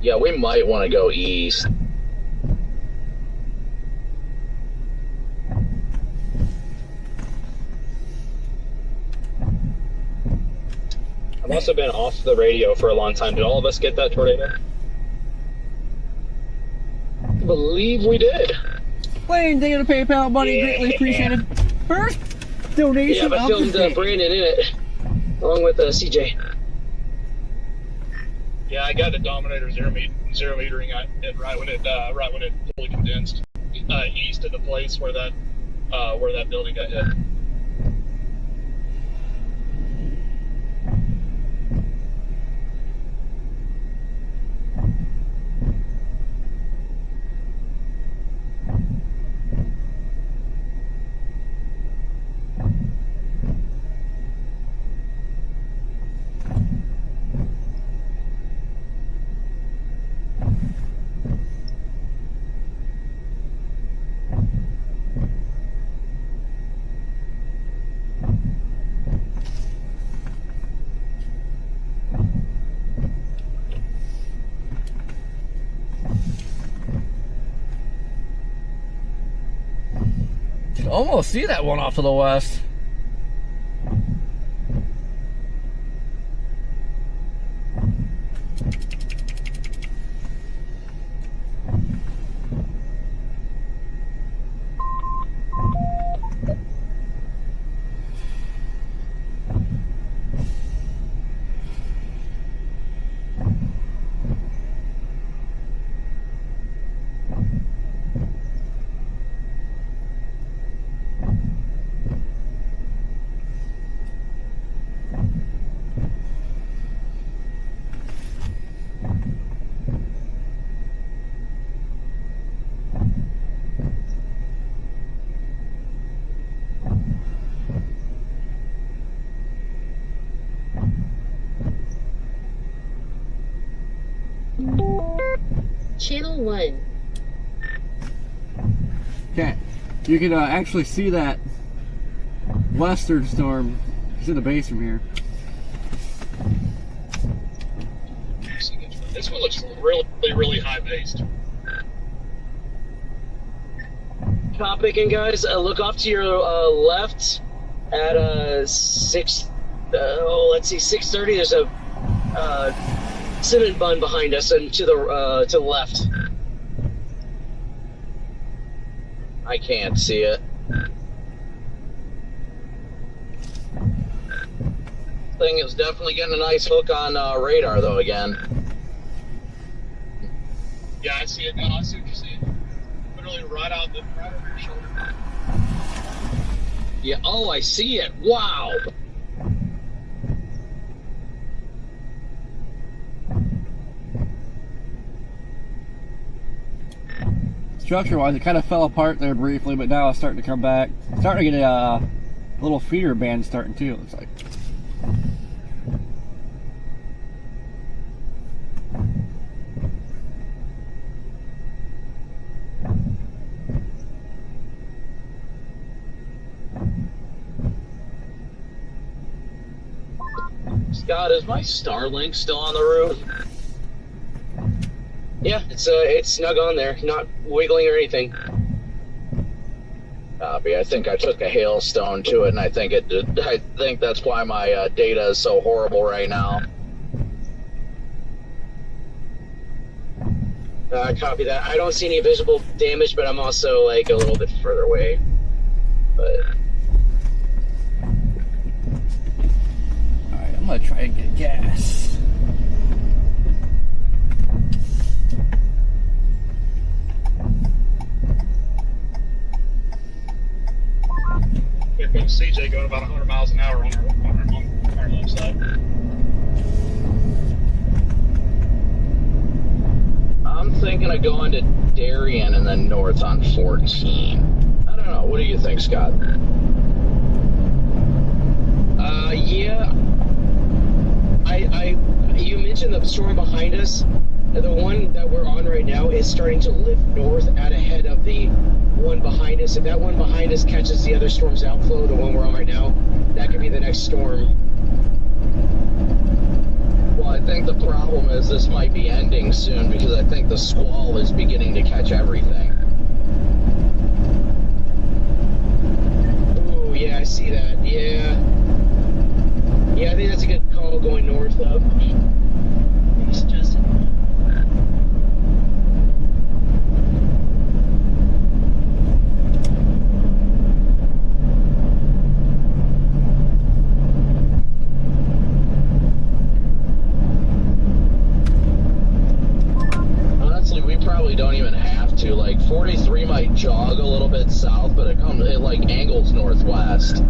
Yeah, we might want to go east. I've also been off the radio for a long time. Did all of us get that tornado? I believe we did. Plain data PayPal money, greatly appreciated. First donation Yeah, I of filmed the day. Brandon in it, along with CJ. Yeah, I got the Dominator zero metering right when it fully condensed east of the place where that building got hit. You can almost see that one off to the west. Channel 1. Okay, you can actually see that western storm. It's in the base from here. This one looks really, really high based. Top picking, guys. Look off to your left at 6:30. There's a cinnamon bun behind us, and to the left. I can't see it. Thing is definitely getting a nice hook on radar, though. Again. Yeah, I see it now. I see what you're seeing. Literally right over your shoulder. Yeah. Oh, I see it. Wow. Structure-wise, it kind of fell apart there briefly, but now it's starting to come back. Starting to get a little feeder band starting too, it looks like. Scott, is my Starlink still on the roof? Yeah, it's snug on there, not wiggling or anything. Copy. I think I took a hailstone to it, and I think that's why my data is so horrible right now. Copy that. I don't see any visible damage, but I'm also like a little bit further away. But Alright, I'm gonna try and get gas. Here comes CJ going about 100 miles an hour on our left side. I'm thinking of going to Darien and then north on 14. I don't know. What do you think, Scott? yeah. You mentioned the storm behind us. The one that we're on right now is starting to lift north out ahead of the one behind us. If that one behind us catches the other storm's outflow, the one we're on right now, that could be the next storm. Well, I think the problem is this might be ending soon because I think the squall is beginning to catch everything. Oh, yeah, I see that. Yeah. Yeah, I think that's a good call going north up. Maybe suggested. Probably don't even have to. Like 43 might jog a little bit south, but it like angles northwest.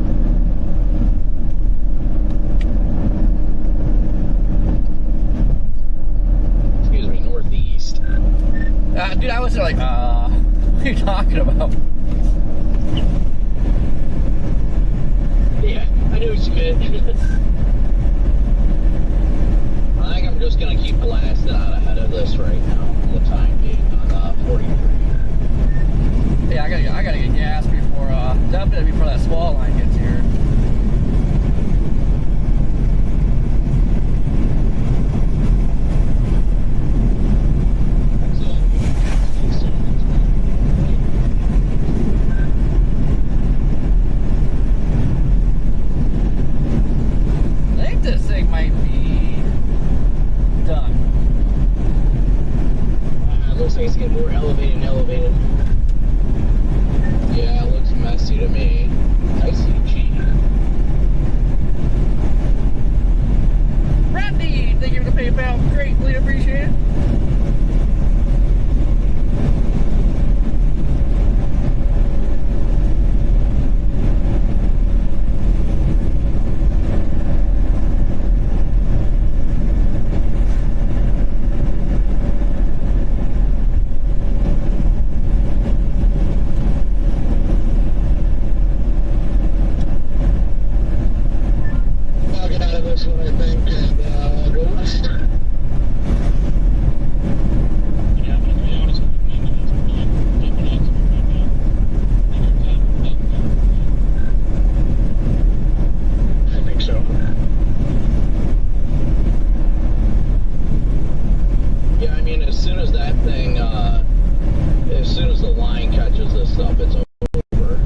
Excuse me, northeast. Dude, I was like, what are you talking about? Yeah, I knew what you meant. I think I'm just gonna keep blasting out ahead of this right now for the time being on 43. Yeah, I gotta get gas before, definitely before that squall line gets here. I think this thing might be done. It looks like it's getting more elevated and elevated. Yeah, it looks messy to me. I see G. Randy, thank you for the PayPal. Greatly appreciate it. I'll get out of this one, I think, and go west. Yeah, but to be honest with you, maybe that's not jumping out to me right now. I think so. Yeah, I mean, as soon as that thing, as soon as the line catches this stuff, it's over.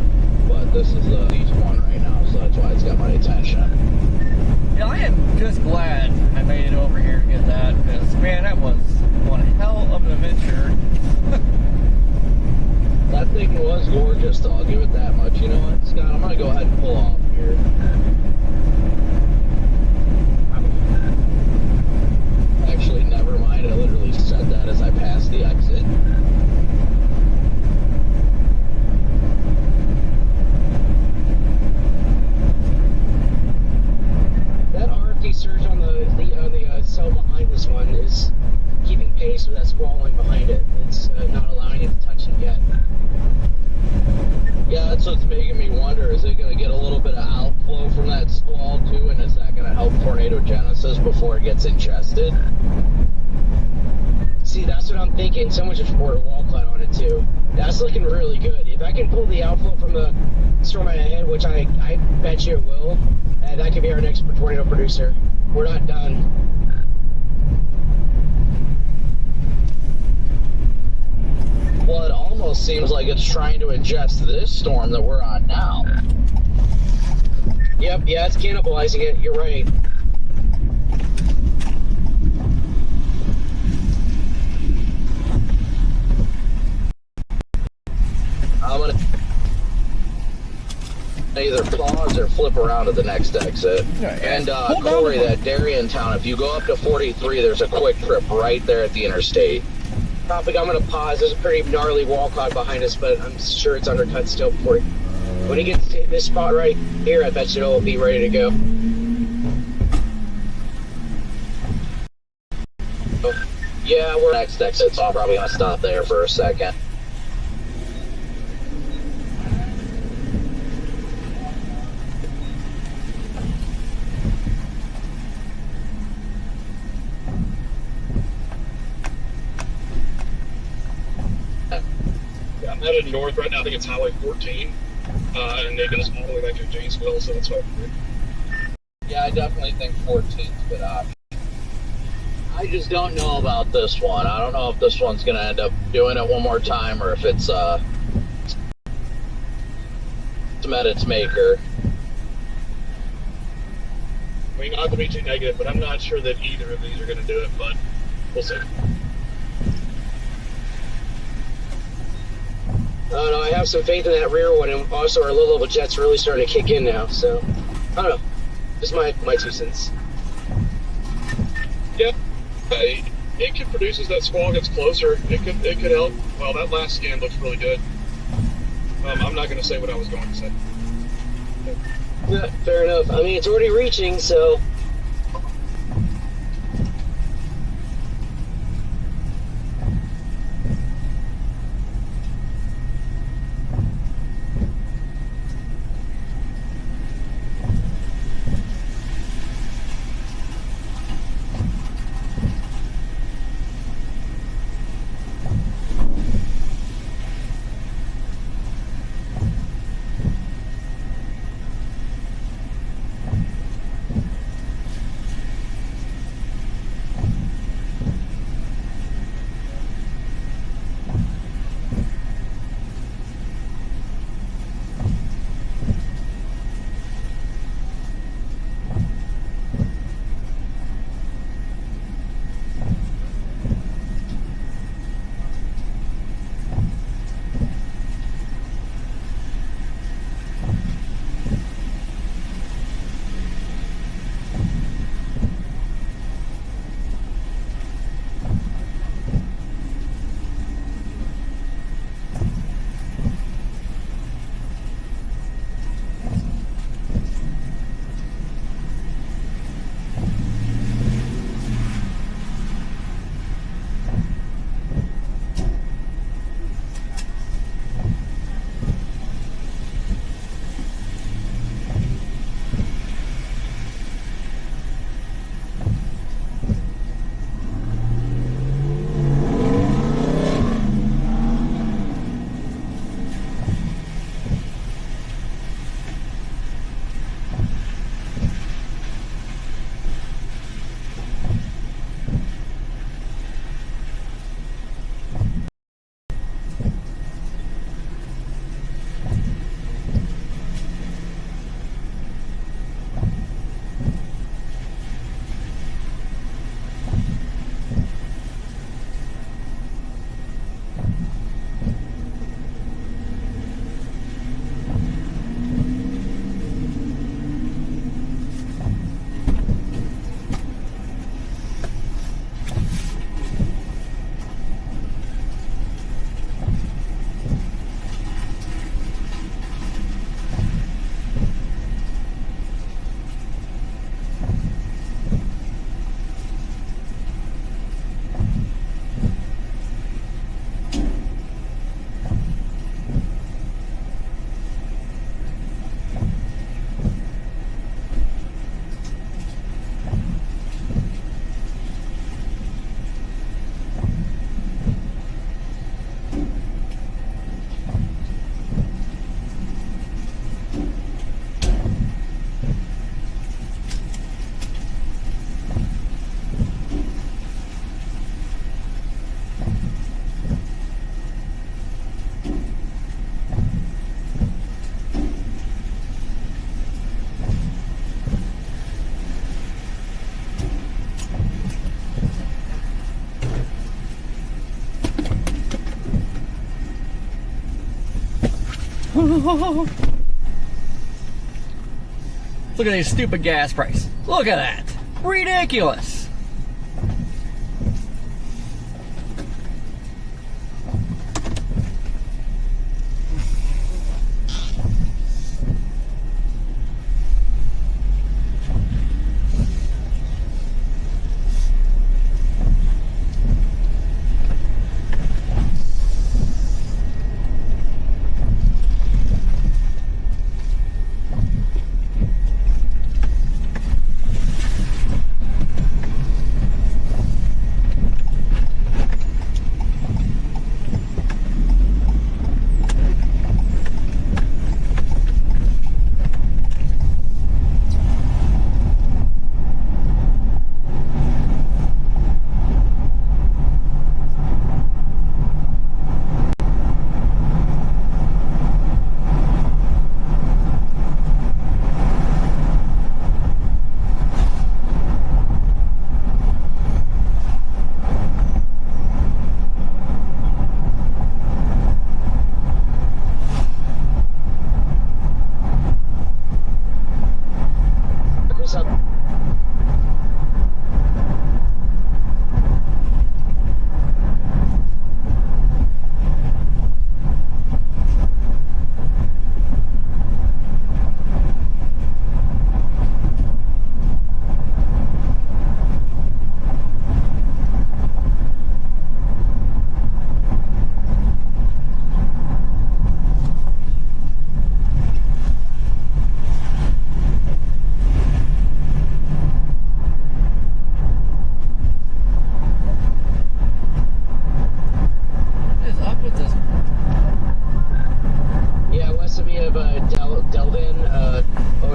But this is each one right now, so that's why it's got my attention. Yeah, I am just glad I made it over here to get that, because, man, that was one hell of an adventure. That thing was gorgeous, though. I'll give it that much. You know what, Scott? I'm gonna go ahead and pull off here. Actually, never mind. I literally said that as I passed the exit. That RFD surge on the cell behind this one is keeping pace with that squall line behind it. It's not allowing it to touch it yet. Yeah, that's what's making me wonder. Is it going to get a little bit of outflow from that squall, too, and is that going to help tornadogenesis before it gets ingested? See, that's what I'm thinking. Someone just poured a wall cloud on it, too. That's looking really good. If I can pull the outflow from the storm ahead, which I bet you it will, that could be our next tornado producer. We're not done. Well, it almost seems like it's trying to ingest this storm that we're on now. Yep, yeah, it's cannibalizing it. You're right. I'm gonna either pause or flip around at the next exit. And Corey, that Darien town, if you go up to 43, there's a quick trip right there at the interstate. Topic, I'm gonna pause. There's a pretty gnarly wall cloud behind us, but I'm sure it's undercut still before when he gets to this spot right here, I bet you it'll be ready to go. Yeah, we're next exit, so I'm probably gonna stop there for a second. I'm headed north right now. I think it's Highway 14, and it goes all the way back to Janesville, so that's what I'm doing. Yeah, I definitely think 14's a good option. I just don't know about this one. I don't know if this one's going to end up doing it one more time or if it's met its maker. I mean, not to be too negative, but I'm not sure that either of these are going to do it, but we'll see. No, I have some faith in that rear one, and also our low-level jet's really starting to kick in now, so I don't know. Just my 2 cents. Yeah, it could produce as that squall gets closer. It could help. Well, that last scan looks really good. I'm not going to say what I was going to say. Yeah, fair enough. I mean, it's already reaching, so... Look at these stupid gas prices. Look at that. Ridiculous.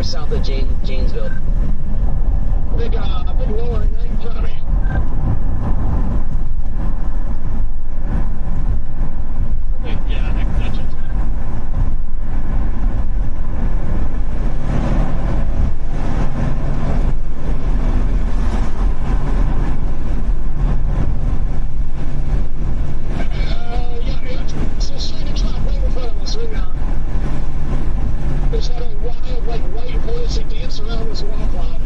South of Janesville. Big lorry right in front of me. Okay, yeah, that checks out. So straight to drop right in front of us right now. There's had a wild, white horse that danced around this wall cloud.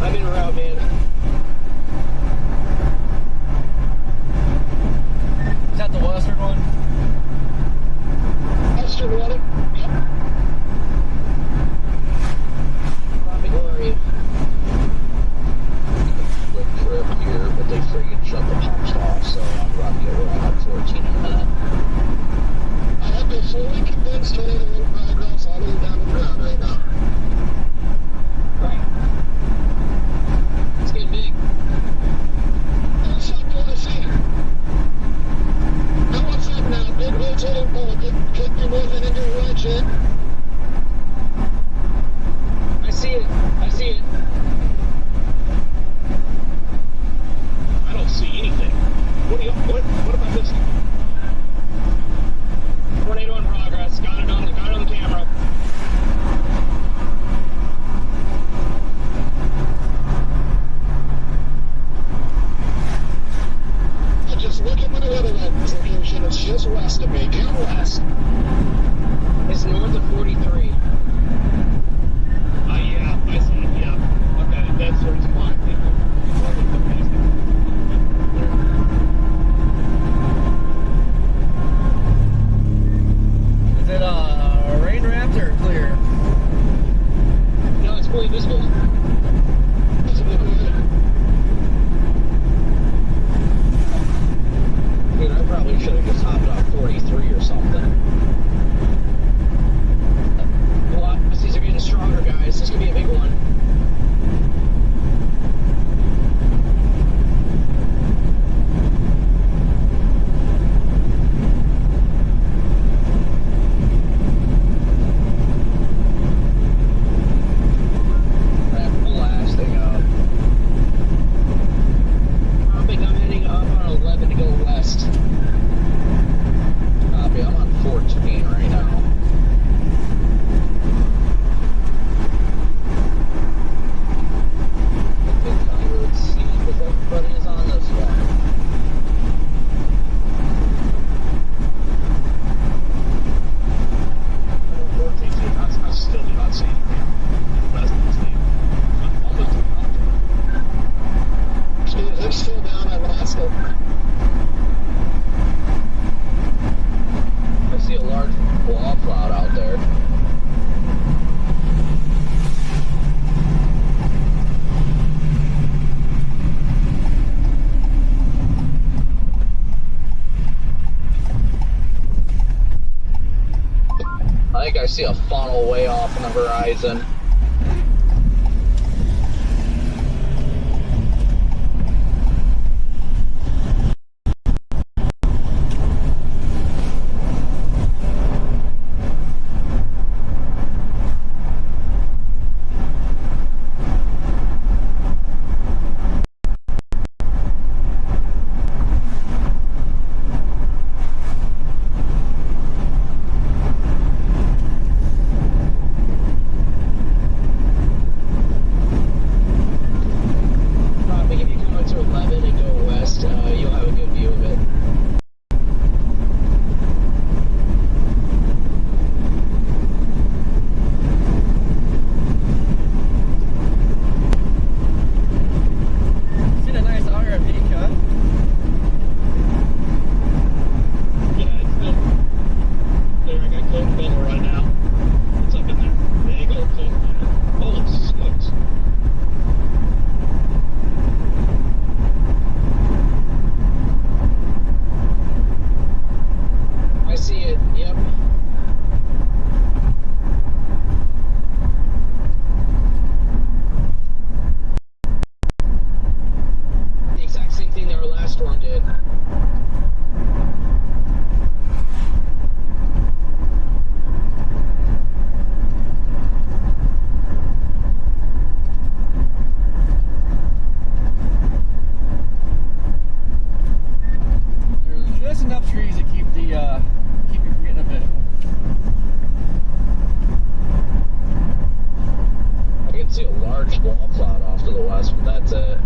I'm in route, man. Is that the western one? Western one? Yep. Probably worry. Quick trip here, but they freaking shut the pumps off, so I'm probably over on 14 in a minute. I have been fully convinced to little progress all the way down the ground right now. Right. It's getting big. Oh, fuck, what I see? Now what's up now? Big rotating pole. Could be moving in your direction. I see it. I see it. I don't see anything. What about this? Tornado in progress. Got it on the camera. Just look at my weather location. It's just west of me. Come west. It's north of 43. Yeah, I see it, yeah. Okay, that's where it's flying. Is it rain wrapped or clear? No, it's fully visible. Dude, I probably should have just hopped off 43 or something. Velocities are getting stronger, guys. This is gonna be a big one. I'm blasting up. I think I'm heading up on 11 to go west. Copy, I'm on 14. like I see a funnel way off on the horizon. Probably if you come into 11 and go west, you'll have a good view of it. Seen a nice RFD cut. Yeah, it's still there. I got cold funnel right now. It's up in there. Big old cold funnel. Holy smokes. I see it, yep. The exact same thing that our last storm did. There's just enough trees to keep the keep you from getting a visual. I can see a large wall cloud off to the west, but that's it.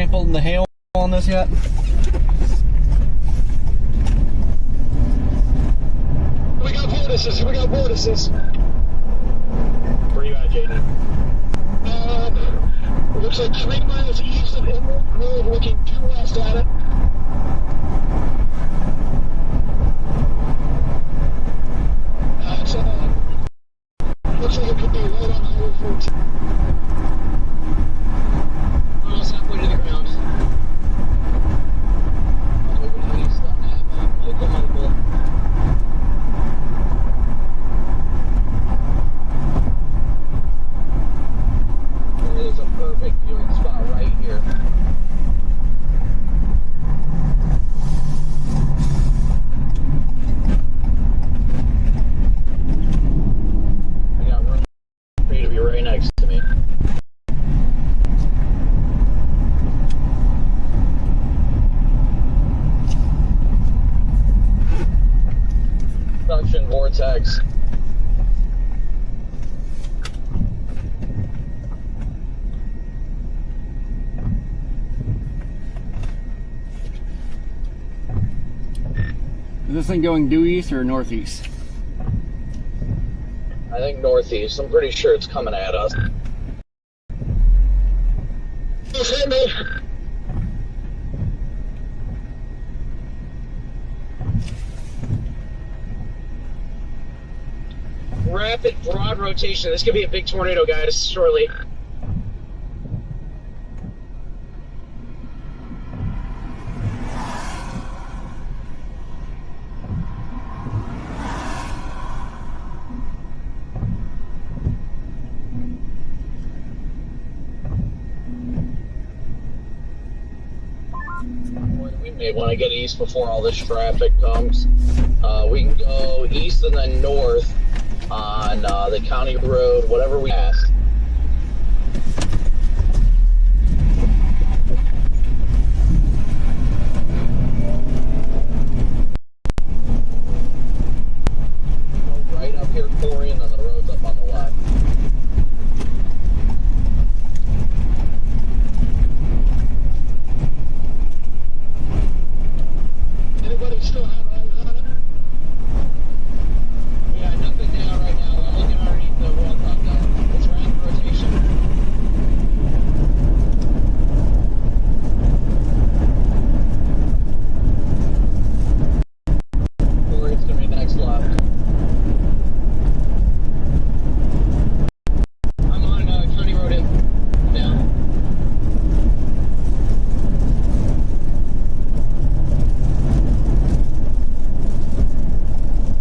trampled in the hail on this yet? We got vortices. Where you at, Jaden? It looks like 3 miles east of Emerald Road, looking due west at it. Looks like it could be right on Highway 14. Almost halfway to the ground. Over to the east on that, Michael. There's a perfect viewing spot right here. I got room for you to be right next to me. Suction vortex. Is this thing going due east or northeast? I think northeast. I'm pretty sure it's coming at us. Just hit me. Rapid broad rotation. This could be a big tornado, guys, shortly. We may want to get east before all this traffic comes. We can go east and then north on the county road, whatever we pass. Go right up here, Corey, and then the road's up on the left. Anybody still have eyes on it? Yeah, nothing down right now. I'm looking underneath the wall top down. It's rapid rotation. Corey, it's gonna be next left. I'm on County Road in now.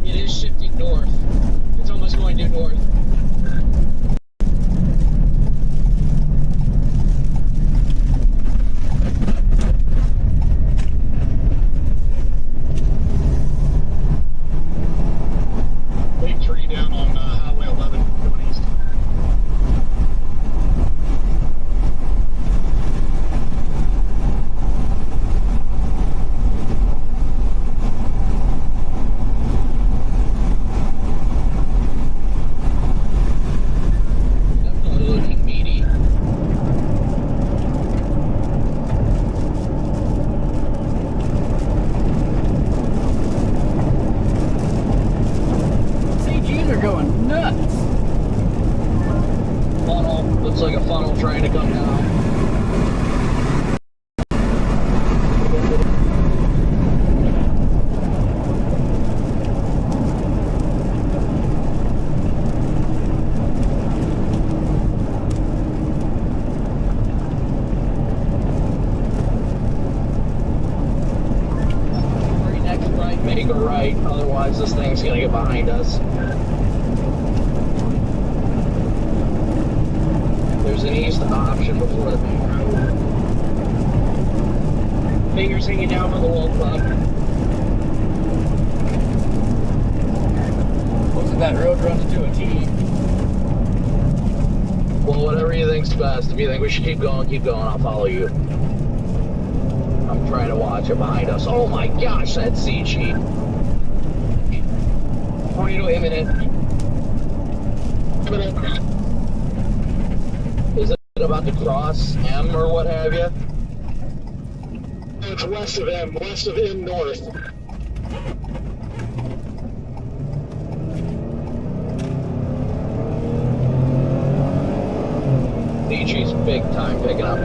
It is shifting north. It's almost going due north. Big tree down on Highway 11 going east. Definitely looking meaty. CGs are going nuts. Funnel. Looks like a funnel trying to come down. Very next right, make a right, otherwise this thing's gonna get behind us. There's an east option before the main road. Fingers hanging down for the wall club. Looks like that road runs into a T. Well, whatever you think's best. If you think we should keep going, I'll follow you. I'm trying to watch it behind us. Oh my gosh, that CG. Tornado imminent. Is it about to cross M or what have you? it's west of M north. DG's big time picking up.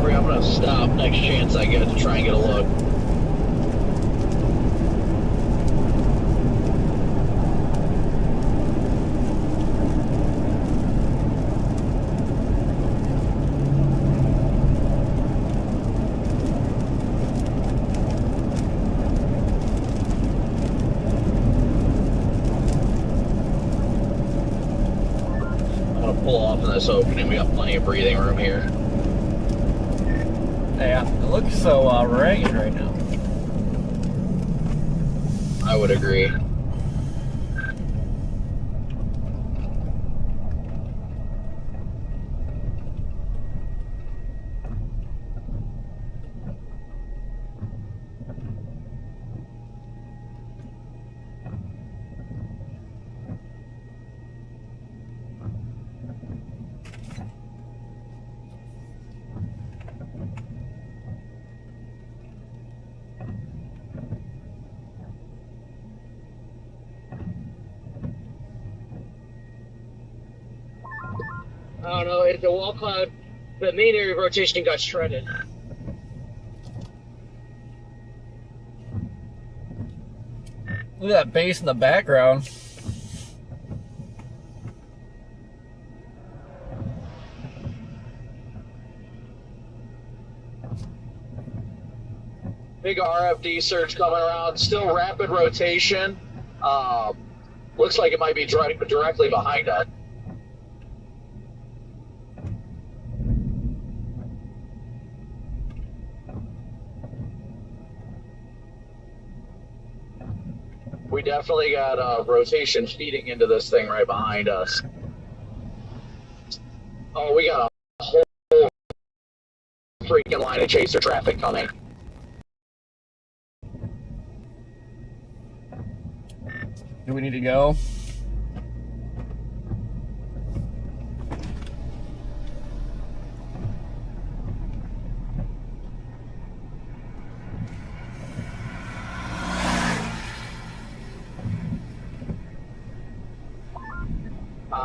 I'm gonna stop next chance I get to try and get a look. Pull off in this opening. We got plenty of breathing room here. Yeah, it looks so ragged right now. I would agree. I don't know, the wall cloud, the main area of rotation got shredded. Look at that base in the background. Big RFD surge coming around. Still rapid rotation. Looks like it might be directly behind us. We definitely got rotation feeding into this thing right behind us. Oh, we got a whole freaking line of chaser traffic coming. Do we need to go?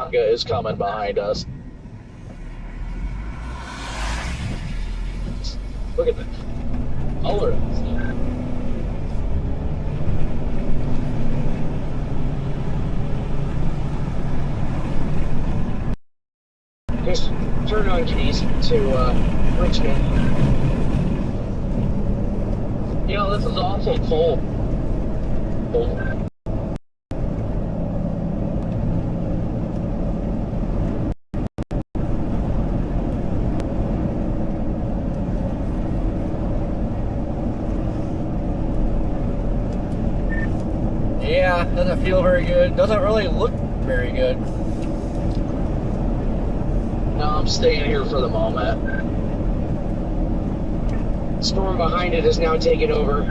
Tonga is coming behind us. Look at the color of this thing. Just turn on keys to Richmond. You know, this is awful cold. Yeah, doesn't feel very good. Doesn't really look very good. No, I'm staying here for the moment. Storm behind it has now taken over.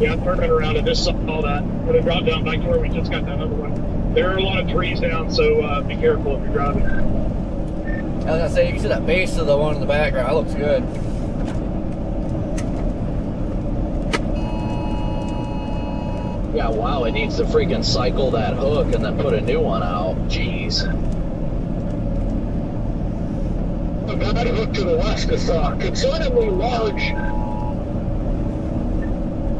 Yeah, I'm turning around and just saw that. We're going to drop down back to where we just got that other one. There are a lot of trees down, so be careful if you're driving. I was gonna say, you can see that base of the one in the background. That looks good. Yeah, wow, it needs to freaking cycle that hook and then put a new one out. Jeez. That hook to the west is considerably large.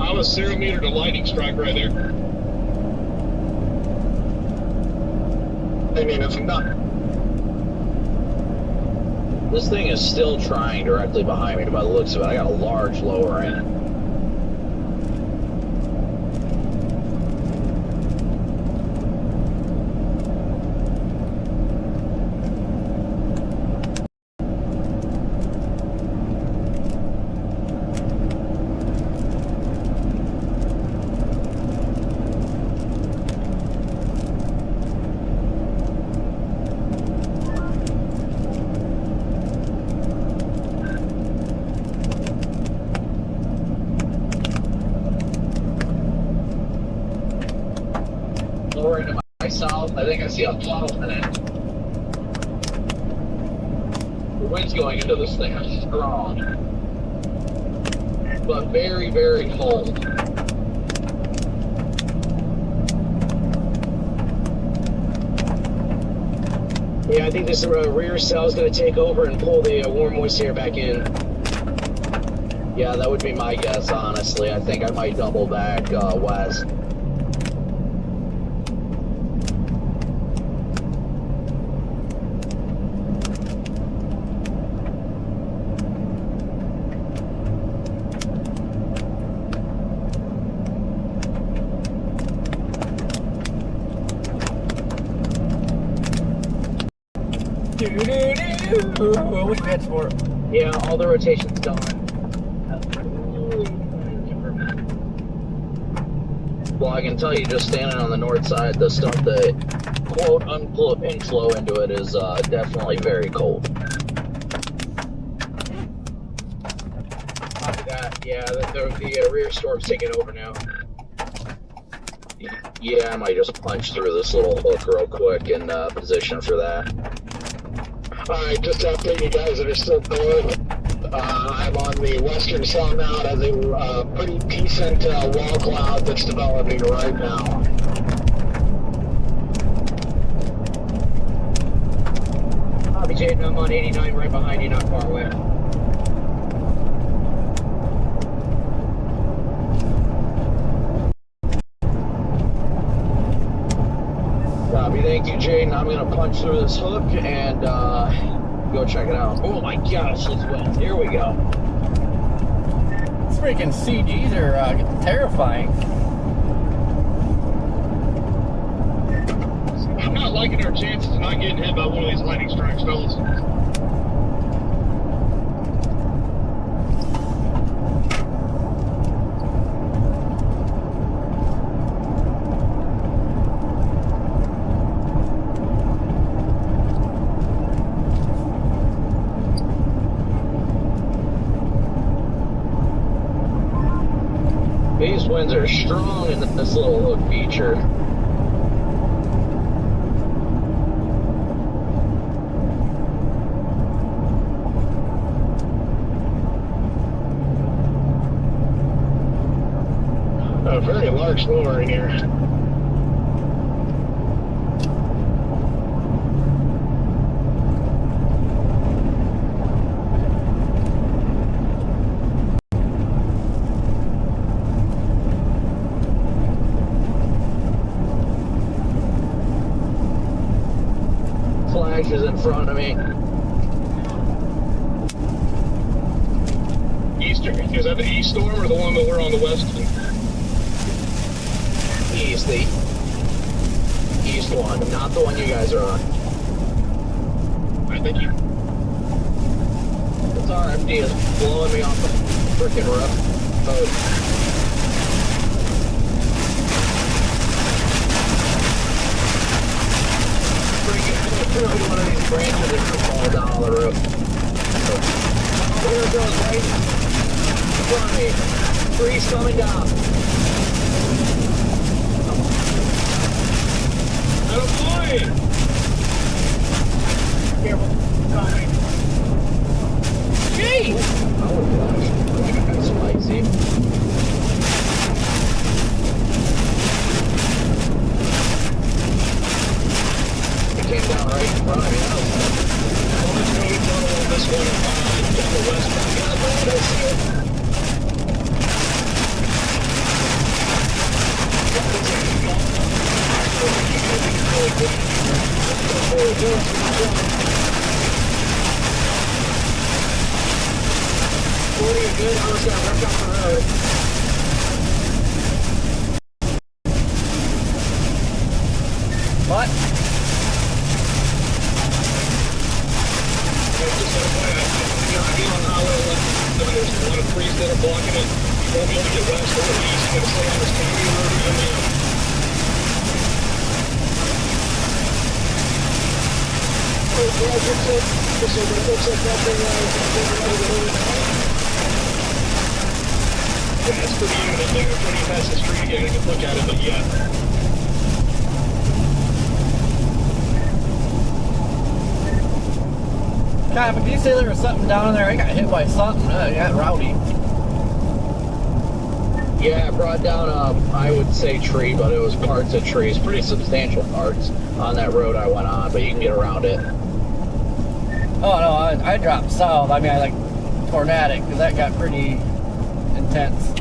I was 0 meter to lightning strike right there. I mean, it's not. This thing is still trying directly behind me by the looks of it. I got a large lower end. Lower into my south, I think I see a puddle in it. The winds going into this thing are strong, but very, very cold. Yeah, I think this rear cell is going to take over and pull the warm moist air back in. Yeah, that would be my guess, honestly. I think I might double back west. I wish we had sport. Yeah, all the rotation's done. Well, I can tell you just standing on the north side, the stuff that quote unquote inflow into it is definitely very cold. Copy that. Yeah, the rear storm's taking over now. Yeah, I might just punch through this little hook real quick and position for that. Alright, just to update you guys that are still going. I'm on the western cell now. It has a pretty decent wall cloud that's developing right now. Copy, Jaden. I'm on 89 right behind you, not far away. Copy, thank you, Jaden. I'm gonna punch through this hook and go check it out. Oh my gosh, these winds. Here we go. These freaking CGs are terrifying. I'm not liking our chances of not getting hit by one of these lightning strikes, fellas. These winds are strong in this little hook feature. A very large blower in here. Flashes in front of me. Is that the east storm or the one that we're on the west? East, the east one, not the one you guys are on. Alright, thank you. This RFD is blowing me off the freaking roof. Freaking one of these branches is gonna fall down on the roof. There it goes, right in front of me. Trees coming down. Attaboy! Careful. Coming. Gee! Oh gosh, that's spicy. It came down right in front of me. Well, let's go tunnel on this one down the west. I see it. Good. I was going to rush off the road. What? On highway 11, there's a lot of trees that are blocking it. You won't be able to get west or east. You're going to stay on this county road and come in. Yeah, it's pretty imminent there. When you pass the street again, you can look at it, but yeah. God, but did you say there was something down there? I got hit by something. It got rowdy. Yeah, I brought down I would say tree, but it was parts of trees. Pretty substantial parts on that road I went on, but you can get around it. Oh no, I dropped south. I mean, I like tornadic, because that got pretty intense.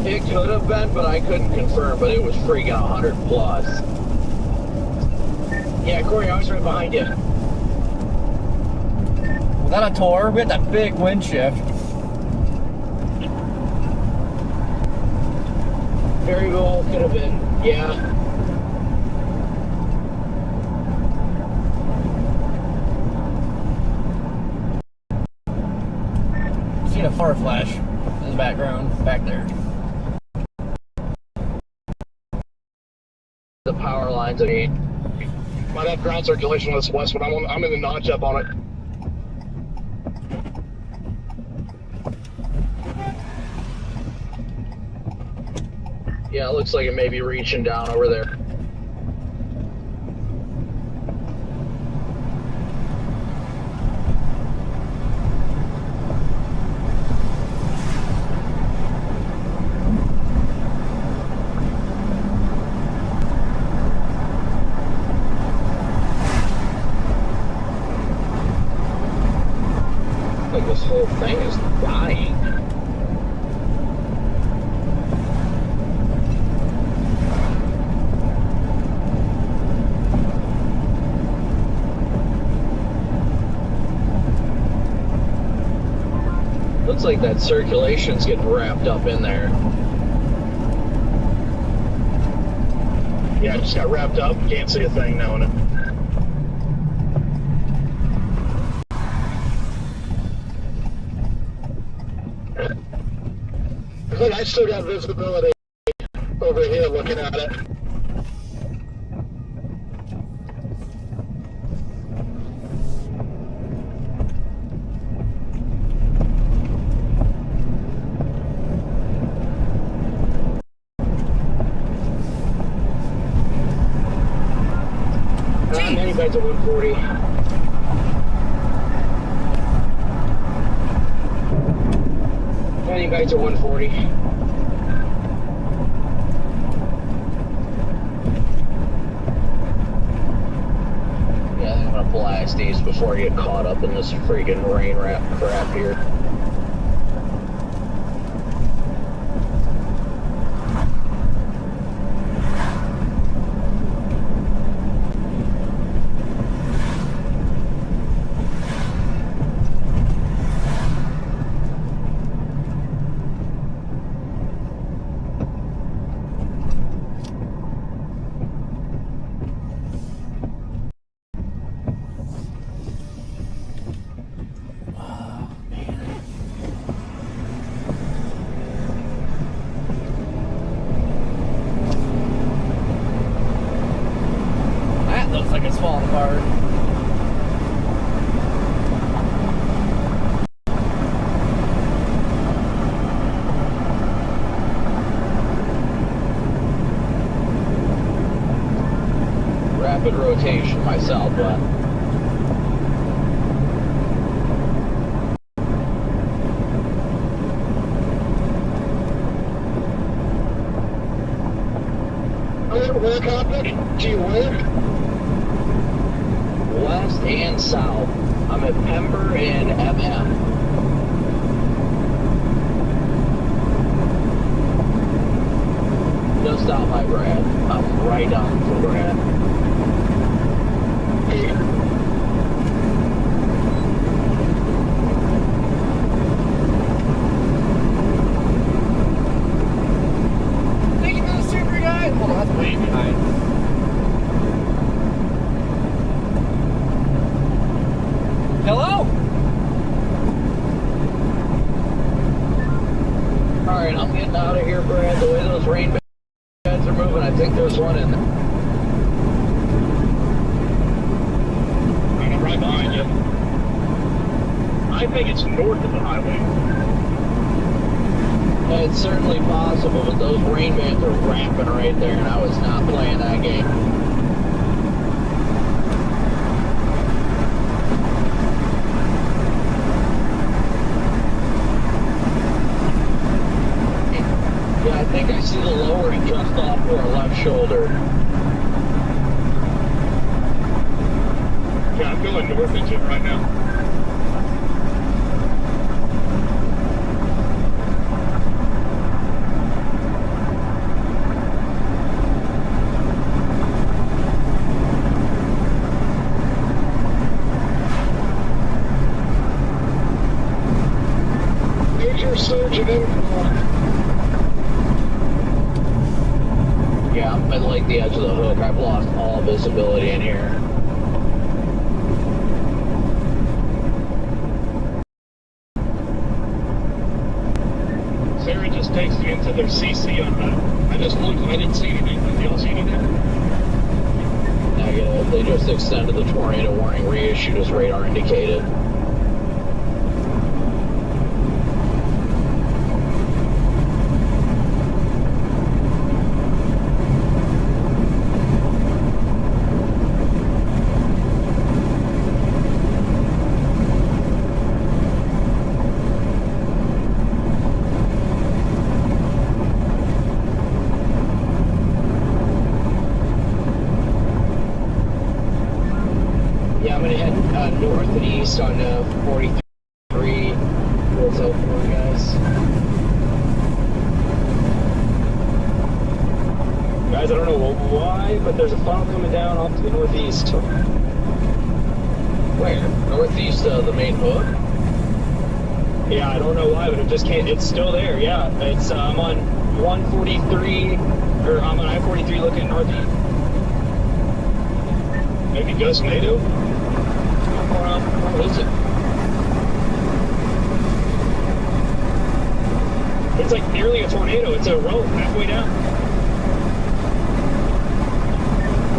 It could have been, but I couldn't confirm, but it was freaking 100 plus. Yeah, Corey, I was right behind you. Was that a tour? We had that big wind shift. Very well could have been, yeah. Seen a far flash in the background, back there. The power lines, I mean. Might have ground circulation on this west one. I'm in the notch up on it. Yeah, it looks like it may be reaching down over there. Like this whole thing is dying. Looks like that circulation's getting wrapped up in there. Yeah, it just got wrapped up. Can't see a thing now in it. Look, I still got visibility over here looking at it. Landing back to 140. Landing back to 140. Yeah, I'm gonna blast these before I get caught up in this freaking rain wrap crap here. That looks like it's falling apart. Rapid rotation myself, but Where cockpit? To you where? west and south. I'm at Pember and MM. Just out by Brad. I'm right on for Brad. Thank you for the super guy. Hold on, that's way behind. Hello? Alright, I'm getting out of here, Brad. The way those rain beds are moving, I think there's one in there. I'm right behind you. I think it's north of the highway. It's certainly possible, but those rain bands are rapping right there, and I was not playing that game. Yeah, I think I see the lowering just off to our left shoulder. Yeah, I'm going north into it right now. Major surge of inflow. Yeah, I'm at like the edge of the hook. I've lost all visibility in here. Sarah just takes me into their CC on that. I just looked and I didn't see anything. Did y'all see anything? Negative. They just extended the tornado warning, reissued as radar indicated. Yeah, I'm gonna head north and east on 43 towards Elkhorn, guys. Guys, I don't know why, but there's a funnel coming down off to the northeast. Where? Northeast of the main hook? Yeah, I don't know why, but it just can't. It's still there. Yeah, it's I'm on 143, or I'm on I-43 looking northeast. Maybe Gus NATO? What is it? It's like nearly a tornado. It's a rope halfway down.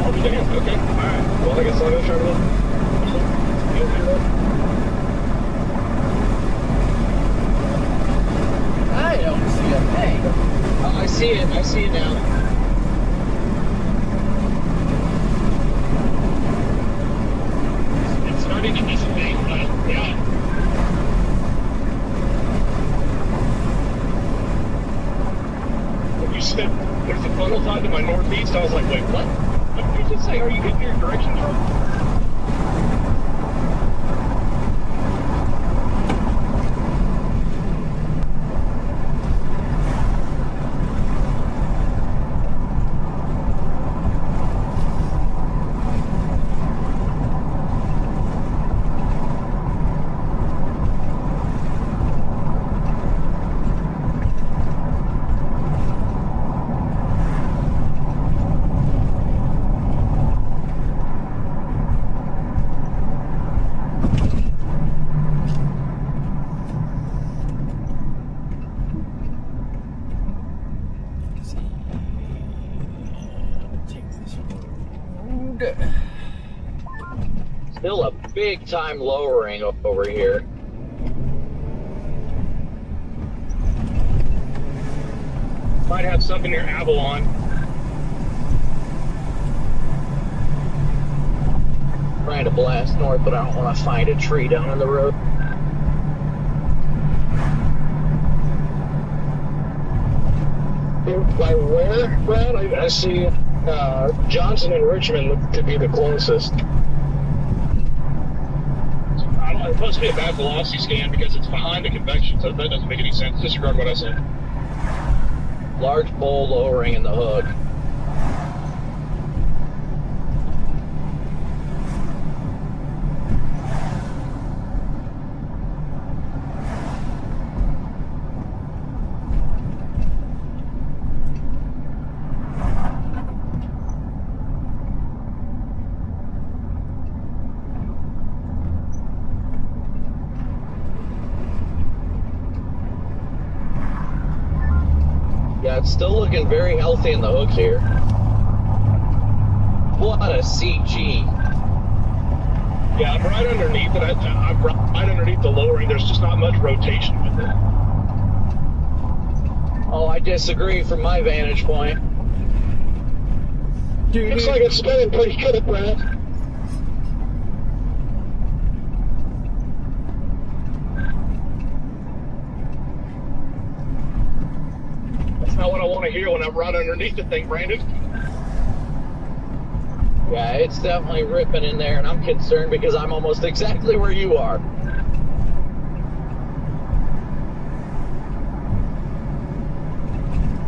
Oh, damn. Okay. All right. Well, I guess I'll go try to look. I don't see a thing. I see it. I see it now. It's starting to dissipate, but yeah. When you said there's a funnel tied to my northeast, I was like, wait, what? What did you just say? Are you getting your directions wrong? Still a big time lowering over here. Might have something near Avalon. Trying to blast north, but I don't want to find a tree down on the road. By where, Brad? I see Johnson and Richmond look to be the closest. I don't know, it's supposed to be a bad velocity scan because it's behind the convection, so that doesn't make any sense. Disregard what I said. Large bowl lowering in the hook. Yeah, it's still looking very healthy in the hook here. What a CG. Yeah, I'm right underneath it. I'm right underneath the lowering. There's just not much rotation with it. Oh, I disagree from my vantage point. Looks like it's spinning pretty good, Brad. That's not what I want to hear when I'm right underneath the thing, Brandon. Yeah, it's definitely ripping in there, and I'm concerned because I'm almost exactly where you are.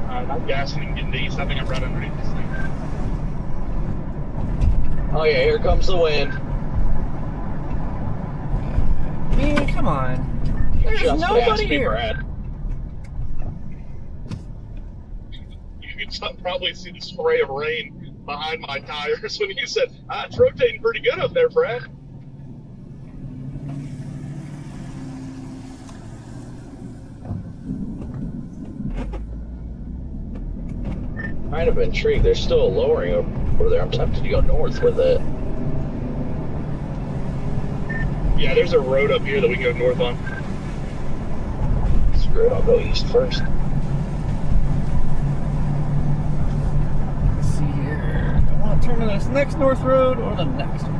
I'm gassing and getting to east. I think I'm right underneath this thing. Oh yeah, here comes the wind. Man, come on. There's Just nobody past me, here. Brad. You can probably see the spray of rain behind my tires when you said, it's rotating pretty good up there, Brad. Kind of intrigued. There's still a lowering over there. I'm tempted to go north with it. Yeah, there's a road up here that we can go north on. Screw it, I'll go east first. Let's see here. I want to turn to this next north road or the next one.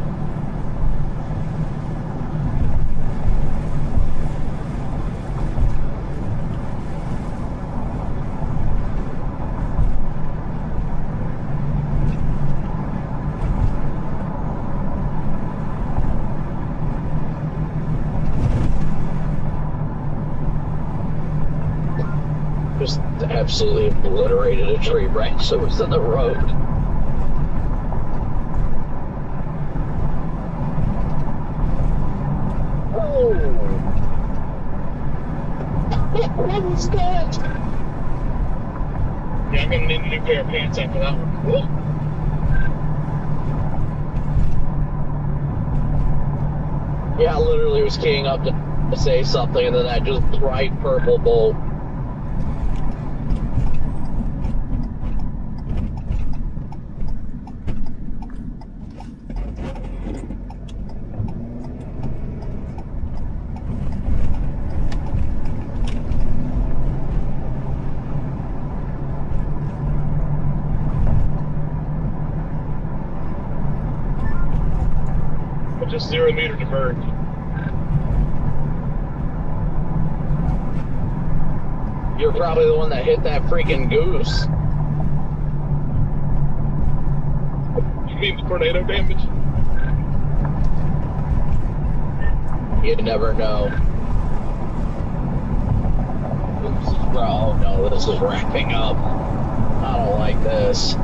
Just absolutely obliterated a tree branch that was in the road. Oh! What was that? Yeah, I'm going to need a new pair of pants after that one. Whoa. Yeah, I literally was keying up to say something, and then that just bright purple bolt. Just 0 meter diverge. You're probably the one that hit that freaking goose. You mean the tornado damage? You never know. Oops, bro, oh no, this is wrapping up. I don't like this.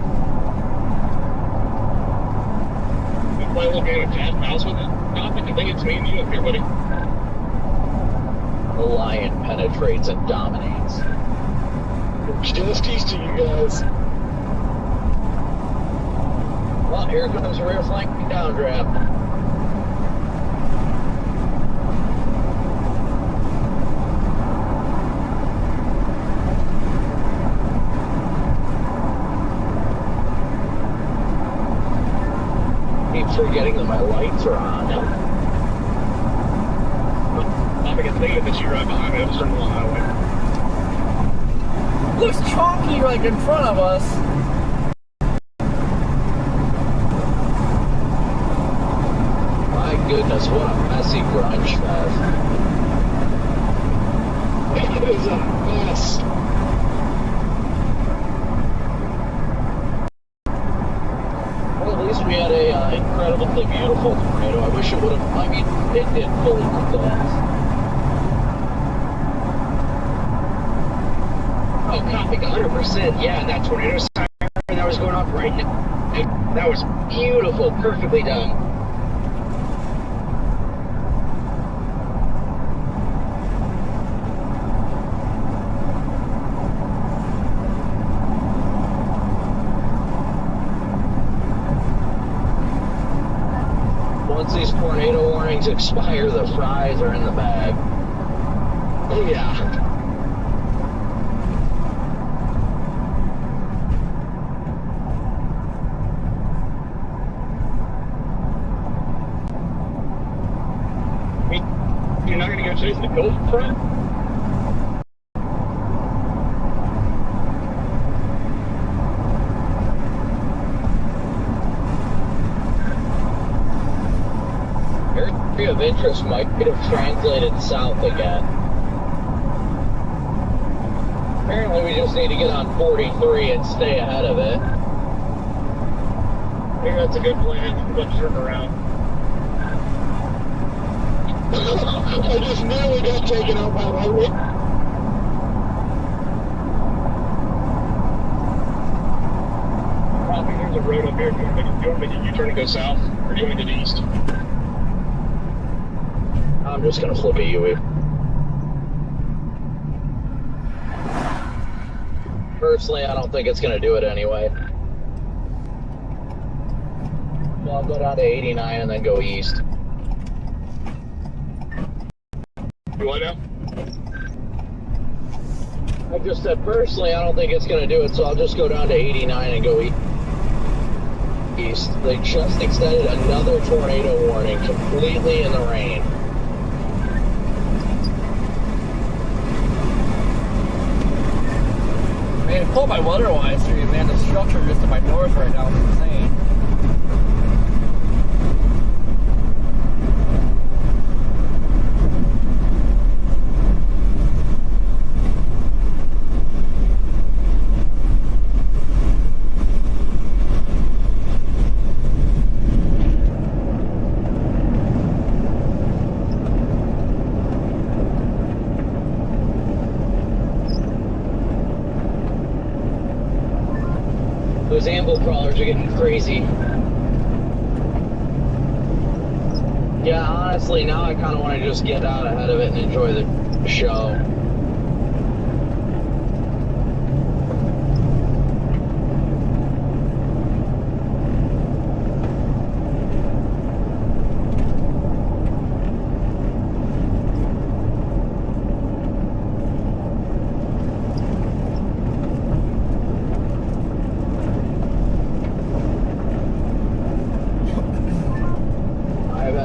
Play a little game of cat and mouse with it. No, I think it's me and you up here, buddy. The lion penetrates and dominates. Just teasing you guys. Well, here comes a rear flank downdraft. Forgetting that my lights are on. I'm going to think that you right behind me. I'm just on the highway. Looks chalky like in front of us. My goodness, what a messy grunge fest. It is a mess. We had a incredibly beautiful tornado. I wish it would have, I mean, it did fully condense. Oh, copy 100%. Yeah, that tornado siren that was going off right now. That was beautiful, perfectly done. Once these tornado warnings expire, the fries are in the bag. Oh, yeah. You're not going to go chase the ghost front? Area of interest might have translated south again. Apparently we just need to get on 43 and stay ahead of it. I think that's a good plan. Let's turn around. I just nearly got taken out by lightning. Probably there's a road up here. Do you want me to U-turn and go south, or do you want me to go east? I'm just gonna flip a U. Personally, I don't think it's gonna do it anyway. So I'll go down to 89 and then go east. You want now? I just said personally, I don't think it's gonna do it, so I'll just go down to 89 and go east. They just extended another tornado warning completely in the rain. Man, pull my weather-wise stream, man. The structure just to my north right now is insane. Those amble crawlers are getting crazy. Yeah, honestly, now I kind of want to just get out ahead of it and enjoy the show.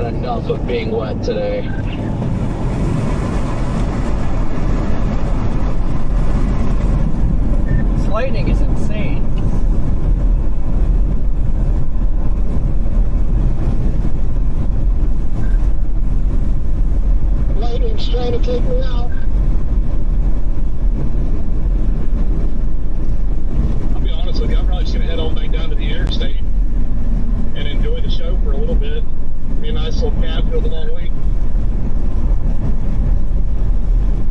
Enough of being wet today. This lightning is insane. Lightning's trying to take me out. I'll be honest with you, I'm probably just going to head all back down to the interstate and enjoy the show for a little bit. Be a nice little cab for the long week.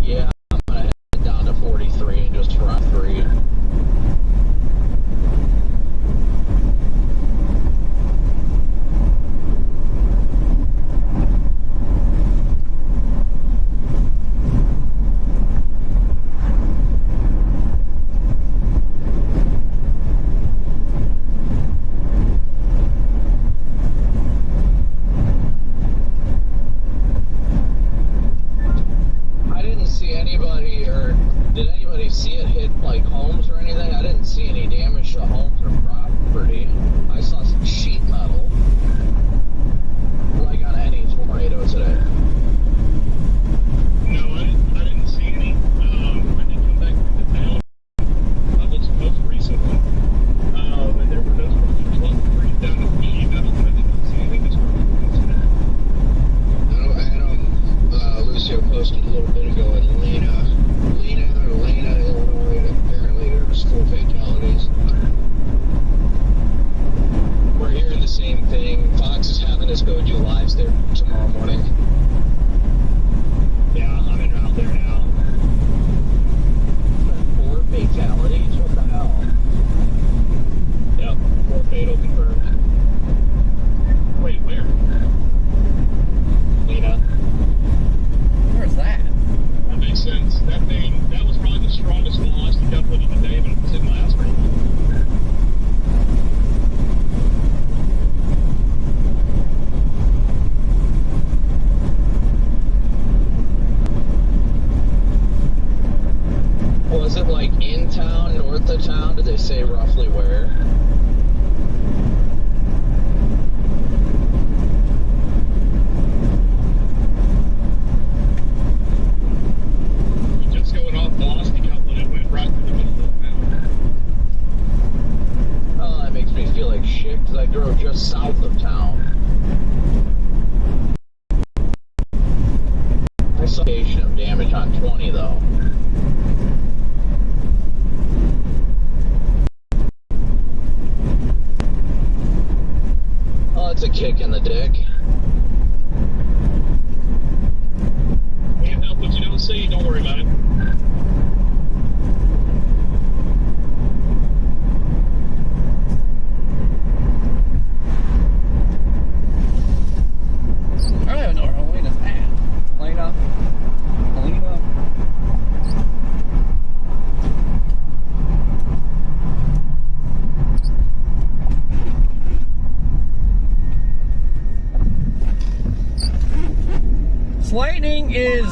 Yeah, I'm gonna head down to 43 and just run free. See it hit like homes or anything? I didn't see any damage to homes or property. I saw some sheet metal like on any tornado today. No, I didn't see any. I did come back to the town. I looked most recently. And there were no structures left to breathe down at the sheet metal, and I did not see anything destructive today. Lucio posted a little bit ago in Lena, Illinois, apparently there was 4 fatalities. We're hearing the same thing. Fox is having us go do lives there tomorrow morning. Yeah, I'm en route there now. 4 fatalities? What the hell? Yep, 4 fatal confirmed. Wait, where? Lena. Where's that? That makes sense. That was probably the strongest velocity coupling of the day, but it was in my house right now. Was it like in town, north of town? Did they say roughly where? Just going off velocity coupling, it went right through the middle of the town. Oh, that makes me feel like shit because I drove just south of town. I saw a of damage on 20 though. kick in the dick. Can't help what you don't see. Don't worry about it. I don't even know where Helena's at. Helena? Lightning is.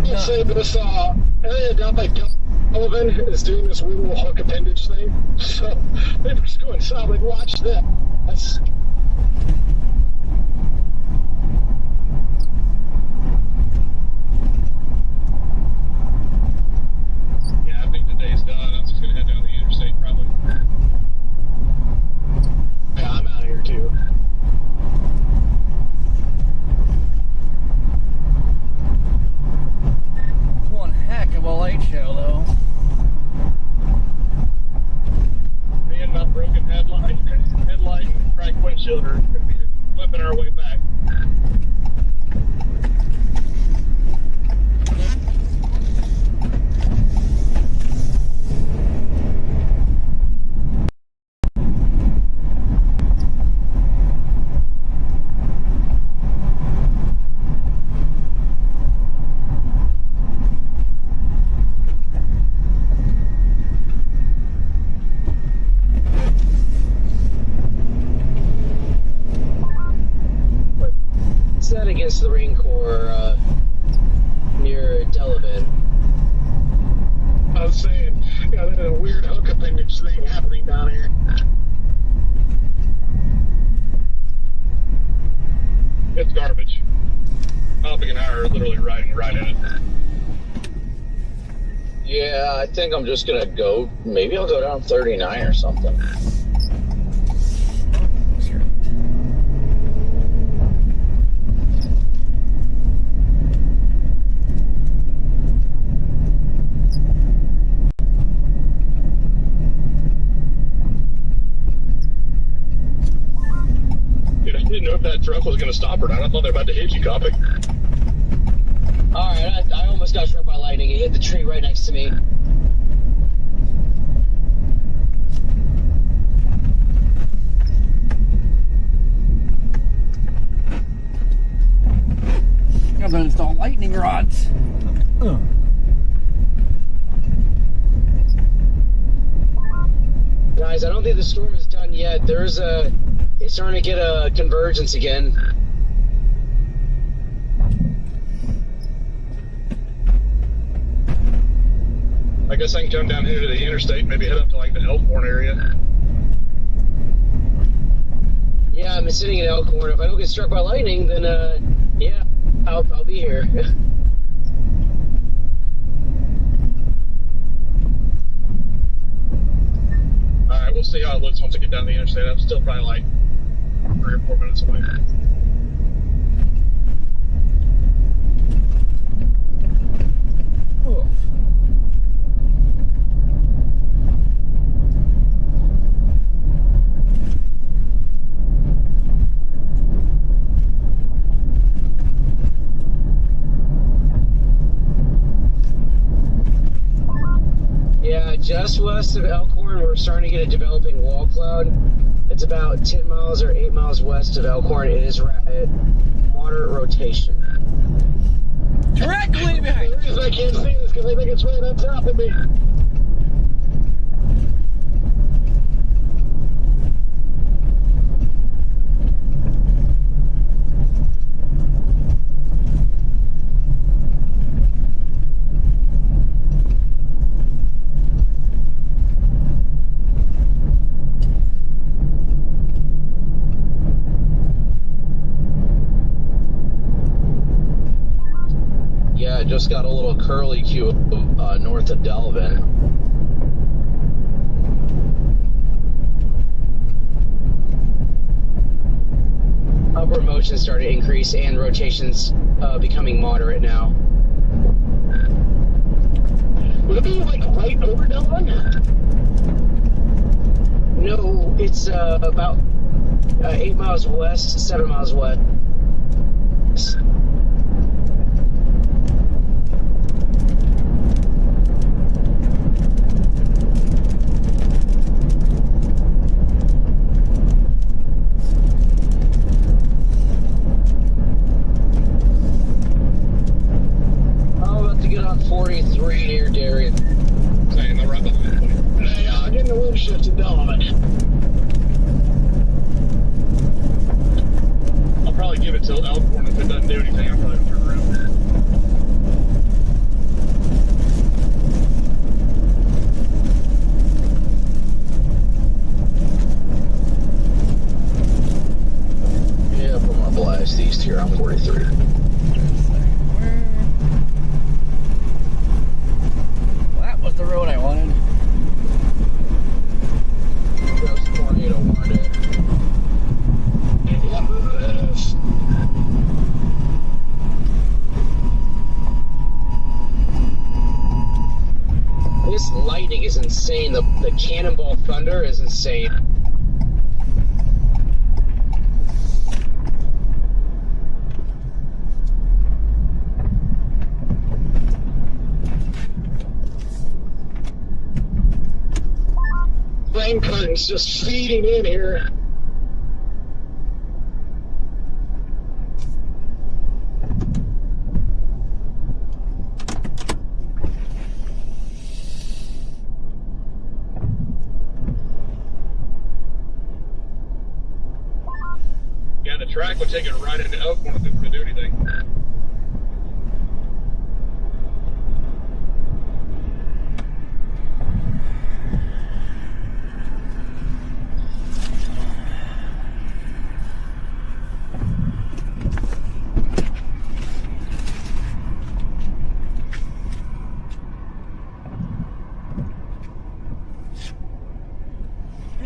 I'll say this area down by Sullivan is doing this weird little hook appendage thing. So they're just going south. Like, watch this. Yeah, I think the day's done. I'm just going to head down the interstate probably. Yeah, I'm out of here too. One heck of a light show, though. Me and my broken headlight and cracked windshield are going to be flipping our way back. What's that against the Marine Corps near Delavan? I was saying, yeah, there's a weird hook appendage thing happening down here. It's garbage. Hopping and I are literally riding right in it. Yeah, I think I'm just gonna go. Maybe I'll go down 39 or something. Dude, I didn't know if that truck was going to stop or not. I thought they were about to hit you, copy. Alright, I almost got struck by lightning. It hit the tree right next to me. I'm going to install lightning rods. Guys, I don't think the storm is done yet. It's starting to get a convergence again. I guess I can come down here to the interstate, maybe head up to like the Elkhorn area. Yeah, I'm sitting in Elkhorn. If I don't get struck by lightning, then yeah, I'll be here. Alright, we'll see how it looks once I get down the interstate. I'm still probably like 3 or 4 minutes away. Yeah, just west of Elkhorn, we're starting to get a developing wall cloud. It's about 10 miles or 8 miles west of Elkhorn. It is at moderate rotation. Directly behind. The reason I can't see this because I think it's right on top of me. Yeah, just got a little curly Q north of Delavan. Upward motion starting to increase and rotations becoming moderate now. Would it be like right over Delavan? No, it's about 8 miles west, 7 miles west. I'm about to get on 43 near Darien. Saying they're right behind me. Hey, getting the wind shifted down on it. I'll probably give it till Elkhorn. If it doesn't do anything, I'll probably turn around. Yeah, put my blast east here on 43. That was the road I wanted. Just tornado warned it. This lightning is insane. The cannonball thunder is insane. Flame curtains just feeding in here. Yeah, the track would take it right into Elkhorn if it were to do anything.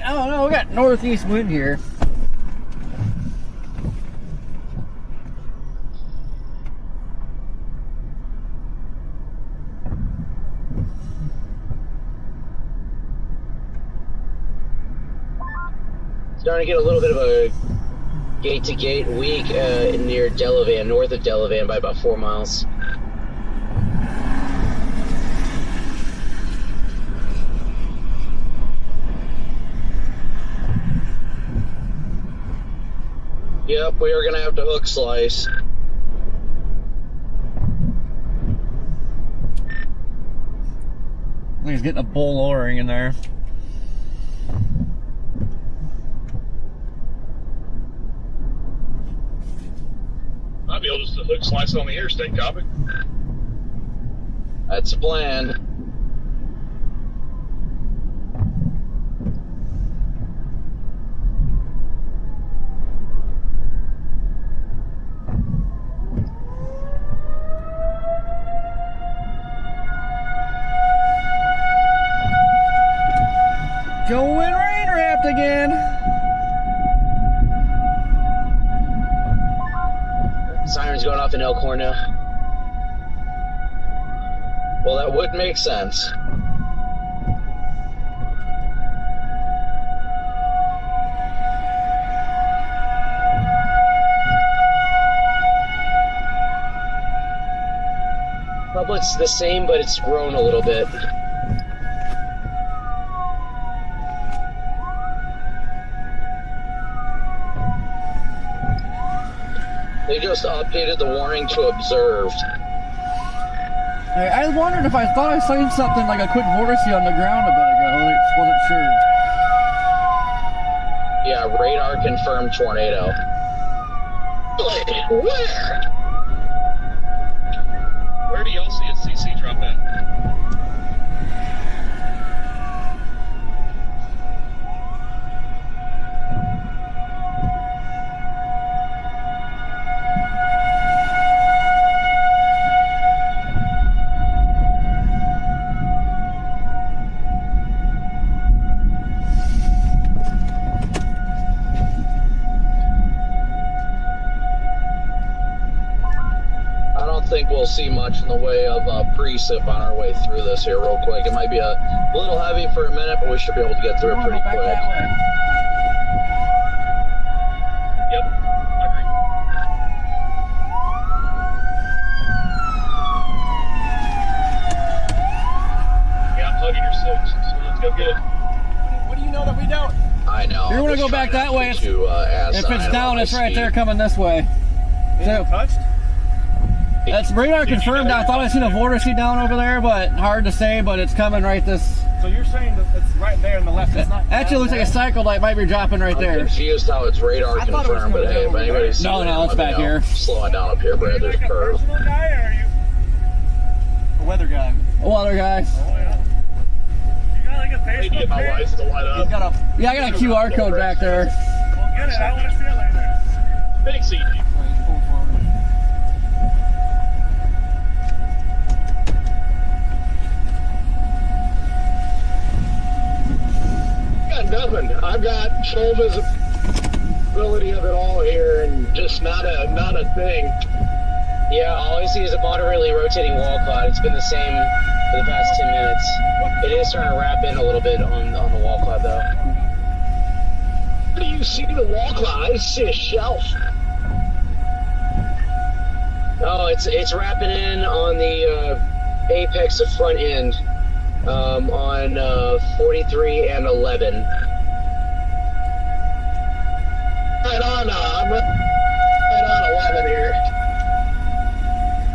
I don't know, we got northeast wind here. Starting to get a little bit of a gate-to-gate week near Delavan, north of Delavan by about 4 miles. Yep, we are going to have to hook slice. I think he's getting a bull lowering in there. I'd be able just to hook slice on the interstate, copy. That's the plan. Going rain wrapped again. Sirens going off in Elkhorn now. Well, that would make sense. Public's the same, but it's grown a little bit. They just updated the warning to observed. I was wondering if I thought I seen something like a quick vorticity on the ground a bit ago. I just wasn't sure. Yeah, radar confirmed tornado. Where? Where do y'all see a CC drop at? We'll see much in the way of precip on our way through this here real quick. It might be a little heavy for a minute, but we should be able to get through it pretty quick. Yep. I agree. Yeah, I'm hugging your six, so let's go get it. What do you know that we don't? I know. You're I'm gonna just go back trying that not way. to be too, asinine If it's on down, my it's right speed. there coming this way. So, Touched? that's radar confirmed. I thought I seen a vortice down over there, but hard to say. But it's coming right this. So you're saying that it's right there on the left. It's not. Actually, looks like a cycle light might be dropping right I'm there. confused how it's radar I thought it was confirmed, but coming hey, down if over anybody's there. seen No, it, it's let me back know. here. Slowing down up here, Brad. There's a curve. Personal guy, or are you a weather guy? Oh, other guy. Oh yeah. You got like a I need to get my Facebook page? lights to light He's up. got a. Yeah, I got a QR code back there. Well, get it. I want to see it later. Big CG. Oh, he's pulling forward. Got nothing. I've got full visibility of it all here, and just not a thing. Yeah, all I see is a moderately rotating wall cloud. It's been the same for the past 10 minutes. It is starting to wrap in a little bit on the wall cloud, though. How do you see the wall cloud? I just see a shelf. Oh, it's wrapping in on the apex of front end on 43 and 11. Right on, I'm right on 11 here.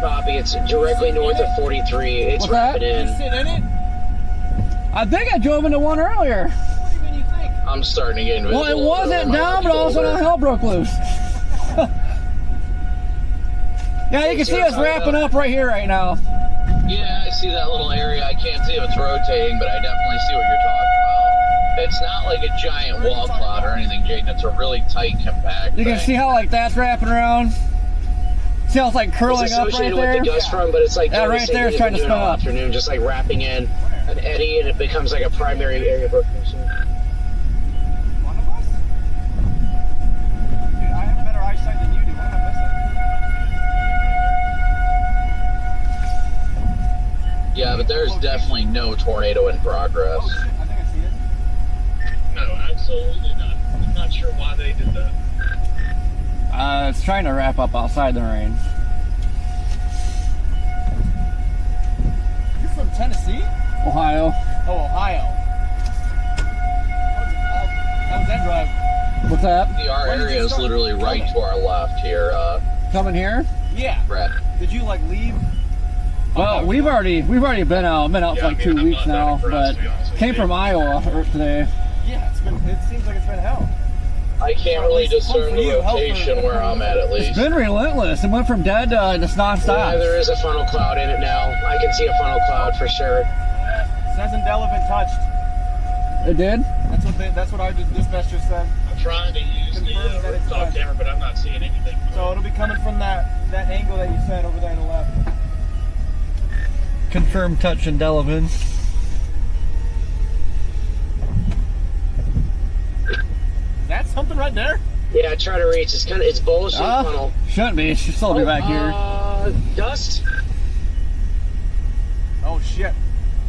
Copy. It's directly north of 43. It's What's that? wrapping in. sit in it? I think I drove into one earlier. What do you mean you think? I'm starting to get invisible. Well, it wasn't down, but all of a sudden hell broke loose. Yeah, you can see us wrapping up right here right now. Yeah, I see that little area. I can't see if it's rotating, but I definitely see what you're talking about. It's not like a giant wall cloud or anything, Jaden. It's a really tight, compact You can thing. see how like that's wrapping around. See how it's like curling It's up right associated there? with the dust front, but it's like Yeah, doing the right same there, it's thing trying to it's been doing spin all up. afternoon, just like wrapping in an eddy, and it becomes like a primary area of rotation. One of us? Dude, I have better eyesight than you do. What am I missing? Yeah, but there's definitely no tornado in progress. Oh shit, I think I see it. No, absolutely not. I'm not sure why they did that. It's trying to wrap up outside the rain. You're from Tennessee? Ohio. Oh, Ohio. How was that drive? What's that? Our When did area you is start literally right coming? to our left here, Coming here? Yeah. Brett. Did you like leave? Well, we've already been out for Yeah, like I 2 mean, I'm weeks not that now, impressed, but to be honest with came you. from Iowa today. Yeah, it seems like it's been hell. I can't Or at really least discern for the you, help rotation for- where I'm at least. It's been relentless. It went from dead to just Yeah, nonstop. there is a funnel cloud in it now. I can see a funnel cloud for sure. Says indelible touched. It did? That's what our dispatch just said. I'm trying to use the Confirm that it's rooftop touched. camera, but I'm not seeing anything. So it'll be coming from that angle that you said over there on the left. Confirmed touch in Delavan. That's something right there? Yeah, try to reach. It's bullish in the funnel. Shouldn't be. It should still be back here. Dust. Oh shit.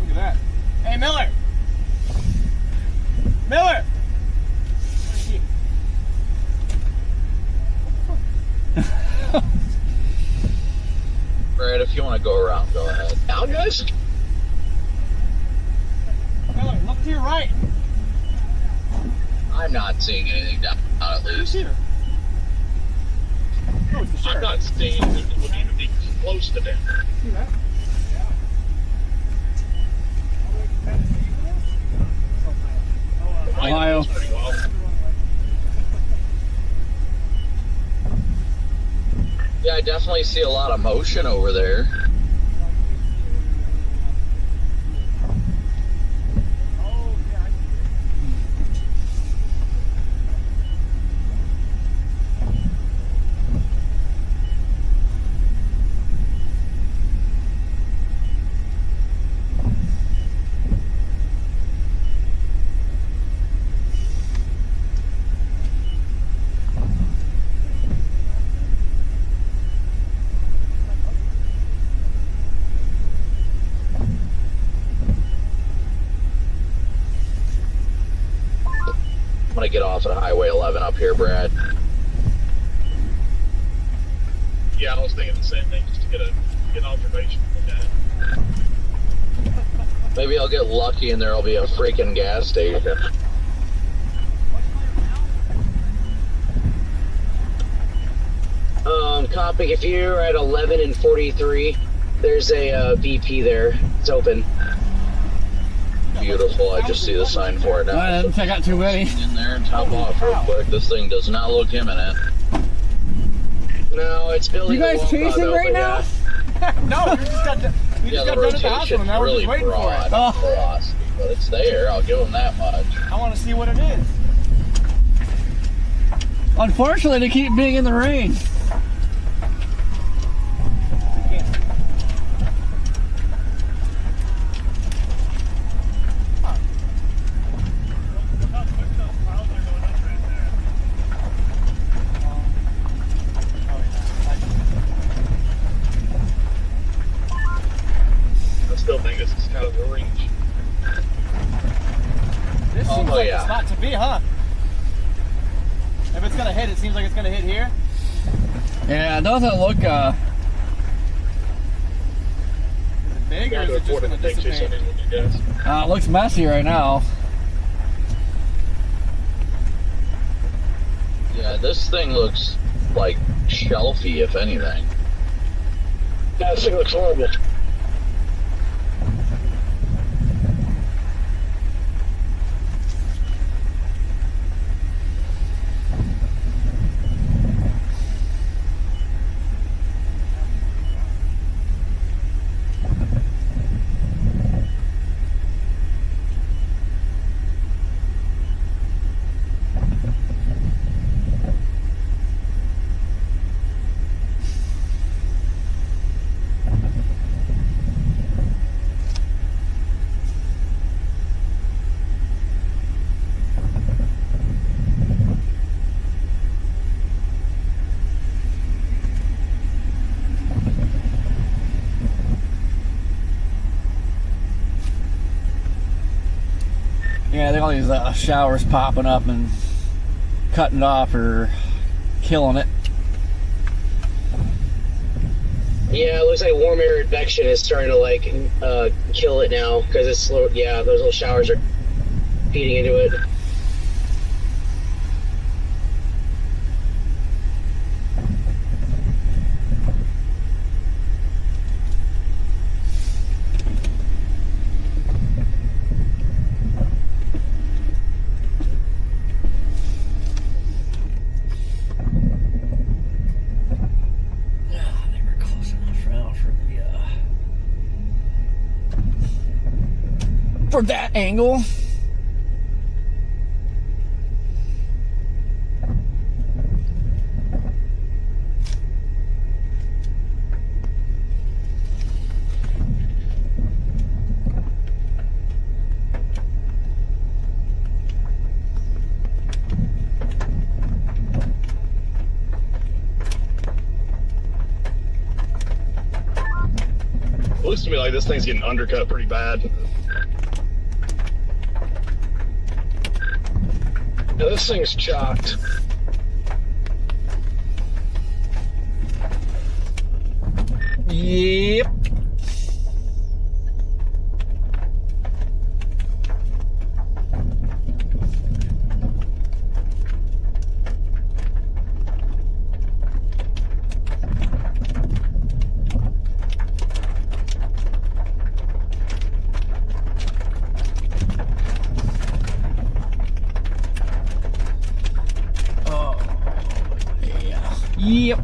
Look at that. Hey Miller! Miller! Brett, if you want to go around, go ahead. Down, guys? Miller, look to your right. I'm not seeing anything down at Who's least. here? Oh, it's the I'm sheriff. not seeing anything that would even be close to that. See that? Ohio. It's pretty well. Yeah, I definitely see a lot of motion over there. I'm gonna get off at Highway 11 up here, Brad. Yeah, I was thinking the same thing, just to get an observation from that. Maybe I'll get lucky and there'll be a freaking gas station. Copy. If you're at 11 and 43, there's a VP there. It's open. Beautiful. I just see the sign for it now. I didn't check out too many. In there and top off real quick. This thing does not look imminent. No, it's building. You guys chasing right now? No, you just got done at the hospital, and now we're just waiting for it. Velocity, but it's there. I'll give them that much. I want to see what it is. Unfortunately, they keep being in the rain. I still think this is kind of the range. This seems like the spot to be, huh? If it's gonna hit, it seems like it's gonna hit here. Yeah, it doesn't look, Is it big or is it just gonna dissipate? it looks messy right now. Yeah, this thing looks like shelfy, if anything. Yeah, this thing looks horrible. Yeah, they got all these showers popping up and cutting off or killing it. Yeah, it looks like warm air advection is starting to like kill it now because it's slow. Yeah, those little showers are feeding into it. For that angle. It looks to me like this thing's getting undercut pretty bad. Yeah, this thing's chocked. Yep. Yep.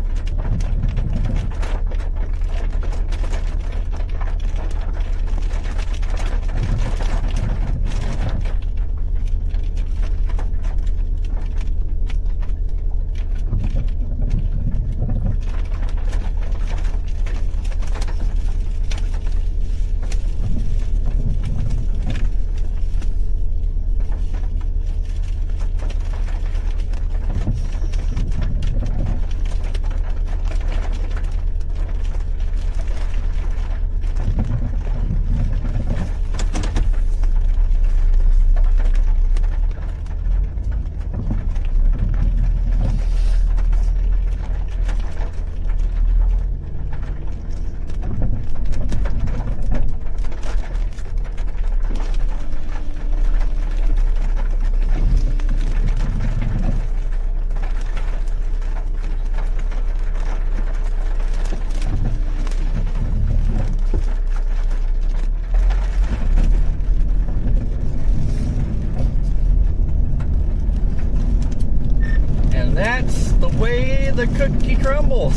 way the cookie crumbles.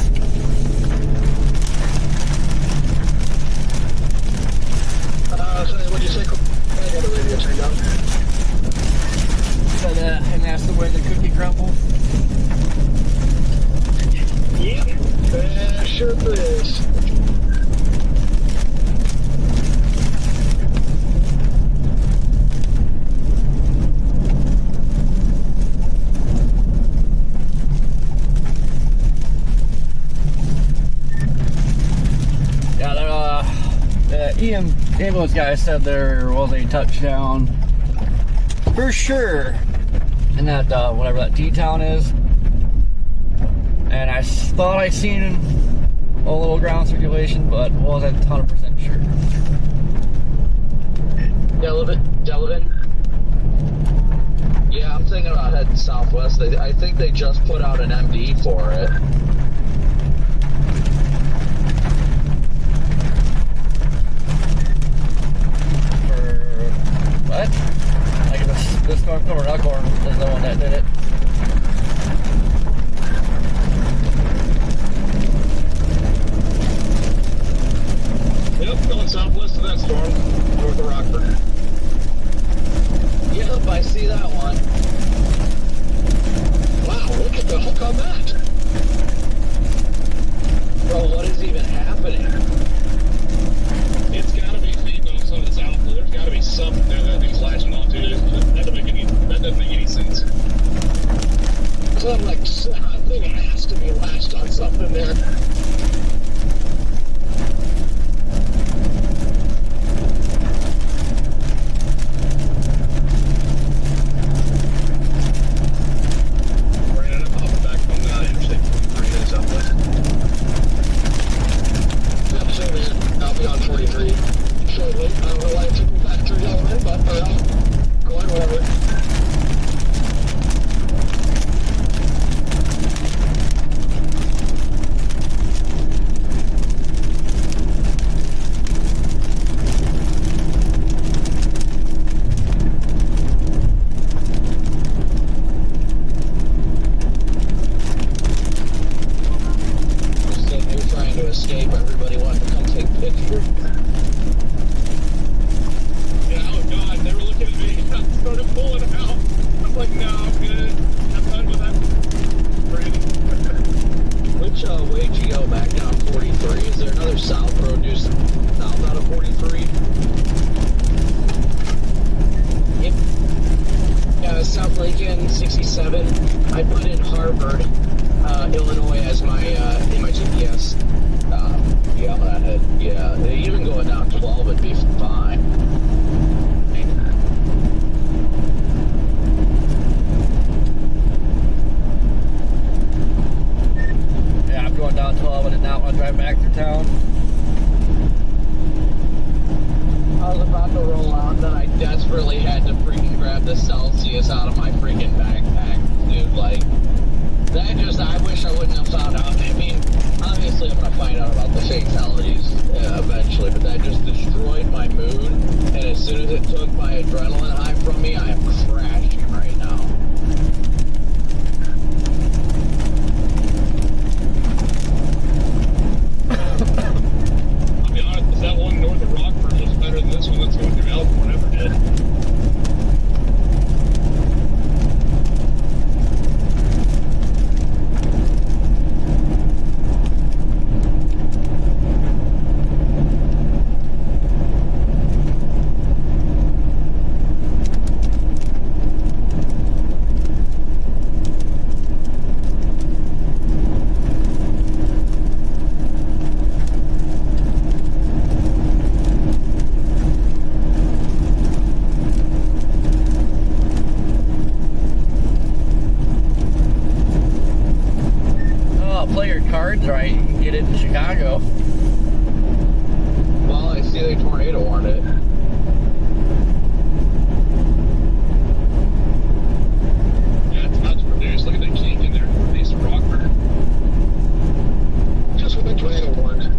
Sorry, what'd you say? I got the radio turned down. So and that's the way the cookie crumbles. Yep. Sure is. Ian ambulance guy said there was a touchdown for sure in that whatever that T-town is, and I thought I seen a little ground circulation, but wasn't 100% sure. Delavan? Yeah, I'm thinking about heading southwest. I think they just put out an MD for it. What? Like this Northcomer Duckhorn is the one that did it. Yep, going southwest of that storm, north of Rockford. Yep, I see that one. Wow, look at the hook on that. Bro, what is even happening? It's gotta be feeding off some of this alpha. There's gotta be something there that thing's latching onto. That doesn't make any sense. So I'm like, I think it has to be latched on something there. Brandon, I'm hopping back on the Interstate 43 headed southwest. Yep, so man, I'll be on 43 shortly. I don't know why it took me back through Delaware, but going whatever. Escape, everybody wanted to come take pictures. Yeah, oh god, they were looking at me. I started pulling out. I'm like, no, I'm good. I'm done with that. Brandon. Which way did you go back down 43? Is there another south road due south out of 43? Yep. South Lincoln 67. I put in Harvard, Illinois as my in my GPS. Yeah, even going down 12 would be fine. Yeah, I'm going down 12. I did not want to drive back through town. I was about to roll out, then I desperately had to freaking grab the Celsius out of my freaking backpack. Dude, like, that just, I wish I wouldn't have found out. I mean, obviously I'm going to find out about the fatalities eventually, but that just destroyed my mood, and as soon as it took my adrenaline high from me, I am crashing right now. I'll be honest, that one north of Rockford was better than this one that's going through Elkhorn ever did. Play your cards right, you can get into Chicago. Well, I see they tornado warned it. Yeah, it's about to produce. Look at that kink in there northeast of Rockford. Just what the tornado warned.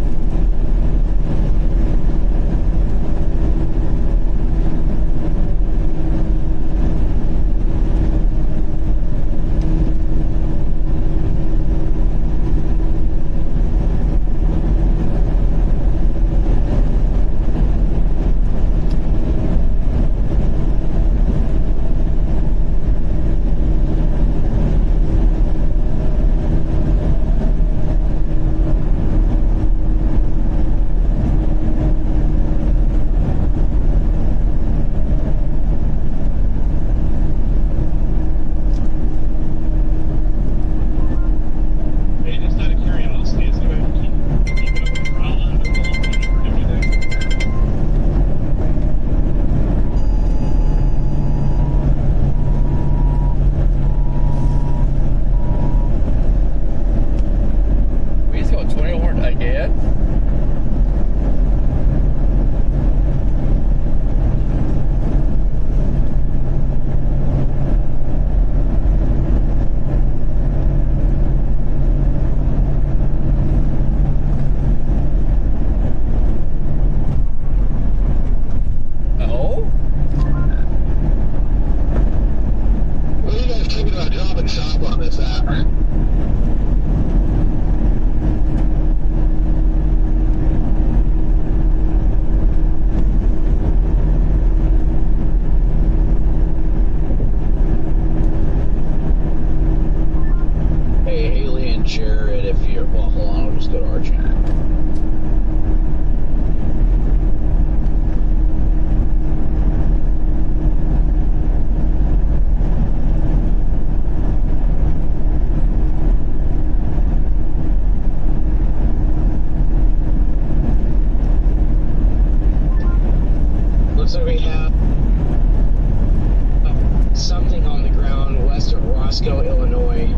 Roscoe, Illinois.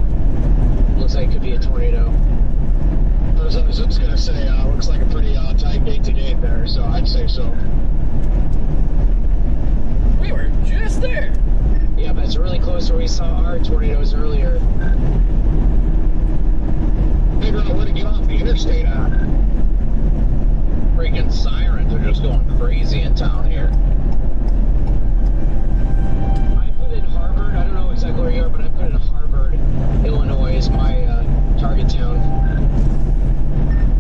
Looks like it could be a tornado. I was just going to say, looks like a pretty tight gate to gate there, so I'd say so. We were just there. Yeah, but it's really close to where we saw our tornadoes earlier. Figure out where to get off the interstate at. Freaking sirens are just going crazy in town here. I put in Harvard. I don't know exactly where you are, but I put in Harvard, Illinois as my target town.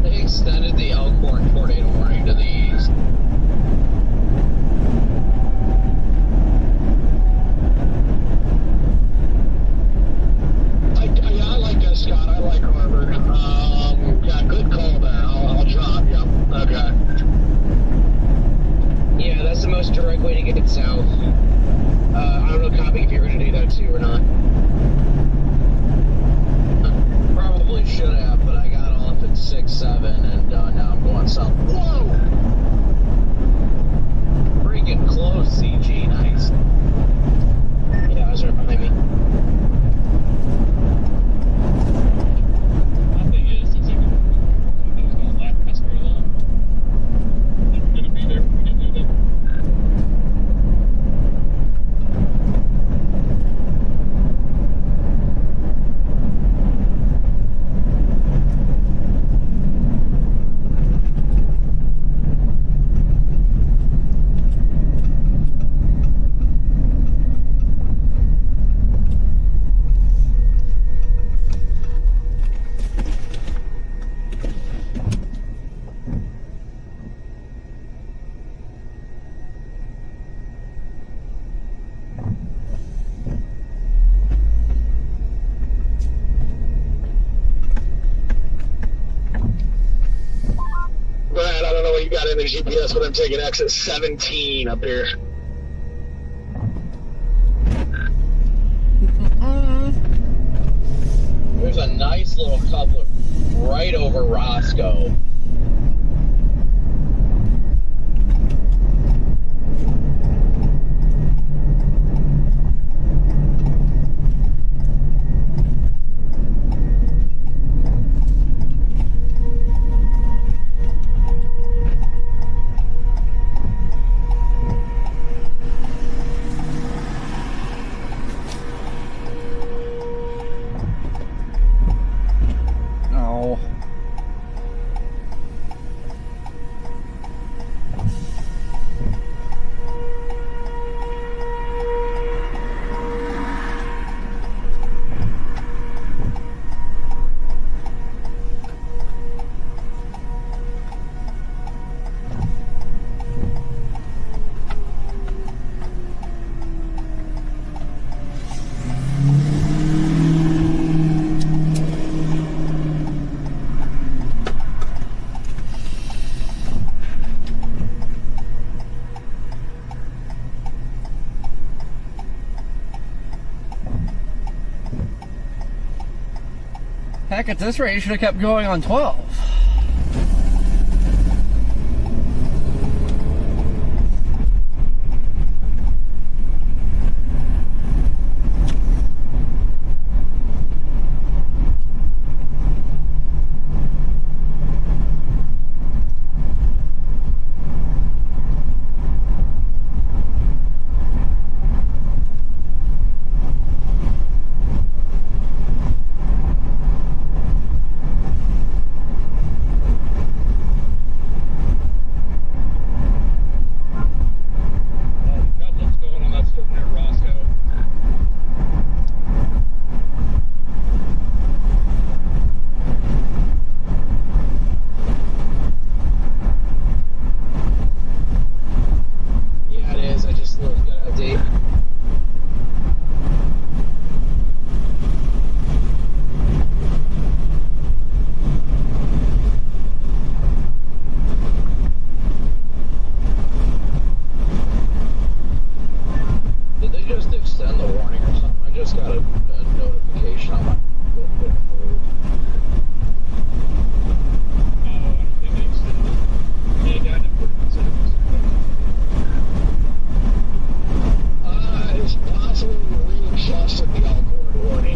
They extended the Elkhorn tornado warning to the east. I like that, Scott. I like Harvard. Yeah, good call there. I'll drop you. Okay. Yeah, that's the most direct way to get it south. I don't know, Copy, if you're going to do that too or not. Probably should have, but I got off at 6-7, and now I'm going south. Whoa! Freaking close, CG. Nice. Yeah, I was right behind me. Nothing is, it's like it's going to last very long. We're going to be there when we get through them. Brad, I don't know what you got in the GPS, but I'm taking exit 17 up here. There's a nice little coupler right over Roscoe. No. Heck, at this rate, you should have kept going on 12. Coupling's going on that storm near Roscoe. Yeah, it is. I just got an update. Did they just extend the warning or something? I just got a notification on my phone. I don't think they extended it. They got it for considerable. It's possible we readjusted the Elkhorn warning.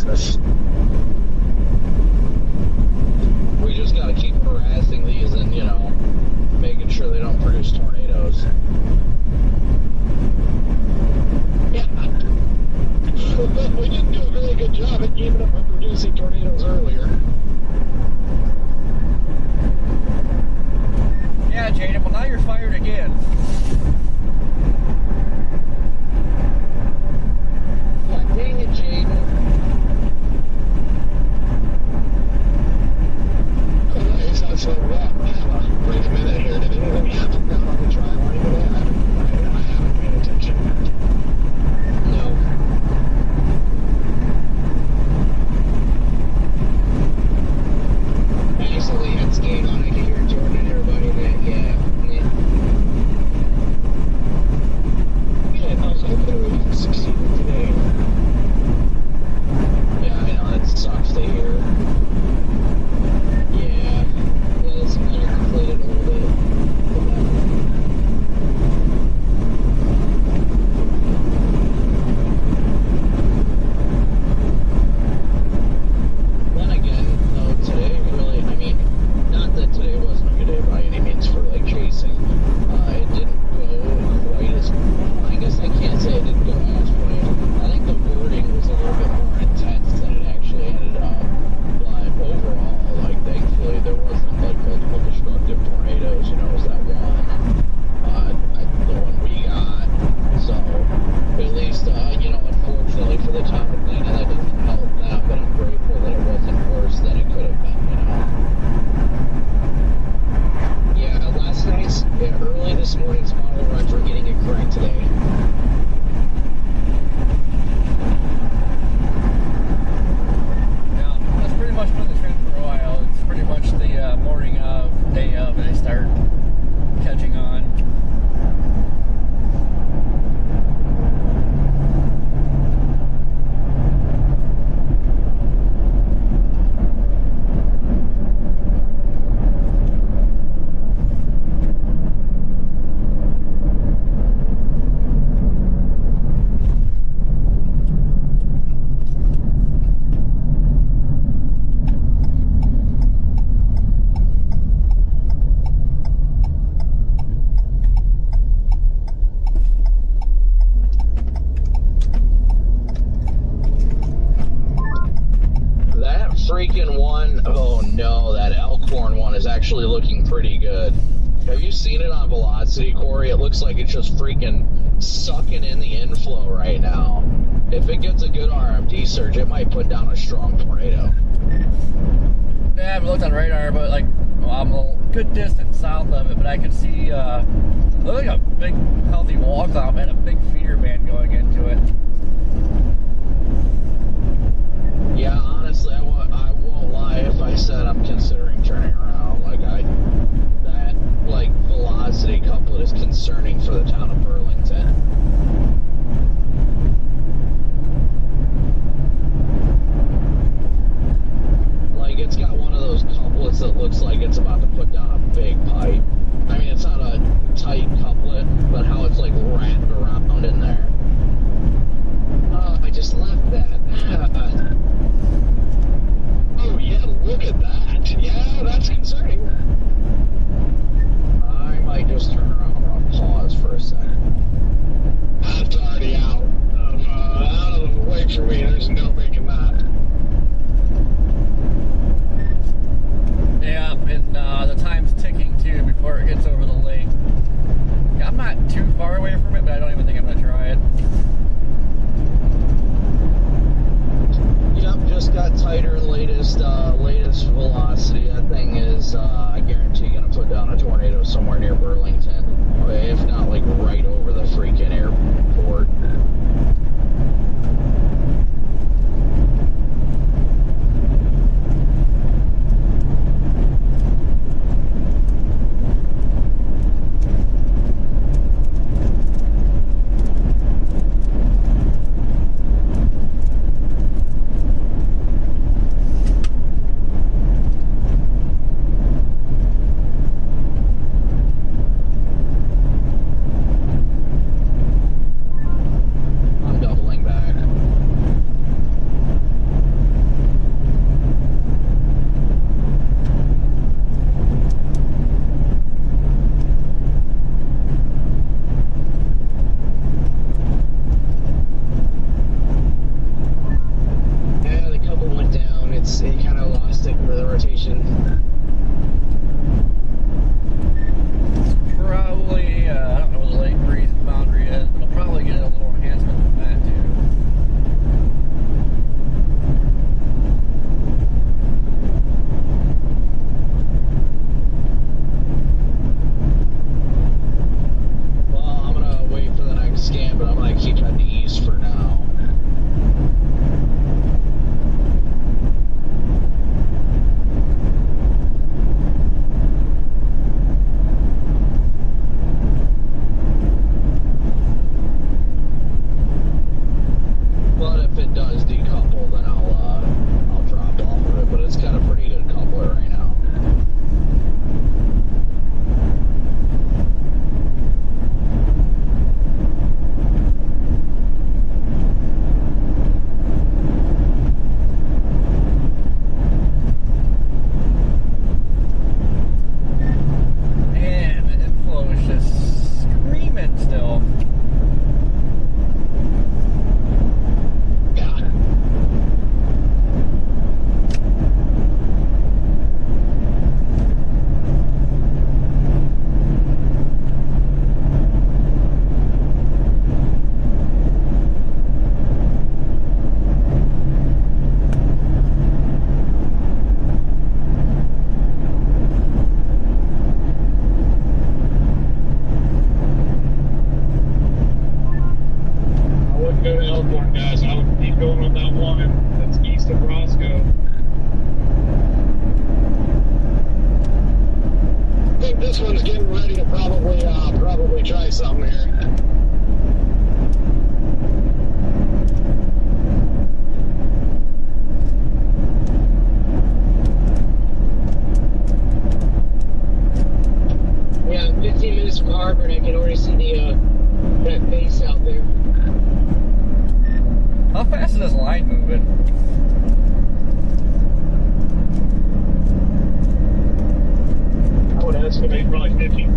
business. We just got to keep harassing these and, you know, making sure they don't produce tornadoes. Yeah. We didn't do a very good job at keeping them from producing tornadoes earlier. Yeah, Jaden, well now you're fired again. Yeah, dang it, Jaden. Anyways, that's what we're at. Wait a minute here. Did anything happen down on the driveway today? I haven't paid attention. No. I actually had skate on. I could hear Jordan and everybody that, yeah. Yeah, I was hoping we would succeed today. Yeah, I know, that sucks to hear. Yeah. Yeah, it's kind of conflated a little bit. Then again, though, today really, I mean, not that today wasn't a good day by any means for, like, chasing. It didn't go quite as, well, I guess I can't say it didn't go as planned. I think the wording was a little bit more intense than it actually ended up. But overall, like, thankfully, there wasn't, like, multiple destructive tornadoes, you know, it was that one. The one we got. So, at least, you know, unfortunately for the town of Atlanta, that doesn't help them, but I'm grateful that it wasn't worse than it could have been, you know. Yeah, last night's, early this morning's model runs were getting it correct today. Yeah, that's pretty much been the trend for a while. It's pretty much the morning of, day of, and they start catching on. That freaking one, oh no, that Elkhorn one is actually looking pretty good. Have you seen it on Velocity, Corey? It looks like it's just freaking sucking in the inflow right now. If it gets a good RMD surge, it might put down a strong tornado. Yeah, I haven't looked on radar, but like, well, I'm a good distance south of it, but I can see looks like a big, healthy wall cloud and a big feeder band going into it. Yeah, honestly, I won't lie if I said I'm considering turning around. Like, that, like, velocity couplet is concerning for the town of Burlington. Like, it's got one of those couplets that looks like it's about to put down a big pipe. I mean, it's not a tight couplet, but how it's, like, wrapped around in there. Oh, I just left that. Oh, yeah, look at that. Yeah, that's concerning. I might just turn around and pause for a second. That's already out of the way for me. There's no making that. Yeah, and the time's ticking too before it gets over the lake. Yeah, I'm not too far away from it, but I don't even think I'm gonna try it. Yep, just got tighter and latest velocity. That thing is, I guarantee, gonna put down a tornado somewhere near Burlington, if not like right over the freaking airport. coming. That's east of Roscoe. I think this one's getting ready to probably try something here. Yeah, 15 minutes from Harbor, and I can already see that base out there. How fast is this line moving? I would estimate probably 50.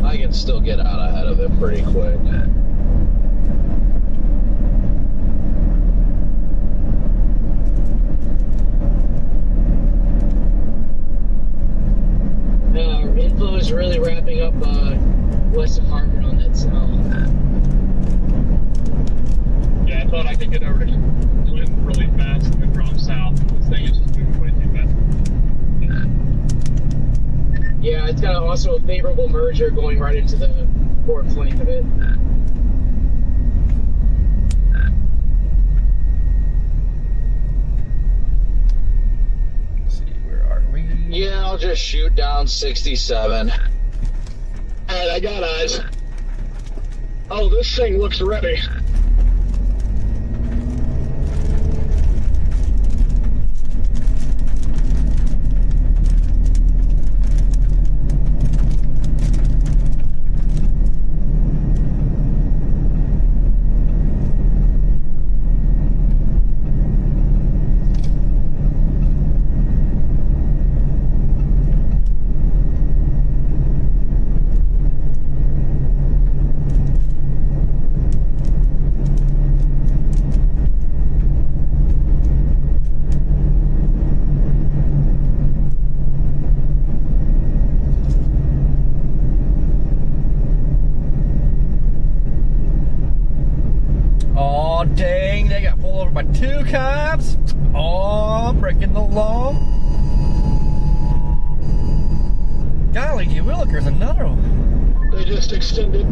I can still get out ahead of it pretty quick. Our inflow is really wrapping up west of Harbor on that south. Yeah, I thought I could get over to Clinton really fast and drop south. This thing is just moving way too fast. Yeah, it's got also a favorable merger going right into the port flank of it. Let's see, where are we? Yeah, I'll just shoot down 67. Alright, I got eyes. Oh, this thing looks ready. Oh dang, they got pulled over by two cops. Oh, breaking the law. Golly gee willikers, another one. They just extended.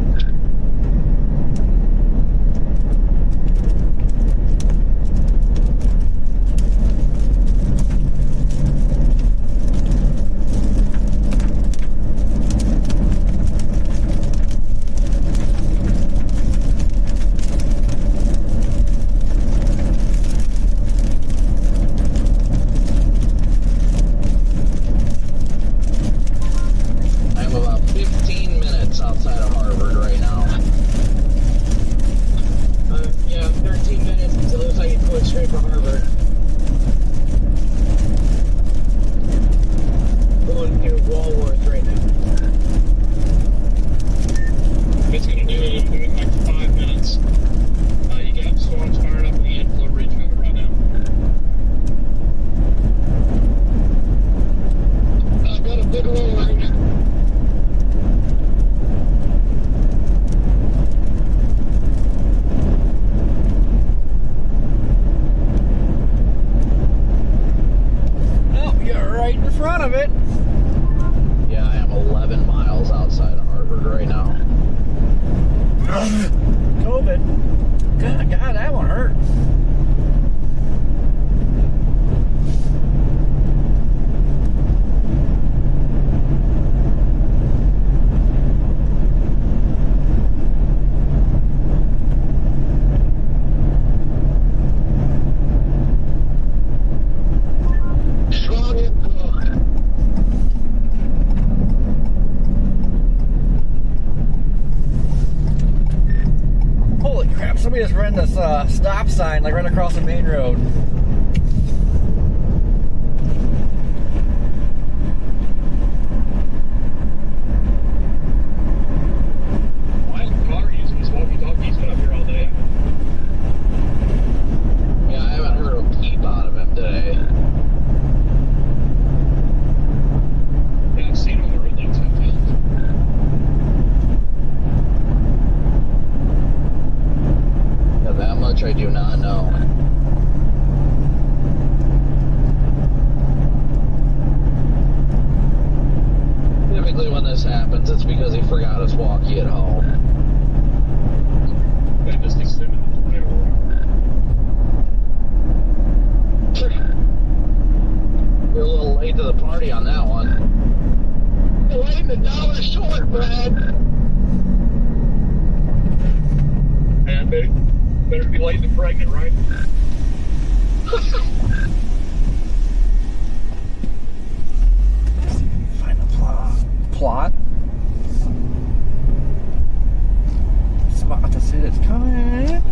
I'm about 15 minutes outside of Harvard right now. Yeah, 13 minutes, so it looks like it's going straight for Harbor. Going through Walworth right now. It's going to do it in like 5 minutes. You got storms firing up in the inflow ridge over right now. I've got a big lowering. Oh, you're right in front of it. Yeah, I am 11 miles outside of Harvard right now. COVID. God, that one hurt. Strong inflow. Holy crap, somebody just ran this stop sign like right across the main road. Why is the car using this walkie-talkie? He's been up here all day. Yeah, I haven't heard a peep out of him today. Yeah, I've seen him on the road like 10 times. I do not know. Typically when this happens, it's because he forgot his walkie at home. That just extended the tornado warning. You're a little late to the party on that one. You're waiting $1 short, Brad. And better be late than pregnant, right? Find a plot. Spot to see it's coming.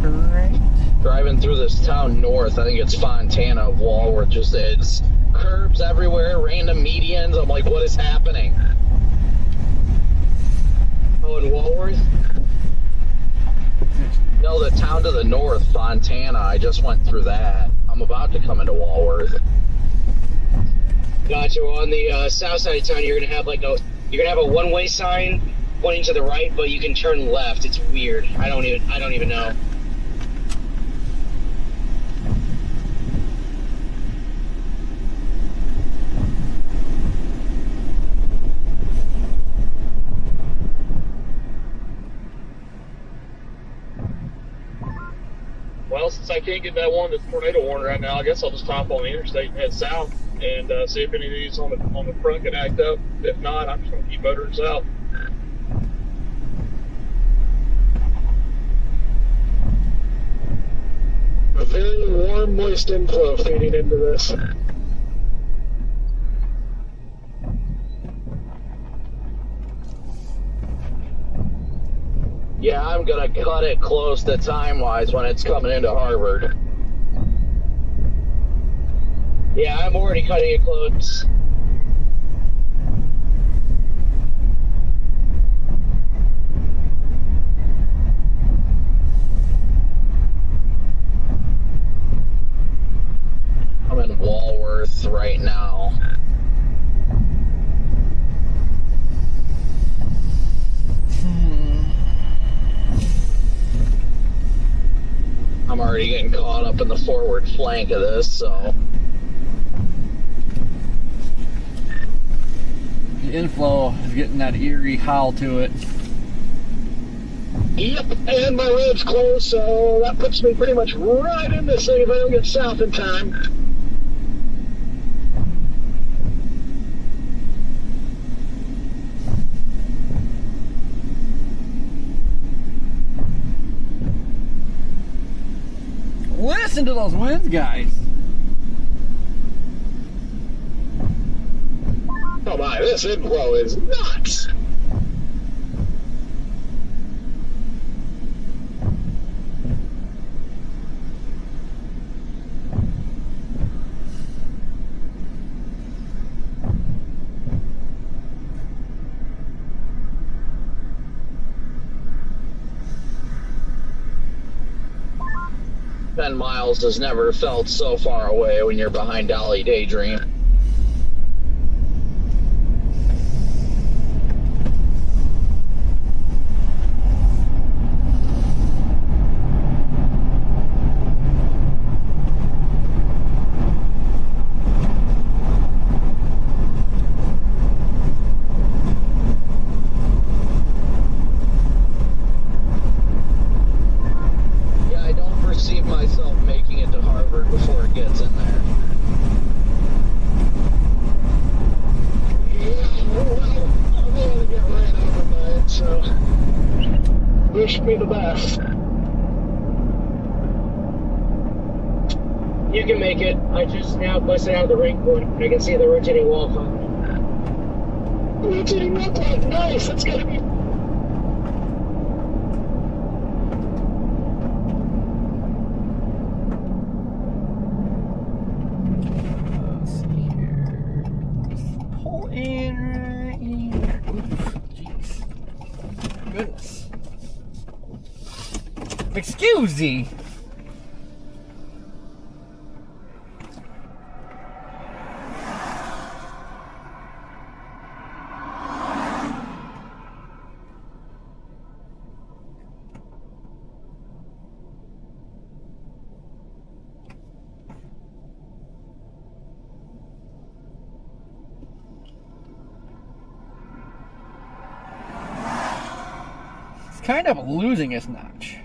Right. Driving through this town north, I think it's Fontana of Walworth, just it's curbs everywhere, random medians. I'm like, what is happening? Oh, in Walworth? No, the town to the north, Fontana. I just went through that. I'm about to come into Walworth. Gotcha. Well, on the south side of town, you're gonna have a one-way sign pointing to the right, but you can turn left. It's weird. I don't even know. Well, since I can't get that one that's tornado warning right now, I guess I'll just hop on the interstate and head south and see if any of these on the front can act up. If not, I'm just going to keep motoring south. A very warm, moist inflow feeding into this. Yeah, I'm gonna cut it close to time-wise when it's coming into Harvard. Yeah, I'm already cutting it close. I'm in Walworth right now. I'm already getting caught up in the forward flank of this, so. The inflow is getting that eerie howl to it. Yep, and my road's closed, so that puts me pretty much right in this thing if I don't get south in time. Listen to those winds, guys. Oh my, this inflow is nuts! "10 miles has never felt so far away when you're behind Dolly Daydream." Yeah, I don't perceive myself making it to Harvard before it gets in there. Yeah, well, I'm going to get ran over by it, so wish me the best. You can make it. I just now busted out of the ring point. I can see the rotating wall coming. Rotating wall clock, nice, that's gotta be... Let's see here. Pull in right here. Oof, jeez. Goodness. Excuse me. kind of losing its notch.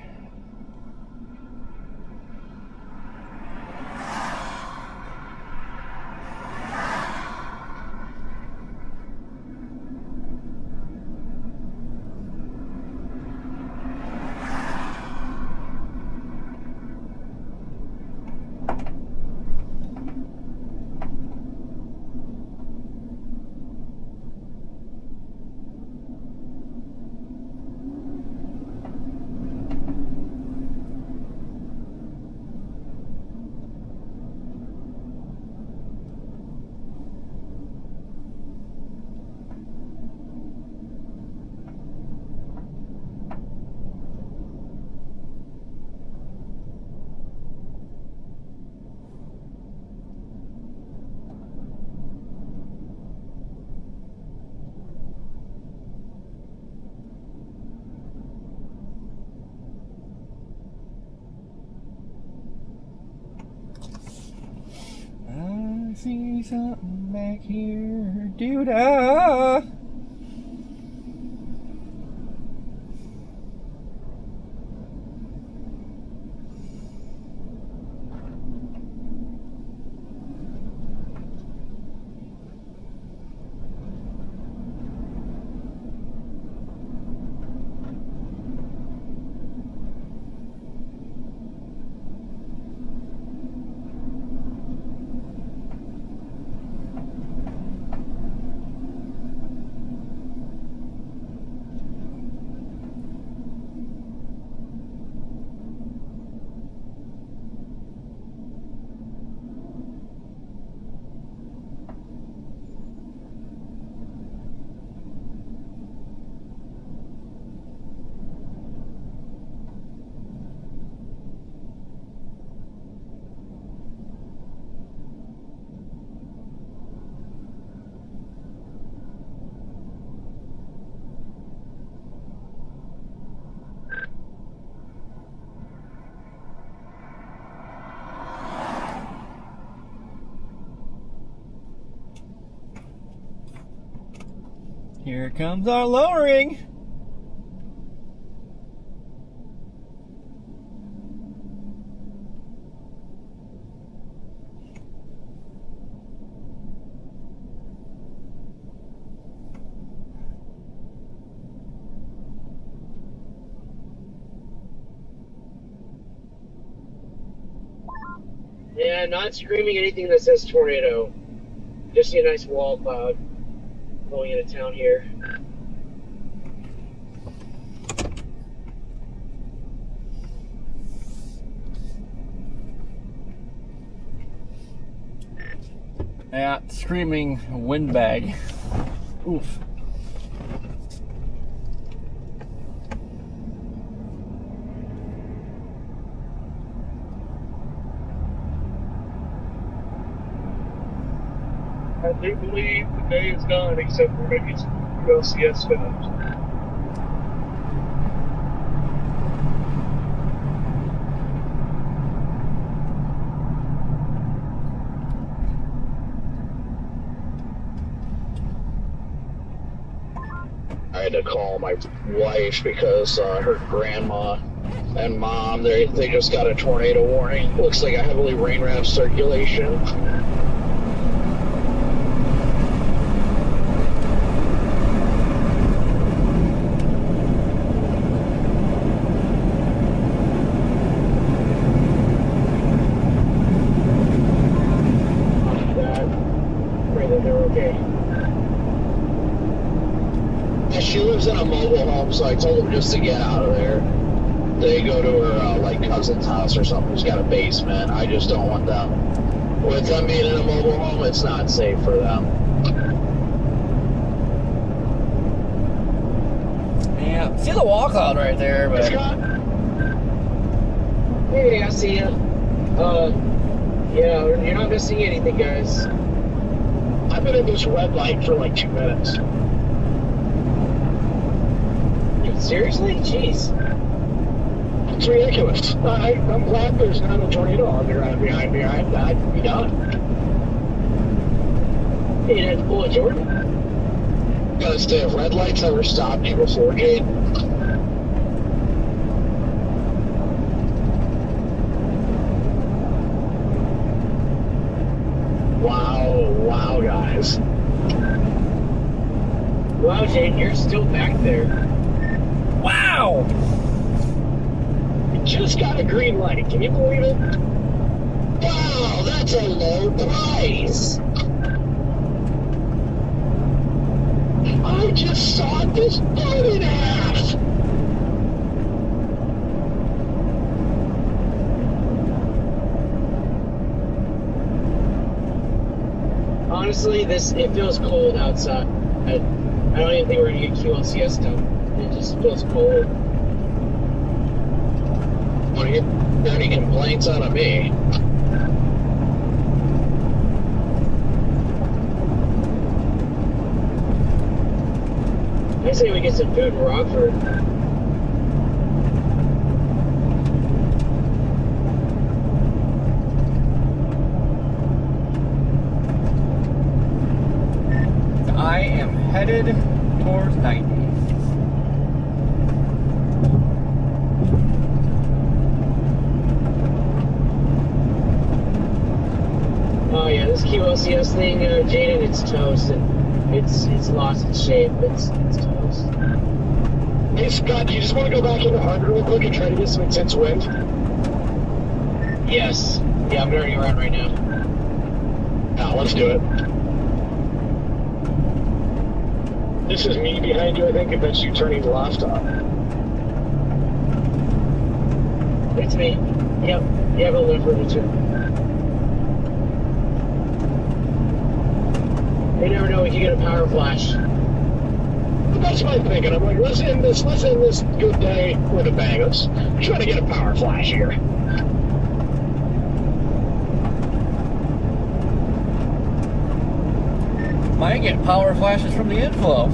I see something back here, doo-dah. Here comes our lowering. Yeah, not screaming anything that says tornado. Just see a nice wall cloud going into town here. Yeah, screaming windbag. Oof. I do believe the day is done, except for maybe some ULCS spin-ups. I had to call my wife because her grandma and mom, they just got a tornado warning. Looks like a heavily rain-wrapped circulation. She lives in a mobile home, so I told her just to get out of there. They go to her like cousin's house or something who's got a basement. I just don't want them. With them being in a mobile home, it's not safe for them. Yeah, see the wall cloud right there, but Hey, I see you. Yeah, you're not missing anything, guys. I've been in this red light for like 2 minutes. Seriously? Jeez. It's ridiculous. I'm glad there's not a tornado on there behind me. I'd be done. You didn't have to pull a Jordan? Gotta stay if red lights ever stopped you before, Jade? guys. Wow, Jane, you're still back there. Wow! We just got a green light. Can you believe it? Wow, that's a low price. I just sawed this boat in half. Honestly, it feels cold outside. I don't even think we're gonna get QLCS done. It just feels cold. Want to hear any complaints out of me? I say we get some food in Rockford. I am headed towards 90. Oh yeah, this QLCS thing, Jaden, it's toast, and it's lost its shape. It's toast. Hey, Scott, do you just want to go back into Harvard real quick and try to get some intense wind? Yes. Yeah, I'm turning around right now. Now, let's do it. This is me behind you, I think, and that's you turning left. It's me. Yep. You have a lift for me too. You never know, we could get a power flash. That's my thinking. I'm like, let's end this good day with a bang. Let's try to get a power flash here. Might get power flashes from the inflow.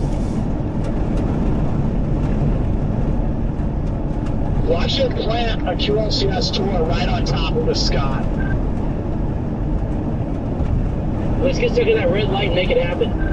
Watch it plant a QLCS tour right on top of the Scott. Let's get stuck in that red light and make it happen.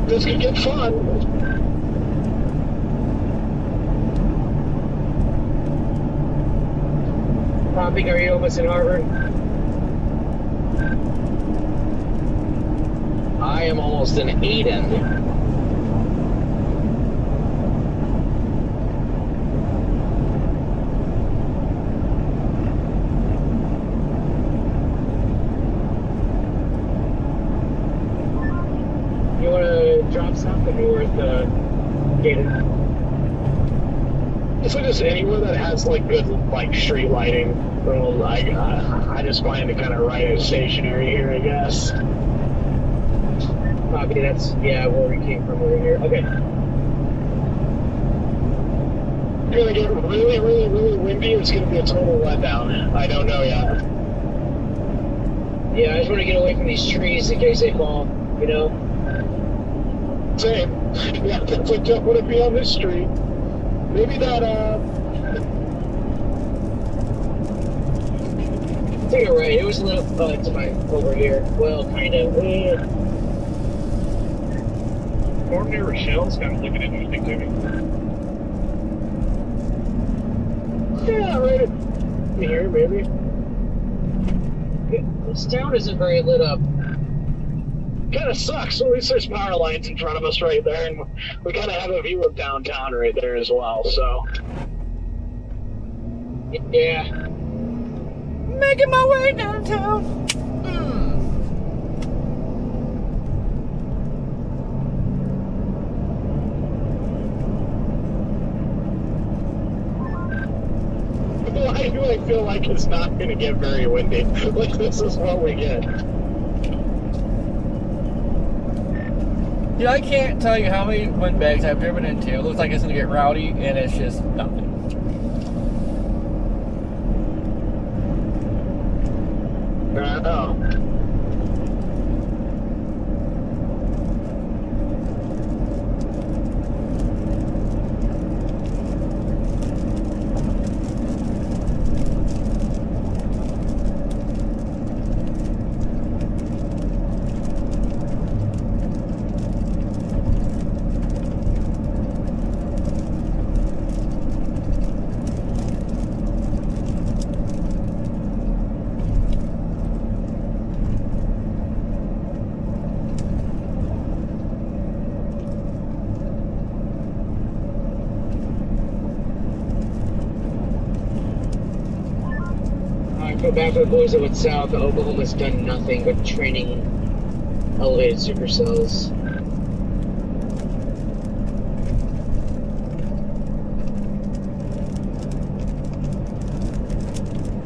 This could get fun. Popping, are you almost in Harvard? I am almost in Eden. You want to drop something worth getting? If it is anywhere that has like good like street lighting, well, I just plan to kind of ride it stationary here, I guess. Copy, that's, yeah, where we came from over here. Okay. It's gonna get really, really, really windy. It's gonna be a total letdown. I don't know yet. Yeah, I just want to get away from these trees in case they fall, you know? Same. Yeah, definitely don't want to be on this street. Maybe that, Take it right. It was a little to my over here. Well, kind of. Fort near Rochelle's kind of looking interesting to me. yeah, right in here, maybe. This town isn't very lit up. Kind of sucks. At least there's power lines in front of us right there, and we kind of have a view of downtown right there as well, so. Yeah. Making my way downtown. Why do I feel like it's not going to get very windy? Like, this is what we get. Dude, I can't tell you how many windbags I've driven into. It looks like it's going to get rowdy, and it's just nothing. I know. I feel bad for the boys that went south. Oklahoma's done nothing but training elevated supercells.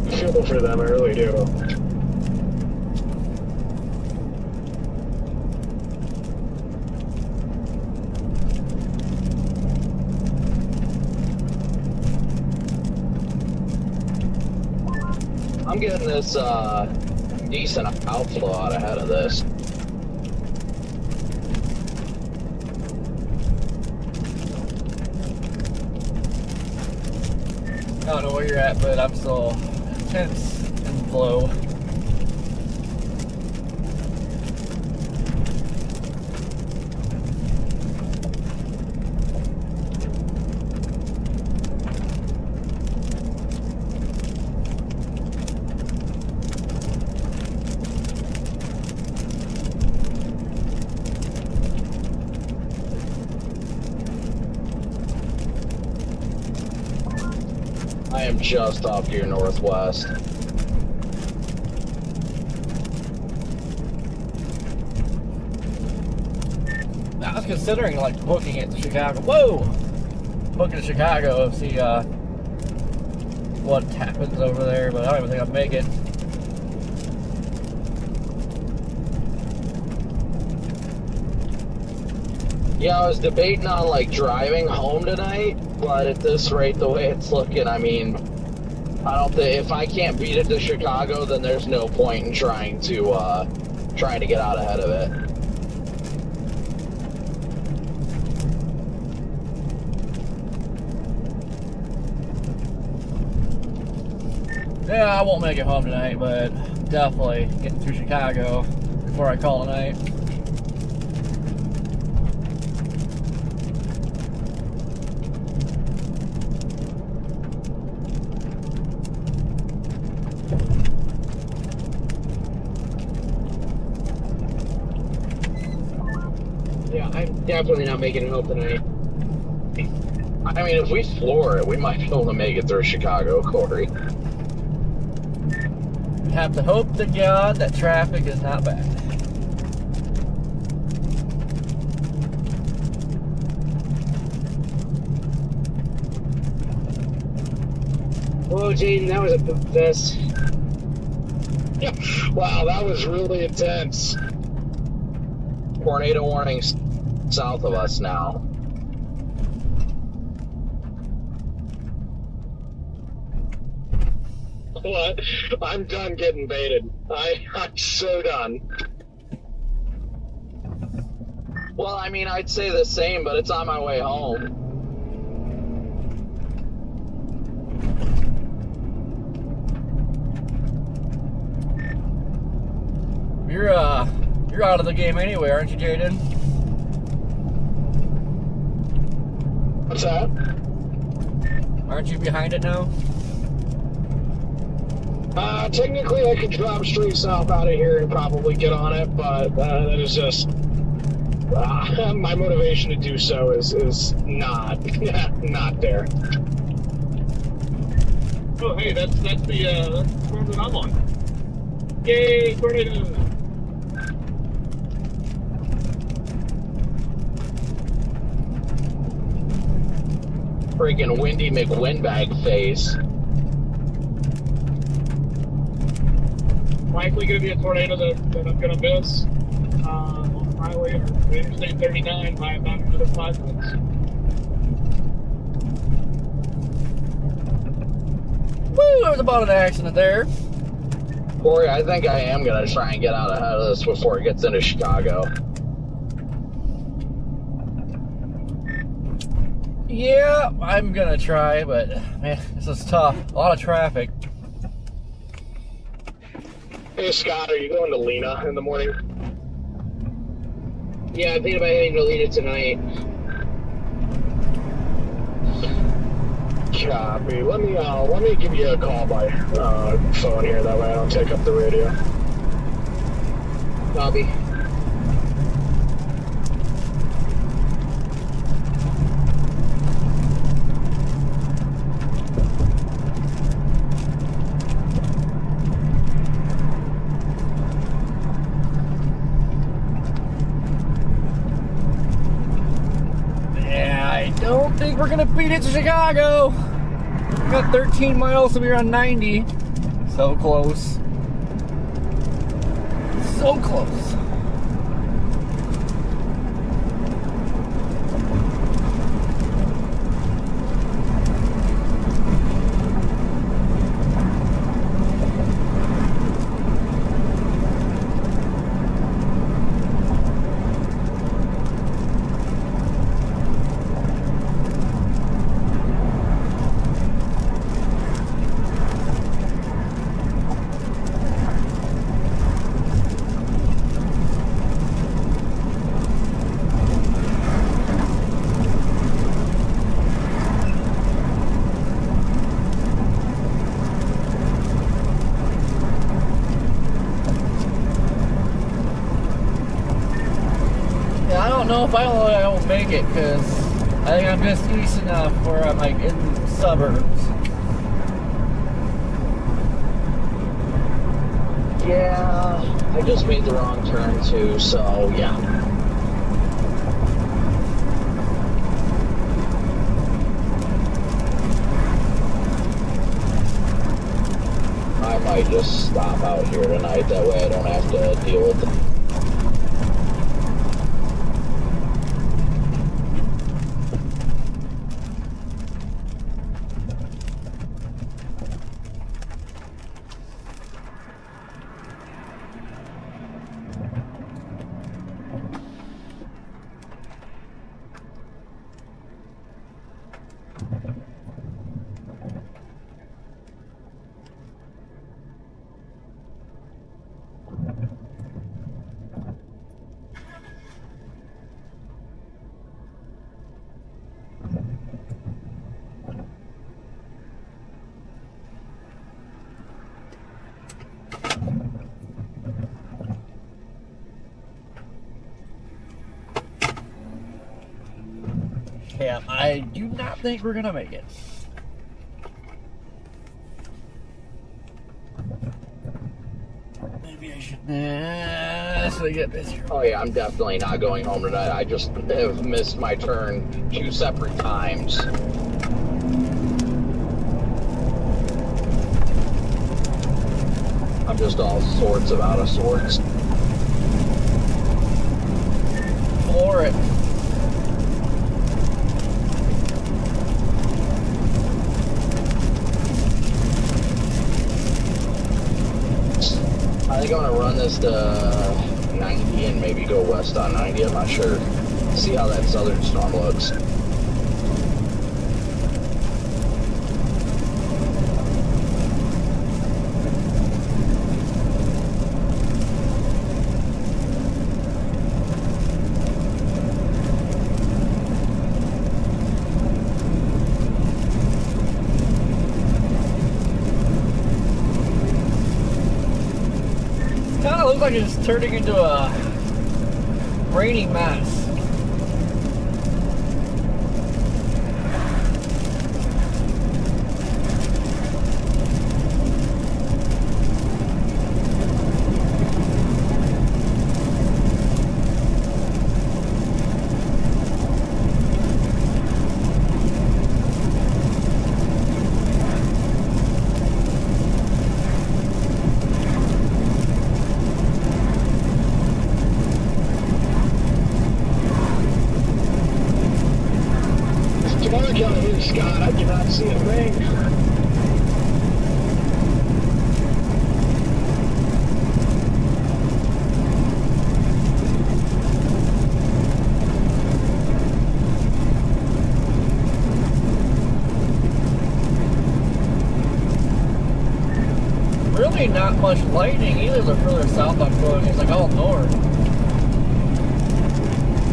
I feel for them, I really do. I'm getting this decent outflow out ahead of this. I don't know where you're at, but I'm still intense and flow. I am just off to your northwest. I was considering like booking it to Chicago. Whoa! Booking to Chicago, see what happens over there, but I don't even think I'll make it. Yeah, I was debating on like driving home tonight, but at this rate, the way it's looking, I mean, I don't think if I can't beat it to Chicago, then there's no point in trying to get out ahead of it. Yeah, I won't make it home tonight, but definitely getting through Chicago before I call tonight. Yeah, I'm definitely not making it home tonight. I mean, if we floor it, we might be able to make it through Chicago, Corey. Have to hope to God that traffic is not bad. Whoa, Jaden, that was a poop fest. Wow, that was really intense. Tornado warnings south of us now. What? I'm done getting baited. I'm so done. Well, I mean, I'd say the same, but it's on my way home. You're out of the game anyway, aren't you, Jaden? What's that? Aren't you behind it now? Technically, I could drop straight south out of here and probably get on it, but that is just my motivation to do so is not there. Oh, hey, that's the storm that I'm on. Yay, tornado! Freaking windy McWindbag face. Likely going to be a tornado that I'm going to miss on the highway or Interstate 39 by about another 5 minutes. Woo! There was about an accident there. Corey, I think I am going to try and get out ahead of this before it gets into Chicago. Yeah, I'm gonna try, but man, this is tough. A lot of traffic. Hey, Scott, are you going to Lena in the morning? Yeah, I'm thinking about heading to Lena tonight. Copy. Let me give you a call by phone here. That way I don't take up the radio. Copy. I don't think we're gonna beat it to Chicago. We got 13 miles to be around 90. So close. So close. I don't know if I will make it because I think I'm just east enough where I'm like in the suburbs. Yeah, I just made the wrong turn too, so yeah. I might just stop out here tonight, that way I don't have to deal with it. Yeah, I do not think we're gonna make it. Maybe I should. Should I get busier? Oh yeah, I'm definitely not going home tonight. I just have missed my turn 2 separate times. I'm just all sorts of out of sorts. Floor it. I think I'm gonna run this to 90 and maybe go west on 90. I'm not sure. See how that southern storm looks. Kind of looks like it's turning into a rainy mess. Scott, I cannot see a thing. really not much lightning either the further south I'm going. It's like all north.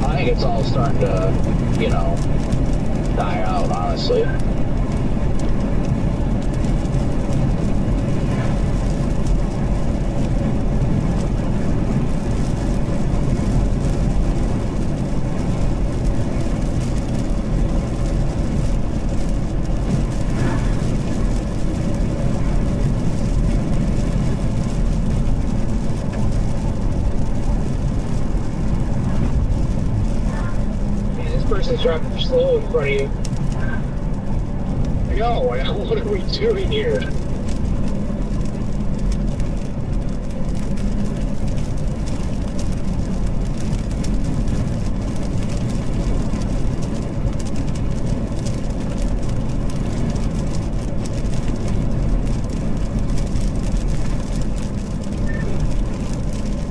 I think it's all starting to, you know, die out, honestly. Person's driving slow in front of you. Yo, what are we doing here?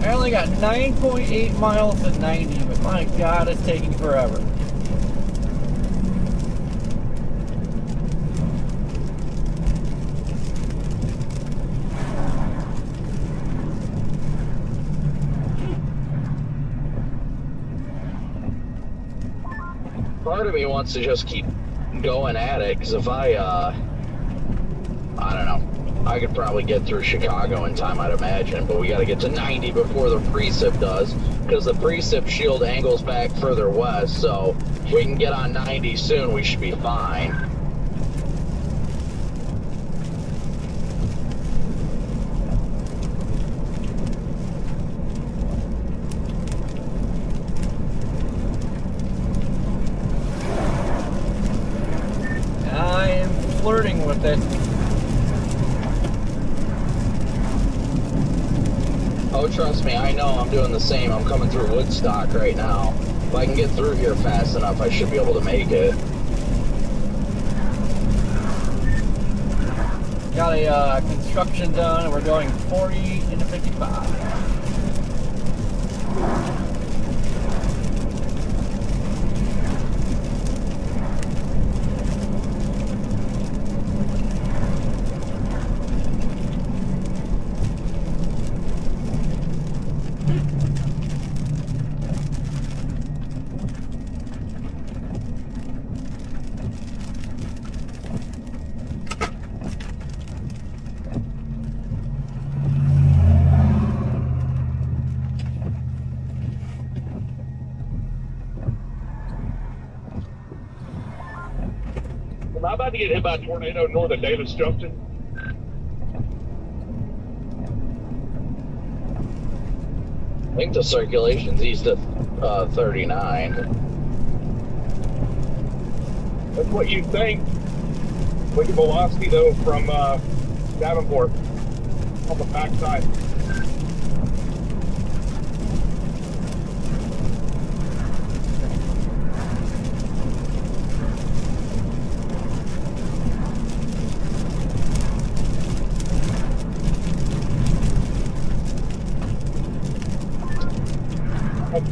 I only got 9.8 miles to 90, but my God, it's taking forever. Part of me wants to just keep going at it, because if I don't know, I could probably get through Chicago in time, I'd imagine, but we got to get to 90 before the precip does, because the precip shield angles back further west, so if we can get on 90 soon, we should be fine. Flirting with it. Oh, trust me, I know I'm doing the same. I'm coming through Woodstock right now. If I can get through here fast enough, I should be able to make it. Got a construction done, and we're going 40 into 55. Am I about to get hit by a tornado north of Davis Junction? I think the circulation's east of 39. That's what you think. Look at velocity, though, from Davenport on the backside.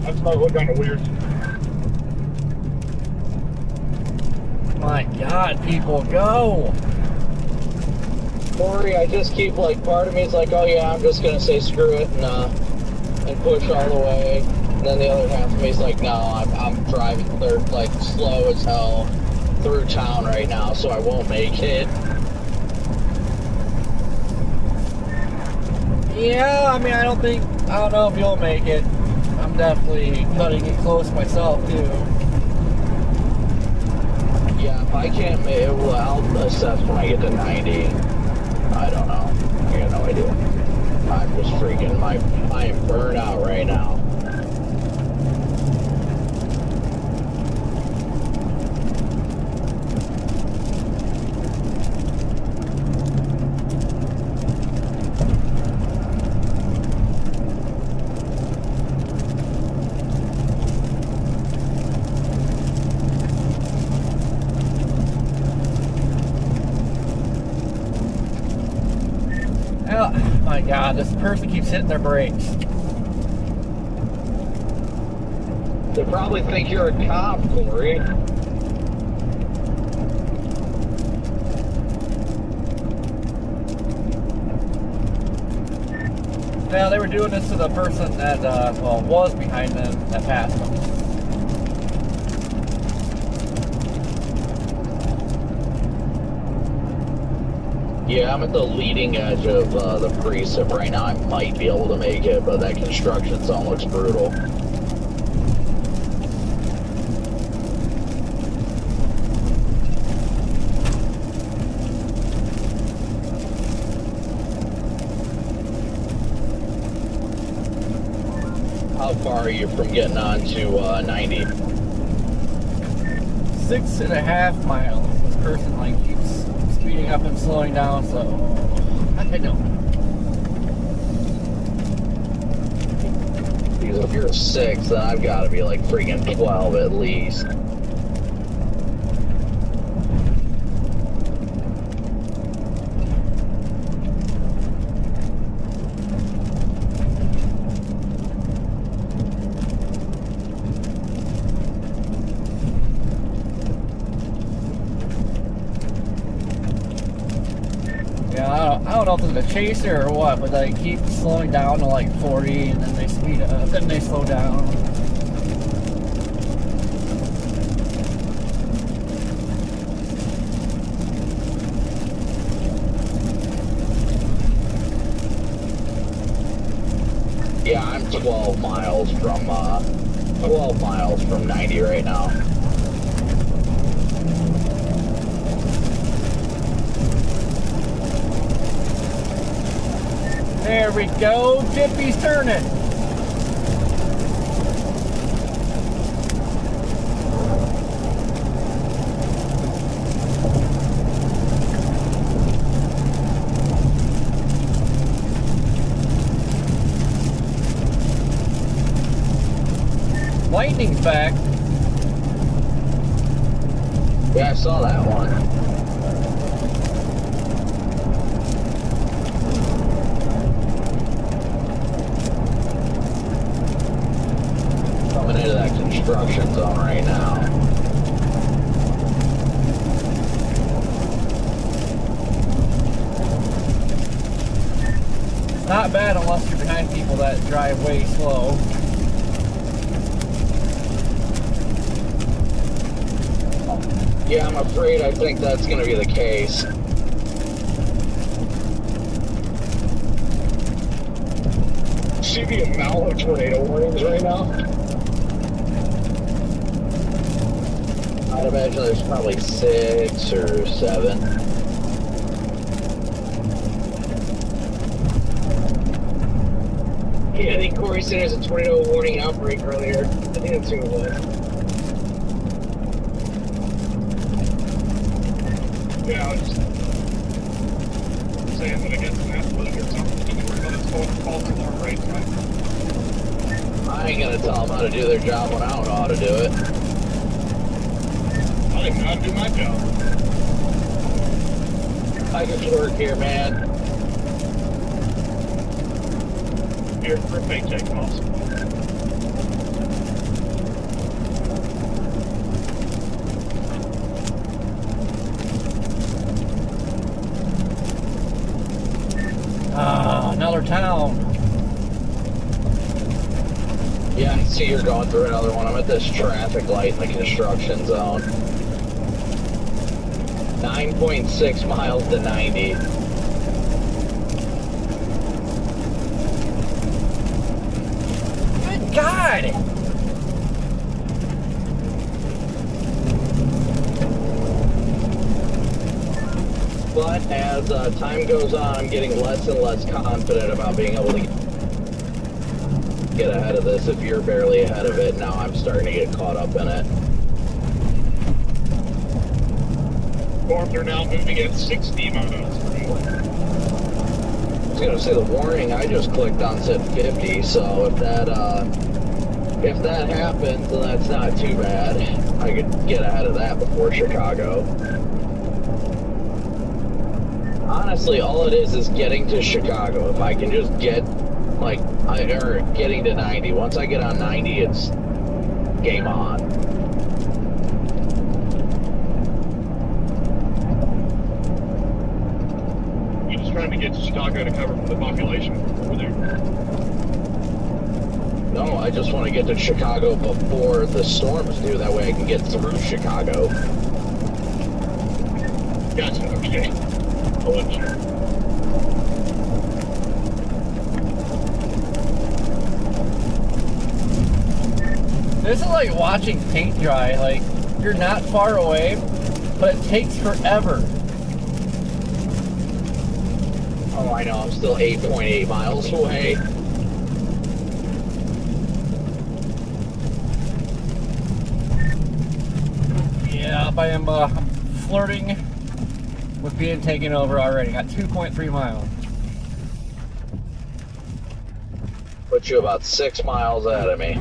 That started looking kind of weird. My God, people, go! Corey, I just keep, like, part of me is like, oh yeah, I'm just gonna say screw it and push all the way. And then the other half of me is like, no, I'm driving like slow as hell through town right now, so I won't make it. Yeah, I mean, I don't know if you'll make it. I'm definitely cutting it close myself, too. Yeah, if I can't make it, well, I'll assess when I get to 90. I don't know. I got no idea. I'm just freaking, I am burned out right now. Oh my God, this person keeps hitting their brakes. They probably think you're a cop, Corey. were doing this to the person that, well, was behind them that passed them. Yeah, I'm at the leading edge of the precip right now. I might be able to make it, but that construction zone looks brutal. How far are you from getting on to 90? 6.5 miles. This person like keeps speeding up and slowing down, so I know. Because if you're 6, then I've got to be like freaking 12 at least. Yeah, I don't know if it's a chaser or what, but they keep slowing down to like 40 and then they speed up, then they slow down. Yeah, I'm 12 miles from 90 right now. There we go, Dippy's turning. Lightning's back. Yeah, I saw that one. Coming into that construction zone right now. It's not bad unless you're behind people that drive way slow. Yeah, I'm afraid I think that's going to be the case. See the amount of tornado warnings right now? I'd imagine there's probably 6 or 7. Yeah, I think Corey said there's a tornado warning outbreak earlier. I think that's who it was. Yeah, I was just saying that against an athletic or something. But it's false alarm rates, right? I ain't going to tell them how to do their job when I don't know how to do it. I didn't know how to do my job. I just work here, man. Here for a paycheck, boss. Another town. Yeah, I see you're going through another one. I'm at this traffic light in the construction zone. 9.6 miles to 90. Good God! But as time goes on, I'm getting less and less confident about being able to get ahead of this. If you're barely ahead of it, now I'm starting to get caught up in it. Forms are now moving at 60 miles per hour. I was gonna say the warning I just clicked on said 50, so if that happens, then that's not too bad. I could get ahead of that before Chicago. Honestly, all it is getting to Chicago. If I can just get, or getting to 90. Once I get on 90, it's game on. You're just trying to get to Chicago to cover for the population over there. No, I just want to get to Chicago before the storms do. That way I can get through Chicago. Gotcha. Okay. I wasn't sure. This is like watching paint dry. Like, you're not far away, but it takes forever. Oh, I know. I'm still 8.8 miles away. Yeah, I am flirting with being taken over already. Got 2.3 miles. Put you about 6 miles ahead of me.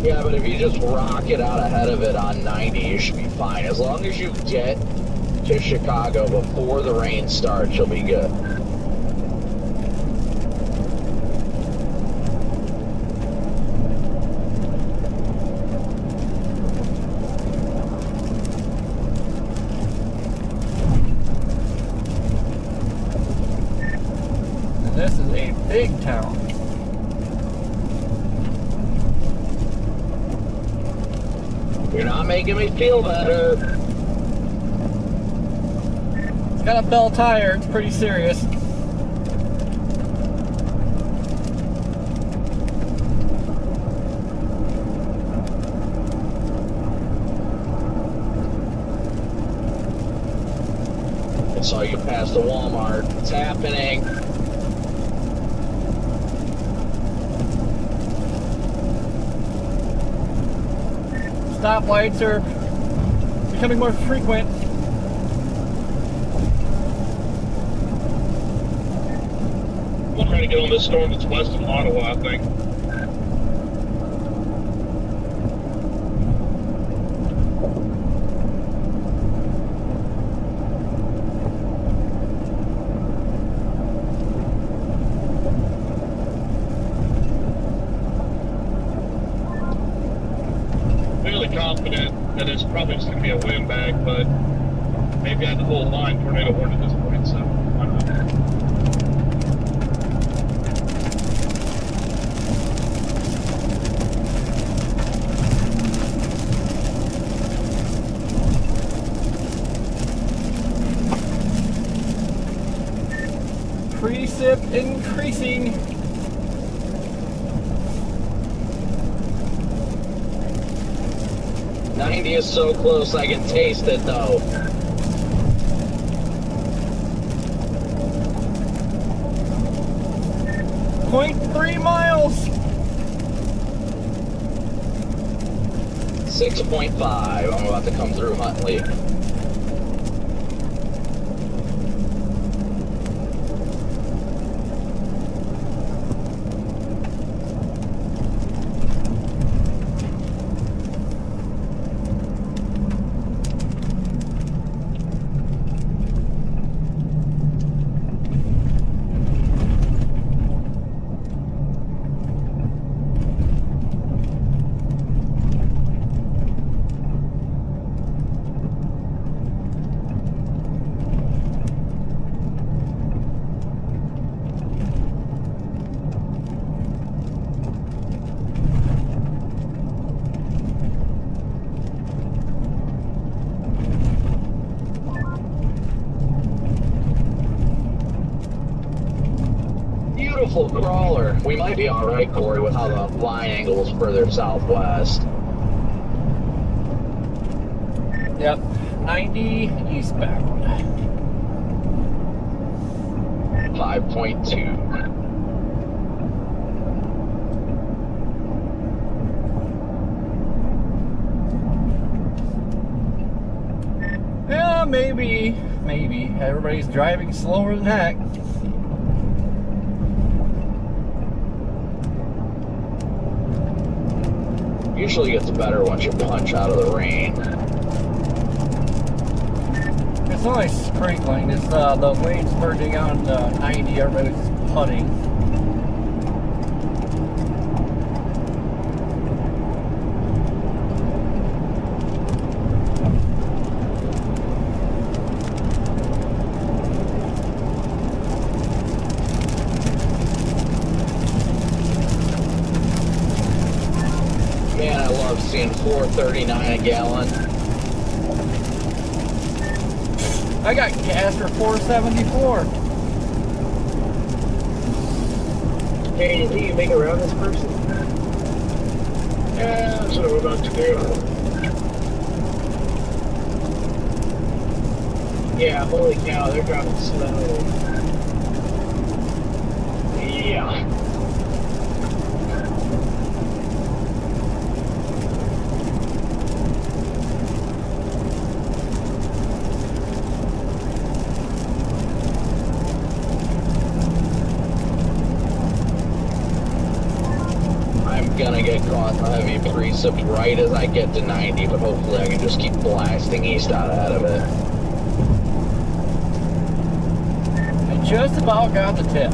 Yeah, but if you just rocket out ahead of it on 90, you should be fine. As long as you get to Chicago before the rain starts, you'll be good. And this is a big town. You're not making me feel better. It's got a bell tire. It's pretty serious. I saw you pass the Walmart. It's happening. Stoplights are becoming more frequent. We'll try to get on this storm that's west of Ottawa, I think. Fairly confident that it's probably just going to be a windbag, but maybe I had the whole line tornado warned at this point, so why not? Precip increasing. '90 is so close, I can taste it though. .3 miles. 6.5. I'm about to come through Huntley. Beautiful crawler. We might be alright, Corey, with how the line angle is further southwest. Yep, 90 eastbound. 5.2. Yeah, maybe. Everybody's driving slower than heck. Usually gets better once you punch out of the rain. It's only sprinkling. It's the lane's merging on 90. Everybody's putting. love seeing $4.39 a gallon. I got gas for $4.74. Hey, you think you can make it around this person? Yeah, that's what I'm about to do. Yeah, holy cow, they're driving slow. Yeah. I'm gonna get caught in the heavy precip right as I get to 90, but hopefully I can just keep blasting east out ahead of it. I just about got the tip.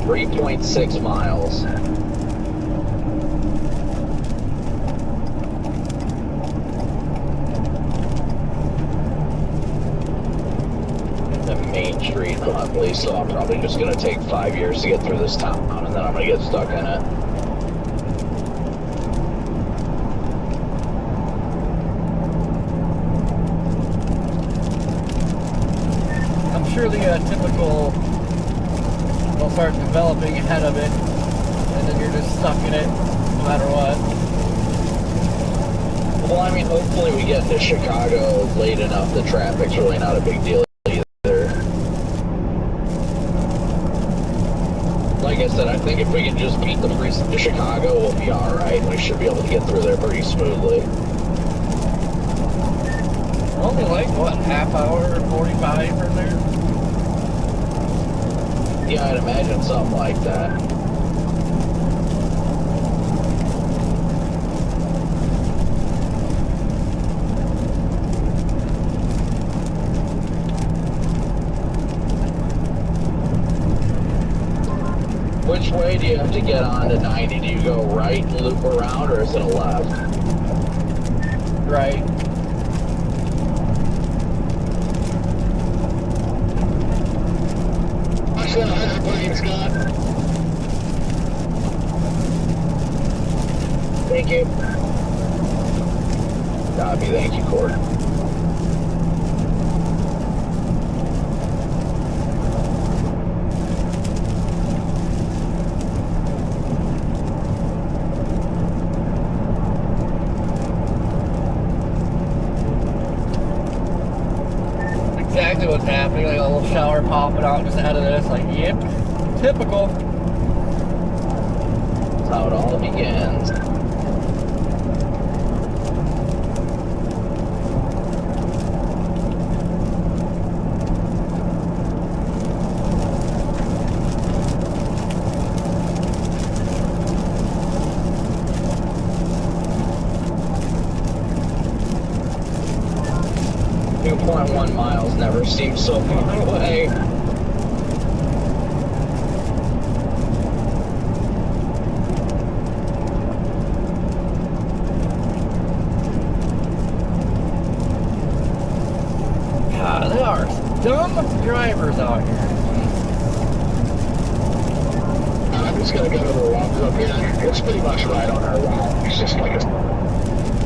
.6 miles. The main street, Huntley, so I'm probably just gonna take 5 years to get through this town, and then I'm gonna get stuck in it. I'm sure the typical, they'll start developing ahead of it, and then you're just stuck in it no matter what. Well, I mean, hopefully we get into Chicago late enough that traffic's really not a big deal either. Like I said, I think if we can just beat the precip to Chicago, we'll be alright. We should be able to get through there pretty smoothly. Only like, what, half hour, 45 from there? Yeah, I'd imagine something like that. Which way do you have to get on to 90? Do you go right and loop around, or is it a left? Right. Watch that hydroplane, Scott. Thank you. Copy, thank you, Cord. Exactly what's happening, like a little shower popping out just ahead of this, like, yep, typical. That's how it all begins. .1 miles never seems so far away. God, there are dumb drivers out here. I'm just gonna go to the walk up here. It's pretty much right on our route. It's just like a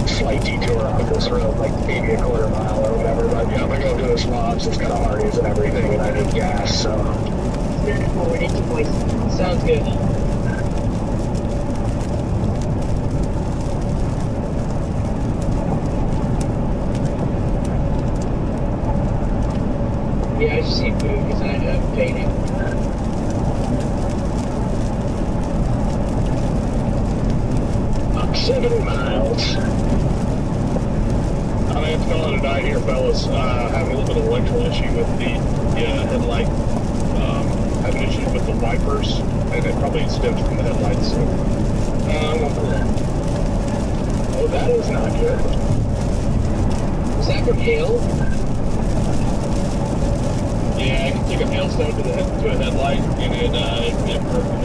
slight detour off this road, like maybe a quarter mile or whatever. But yeah, I'm gonna go to the swamps. It's got a Hardee's and everything, and I need gas, so. Well, we need to voice. Sounds good. Yeah, I just need food because I'm painting. Up 7 miles. I have to call it a night here, fellas. Having a little bit of electrical issue with the headlight. Having issues with the wipers, and it probably stems from the headlights. So, Oh, that is not good. Was that from hail? yeah, I can take a hailstone to a headlight, and it perfect.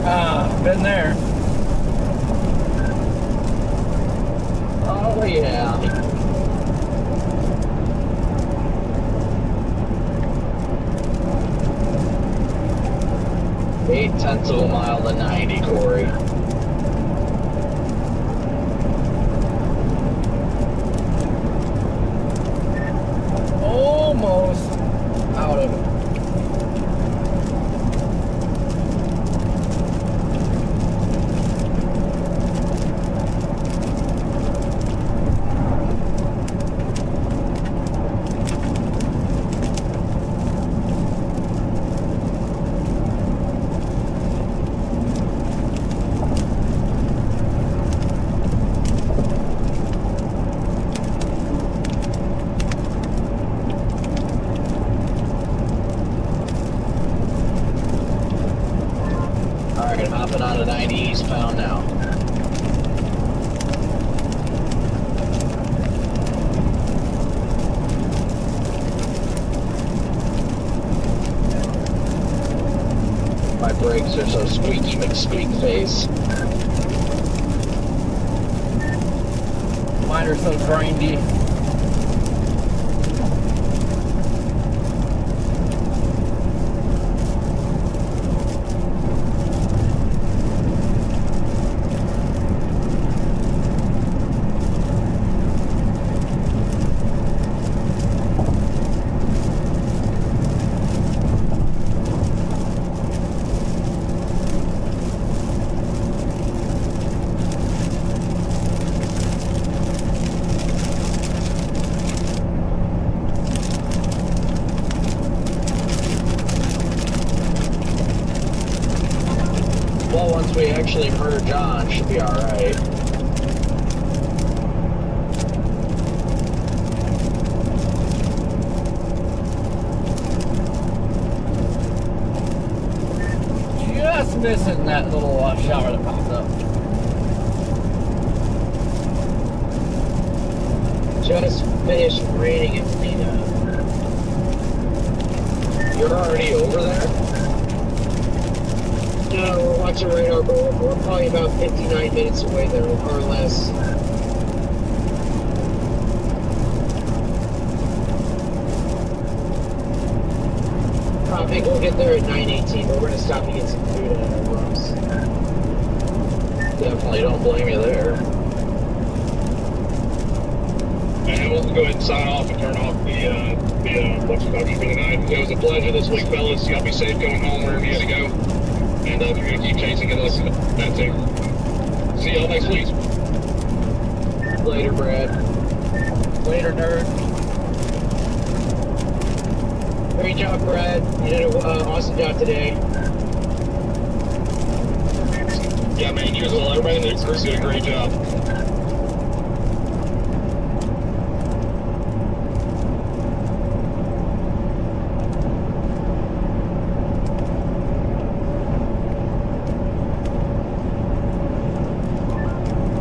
Ah, been there. Oh, yeah. 0.8 of a mile to 90, Corey. Almost out of it. Alright, hopping on to 90 eastbound now. My brakes are so squeaky McSqueak face. Mine are so grindy. Well, once we actually merge on, should be alright. Just missing that little shower that pops up. Just finished reading it, Nina. You're already over there? No, we're watching radar, but we're probably about 59 minutes away there, or less. I think we'll get there at 9:18, but we're gonna stop to get some food at our rooms. Definitely don't blame you there. And we'll go ahead and sign off and turn off the watch production for the night. It was a pleasure this week, fellas. Y'all be safe going home wherever you gotta go. And if you're gonna keep chasing it, listen to that too. See y'all next week. Later, Brad. Later, nerd. Great job, Brad. You did an awesome job today. Yeah, man, you as well. Everybody in the crew did a great job.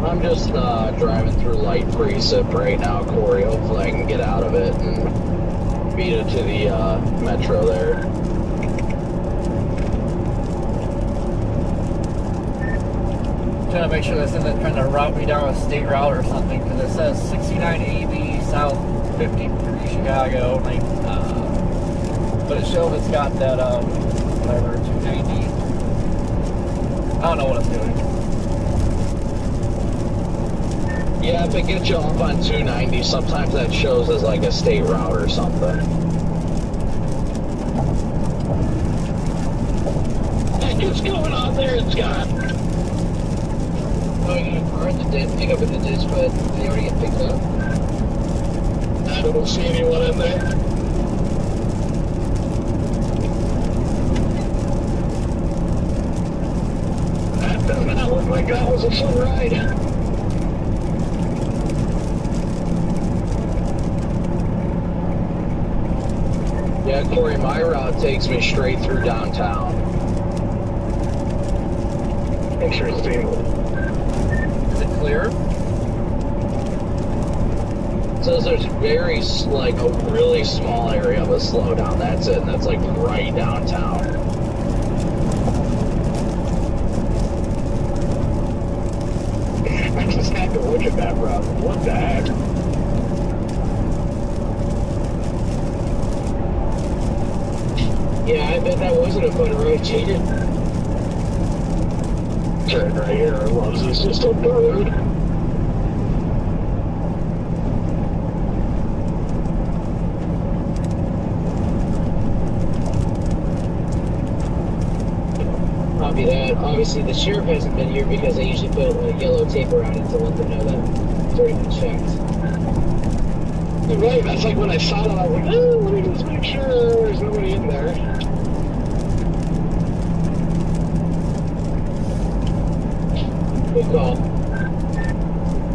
I'm just driving through light precip right now, Corey. Hopefully I can get out of it and beat it to the metro there. Trying to make sure this isn't trying to route me down a state route or something, because it says 69 AB South 53 Chicago, like, but it shows it's got that whatever 290. I don't know what it's doing. Yeah, if it gets you off on 290, sometimes that shows as like a state route or something. Hey, what's going on there, Scott? Oh, I got a car in the ditch, pick up in the ditch, but they already get picked up. I don't see anyone in there. That does not look like that was a fun ride. Yeah, Corey, my route takes me straight through downtown. Interesting. Is it clear? It says there's very, like, a really small area of a slowdown. That's it, and that's, like, right downtown. I just had to look at that route. What the heck? Yeah, I bet that wasn't a fun road, cheated. turn right here loves this just up the road. Copy that. Obviously, the sheriff hasn't been here because I usually put yellow tape around it to let them know that it's already been checked. Right, that's like when I saw it, I was like, oh, let me just make sure there's nobody in there. Good call.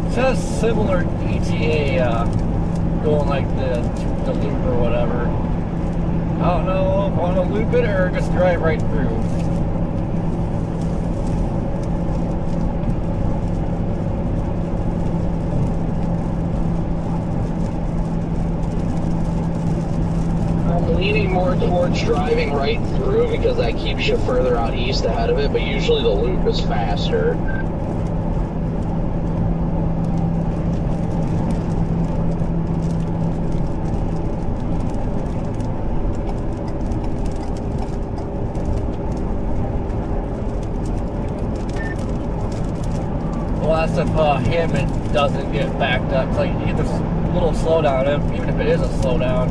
It says similar ETA going like the loop or whatever. I don't know if I want to loop it or just drive right through. I'm leaning more towards driving right through because that keeps you further out east ahead of it, but usually the loop is faster. Well, that's if Hammond doesn't get backed up. It's like you get this little slowdown, even if it is a slowdown.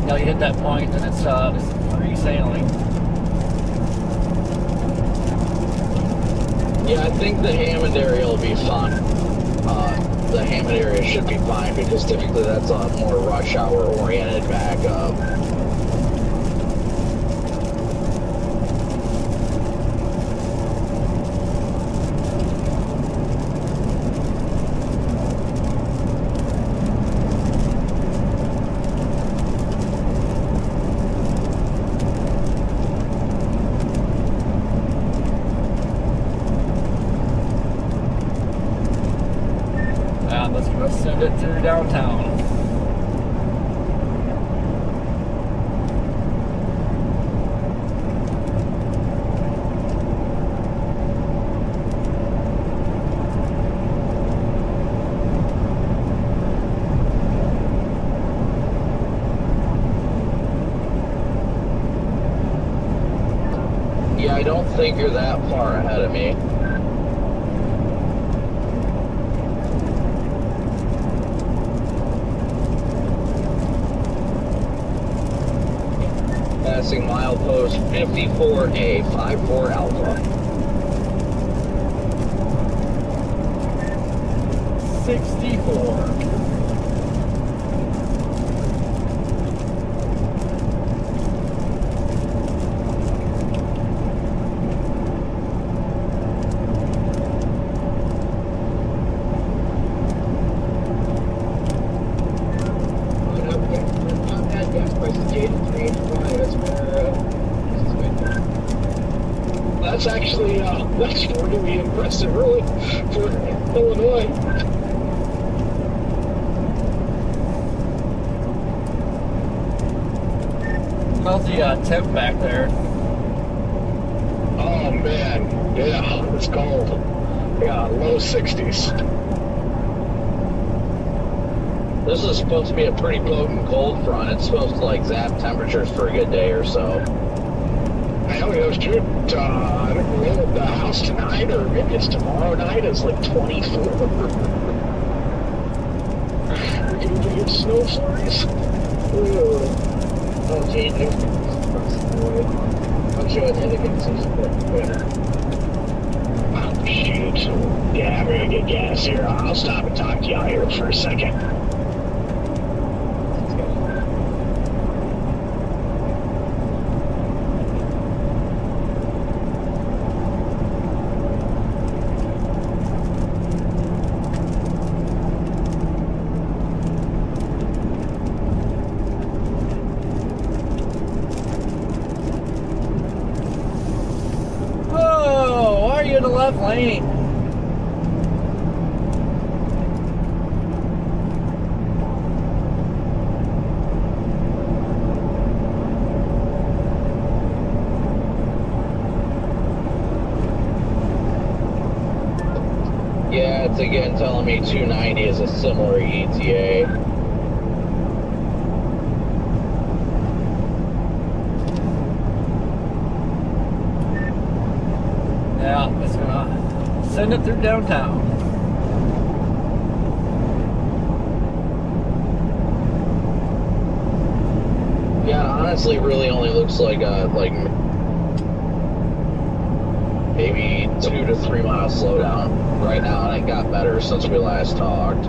You know, you hit that point and it's free sailing. Yeah, I think the Hammond area will be fine. The Hammond area should be fine because typically that's a more rush hour oriented backup. Let's send it through downtown. Yeah, I don't think you're that far ahead of me. Passing milepost 54A, 54 Alpha. 64. That's actually that's really impressive, really, for Illinois. How's the temp back there? Oh man, yeah, it's cold. Yeah, low 60s. This is supposed to be a pretty potent cold front. It's supposed to like zap temperatures for a good day or so. Hell, you know, shoot, I think we're at the house tonight, or maybe it's tomorrow night, it's like 24. You can get snow flurries. Oh, gee, I'm sure it's other conversation. Oh, shoot. Yeah, we're gonna get gas here. I'll stop and talk to y'all here for a second. Oh, why are you in the left lane? Yeah, it's again telling me 290 is a similar ETA. it through downtown. Yeah, it honestly really only looks like maybe 2 to 3 mile slowdown right now, and it got better since we last talked.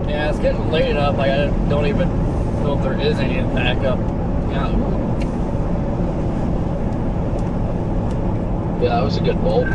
Yeah, it's getting late enough. Like, I don't even know if there is any backup. Yeah. Yeah, that was a good bolt.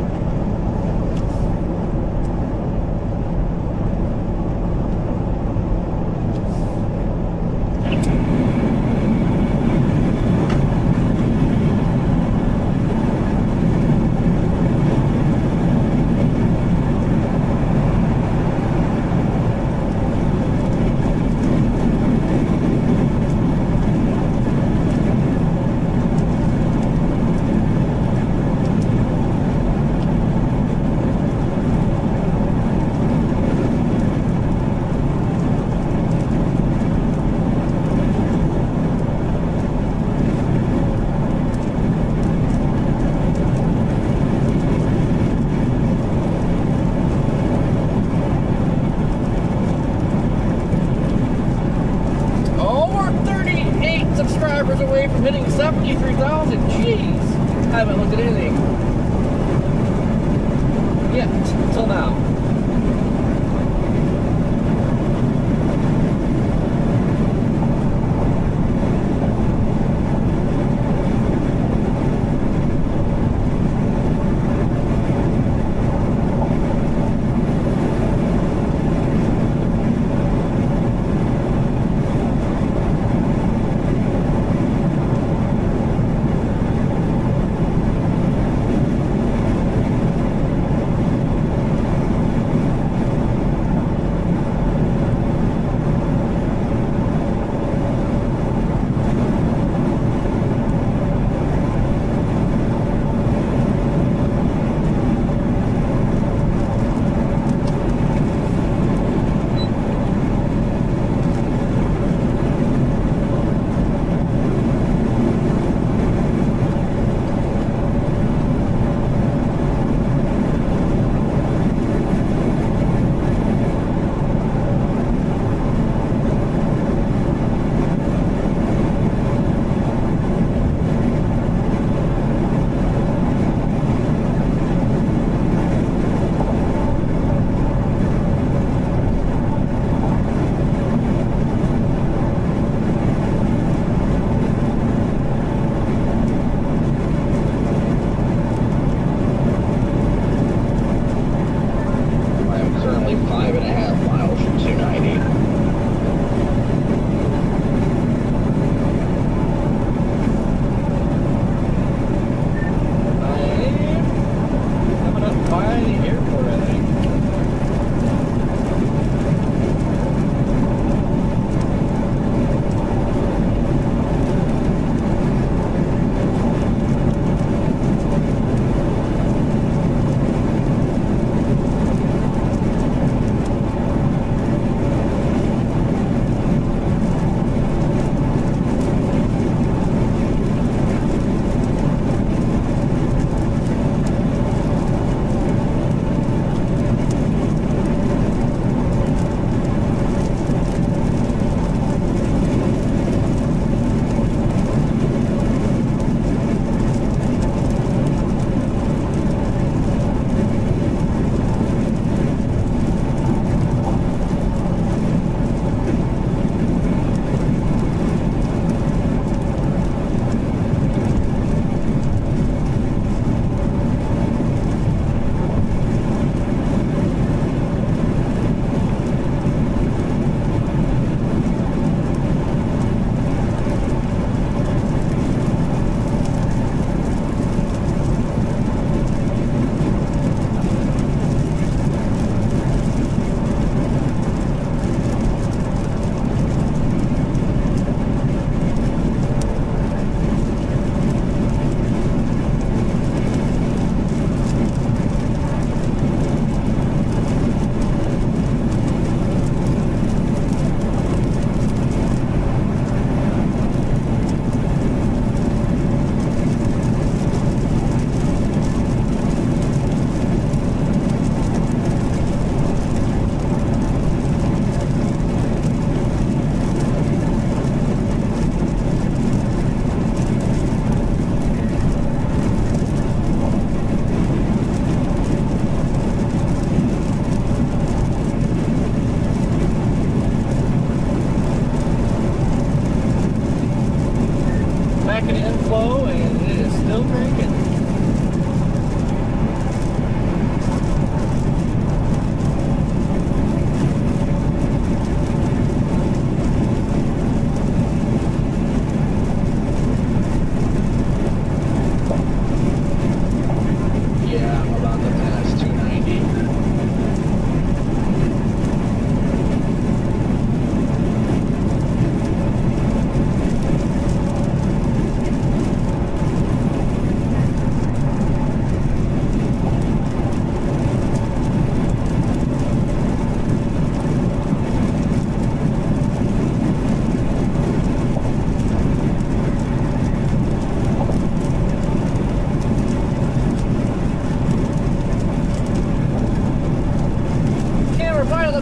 Subscribers away from hitting 73,000. Jeez. I haven't looked at anything yet until now.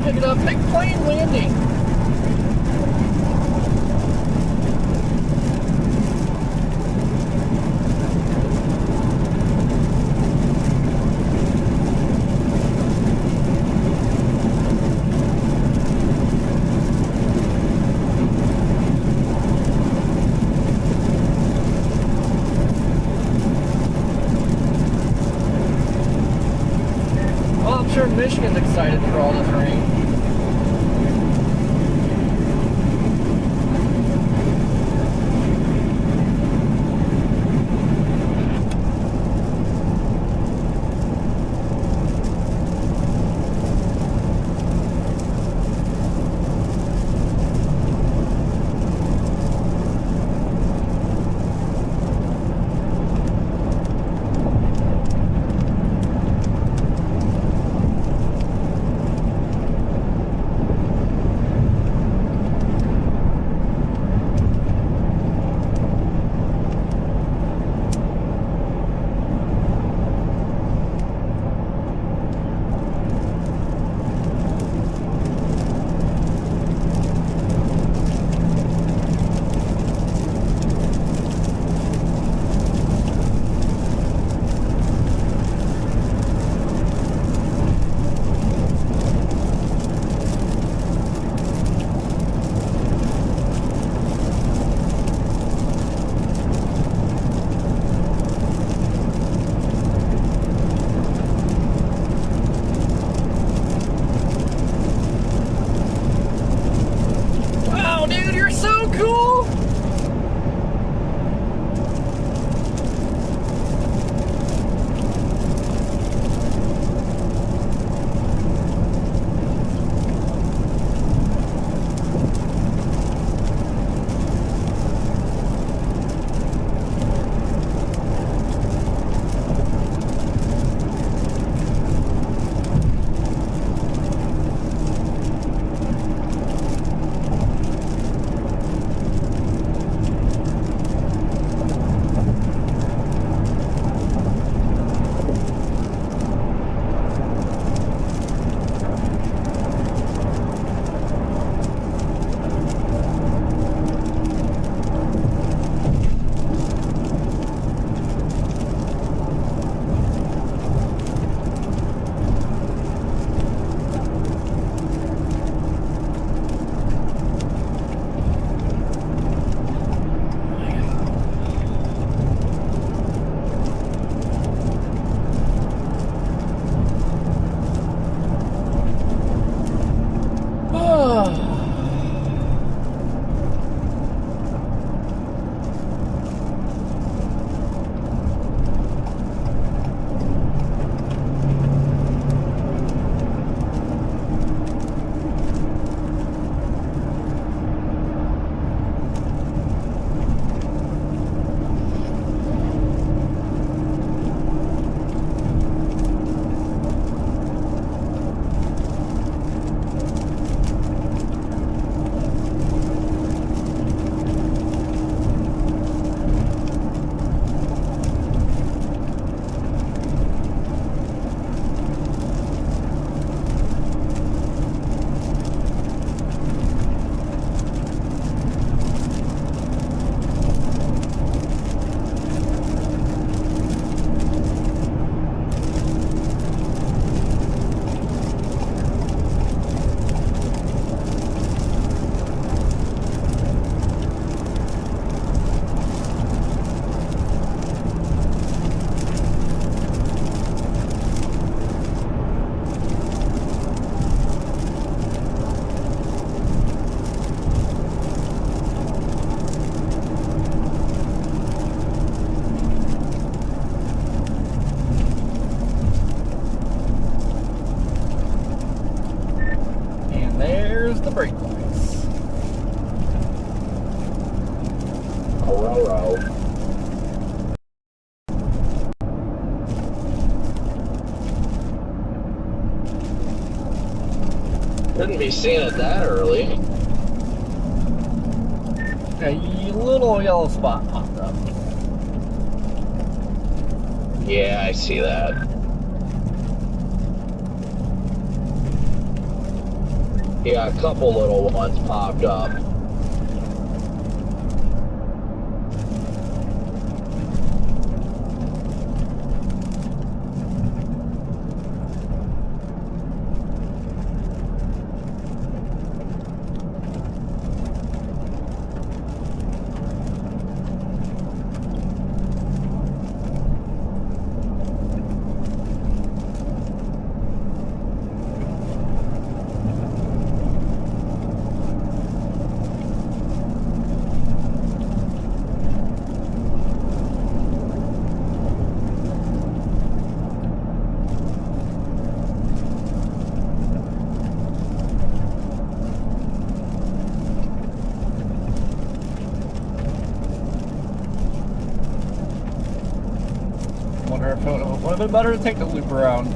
pick it up. Big plane landing. Well, I'm sure Michigan's excited for all this rain. Wow, dude, you're so cool! the brake lights. Row. Couldn't be seeing it that early. A little yellow spot popped up. Yeah, I see that. Yeah, a couple little ones popped up. Wonder if it would have been better to take the loop around.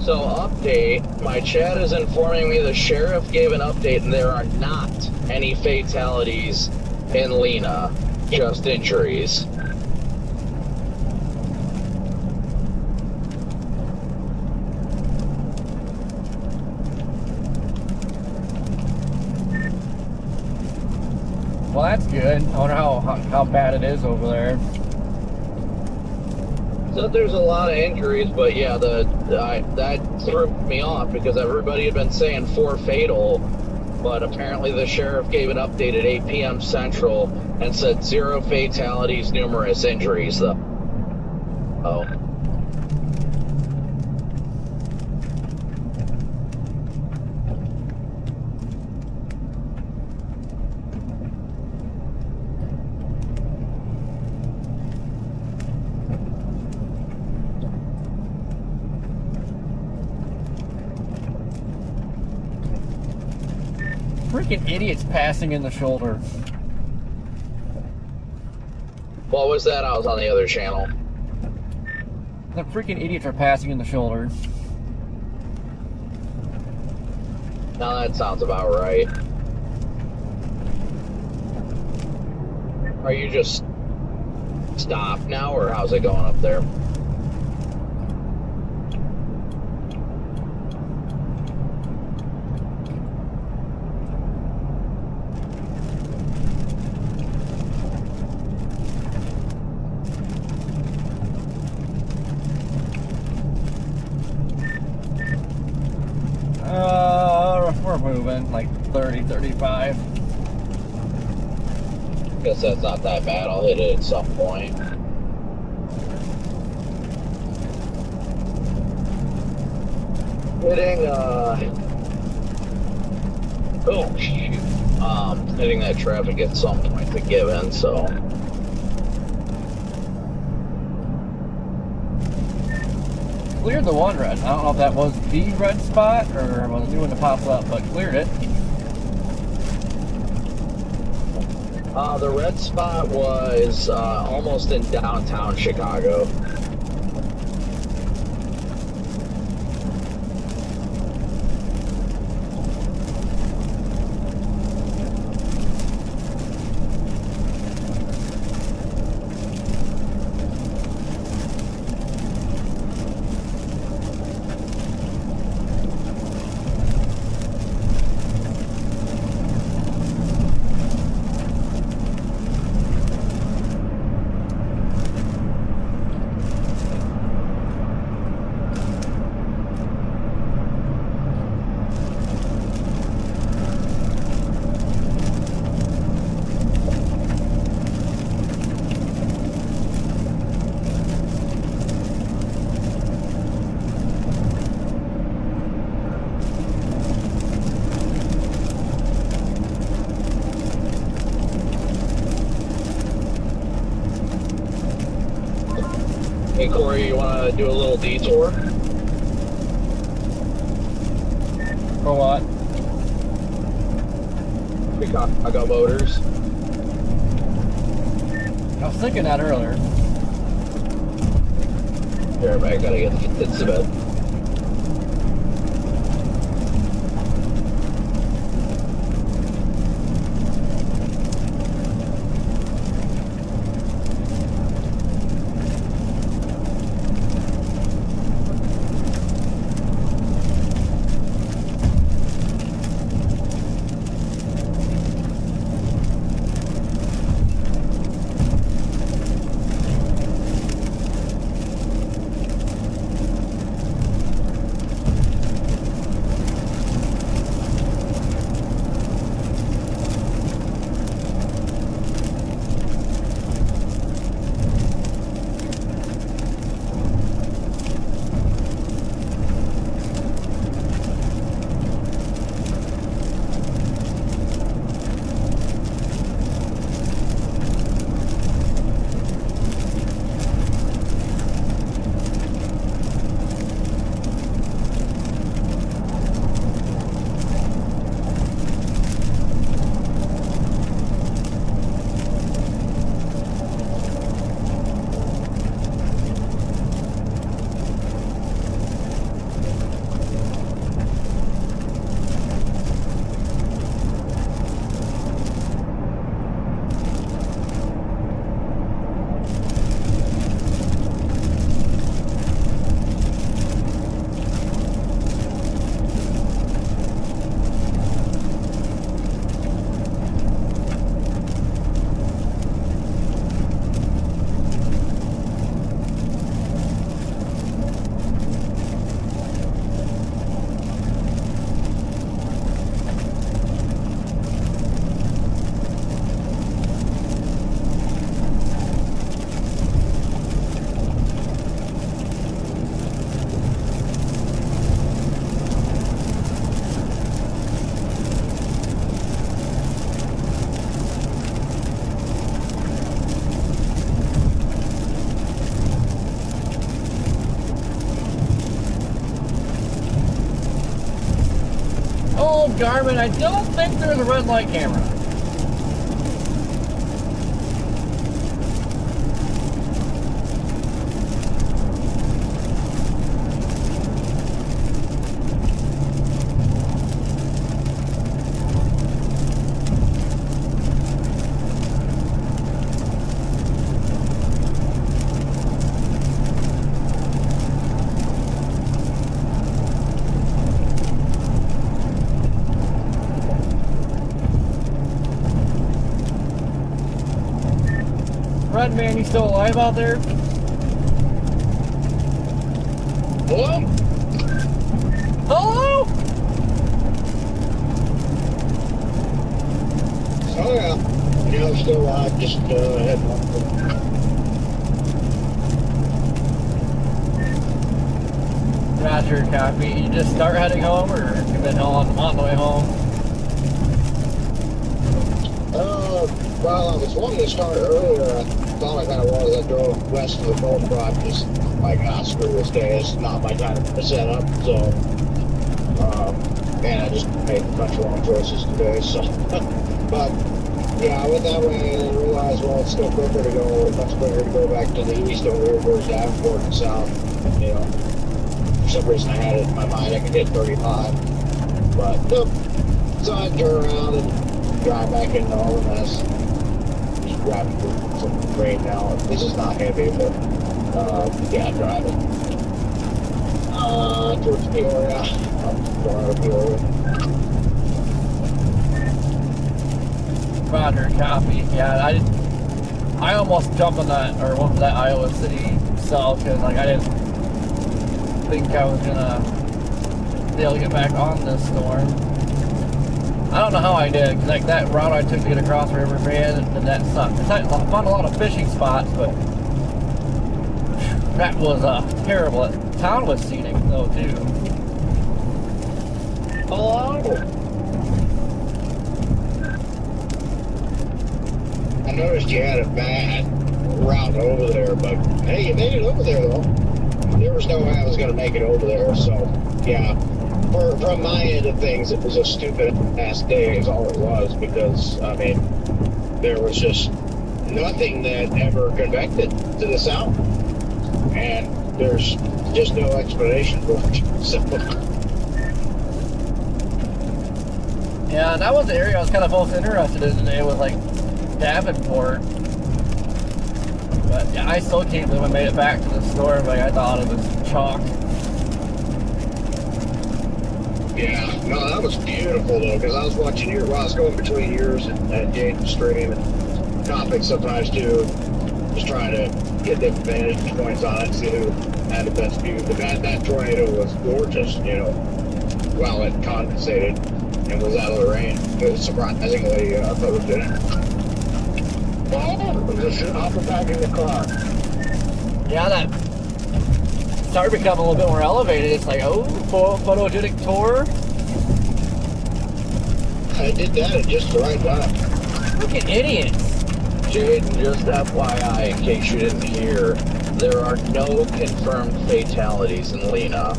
So update, my chat is informing me the sheriff gave an update and there are not any fatalities in Lena, just injuries. Well, that's good. I wonder how bad it is over there. So there's a lot of injuries, but yeah, that threw me off because everybody had been saying 4 fatal, but apparently the sheriff gave an update at 8 p.m. Central and said 0 fatalities, numerous injuries, though. Oh. Freaking idiots passing in the shoulder. What was that? I was on the other channel. The freaking idiots are passing in the shoulder. Now that sounds about right. Are you just stopped now, or how's it going up there? We're moving like 30, 35. Guess that's not that bad. I'll hit it at some point. Hitting, oh, shoot. Hitting that traffic at some point to give in, so. Cleared the one red. I don't know if that was the red spot or was the new one that popped up, but cleared it. The red spot was almost in downtown Chicago. want to do a little detour? For what? Chicago Motors. I was thinking that earlier. Here, I gotta get the kids to bed. Oh, Garmin, I don't think there's a red light camera. Red man, you still alive out there? Hello? Hello? Oh yeah. Yeah, I'm still alive. Just heading up. Roger, copy. You just start heading home, or you've been on the way home? Well, I was wanting to start earlier. I thought I kind of was. I drove west of the Gold Rock, just like, screw this day. It's not my time to set up, so, and I just made a bunch of wrong choices today, so, but, yeah, I went that way and then realized, well, it's still quicker to go, much quicker to go back to the east over here towards Davenport and south, you know. For some reason I had it in my mind I could hit 35, but, nope. So I turn around and drive back into all the mess. Just driving through some rain now. This is not heavy, but yeah, driving towards Peoria. I'm going out of Peoria. Roger, copy. Yeah, I almost jumped on that, or went to that Iowa City cell, because like I didn't think I was gonna be able to get back on this storm. I don't know how I did, because like that route I took to get across River Bend, and that sucked. I found a lot of fishing spots, but that was terrible. The town was scenic though too. Hello? I noticed you had a bad route over there, but hey, you made it over there though. going to make it over there. So, yeah, from my end of things, it was a stupid ass day is all it was, because, I mean, there was just nothing that ever convected to the south. And there's just no explanation for it. So, yeah, that was the area I was kind of most interested in today, was like Davenport. But yeah, I still can't believe I made it back to the store. Like, I thought it was chalk. yeah, no, that was beautiful though, because I was watching I was going between yours and Jaden's stream and topics sometimes too, just trying to get the vantage points on it, see who had the best view. But that tornado was gorgeous, you know, while it condensated and was out of the rain. It was surprisingly photogenic. Just hop back in the car. Yeah, that started becoming a little bit more elevated. It's like, oh, photogenic tour. I did that at just the right time. Fucking idiots. Jaden, just FYI, in case you didn't hear, there are no confirmed fatalities in Lena.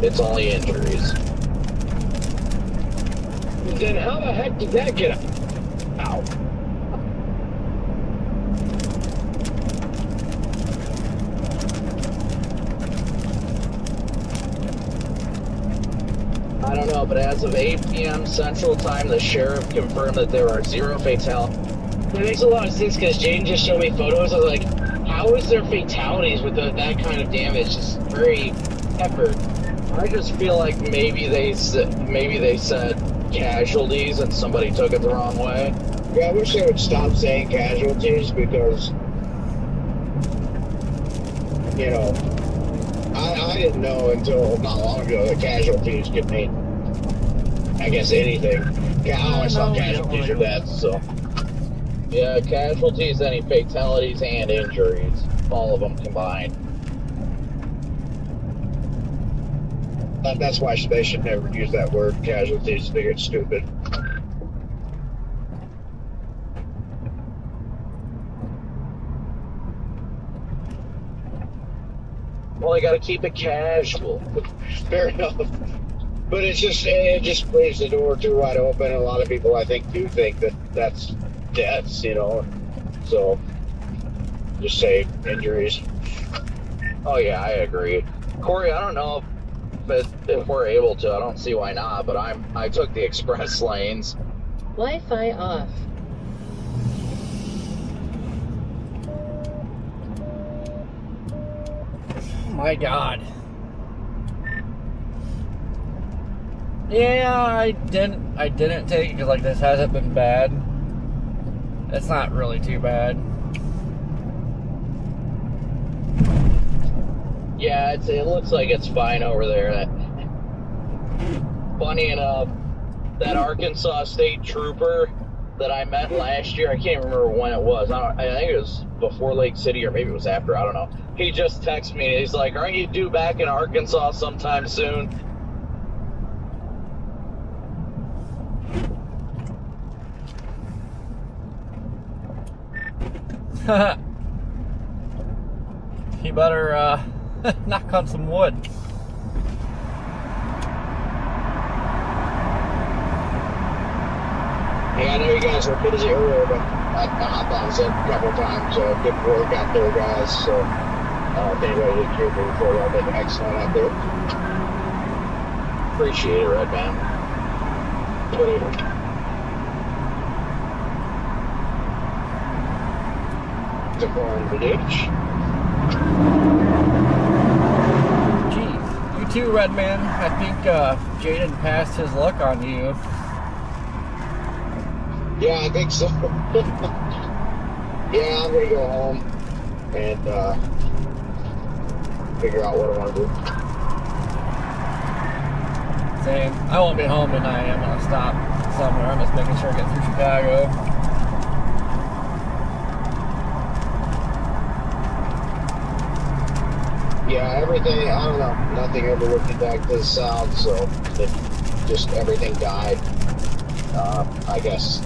It's only injuries. Then how the heck did that get out? I don't know, but as of 8 p.m. Central Time, the sheriff confirmed that there are 0 fatalities. It makes a lot of sense because Jaden just showed me photos. I was like, how is there fatalities with that kind of damage? It's very peppered. I just feel like maybe they said casualties and somebody took it the wrong way. Yeah, I wish they would stop saying casualties, because, you know, I didn't know until not long ago that casualties could mean, I guess, anything. I always thought casualties are deaths, so. Yeah, casualties, any fatalities, and injuries. All of them combined. That's why they should never use that word, casualties. They get stupid. Well, you gotta keep it casual. Fair enough. But it just leaves the door too wide open. A lot of people, I think, do think that that's deaths, you know. So just say injuries. Oh yeah, I agree. Corey, I don't know if we're able to. I don't see why not. But I took the express lanes. Wi-Fi off. My God. Yeah, I didn't take it because, like, this hasn't been bad. It's not really too bad. Yeah, it looks like it's fine over there. Funny enough, that Arkansas State trooper that I met last year, I can't remember when it was. I think it was before Lake City, or maybe it was after. I don't know. He just texted me. He's like, "Aren't you due back in Arkansas sometime soon?" You better knock on some wood. Hey, I know you guys are busy earlier, but I hopped on set a couple times. Good work out there, guys. So if anybody didn't hear me before, y'all did excellent out there. Appreciate it, Red Man. To go in the ditch. Geez, you too, Red Man. I think Jaden passed his luck on you. Yeah, I think so. Yeah, I'm gonna go home and figure out what I want to do. Same. I won't be home tonight. I'm gonna stop somewhere. I'm just making sure I get through Chicago. Yeah, everything, I don't know, nothing ever looking back to the south, so it just everything died. I guess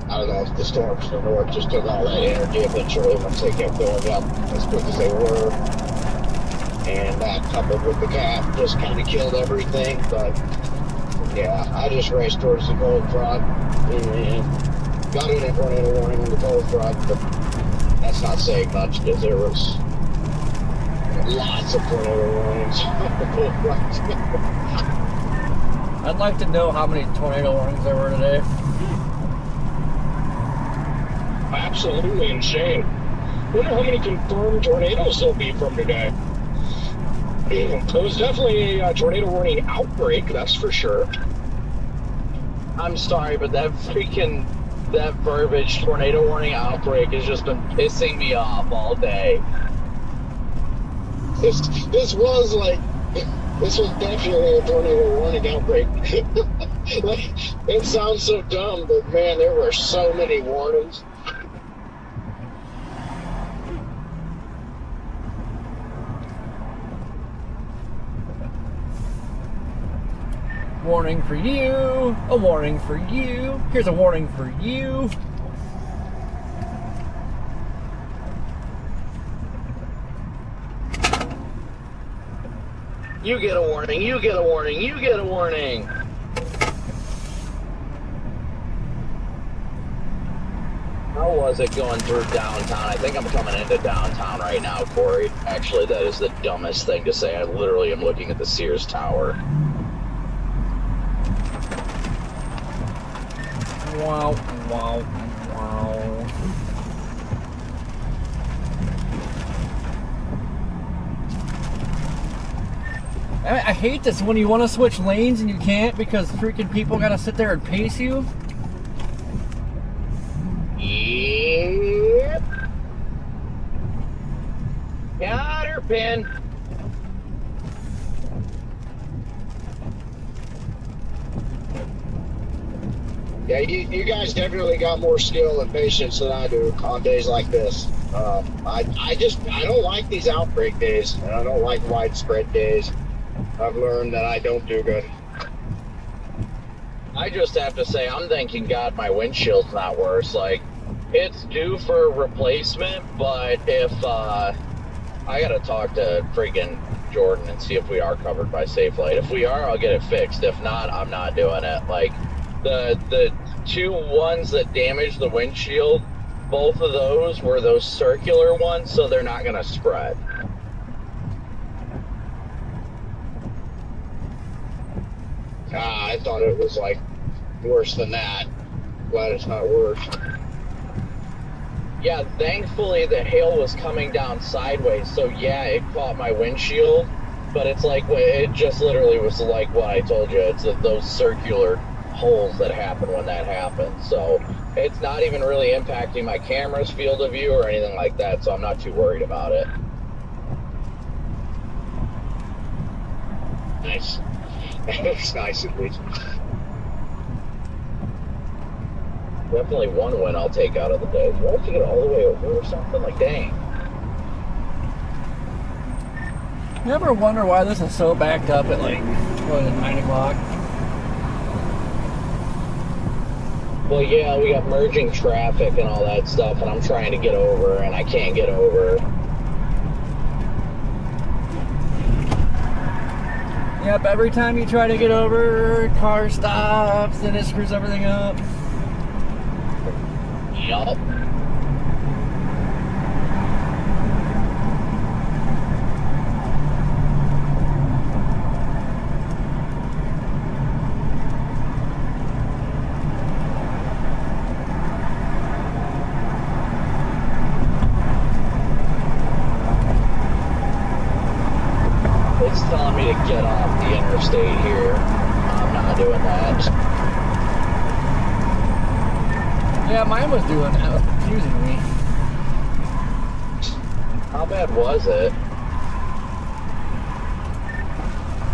I don't know if the storms to the north just took all that energy eventually once they kept going up as quick as they were. And that coupled with the cap just kind of killed everything. But yeah, I just raced towards the cold front and got in a tornado warning on the cold front, but that's not saying much because there was lots of tornado warnings on the cold front. I'd like to know how many tornado warnings there were today. Absolutely insane. Wonder how many confirmed tornadoes there'll be from today. It was definitely a tornado warning outbreak, that's for sure. I'm sorry, but that verbiage, tornado warning outbreak, has just been pissing me off all day. This was definitely a tornado warning outbreak. Like, it sounds so dumb, but man, there were so many warnings. Warning for you, a warning for you, here's a warning for you. You get a warning, you get a warning, you get a warning. How was it going through downtown? I think I'm coming into downtown right now, Corey. Actually, that is the dumbest thing to say. I literally am looking at the Sears Tower. Wow, wow, wow. I hate this when you want to switch lanes and you can't because freaking people gotta sit there and pace you. Yep. Got her, Pin. Yeah, you guys definitely got more skill and patience than I do on days like this. I don't like these outbreak days, and I don't like widespread days. I've learned that I don't do good. I just have to say, I'm thanking God my windshield's not worse. Like, it's due for replacement, but if, I gotta talk to freaking Jordan and see if we are covered by Safelite. If we are, I'll get it fixed. If not, I'm not doing it. Like, the two ones that damaged the windshield, both of those were those circular ones, so they're not gonna spread. I thought it was like worse than that. Glad it's not worse. Yeah, thankfully the hail was coming down sideways, so yeah, it caught my windshield, but it's like, it just literally was like what I told you. It's those circular holes that happen when that happens. So it's not even really impacting my camera's field of view or anything like that, so I'm not too worried about it. Nice. It's nice at least. Definitely one win I'll take out of the day. Do I have to get all the way over or something? Like, dang. You ever wonder why this is so backed up at like, what is it, 9 o'clock? Well, yeah, we got merging traffic and all that stuff, and I'm trying to get over, and I can't get over. Yep, every time you try to get over, car stops, and it screws everything up. Yup. It's telling me to get off the interstate here. I'm not doing that. Yeah, mine was doing that. It was confusing me. How bad was it?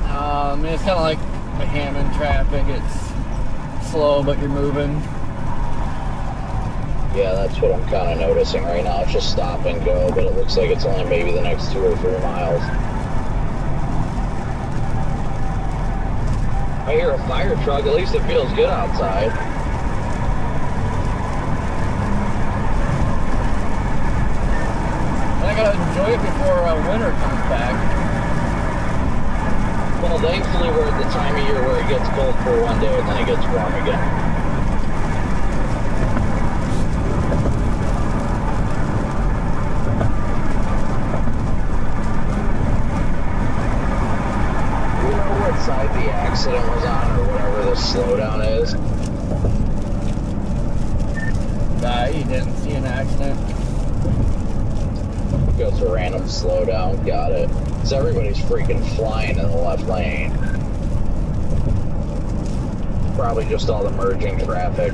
I mean, it's kind of like the Hammond traffic. It's slow, but you're moving. Yeah, that's what I'm kind of noticing right now. It's just stop and go, but it looks like it's only maybe the next 2 or 3 miles. I hear a fire truck. At least it feels good outside. I gotta enjoy it before winter comes back. Well, thankfully we're at the time of year where it gets cold for one day and then it gets warm again. Side the accident was on or whatever the slowdown is. Nah, you didn't see an accident. Goes a random slowdown, got it. So everybody's freaking flying in the left lane. Probably just all the merging traffic.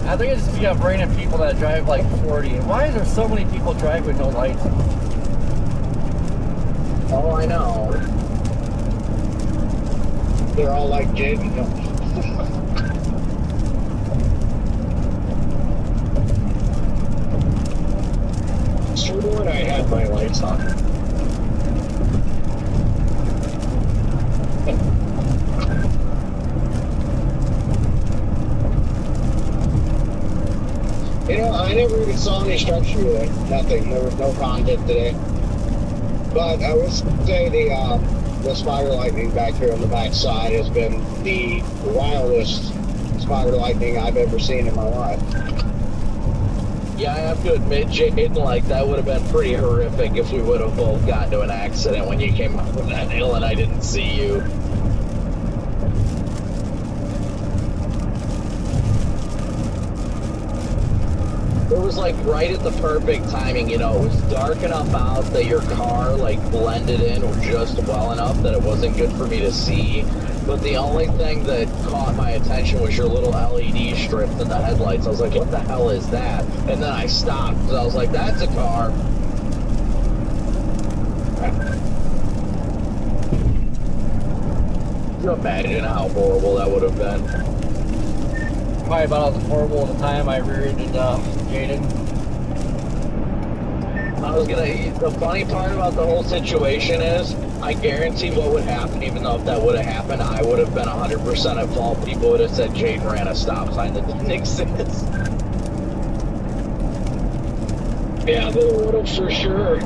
I think it's just you have random people that drive like 40. Why is there so many people driving with no lights? Oh, I know. They're all like Jaden. Sure, when I had my lights on. You know, I never even saw any structure today. Nothing. There was no content today. But I will say the spider lightning back here on the back side has been the wildest spider lightning I've ever seen in my life. Yeah, I have to admit, Jaden, like, that would have been pretty horrific if we would have both gotten into an accident when you came up with that hill and I didn't see you. It was like right at the perfect timing, you know, it was dark enough out that your car like blended in just well enough that it wasn't good for me to see. But the only thing that caught my attention was your little LED strip in the headlights. I was like, what the hell is that? And then I stopped because I was like, that's a car. Can you imagine how horrible that would have been? Probably about as horrible at the time I rear-ended Jaden. I was gonna. The funny part about the whole situation is, I guarantee what would happen, even though if that would have happened, I would have been 100% at fault. People would have said Jaden ran a stop sign that didn't exist. Yeah, they would have for sure.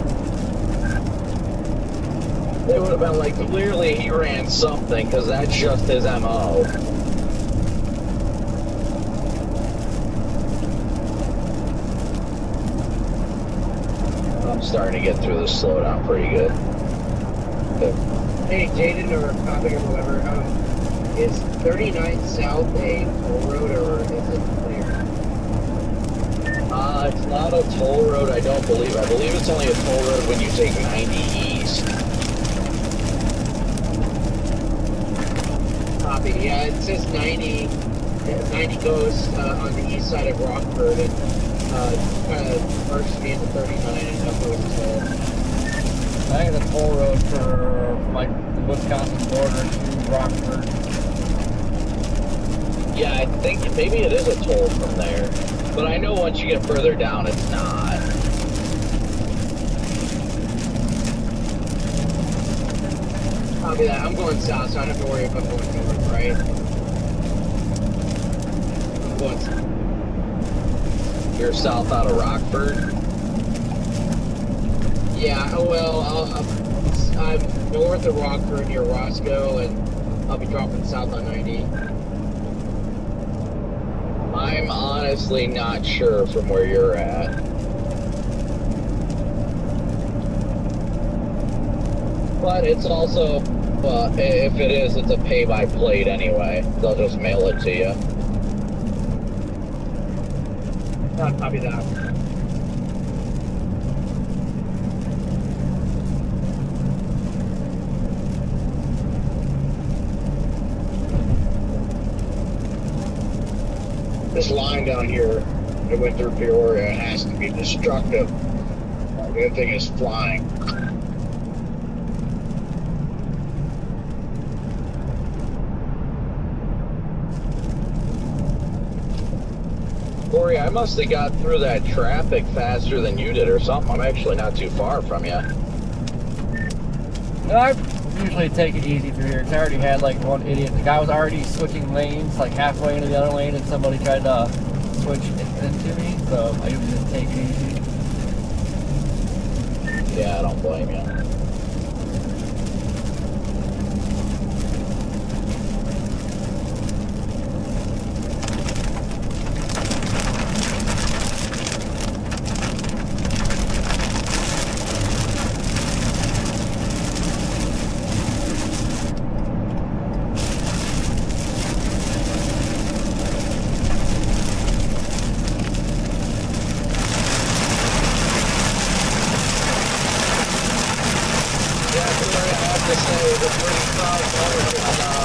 They would have been like, clearly he ran something, because that's just his MO. I'm starting to get through this slowdown pretty good. Hey, Jaden or Topic or whoever, is 39 South a toll road or is it clear? It's not a toll road, I don't believe. I believe it's only a toll road when you take 90 east. Copy, yeah, it says 90 goes on the east side of Rockford and kind of merges me into 39 and up goes to toll. I think it's a toll road for like the Wisconsin border to Rockford. Yeah, I think maybe it is a toll from there. But I know once you get further down, it's not. Copy that. I'm going south, so I don't have to worry if I'm going north, right? I'm going south. You're south out of Rockford? Yeah, well, I'm north of Rockford near Roscoe, and I'll be dropping south on 90. I'm honestly not sure from where you're at. But it's also, if it is, it's a pay-by-plate anyway. They'll just mail it to you. I'll copy that. This line down here that went through Peoria has to be destructive. That thing is flying. Corey, I must have got through that traffic faster than you did or something. I'm actually not too far from you. I usually take it easy through here. 'Cause I already had like one idiot. The guy was already switching lanes, like halfway into the other lane, and somebody tried to switch into me. So I usually just take it easy. Yeah, I don't blame you.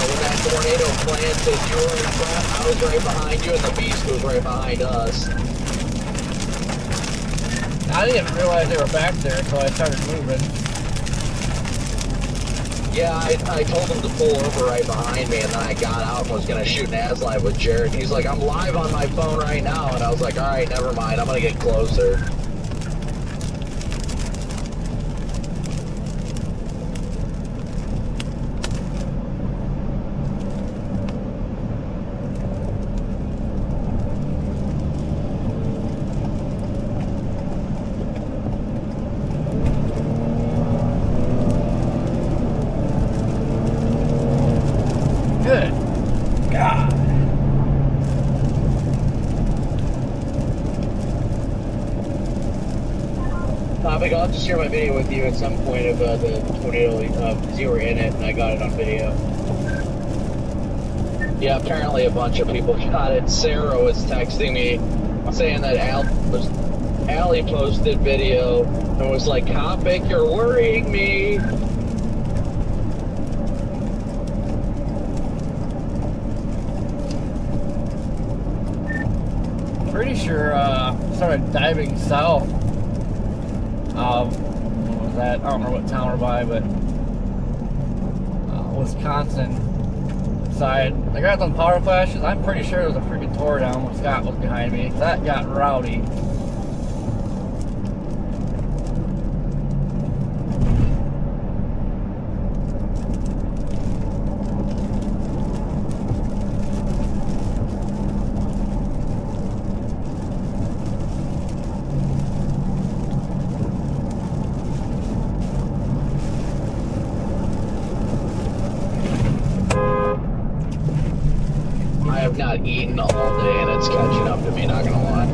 When that tornado planted, you were in front, I was right behind you, and the beast was right behind us. I didn't even realize they were back there until I started moving. Yeah, I told him to pull over right behind me, and then I got out and was going to shoot an ass live with Jared. He's like, I'm live on my phone right now, and I was like, all right, never mind, I'm going to get closer. Good God. Topic, I'll have to share my video with you at some point of the tornado, because you were in it and I got it on video. Yeah, apparently a bunch of people got it. Sarah was texting me saying that Allie posted video and was like, Topic, you're worrying me. Pretty sure started diving south. What was that? I don't remember what town we're by, but Wisconsin side. I got some power flashes. I'm pretty sure it was a freaking tore down when Scott was behind me. That got rowdy. I have not eaten all day and it's catching up to me, not gonna lie.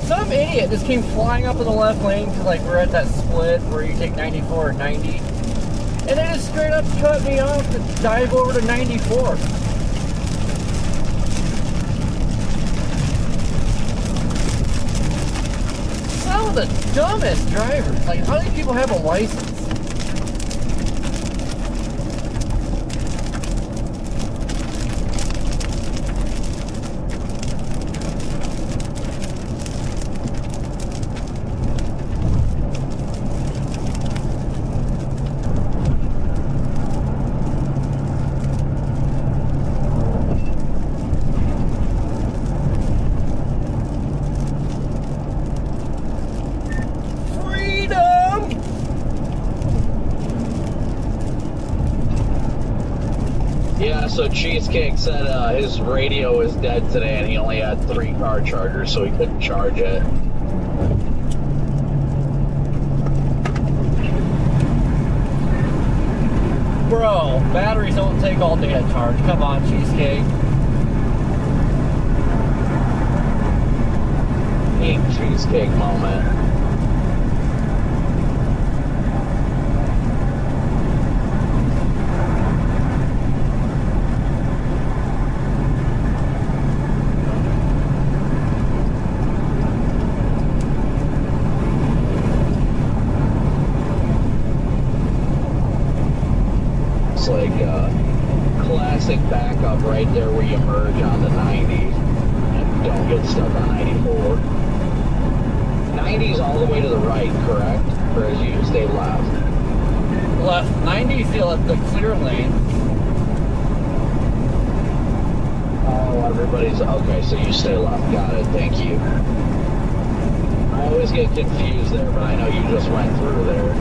Some idiot just came flying up in the left lane because like we're at that split where you take 94 or 90. And they just straight up cut me off to dive over to 94. Some of the dumbest drivers. Like, how many people have a license? Yeah, so Cheesecake said his radio is dead today and he only had 3 car chargers, so he couldn't charge it. Bro, batteries don't take all day to charge. Come on, Cheesecake. Eat Cheesecake moment. Like classic backup right there where you merge on the 90 and don't get stuck on 94. 90's all the way to the right, correct? Or as you stay left? Left. 90 feel at the clear lane. Oh, everybody's okay, so you stay left. Got it, thank you. I always get confused there, but I know you just went through there.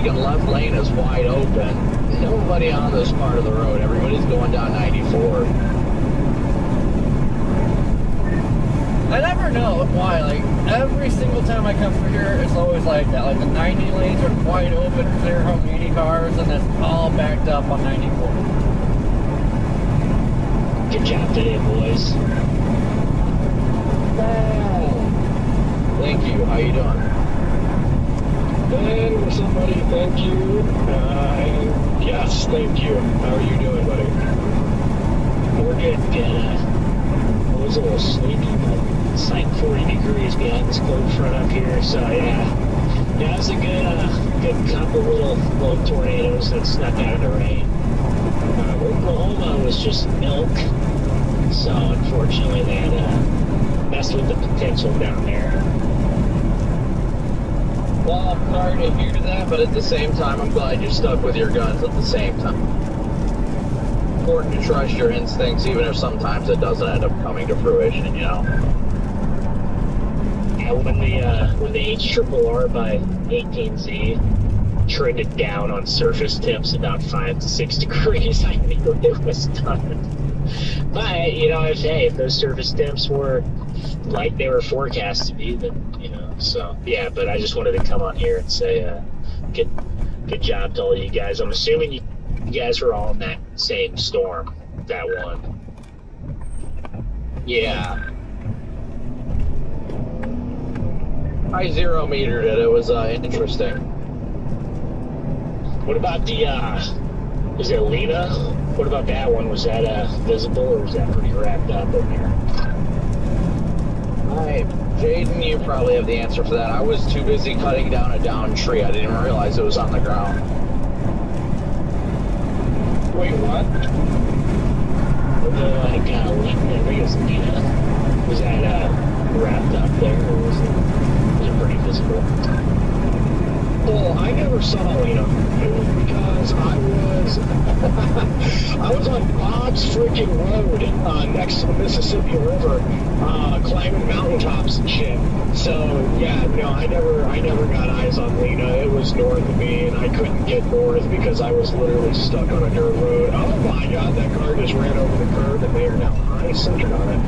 freaking left lane is wide open. Nobody on this part of the road. Everybody's going down 94. I never know why, like, every single time I come through here, it's always like that. Like, the 90 lanes are wide open, clear home 80 cars, and it's all backed up on 94. Good job today, boys. Thank you. How you doing? And with somebody, thank you. Yes, thank you. How are you doing, buddy? We're good. It was a little sleepy, but it's like 40 degrees behind this cold front up here, so yeah. Yeah, it was a good couple little tornadoes that snuck out of the rain. Oklahoma was just milk, so unfortunately they had messed with the potential down there. Well, I'm sorry to hear that, but at the same time, I'm glad you stuck with your guns at the same time. Important to trust your instincts, even if sometimes it doesn't end up coming to fruition, you know? Yeah, when the HRRR by 18Z trended down on surface temps about 5 to 6 degrees, I knew it was done. But, you know, if those surface temps were like they were forecast to be, then, you know, so, yeah, but I just wanted to come on here and say, good job to all you guys. I'm assuming you guys were all in that same storm, that one. Yeah. I 0-metered it. It was interesting. What about the, is it Lena? What about that one? Was that visible, or was that pretty wrapped up in there? Jaden, you probably have the answer for that. I was too busy cutting down a downed tree. I didn't even realize it was on the ground. Wait, what? I think it was Lena. Was that wrapped up there, or was it pretty visible? Well, I never saw Lena because I was on Bob's freaking road next to the Mississippi River, climbing mountaintops and shit. So yeah, no, I never got eyes on Lena. It was north of me, and I couldn't get north because I was literally stuck on a dirt road. Oh my god, that car just ran over the curb, and they are now high-centered on it.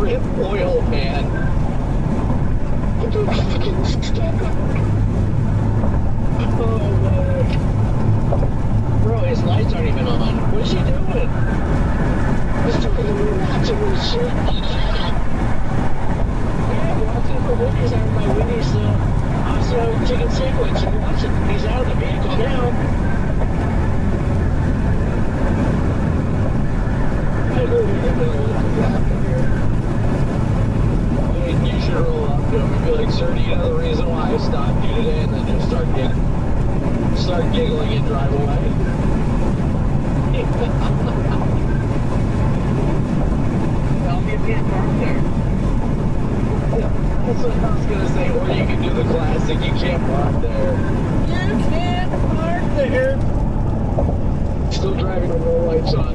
Rip oil, man. Oh, man. Bro, his lights aren't even on. What's he doing? He's watching this shit. Yeah, watching for Wendy's out of my Wendy's, also chicken sandwich. I'm watching. He's out of the vehicle now. I heard him here. You should roll up to him and be like, sir, do you know the reason why I stopped you today? And then just start giggling and drive away. Tell me if you parked there. That's what I was going to say. Or you can do the classic, you can't park there. You can't park there. Still driving with no lights on.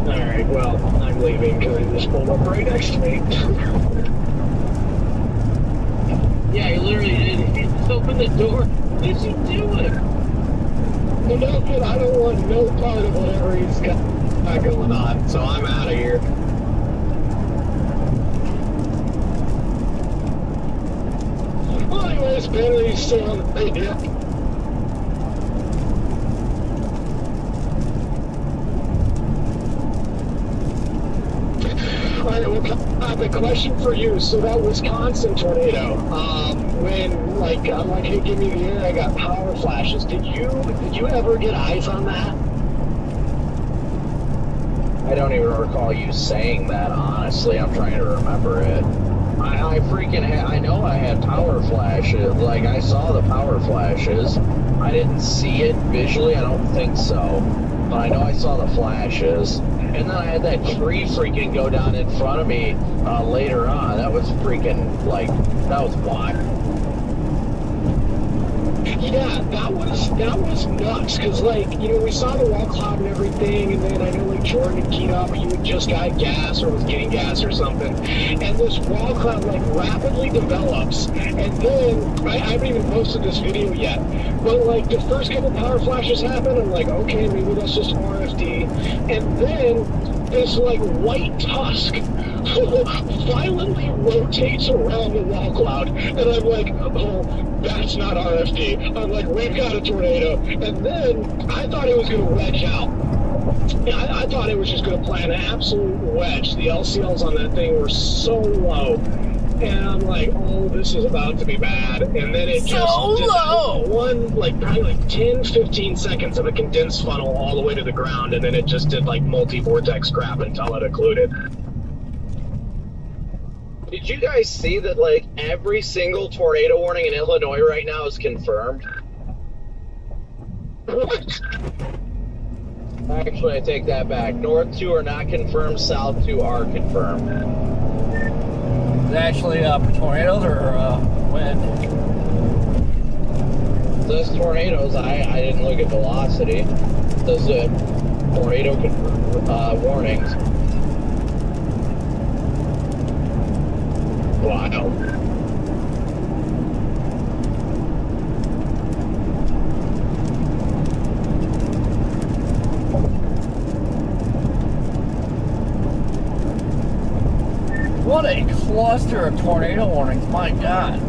Alright, well, I'm leaving because he just pulled up right next to me. Yeah, he literally did. He just opened the door. What is he doing? Well, no, but I don't want no part of whatever he's got going on, so I'm out of here. Well, anyways, battery's still on the radio. Alright, well, I have a question for you. So that Wisconsin tornado, when, like you give me the air, I got power flashes. Did you ever get eyes on that? I don't even recall you saying that, honestly. I'm trying to remember it. I freaking I know I had power flashes. Like, I saw the power flashes. I didn't see it visually, I don't think so. But I know I saw the flashes. And then I had that tree freaking go down in front of me later on. That was freaking, like, that was wild. Yeah, that was nuts, because, like, you know, we saw the wall cloud and everything, and then I know, like, Jordan had keyed up, you had just got gas or was getting gas or something, and this wall cloud, like, rapidly develops, and then, I haven't even posted this video yet, but, like, the first couple power flashes happen, I'm like, okay, maybe that's just RFD, and then this, like, white tusk violently rotates around the wall cloud, and I'm like, oh, that's not RFD. I'm like, we've got a tornado. And then I thought it was going to wedge out. I thought it was just going to play an absolute wedge. The LCLs on that thing were so low. And I'm like, oh, this is about to be bad. And then it just did one, like, probably like 10, 15 seconds of a condensed funnel all the way to the ground. And then it just did, like, multi-vortex crap until it occluded. Did you guys see that, like, every single tornado warning in Illinois right now is confirmed? What? Actually, I take that back. North 2 are not confirmed, South 2 are confirmed. Is it actually tornadoes or wind? Those tornadoes, I didn't look at velocity. Those tornado warnings. Wow. What a cluster of tornado warnings, my God.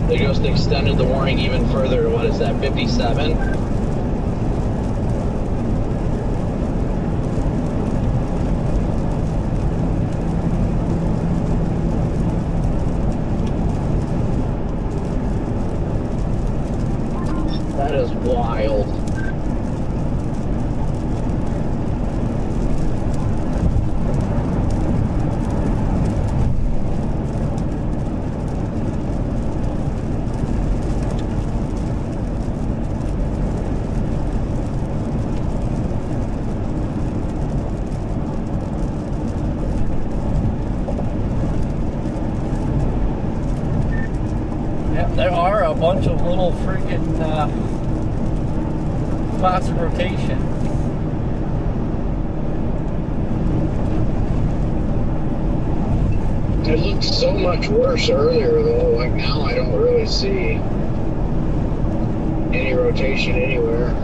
They just extended the warning even further. What is that, 57? That is wild. There are a bunch of little freaking spots of rotation. It looked so much worse earlier, though. Like, now I don't really see any rotation anywhere.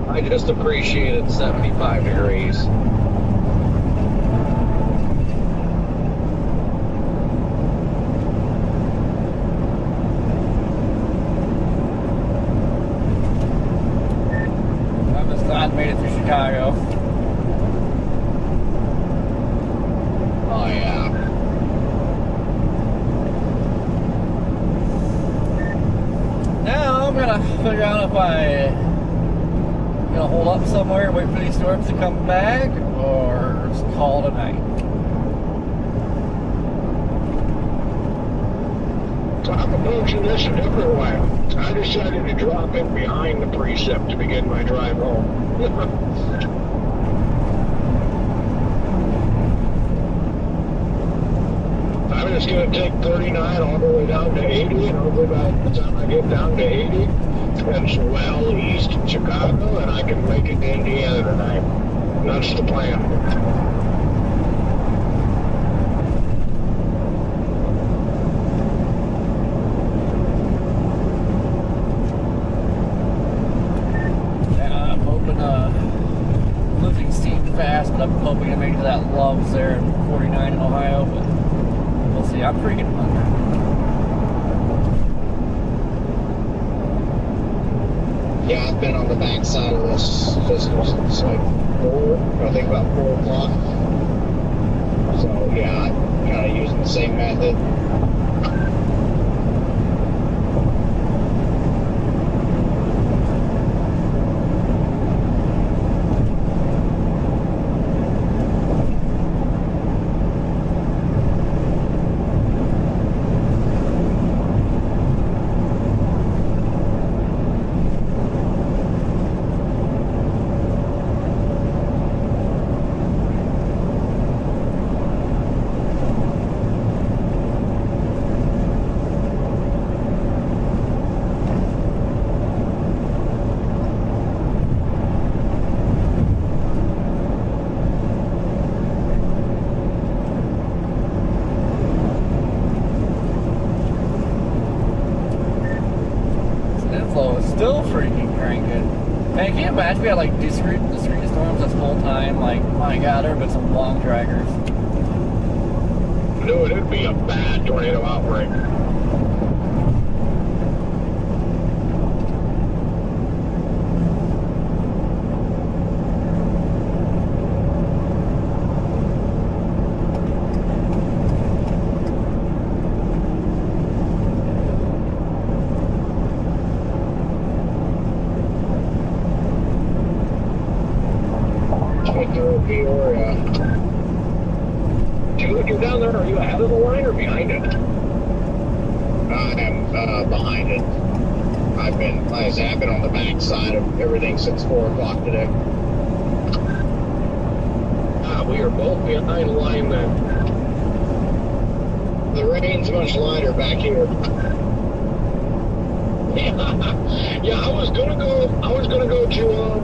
I just appreciated 75 degrees. I'm just glad I made it through Chicago. Oh, yeah. Now I'm gonna figure out if I'm gonna hold up somewhere and wait for these storms to come back, or just call it a night. I'm approaching this a different way. I decided to drop in behind the precept to begin my drive home. I'm just going to take 39 all the way down to 80, and hopefully by the time I get down to 80, it's well east of Chicago, and I can make it to Indiana tonight. That's the plan. that loves there in 49 in Ohio, but we'll see. I'm freaking hungry. Yeah, I've been on the backside of this physical since like 4, I think about 4 o'clock. So yeah, I'm kind of using the same method. Still freaking cranking. Man, I can't imagine we had like discrete storms this whole time. Like, my God, there have been some long draggers. No, it'd be a bad tornado outbreak. Peoria. You're down there, are you ahead of the line or behind it? I am behind it. I've been, like I say, I've been on the back side of everything since 4 o'clock today. We are both behind the line then. The rain's much lighter back here. Yeah, I was gonna go to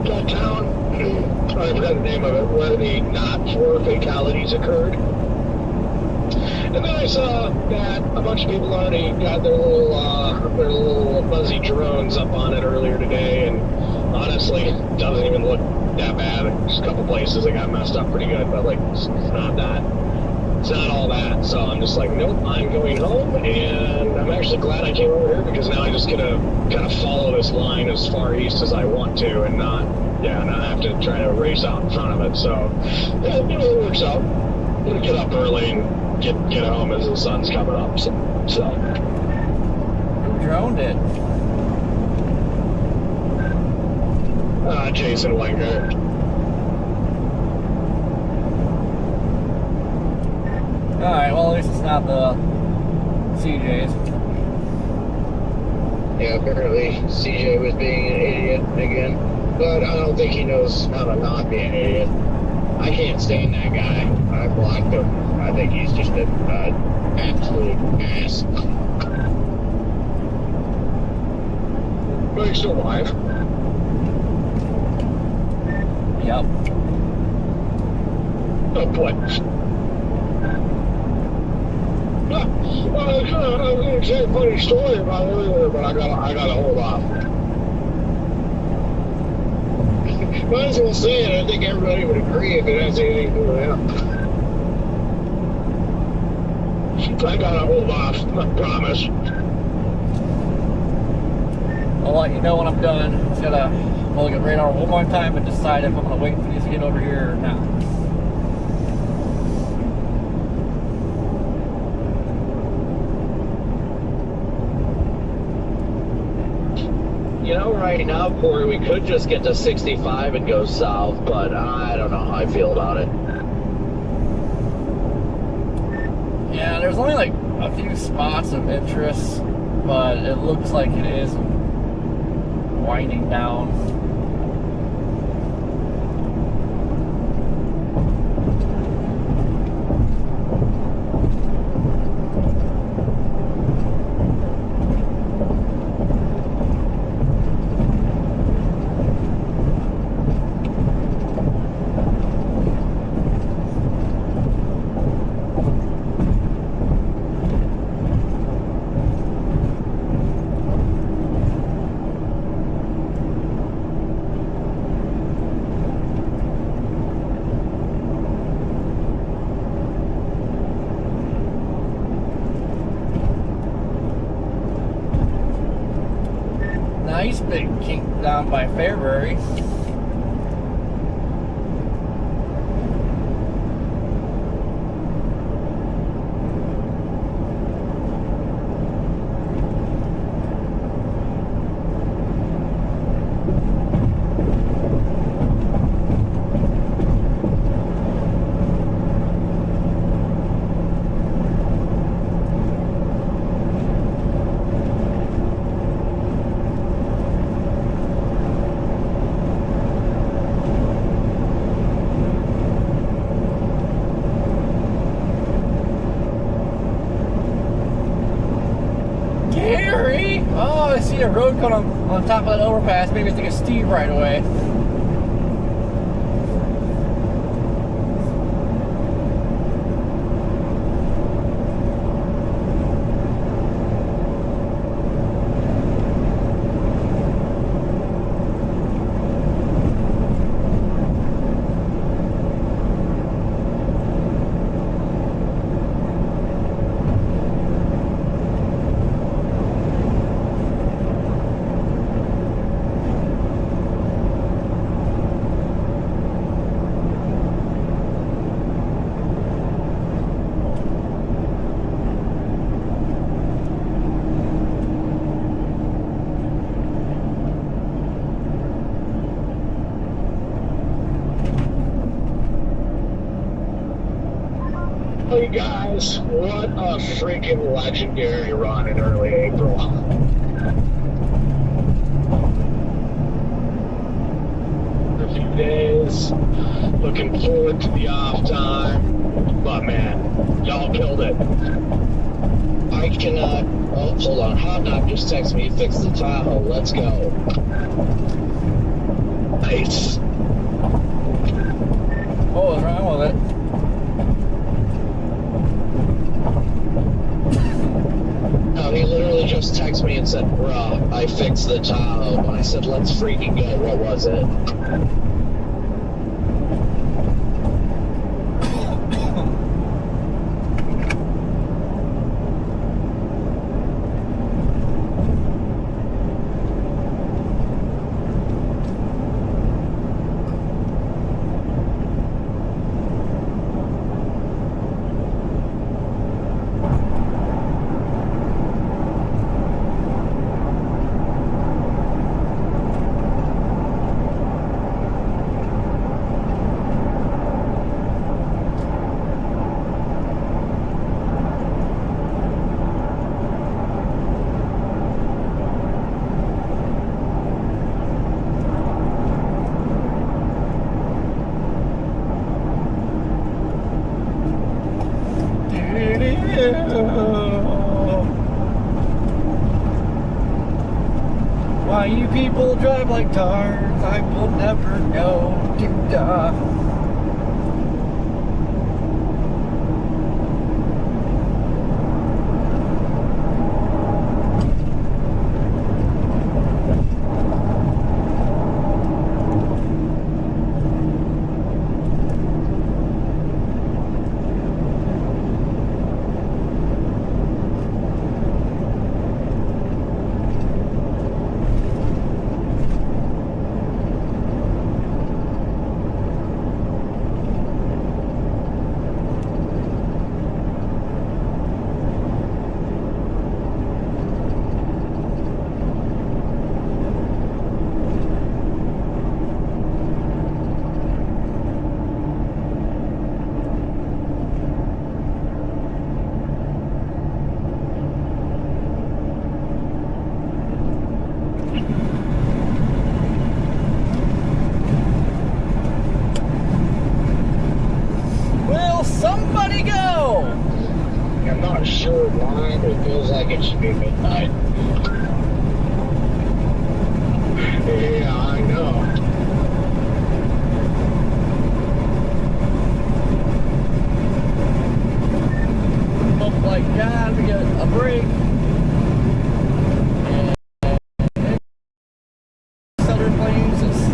that town. I forgot the name of it, where the not 4 fatalities occurred. And then I saw that a bunch of people already got their little buzzy drones up on it earlier today, and honestly, it doesn't even look that bad. There's a couple places that got messed up pretty good, but like it's not all that. So I'm just like, nope, I'm going home, and I'm actually glad I came over here because now I just get to kind of follow this line as far east as I want to, and not have to try to race out in front of it. So yeah, it works out. I'm gonna get up early and get home as the sun's coming up. So. Who droned it? Jason Wenger. Alright, well at least it's not the CJs. Yeah, apparently CJ was being an idiot again. But I don't think he knows how to not be an idiot. I can't stand that guy. I blocked him. I think he's just an absolute ass. But he's still alive. Yep. Oh boy. I was gonna say a funny story about earlier, but I gotta hold off. Might as well say it. I think everybody would agree if it has anything to do with him. I gotta hold off, I promise. I'll let you know when I'm done. Just gotta look at radar one more time and decide if I'm gonna wait for these to get over here or not. You know, right now, Corey, we could just get to 65 and go south, but I don't know how I feel about it. Yeah, there's only like a few spots of interest, but it looks like it is winding down. nice big kink down by Fairbury. Oh, I see a road cut on top of that overpass. Maybe it's like a Steve right away. Hey guys, what a freaking legendary run in early April. A few days, looking forward to the off time, but man, y'all killed it. I cannot. Oh, hold on. Hot Dog just texted me. Fix the Tahoe. Let's go. Nice. What was wrong with it? He literally just texted me and said, bruh, I fixed the Tahoe. And I said, let's freaking go. What was it? Why you people drive like tars, I will never know to die. Somebody go! I'm not sure why, but it feels like it should be midnight. Yeah, I know. Oh my God, we got a break. And Southern Plains is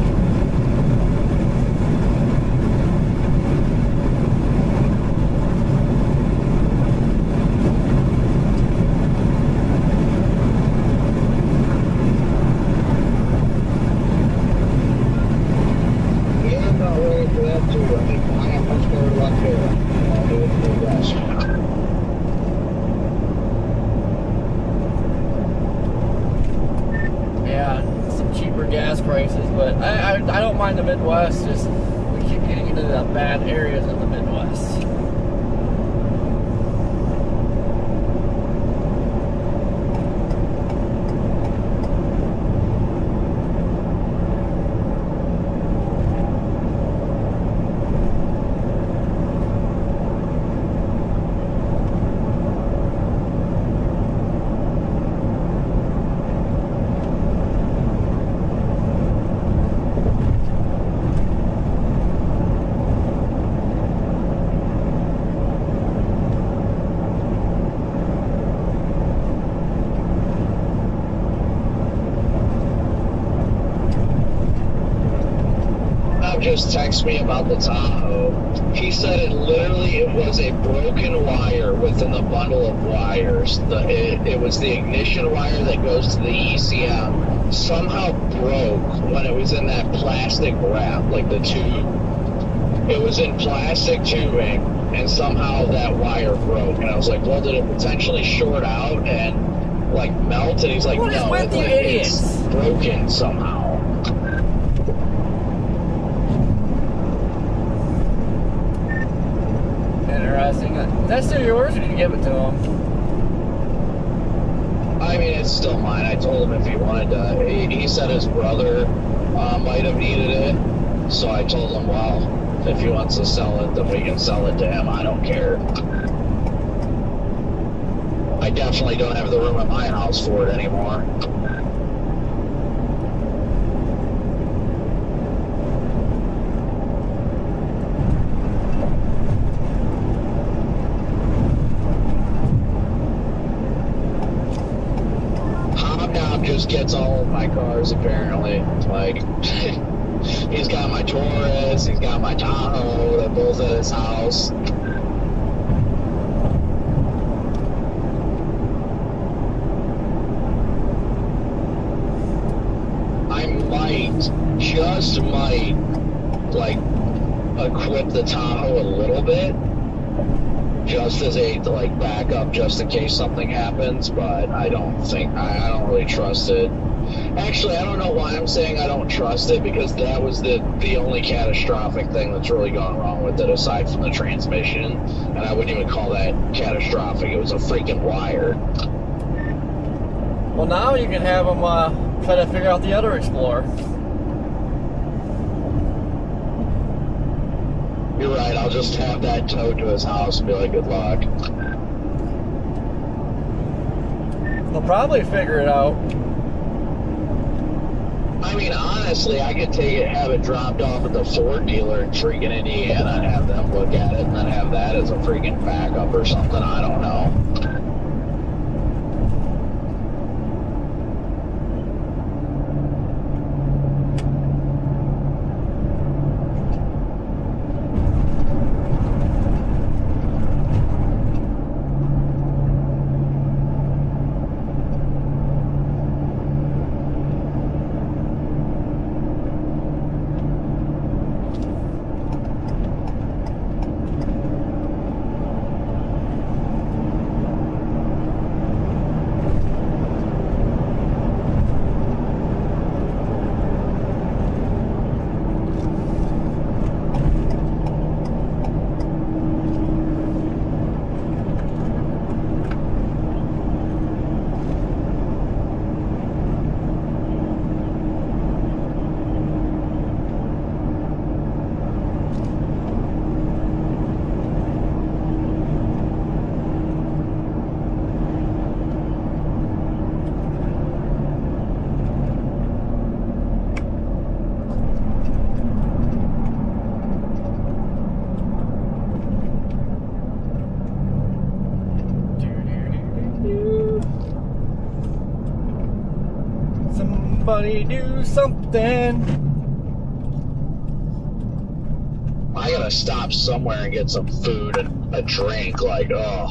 prices, but I don't mind the Midwest. Just we keep getting into the bad areas of the Midwest. Just text me about the Tahoe. He said it was a broken wire within the bundle of wires. It was the ignition wire that goes to the ECM. Somehow broke when it was in that plastic wrap, like the tube. It was in plastic tubing, and somehow that wire broke. And I was like, well, did it potentially short out and like melt? And he's like, what no, it's broken somehow. Interesting. That's still yours, or did you give it to him? I mean, it's still mine. I told him if he wanted to. He said his brother might have needed it, so I told him, well, if he wants to sell it, then we can sell it to him. I don't care. I definitely don't have the room at my house for it anymore. Gets all of my cars apparently. Like he's got my Taurus, he's got my Tahoe. They're both at his house. I might like equip the Tahoe a little bit, just as a like backup, just in case something happens. But I don't really trust it. Actually, I don't know why I'm saying I don't trust it, because that was the only catastrophic thing that's really gone wrong with it, aside from the transmission. And I wouldn't even call that catastrophic. It was a freaking wire. Well, now you can have them try to figure out the other Explorer. You're right, I'll just have that towed to his house and be like, good luck. They'll probably figure it out. I mean, honestly, I could have it dropped off at the Ford dealer in freaking Indiana and have them look at it, and then have that as a freaking backup or something. I don't know. Somebody do something. I gotta stop somewhere and get some food and a drink. Like, oh.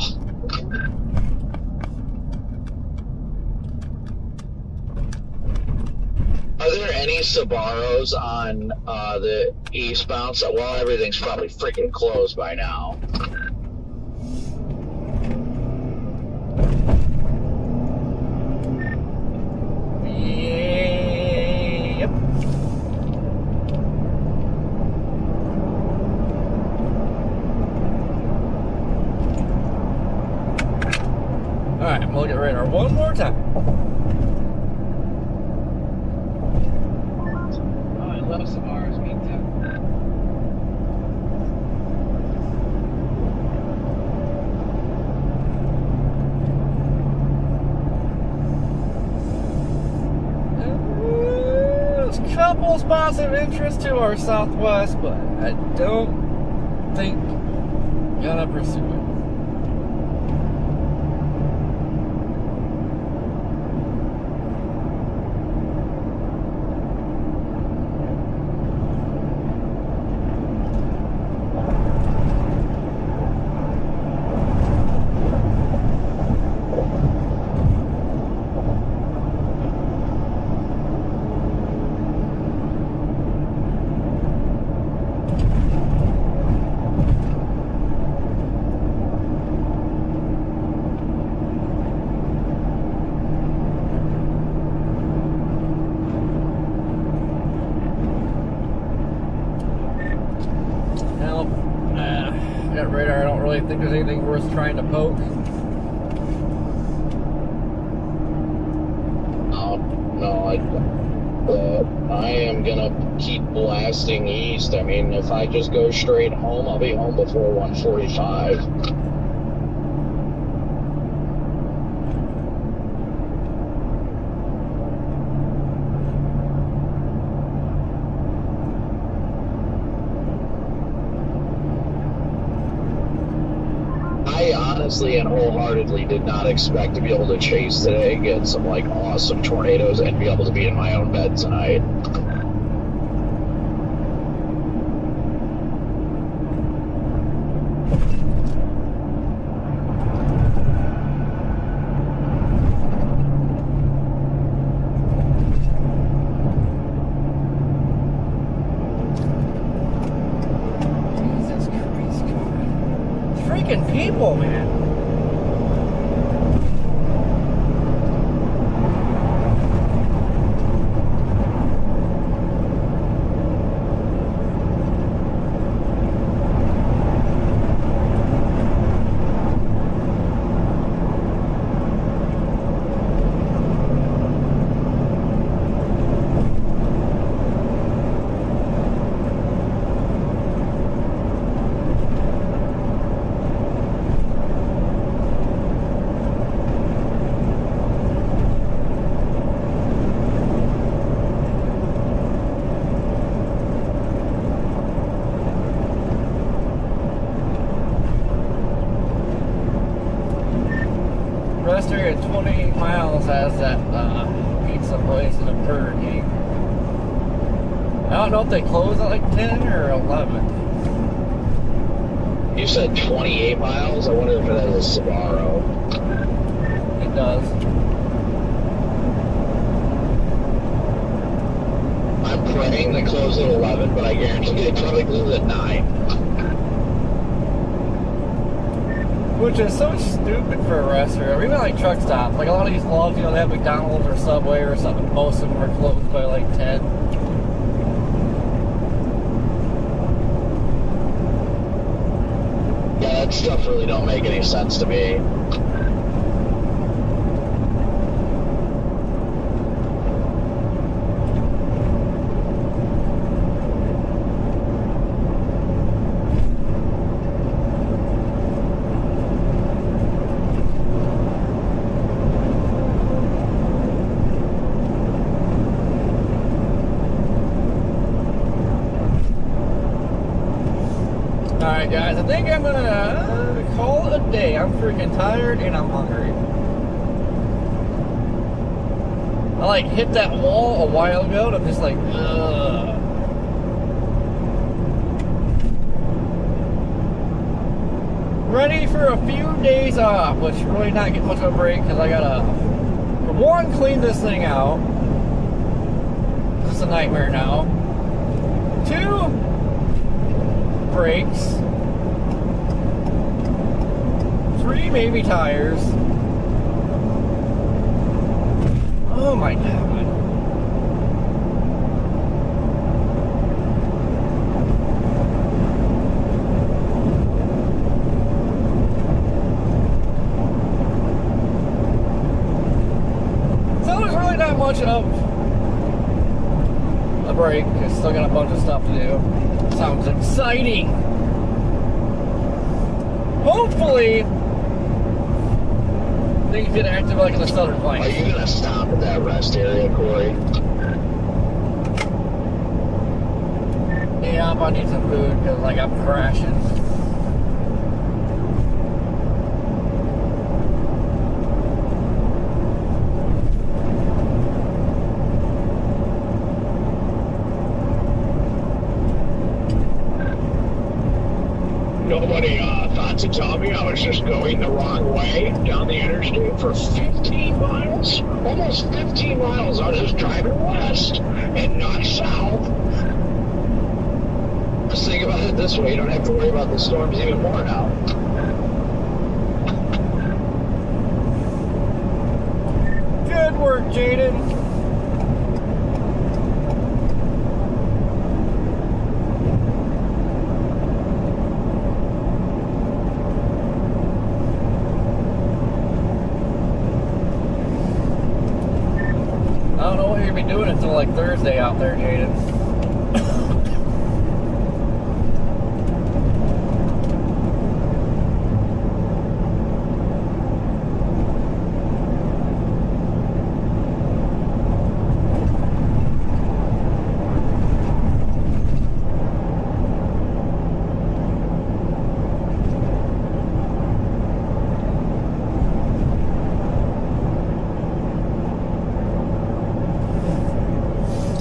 Are there any Sabaros on the eastbound side? Well, everything's probably freaking closed by now. Yep. couple spots of interest to our southwest, but I don't think gonna pursue it. That radar, I don't really think there's anything worth trying to poke. I am gonna keep blasting east. I mean, if I just go straight home, I'll be home before 1:45. I honestly and wholeheartedly did not expect to be able to chase today, get some like awesome tornadoes, and be able to be in my own bed tonight. People, man. Rest area 28 miles has that pizza place in a Burger King. I don't know if they close at like 10 or 11. You said 28 miles? I wonder if it has a Sbarro. It does. I'm praying they close at 11, but I guarantee they probably close at 9. Which is so stupid for a restaurant, or even like truck stops. Like a lot of these logs, you know, they have McDonald's or Subway or something. Most of them are closed by like 10. Yeah, that stuff really don't make any sense to me. Alright guys, I think I'm gonna call it a day. I'm freaking tired and I'm hungry. I like hit that wall a while ago and I'm just like, ugh. Ready for a few days off, which really not getting much of a break because I gotta, for one, clean this thing out. This is a nightmare now. 2, brakes. 3, maybe tires. Oh my god. So there's really not much of a break. I still got a bunch of stuff to do. Sounds exciting. Hopefully, things get active like in the southern plains. Are you gonna stop at that rest area, Corey? up. I need some food because like I'm crashing. Nobody thought to tell me I was just going the wrong way down the interstate for 15 miles. Almost 15 miles. I was just driving west and not south. Just think about it this way. You don't have to worry about the storms even more now. Good work, Jaden. I don't know what you're gonna be doing until like Thursday out there, Jaden.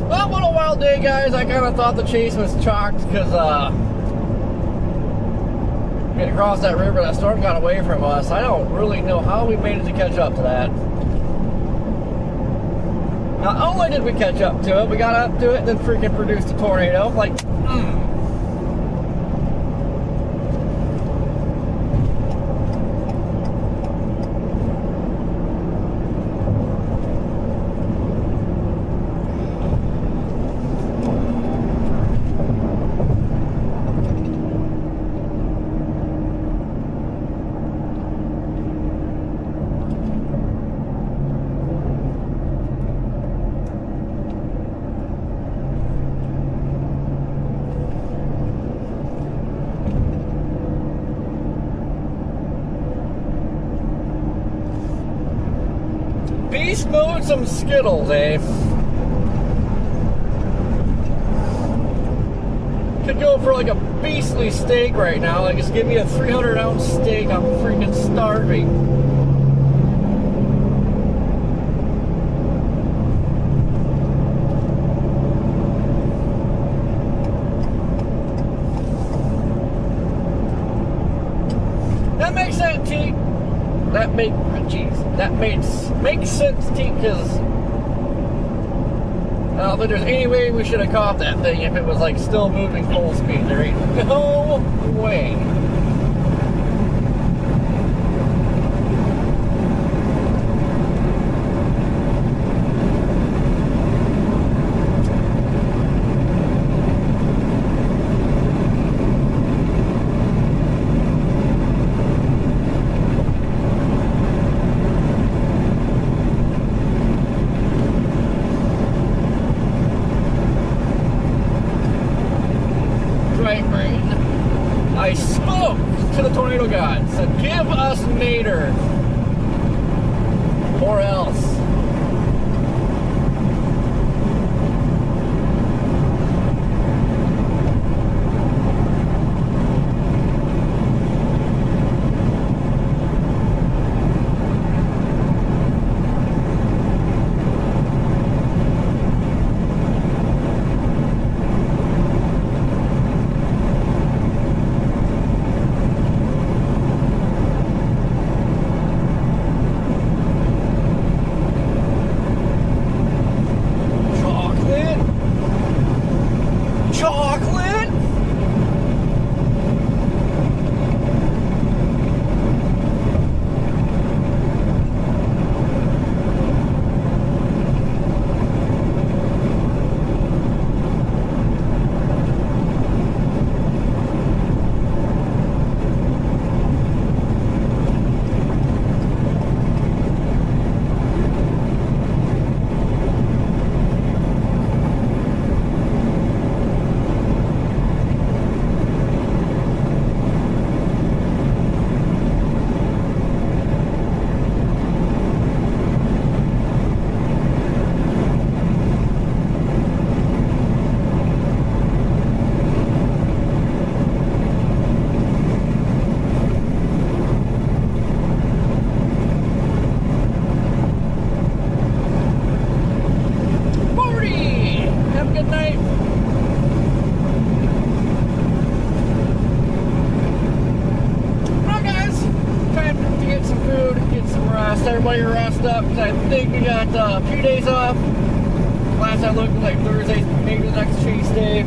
Well, what a wild day, guys. I kind of thought the chase was chalked because getting across that river, that storm got away from us. I don't really know how we made it to catch up to that. Not only did we catch up to it, we got up to it and then freaking produced a tornado. Like, beast mode some Skittles, eh? Could go for like a beastly steak right now. Like, just give me a 300-ounce steak. I'm freaking starving. That makes sense, T. That makes sense, T, because I don't think there's any way we should have caught that thing if it was like still moving full speed. There ain't no way. I spoke to the tornado god, said, give us Nader, or else. up because I think we got a few days off. Last I looked, it was like Thursday, maybe the next chase day.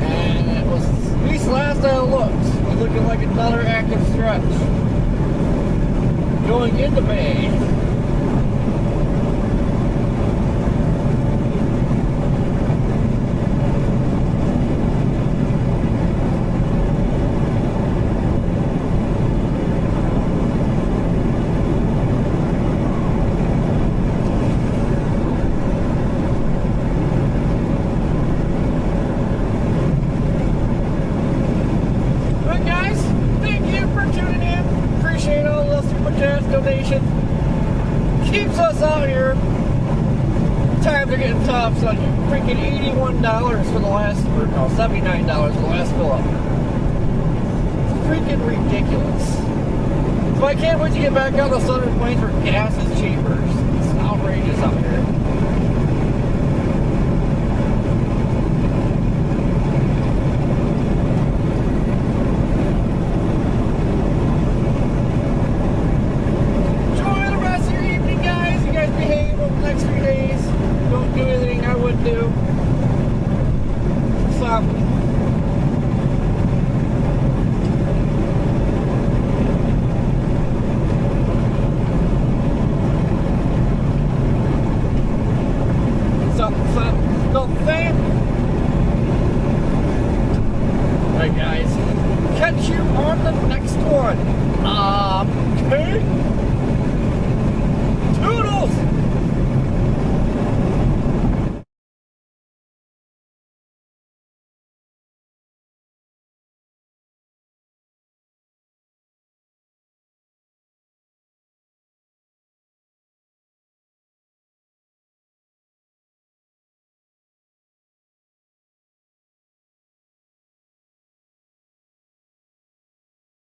And it was, at least last I looked, it was looking like another active stretch. Going into May. Donation keeps us out here. Times are getting tough, so freaking $81 for the last, or no, $79 for the last fill up. It's freaking ridiculous. So I can't wait to get back on the southern plains where gas is cheaper. It's outrageous out here. Do something. Something. Alright guys, catch you on the next one. Okay. Toodles!